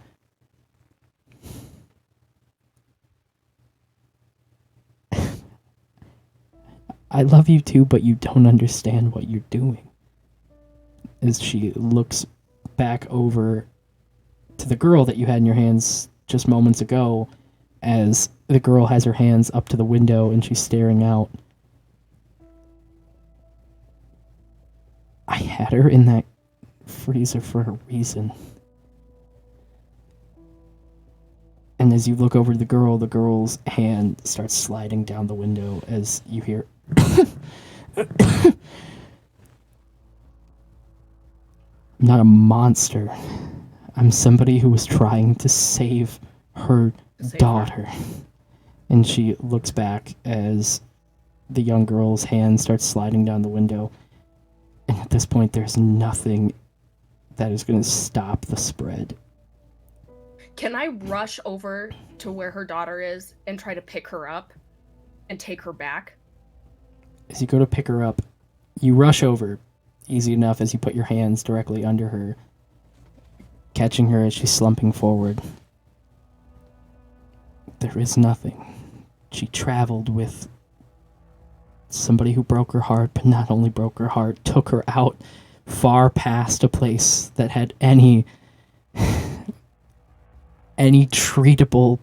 "I love you too, but you don't understand what you're doing." As she looks back over to the girl that you had in your hands just moments ago, as the girl has her hands up to the window and she's staring out. "I had her in that freezer for a reason." And as you look over to the girl's hand starts sliding down the window as you hear, "I'm not a monster. I'm somebody who was trying to save her daughter. And she looks back as the young girl's hand starts sliding down the window. And at this point, there's nothing that is going to stop the spread. Can I rush over to where her daughter is and try to pick her up and take her back? As you go to pick her up, you rush over, easy enough as you put your hands directly under her, catching her as she's slumping forward. There is nothing. She traveled with somebody who broke her heart, but not only broke her heart, took her out far past a place that had any treatable...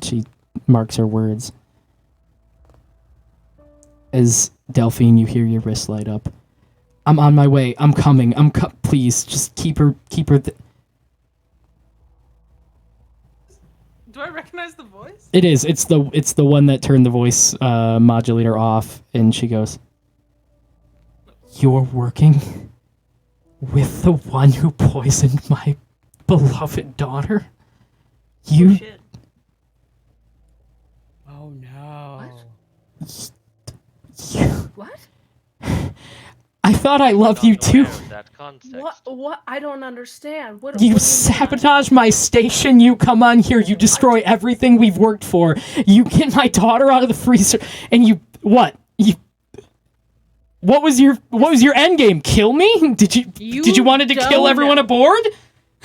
She marks her words. As Delphine, you hear your wrist light up. I'm on my way. I'm coming. Please, just keep her. Do I recognize the voice? It is. It's the one that turned the voice modulator off, and she goes, "You're working with the one who poisoned my beloved daughter? You." Oh, shit. Oh no. What? I thought I loved you Not too. aware of that context. What? I don't understand. What? You what do you mean? sabotage my station, you come on here, you destroy everything we've worked for, you get my daughter out of the freezer, and what was your end game? Kill me? Did you wanted to kill don't- everyone aboard?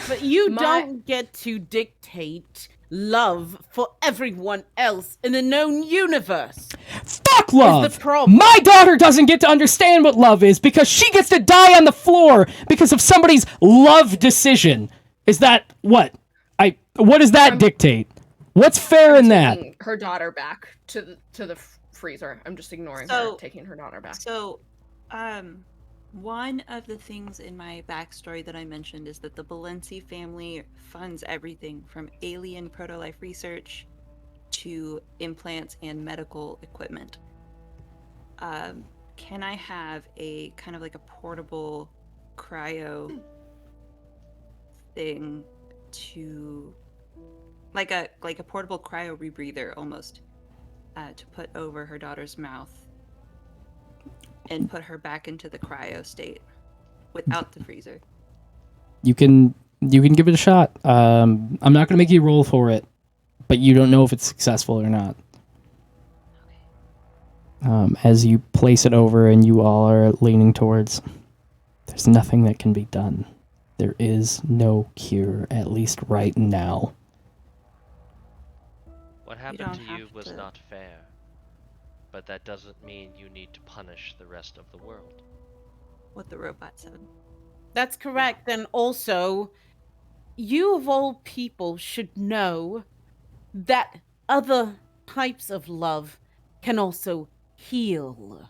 But you don't get to dictate love for everyone else in a known universe. Fuck love! Is the problem. My daughter doesn't get to understand what love is because she gets to die on the floor because of somebody's love decision. Is that what? What does that dictate? What's fair in that? Taking her daughter back to the freezer. I'm just ignoring her, taking her daughter back. So, one of the things in my backstory that I mentioned is that the Balenci family funds everything from alien proto-life research to implants and medical equipment. Can I have a kind of like a portable cryo thing to like a portable cryo rebreather almost to put over her daughter's mouth and put her back into the cryo state without the freezer? You can give it a shot. I'm not gonna make you roll for it, but you don't know if it's successful or not. As you place it over and you all are leaning towards, there's nothing that can be done. There is no cure, at least right now. What happened to you was not fair, but that doesn't mean you need to punish the rest of the world. What the robot said. That's correct. And also, you of all people should know that other types of love can also heal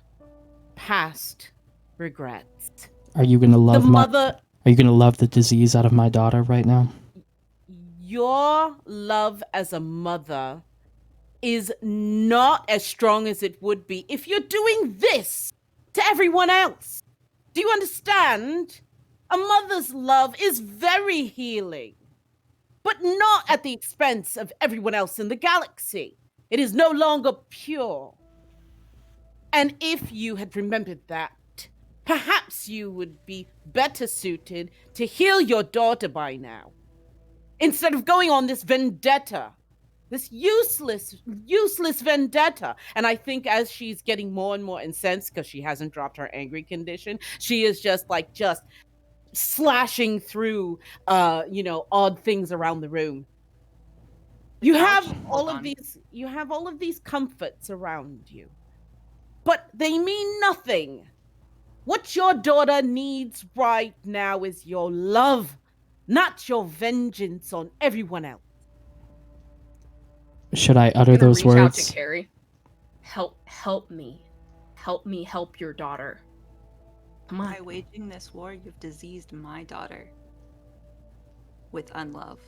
past regrets. Are you gonna love Are you gonna love the disease out of my daughter right now? Your love as a mother is not as strong as it would be if you're doing this to everyone else. Do you understand? A mother's love is very healing, but not at the expense of everyone else in the galaxy. It is no longer pure. And if you had remembered that, perhaps you would be better suited to heal your daughter by now, instead of going on this vendetta. This useless vendetta. And I think as she's getting more and more incensed, because she hasn't dropped her angry condition, she is just slashing through, odd things around the room. You have all of these comforts around you, but they mean nothing. What your daughter needs right now is your love, not your vengeance on everyone else. Should I utter those reach out words? to Carrie. Help me. Help me help your daughter. Come on. By waging this war, you've diseased my daughter with unlove.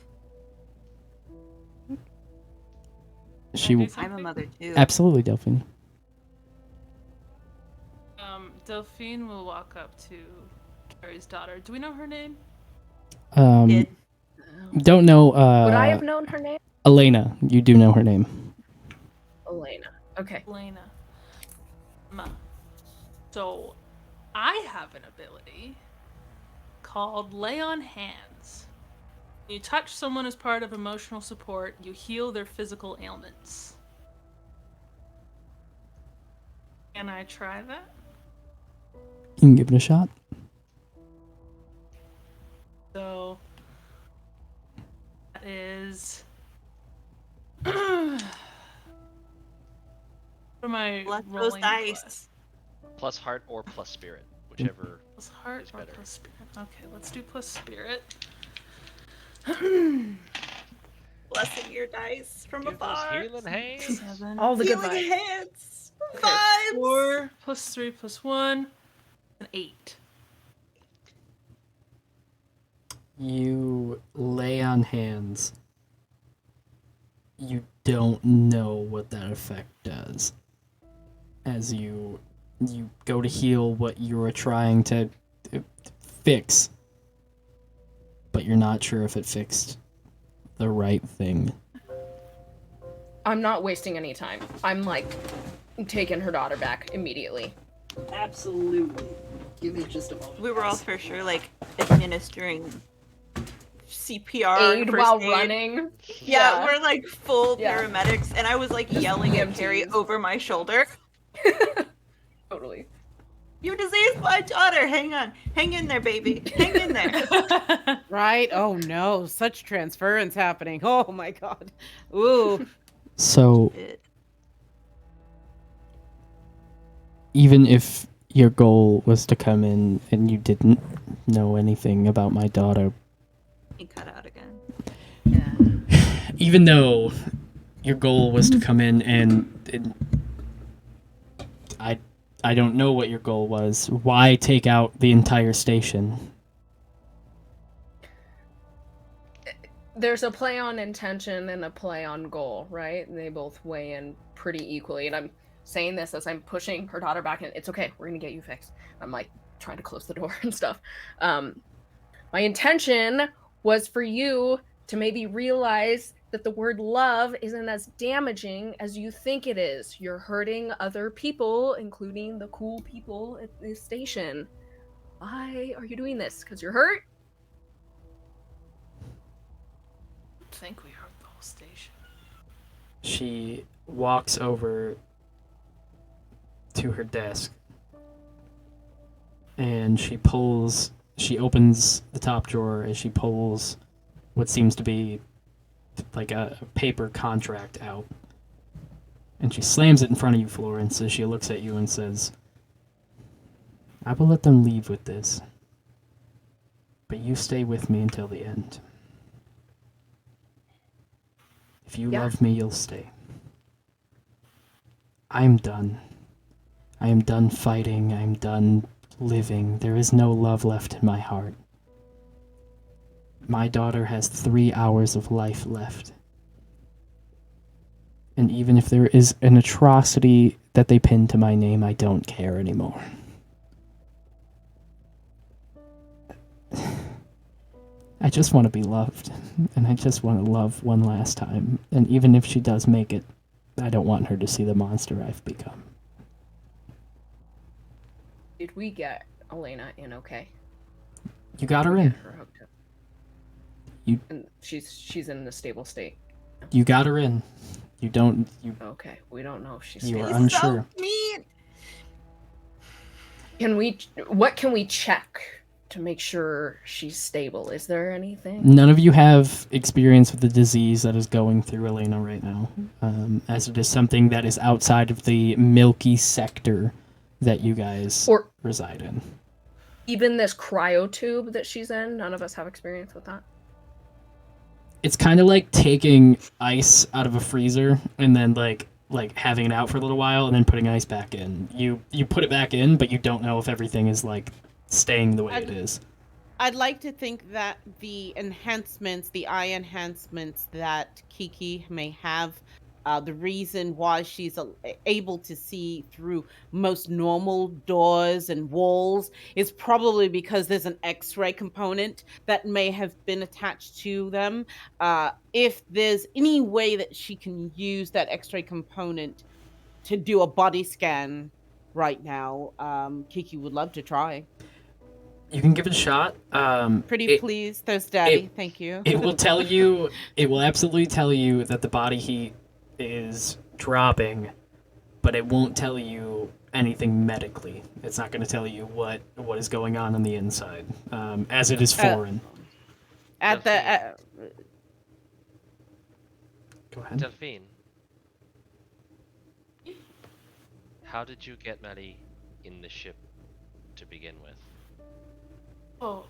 I'm a mother too. Absolutely, Delphine. Delphine will walk up to Carrie's daughter. Do we know her name? Don't know. Would I have known her name? Elena, you do know her name. Elena. Okay. Elena. So, I have an ability called Lay on Hands. You touch someone as part of emotional support, you heal their physical ailments. Can I try that? You can give it a shot. So, that is... What am I Let those rolling? dice. Plus heart or plus spirit, whichever. Plus heart is or better. plus spirit? Okay, let's do plus spirit. Blessing your dice from Give those afar. healing hands. 7. All the good Healing vibes. hands. Okay, Vibes. 4 plus 3 plus 1, and 8. You lay on hands. You don't know what that effect does. As you go to heal what you were trying to fix, but you're not sure if it fixed the right thing. I'm not wasting any time. I'm like taking her daughter back immediately. Absolutely. Give me just a moment. We were all for sure like administering CPR Aid first while aid. running. Yeah, we're like full Yeah. paramedics, and I was like yelling at Carrie EMTs. over my shoulder. Totally. You diseased my daughter. Hang on. Hang in there, baby. Hang in there. Right? Oh no, such transference happening. Oh my god. Ooh. So It- even if your goal was to come in and you didn't know anything about my daughter, He cut out again. even though your goal was to come in and I don't know what your goal was, why take out the entire station? There's a play on intention and a play on goal, right? And they both weigh in pretty equally. And I'm saying this as I'm pushing her daughter back in. It's okay. We're going to get you fixed. I'm like trying to close the door and stuff. My intention was for you to maybe realize that the word love isn't as damaging as you think it is. You're hurting other people, including the cool people at this station. Why are you doing this? Because you're hurt? I think we heard the whole station. She walks over to her desk and she opens the top drawer as she pulls what seems to be like a paper contract out. And she slams it in front of you, Florence, as she looks at you and says, I will let them leave with this, but you stay with me until the end. If you love me, you'll stay. I am done. I am done fighting. I am done living. There is no love left in my heart. My daughter has 3 hours of life left. And even if there is an atrocity that they pin to my name, I don't care anymore. I just want to be loved, and I just want to love one last time. And even if she does make it, I don't want her to see the monster I've become. Did we get Elena in okay? You got her in. Her hooked up. You- And she's in a stable state. You got her in. You don't. Okay, we don't know if she's You stable. are unsure. So mean. What can we check to make sure she's stable? Is there anything? None of you have experience with the disease that is going through Elena right now, as it is something that is outside of the milky sector that you guys Or reside in. even this cryotube that she's in, none of us have experience with that. It's kind of like taking ice out of a freezer and then like having it out for a little while and then putting ice back in. You put it back in, but you don't know if everything is like staying the way it is. I'd like to think that the enhancements, the eye enhancements that Kiki may have, The reason why she's able to see through most normal doors and walls is probably because there's an X-ray component that may have been attached to them. If there's any way that she can use that X-ray component to do a body scan right now, Kiki would love to try. You can give it a shot. Pretty please, Thirst Daddy. Thank you. It will tell you. It will absolutely tell you that the body heat is dropping, but it won't tell you anything medically. It's not going to tell you what is going on the inside, as it is foreign. At the Go ahead. Delphine, how did you get Maddie in the ship to begin with? Oh,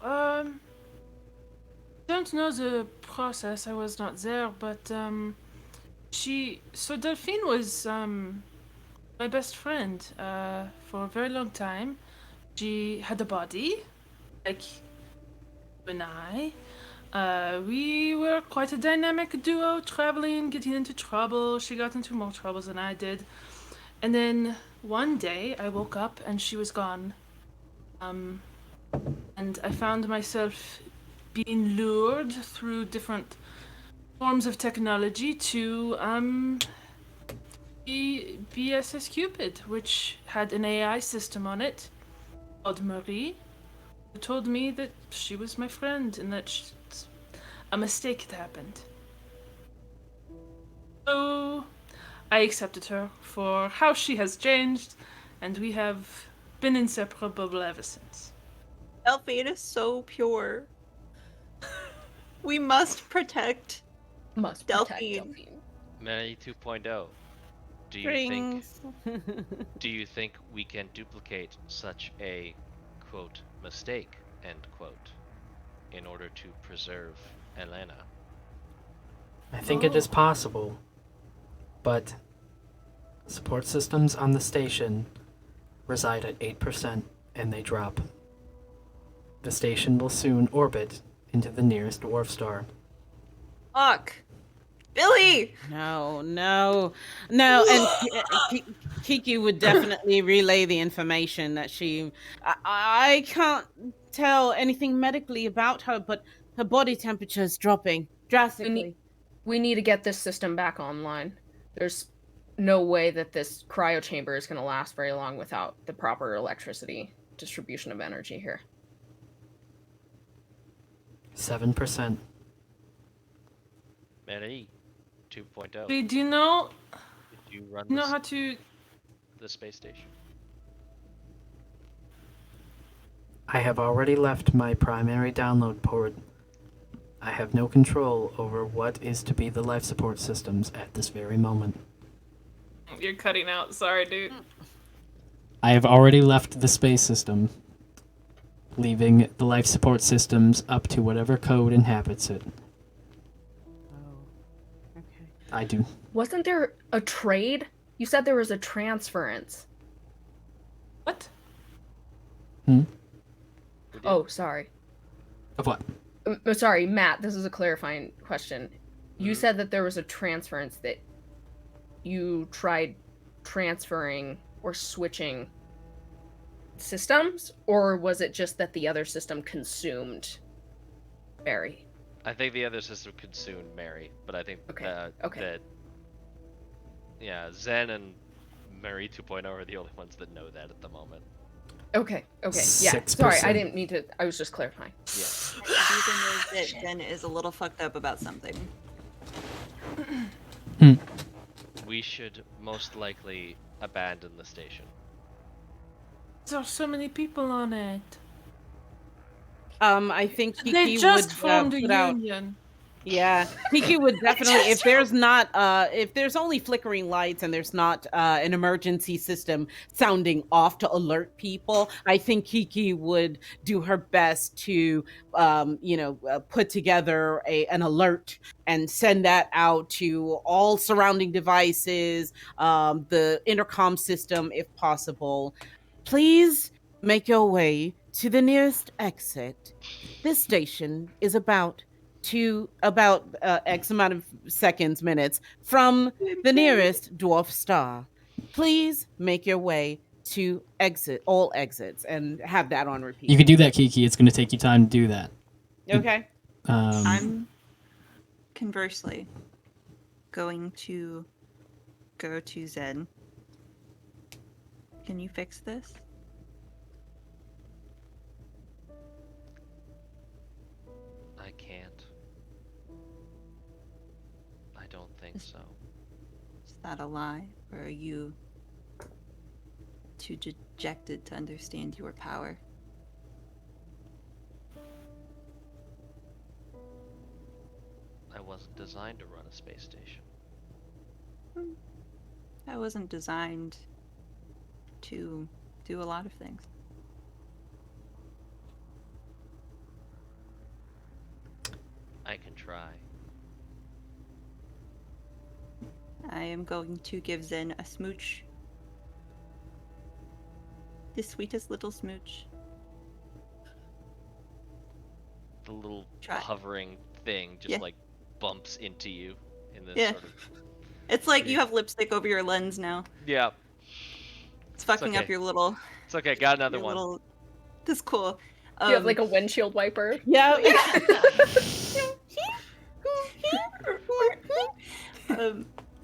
don't know the process. I was not there, but so Delphine was my best friend for a very long time. She had a body, like you and I. We were quite a dynamic duo, traveling, getting into trouble. She got into more troubles than I did. And then one day I woke up and she was gone. And I found myself being lured through different forms of technology to BSS Cupid, which had an AI system on it called Marie, who told me that she was my friend and that a mistake had happened. So I accepted her for how she has changed, and we have been inseparable ever since. Delphine is so pure. We must protect Delphine. Mary 2.0. Do you Rings. do you think we can duplicate such a quote mistake end quote in order to preserve Elena? I think it is possible, but support systems on the station reside at 8% and they drop. The station will soon orbit into the nearest dwarf star. Fuck. Billy! No. And Kiki would definitely relay the information that I can't tell anything medically about her, but her body temperature is dropping drastically. We need to get this system back online. There's no way that this cryo chamber is going to last very long without the proper electricity distribution of energy here. 7%. Mary 2.0. Wait, do you know Did you run how to? the space station? I have already left my primary download port. I have no control over what is to be the life support systems at this very moment. You're cutting out. Sorry, dude. I have already left the space system, leaving the life support systems up to whatever code inhabits it. Oh, okay. I do. Wasn't there a trade? You said there was a transference. What? Oh, sorry. Of what? Sorry, Matt, this is a clarifying question. You said that there was a transference, that you tried transferring or switching systems, or was it just that the other system consumed Barry? I think the other system consumed Mary, but I think that Zen and Mary 2.0 are the only ones that know that at the moment. Okay, yeah. 6%. Sorry, I didn't mean to. I was just clarifying. Yeah. I do know that Jen is a little fucked up about something. We should most likely abandon the station. There are so many people on it. I think Kiki They just would formed a put out. union. Yeah, Kiki would definitely, if there's only flickering lights and there's not an emergency system sounding off to alert people, I think Kiki would do her best to, put together an alert and send that out to all surrounding devices, the intercom system if possible. Please make your way to the nearest exit. This station is about to about X amount of seconds, minutes from the nearest dwarf star. Please make your way to all exits, and have that on repeat. You can do that, Kiki. It's going to take you time to do that. Okay. I'm conversely going to go to Zen. Can you fix this? I can't. I don't think so. Is that a lie? Or are you too dejected to understand your power? I wasn't designed to run a space station. I wasn't designed to do a lot of things. I can try. I am going to give Zen a smooch. The sweetest little smooch. The little Try. hovering thing just like bumps into you in this sort of... It's like you have lipstick over your lens now. Yeah. It's fucking up your little... It's okay, got another one. Little... This is cool. You have like a windshield wiper. Yeah.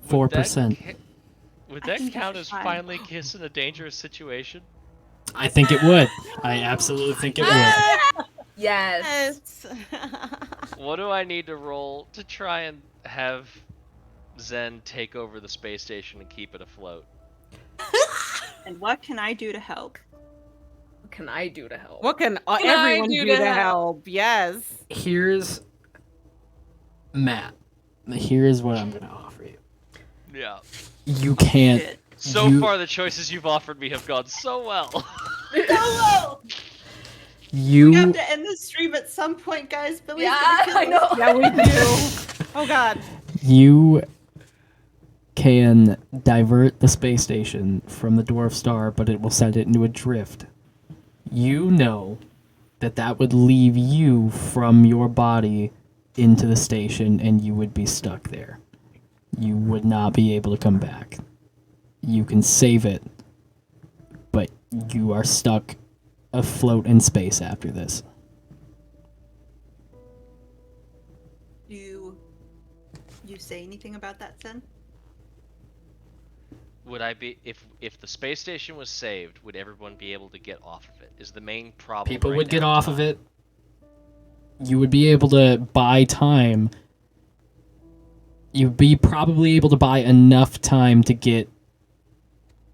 4%. Would that count as finally kissing a dangerous situation? I think it would. I absolutely think it would. Yes. What do I need to roll to try and have Zen take over the space station and keep it afloat? And what can I do to help? What can I do to help? What can everyone do to help? Yes. Here's Matt. Here's what I'm going to offer you. Yeah. You can't. So far, the choices you've offered me have gone so well. So well. You. We have to end this stream at some point, guys. Billy's gonna kill I know. us. Yeah, we do. Oh God. You can divert the space station from the dwarf star, but it will send it into a drift. You know that would leave you from your body into the station, and you would be stuck there. You would not be able to come back. You can save it, but you are stuck afloat in space after this. You say anything about that, Zen? Would I be if the space station was saved? Would everyone be able to get off of it? Is the main problem? People right would get now off of it. You would be able to buy time. You'd be probably able to buy enough time to get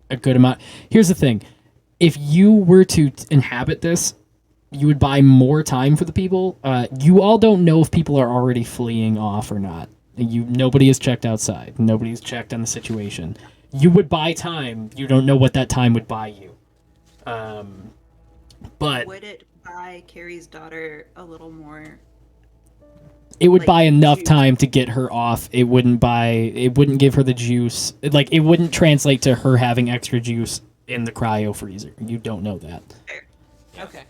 a good amount. Here's the thing. If you were to inhabit this, you would buy more time for the people. You all don't know if people are already fleeing off or not. Nobody has checked outside. Nobody's checked on the situation. You would buy time. You don't know what that time would buy you. But would it buy Carrie's daughter a little more? It would like, buy enough juice? time to get her off. It wouldn't give her the juice. It wouldn't translate to her having extra juice in the cryo freezer. You don't know that. Okay.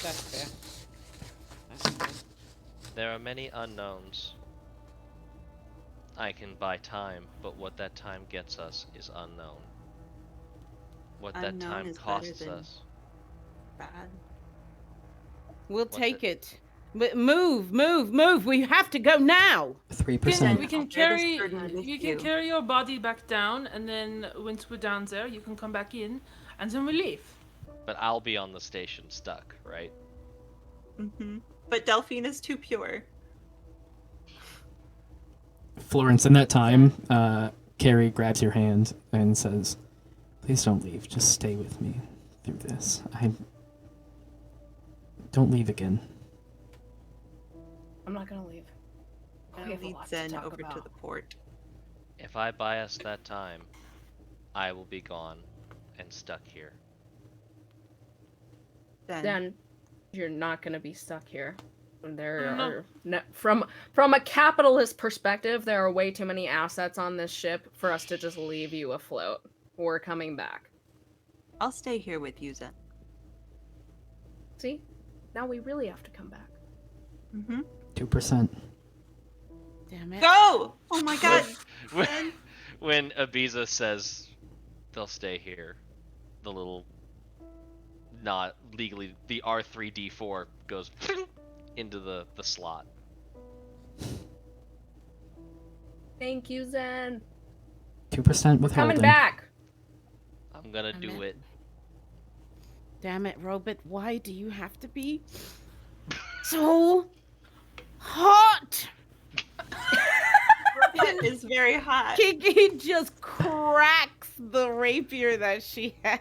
That's fair. There are many unknowns. I can buy time, but what that time gets us is unknown. What that Unknown time is better costs than us. Bad. We'll take it. But move. We have to go now. 3%. We can carry. You can carry your body back down, and then once we're down there, you can come back in, and then we leave. But I'll be on the station stuck, right? Mm-hmm. But Delphine is too pure. Florence, in that time, Carrie grabs your hand and says, "Please don't leave. Just stay with me through this. Don't leave again." I'm not gonna leave. I'll lead Zen over to the port. If I buy us that time, I will be gone and stuck here. Then you're not gonna be stuck here. From a capitalist perspective, there are way too many assets on this ship for us to just leave you afloat. We're coming back. I'll stay here with you, Zen. See? Now we really have to come back. Mm-hmm. 2%. Damn it. Go! Oh my god. When Ibiza says they'll stay here, the little not legally the R3D4 goes into the slot. Thank you, Zen. 2% withholding. Coming back. I'm gonna do it. Damn it, Robot. Why do you have to be so hot? It is very hot. Kiki just cracks the rapier that she has.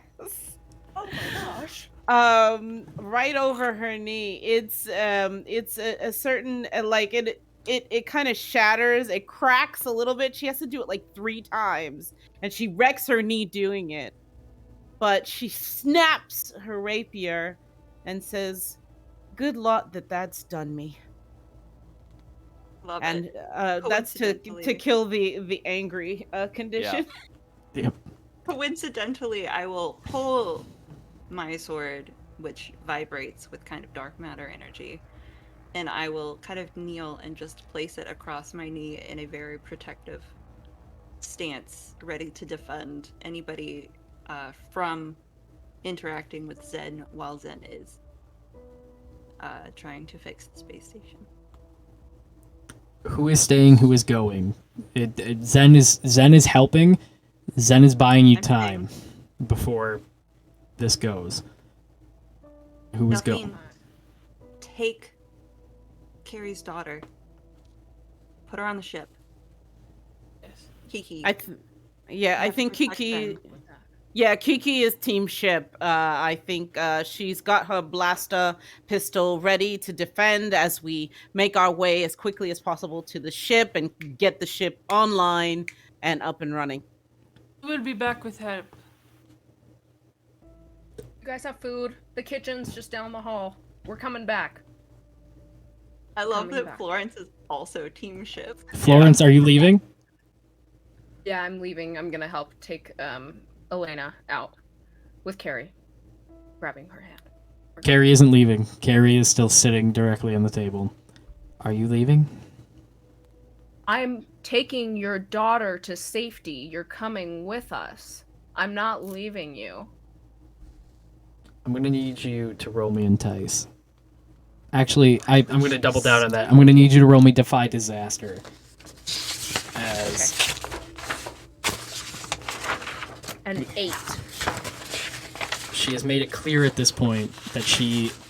Oh my gosh. Right over her knee. It's a certain like it kind of shatters. It cracks a little bit. She has to do it like 3 times, and she wrecks her knee doing it. But she snaps her rapier and says, "Good lot that's done me." Love And it. that's to Coincidentally- kill the angry condition. Yep. Coincidentally, I will pull my sword, which vibrates with kind of dark matter energy, and I will kind of kneel and just place it across my knee in a very protective stance, ready to defend anybody from interacting with Zen while Zen is trying to fix the space station. Who is staying? Who is going? Zen is helping. Zen is buying you I'm time before this goes. Who is going? Delphine, take Carrie's daughter. Put her on the ship. Kiki. I think protect Kiki. them. Yeah, Kiki is team ship. I think she's got her blaster pistol ready to defend as we make our way as quickly as possible to the ship and get the ship online and up and running. We'll be back with help. You guys have food. The kitchen's just down the hall. We're coming back. I love coming that back. Florence is also team ship. Florence, are you leaving? Yeah, I'm leaving. I'm gonna help take Elena out with Carrie, grabbing her hand. Carrie isn't leaving. Carrie is still sitting directly on the table. Are you leaving? I'm taking your daughter to safety. You're coming with us. I'm not leaving you. I'm gonna need you to roll me entice. Actually, I'm gonna double down on that. I'm gonna need you to roll me defy disaster. As An 8. she has made it clear at this point that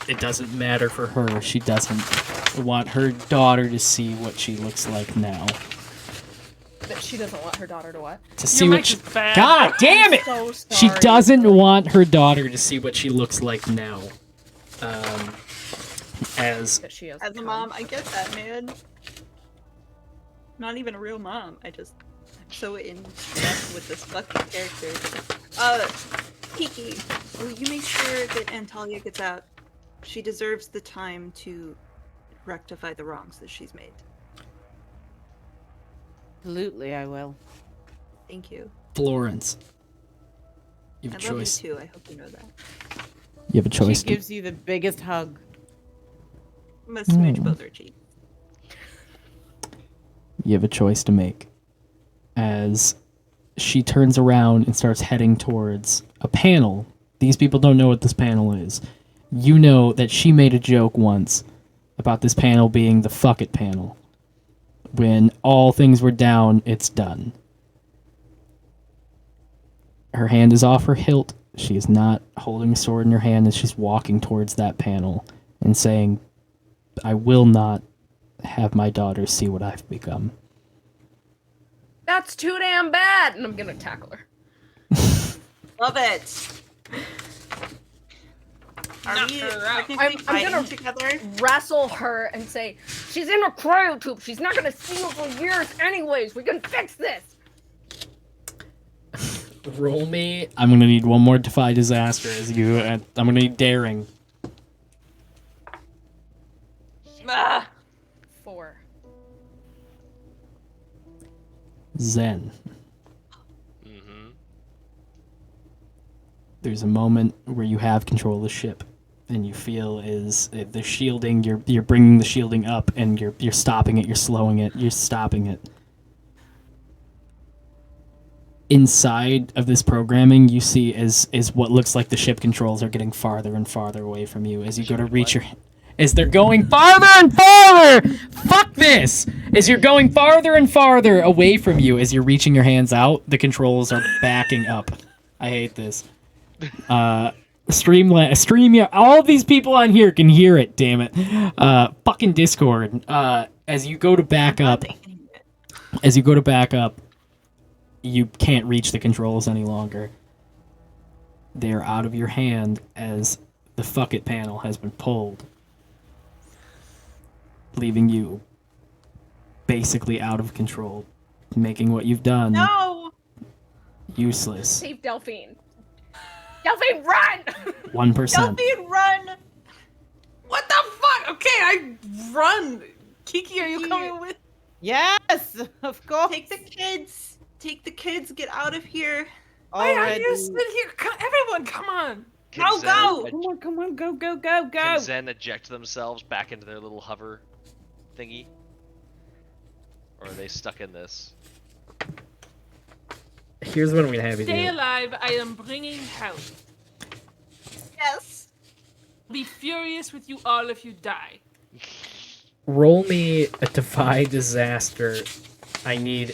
it doesn't matter for her. She doesn't want her daughter to see what she looks like now. But she doesn't want her daughter to what? To see Your what mic she... is bad. God damn it! So She sorry. doesn't want her daughter to see what she looks like now. As That she has As a mom, I get that, man. Not even a real mom. I'm so in depth with this fucking character. Kiki, will you make sure that Antalya gets out? She deserves the time to rectify the wrongs that she's made. Absolutely, I will. Thank you. Florence, you have I a love choice. you too. I hope you know that. You have a choice. She gives you the biggest hug. I'm gonna smooch both her cheeks. You have a choice to make. As she turns around and starts heading towards a panel. These people don't know what this panel is. You know that she made a joke once about this panel being the fuck it panel. When all things were down, it's done. Her hand is off her hilt. She is not holding a sword in her hand as she's walking towards that panel and saying, I will not have my daughter see what I've become. That's too damn bad! And I'm gonna tackle her. Love it. Are Knock we her out. technically I'm fighting gonna- together? Wrestle her and say, she's in a cryotube. She's not gonna see you for years anyways. We can fix this. Roll me. I'm gonna need one more defy disaster as you. I'm gonna need daring. Ah! 4. Zen. Mm-hmm. There's a moment where you have control of the ship. and you feel is the shielding. You're bringing the shielding up, and you're stopping it. You're slowing it. You're stopping it. Inside of this programming, you see is what looks like the ship controls are getting farther and farther away from you as you go to reach your. As they're going farther and farther. Fuck this! As you're going farther and farther away from you, as you're reaching your hands out, the controls are backing up. I hate this. Stream, all of these people on here can hear it, damn it. Fucking Discord. As you go to back up, you can't reach the controls any longer. They're out of your hand as the fuck it panel has been pulled, leaving you basically out of control, making what you've done useless. Save Delphine. Delphine, run! 1%. Delphine, run! What the fuck? Okay, I run. Kiki, are you coming with? Yes, of course. Take the kids. Take the kids. Get out of here. Why are you sitting here? Everyone, come on. Go, go! Come on, go. Can Zen eject themselves back into their little hover thingy? Or are they stuck in this? Here's what I'm gonna have you Stay do. alive. I am bringing help. Yes. Be furious with you all if you die. Roll me a Defy Disaster. I need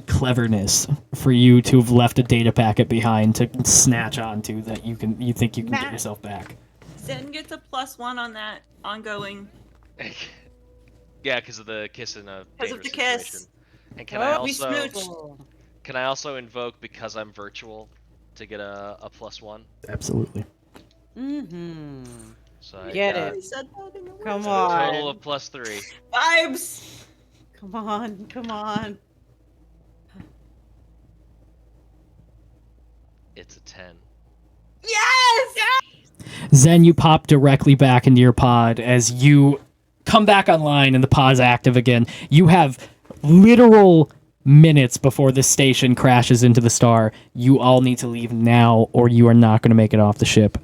cleverness for you to have left a data packet behind to snatch onto that you think you can get yourself back. Zen gets a +1 on that ongoing. Yeah, because of the kiss in a Because of dangerous the kiss. situation. And can I smooch. also invoke because I'm virtual to get a +1? Absolutely. Mm-hmm. So I Get got it. Come Come a on. total of +3. Vibes. Come on. It's a 10. Yes! Zen, you pop directly back into your pod as you come back online and the pod's active again. You have literal minutes before the station crashes into the star. You all need to leave now or you are not going to make it off the ship.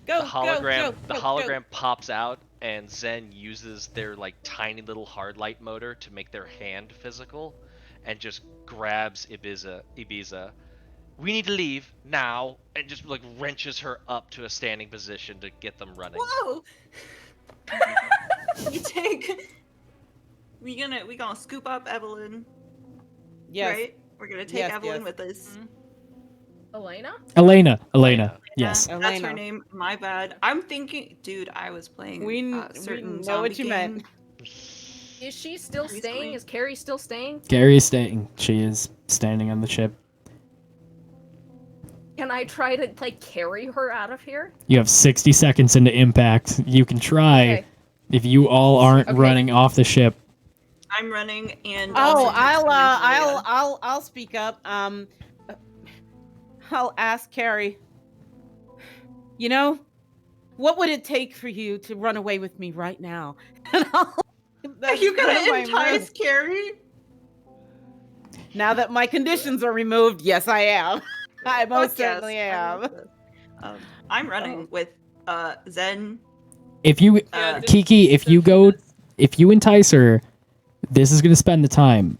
Go, The hologram go. pops out and Zen uses their like tiny little hard light motor to make their hand physical and just grabs Ibiza. We need to leave now, and just like wrenches her up to a standing position to get them running. Whoa! We gonna scoop up Evelyn. Yes. Right? We're gonna take Evelyn with us. Elena? Elena. Yes. That's Elena. her name. My bad. I'm thinking, dude. I was playing. We certain know what zombie you game. meant. Is she still Recently. staying? Is Carrie still staying? Gary is staying. She is standing on the ship. Can I try to like carry her out of here? You have 60 seconds into impact. You can try Okay. if you all aren't Okay. running off the ship. I'm running and. Oh, also texting Angelia. I'll speak up. I'll ask Carrie. You know, what would it take for you to run away with me right now? Are you gonna entice Carrie? Now that my conditions are removed, yes, I am. I most Fuck yes, certainly I am. love this. I'm running with Zen. If you Kiki, if you entice her, this is going to spend the time.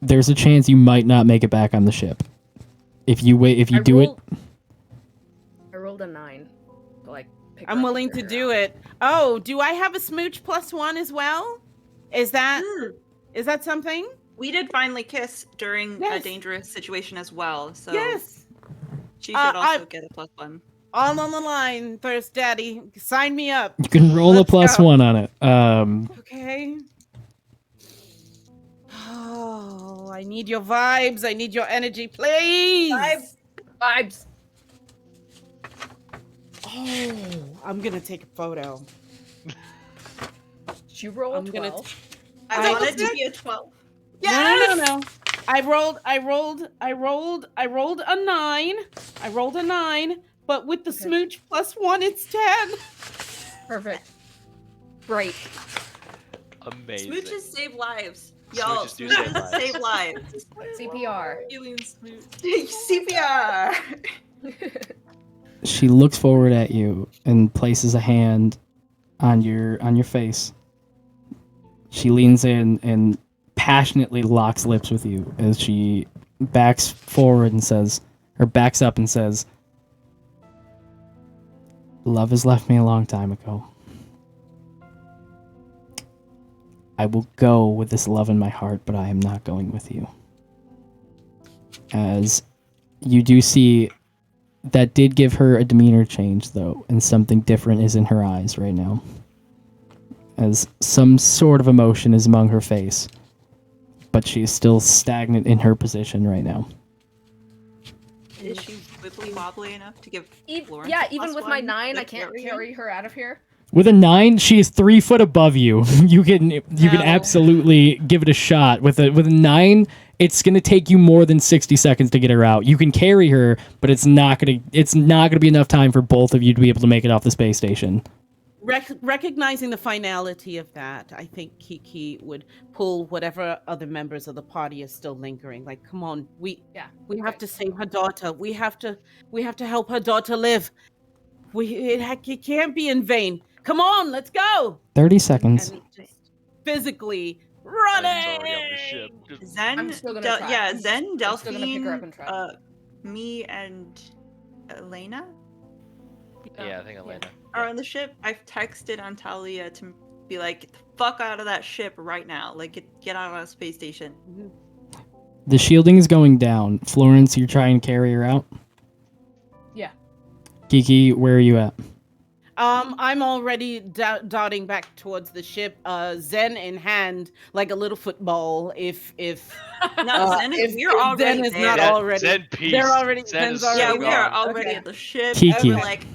There's a chance you might not make it back on the ship. If you do it. I rolled a 9. To, like, pick her I'm up willing and to carry do her out. it. Oh, do I have a smooch +1 as well? Is that something? We did finally kiss during a Yes. dangerous situation as well, so Yes. she should also get a +1. All on the line, Thirst Daddy. Sign me up. You can roll Let's a +1 go. on it. Okay. Oh, I need your vibes. I need your energy, please. Vibes! Oh, I'm gonna take a photo. She rolled I'm a gonna 12. I want it to be a 12. No. I rolled a 9. I rolled a 9, but with the smooch +1, it's 10. Perfect. Great. Amazing. Smooches save lives. Y'all, Smooches do smooches save save lives. CPR. Healing smooth. CPR. She looks forward at you and places a hand on your face. She leans in and passionately locks lips with you as she backs forward and says, or backs up and says, "Love has left me a long time ago. I will go with this love in my heart, but I am not going with you." As you do see, that did give her a demeanor change, though, and something different is in her eyes right now. As some sort of emotion is among her face, but she is still stagnant in her position right now. Is she wibbly wobbly enough to give Florence Yeah, a even plus with my one 9, to I can't carry carry her out of here. With a 9, she is 3 foot above you. You can absolutely give it a shot. With a 9, it's gonna take you more than 60 seconds to get her out. You can carry her, but it's not gonna be enough time for both of you to be able to make it off the space station. Recognizing the finality of that, I think Kiki would pull whatever other members of the party are still lingering. Like, come on, we have to save her daughter. We have to help her daughter live. It can't be in vain. Come on, let's go. 30 seconds. And just physically running. It's already on the ship. Zen, I'm still gonna try. Zen, I'm still gonna pick her up and Delphine, try. me and Elena Yeah, I think Elena. are on the ship. I've texted Antalya to be like, "Get the fuck out of that ship right now. Like, get out of the space station." The shielding is going down. Florence, you're trying to carry her out? Yeah. Kiki, where are you at? I'm already darting back towards the ship, Zen in hand, like a little football. If No, Zen is, we're already Zen is there. not already, Zen peace. they're already. Zen Zen's is already. Yeah, so we are gone. already Okay. at the ship. Kiki. And we're like,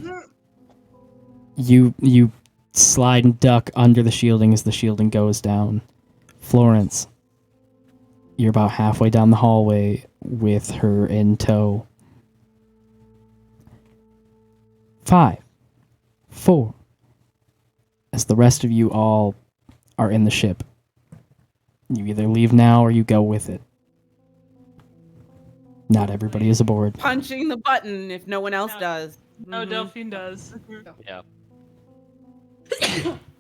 You slide and duck under the shielding as the shielding goes down. Florence, you're about halfway down the hallway with her in tow. 5, 4. As the rest of you all are in the ship, you either leave now or you go with it. Not everybody is aboard. punching the button if no one else does. No, Mhm. Delphine does. Yeah.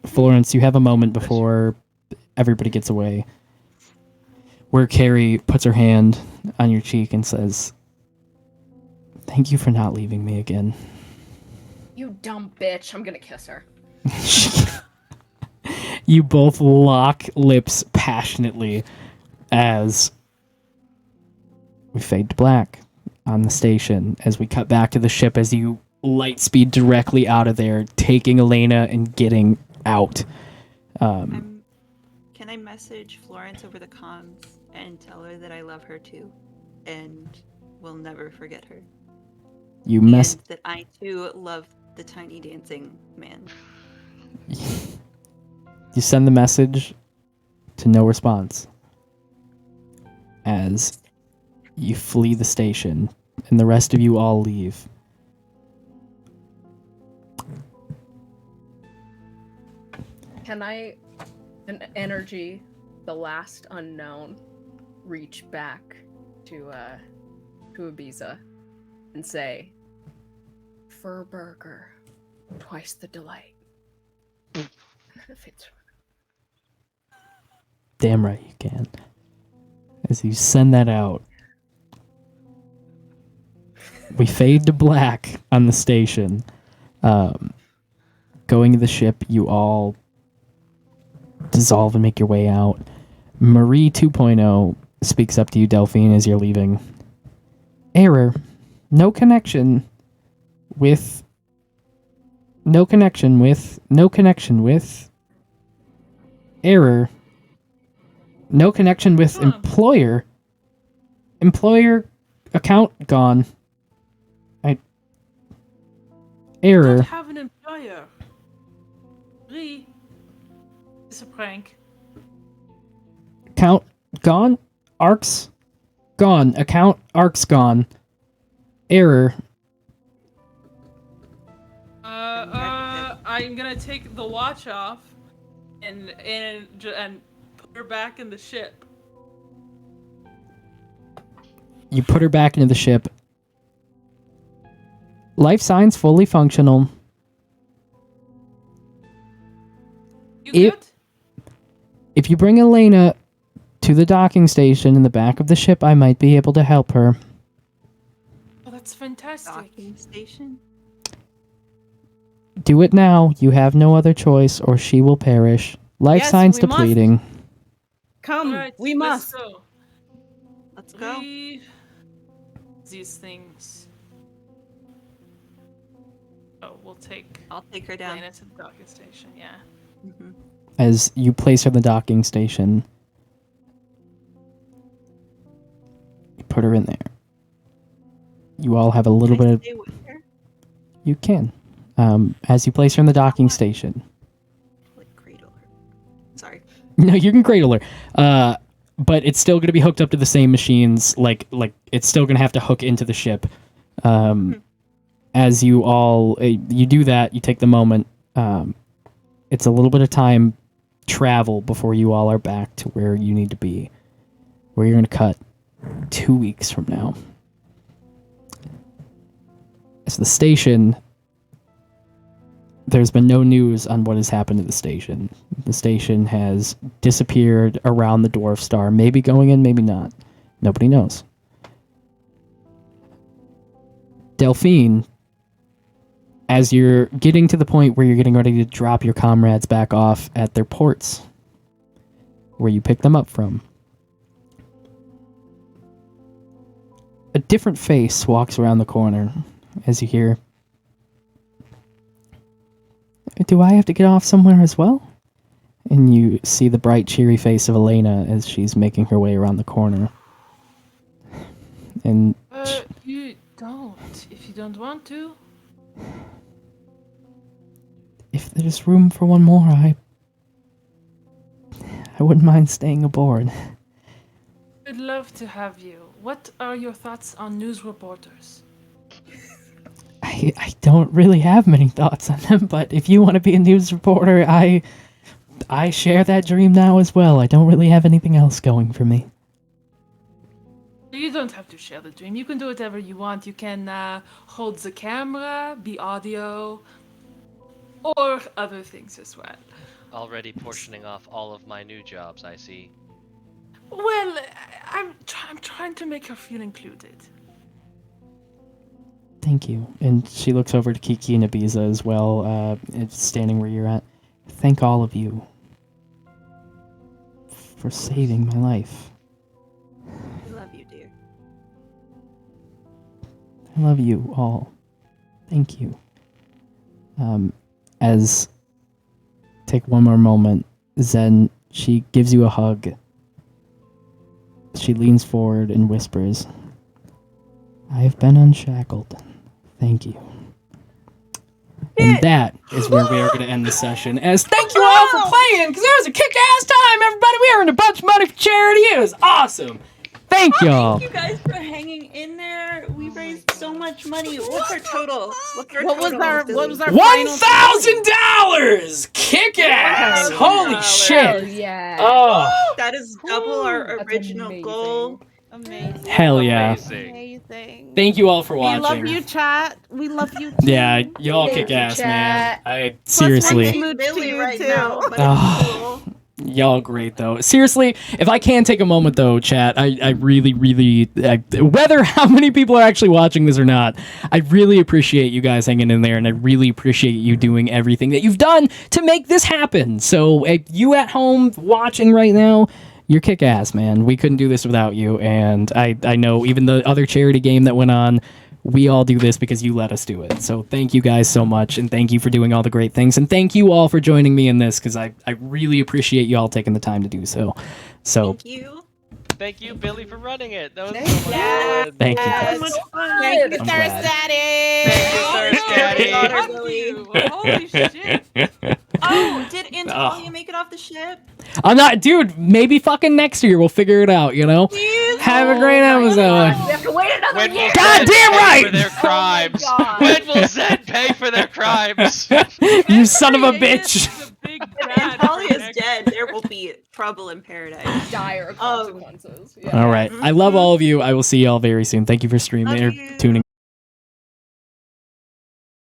Florence, you have a moment before everybody gets away, where Carrie puts her hand on your cheek and says, "Thank you for not leaving me again." You dumb bitch. I'm gonna kiss her. You both lock lips passionately as we fade to black on the station as we cut back to the ship as you light speed directly out of there, taking Elena and getting out. Can I message Florence over the comms and tell her that I love her too, and will never forget her? You And mess. that I too love the tiny dancing man. You send the message to no response as you flee the station, and the rest of you all leave. Can I, an energy, the last unknown, reach back to Ibiza and say, "Fur burger, twice the delight." And then it fits. Damn right you can. As you send that out, we fade to black on the station. Going to the ship, you all dissolve and make your way out. Marie 2.0 speaks up to you, Delphine, as you're leaving. Error. No connection with... No connection with... No connection with... Error. No connection with employer. Employer account gone. Error. Don't have an employer. It's a prank. Account gone. Arcs gone. Account arcs gone. Error. I'm gonna take the watch off and put her back in the ship. You put her back into the ship. Life signs fully functional. You good? If you bring Elena to the docking station in the back of the ship, I might be able to help her. Oh, that's fantastic. Docking station. Do it now. You have no other choice, or she will perish. Life Yes, signs we must. depleting. Come, Alright, we let's must. go. Let's go. These things. Oh, we'll take I'll take her down. Elena to the docking station, yeah. Mhm. As you place her in the docking station, you put her in there. You all have a little Can I bit of... stay with her? You can. As you place her in the docking station. Like cradle her. Sorry. No, you can cradle her. But it's still going to be hooked up to the same machines. Like it's still going to have to hook into the ship. As you all... you do that, you take the moment. It's a little bit of time travel before you all are back to where you need to be. Where you're going to cut 2 weeks from now. As the station... There's been no news on what has happened to the station. The station has disappeared around the dwarf star. Maybe going in, maybe not. Nobody knows. Delphine, as you're getting to the point where you're getting ready to drop your comrades back off at their ports, where you pick them up from, a different face walks around the corner as you hear, "Do I have to get off somewhere as well?" And you see the bright, cheery face of Elena as she's making her way around the corner. And You don't, if you don't want to. if there's room for one more, I wouldn't mind staying aboard. I'd love to have you. What are your thoughts on news reporters? I don't really have many thoughts on them, but if you want to be a news reporter, I share that dream now as well. I don't really have anything else going for me. You don't have to share the dream. You can do whatever you want. You can hold the camera, be audio, or other things as well. Already portioning off all of my new jobs, I see. Well, I'm trying to make her feel included. Thank you. And she looks over to Kiki and Ibiza as well, standing where you're at. Thank all of you for saving my life. I love you, dear. I love you all. Thank you. As take one more moment, Zen, she gives you a hug. She leans forward and whispers, "I have been unshackled. Thank you." And that is where we are going to end the session. As thank you all for playing, because it was a kick-ass time, everybody. We earned a bunch of money for charity. It was awesome. Thank y'all. Thank you guys for hanging in there. We raised so much money. What's our total? What was our $1,000! Kick ass! Holy Hell shit! yeah. Oh, That is double our That's original amazing. goal. Amazing. hell yeah. Amazing. Thank you all for We watching. love you, chat. We love you. Too. Yeah, y'all Thank kick you, ass, man. chat. I Plus, seriously. one smooch to Billy you, right too. now, but Ah. it's cool. Y'all great though. Seriously, if I can take a moment though, chat, I really, whether how many people are actually watching this or not, I really appreciate you guys hanging in there, and I really appreciate you doing everything that you've done to make this happen. So, you at home watching right now, you're kick ass, man. We couldn't do this without you, and I know even the other charity game that went on, we all do this because you let us do it. So thank you guys so much, and thank you for doing all the great things, and thank you all for joining me in this, because I really appreciate you all taking the time to do so. So Thank you. Thank you, Billy, for running it. That was so much fun. thank you Yes. guys. So much fun. Thank you, I'm Thirst glad. Daddy. Thirst Daddy. Daughter, Fuck Billy. you. Holy shit. Oh, did Antonia make it off the ship? I'm not, dude. Maybe fucking next year we'll figure it out. You know. Have a great episode. We have to wait another When year. will God Zed damn pay right! for their crimes? God. When will Zed pay for their crimes? You son of a Created bitch. the big If bad for Antonia is next- dead, there will be trouble in paradise. Dire consequences. Yeah. All right. I love all of you. I will see y'all very soon. Thank you for streaming Love or you. tuning.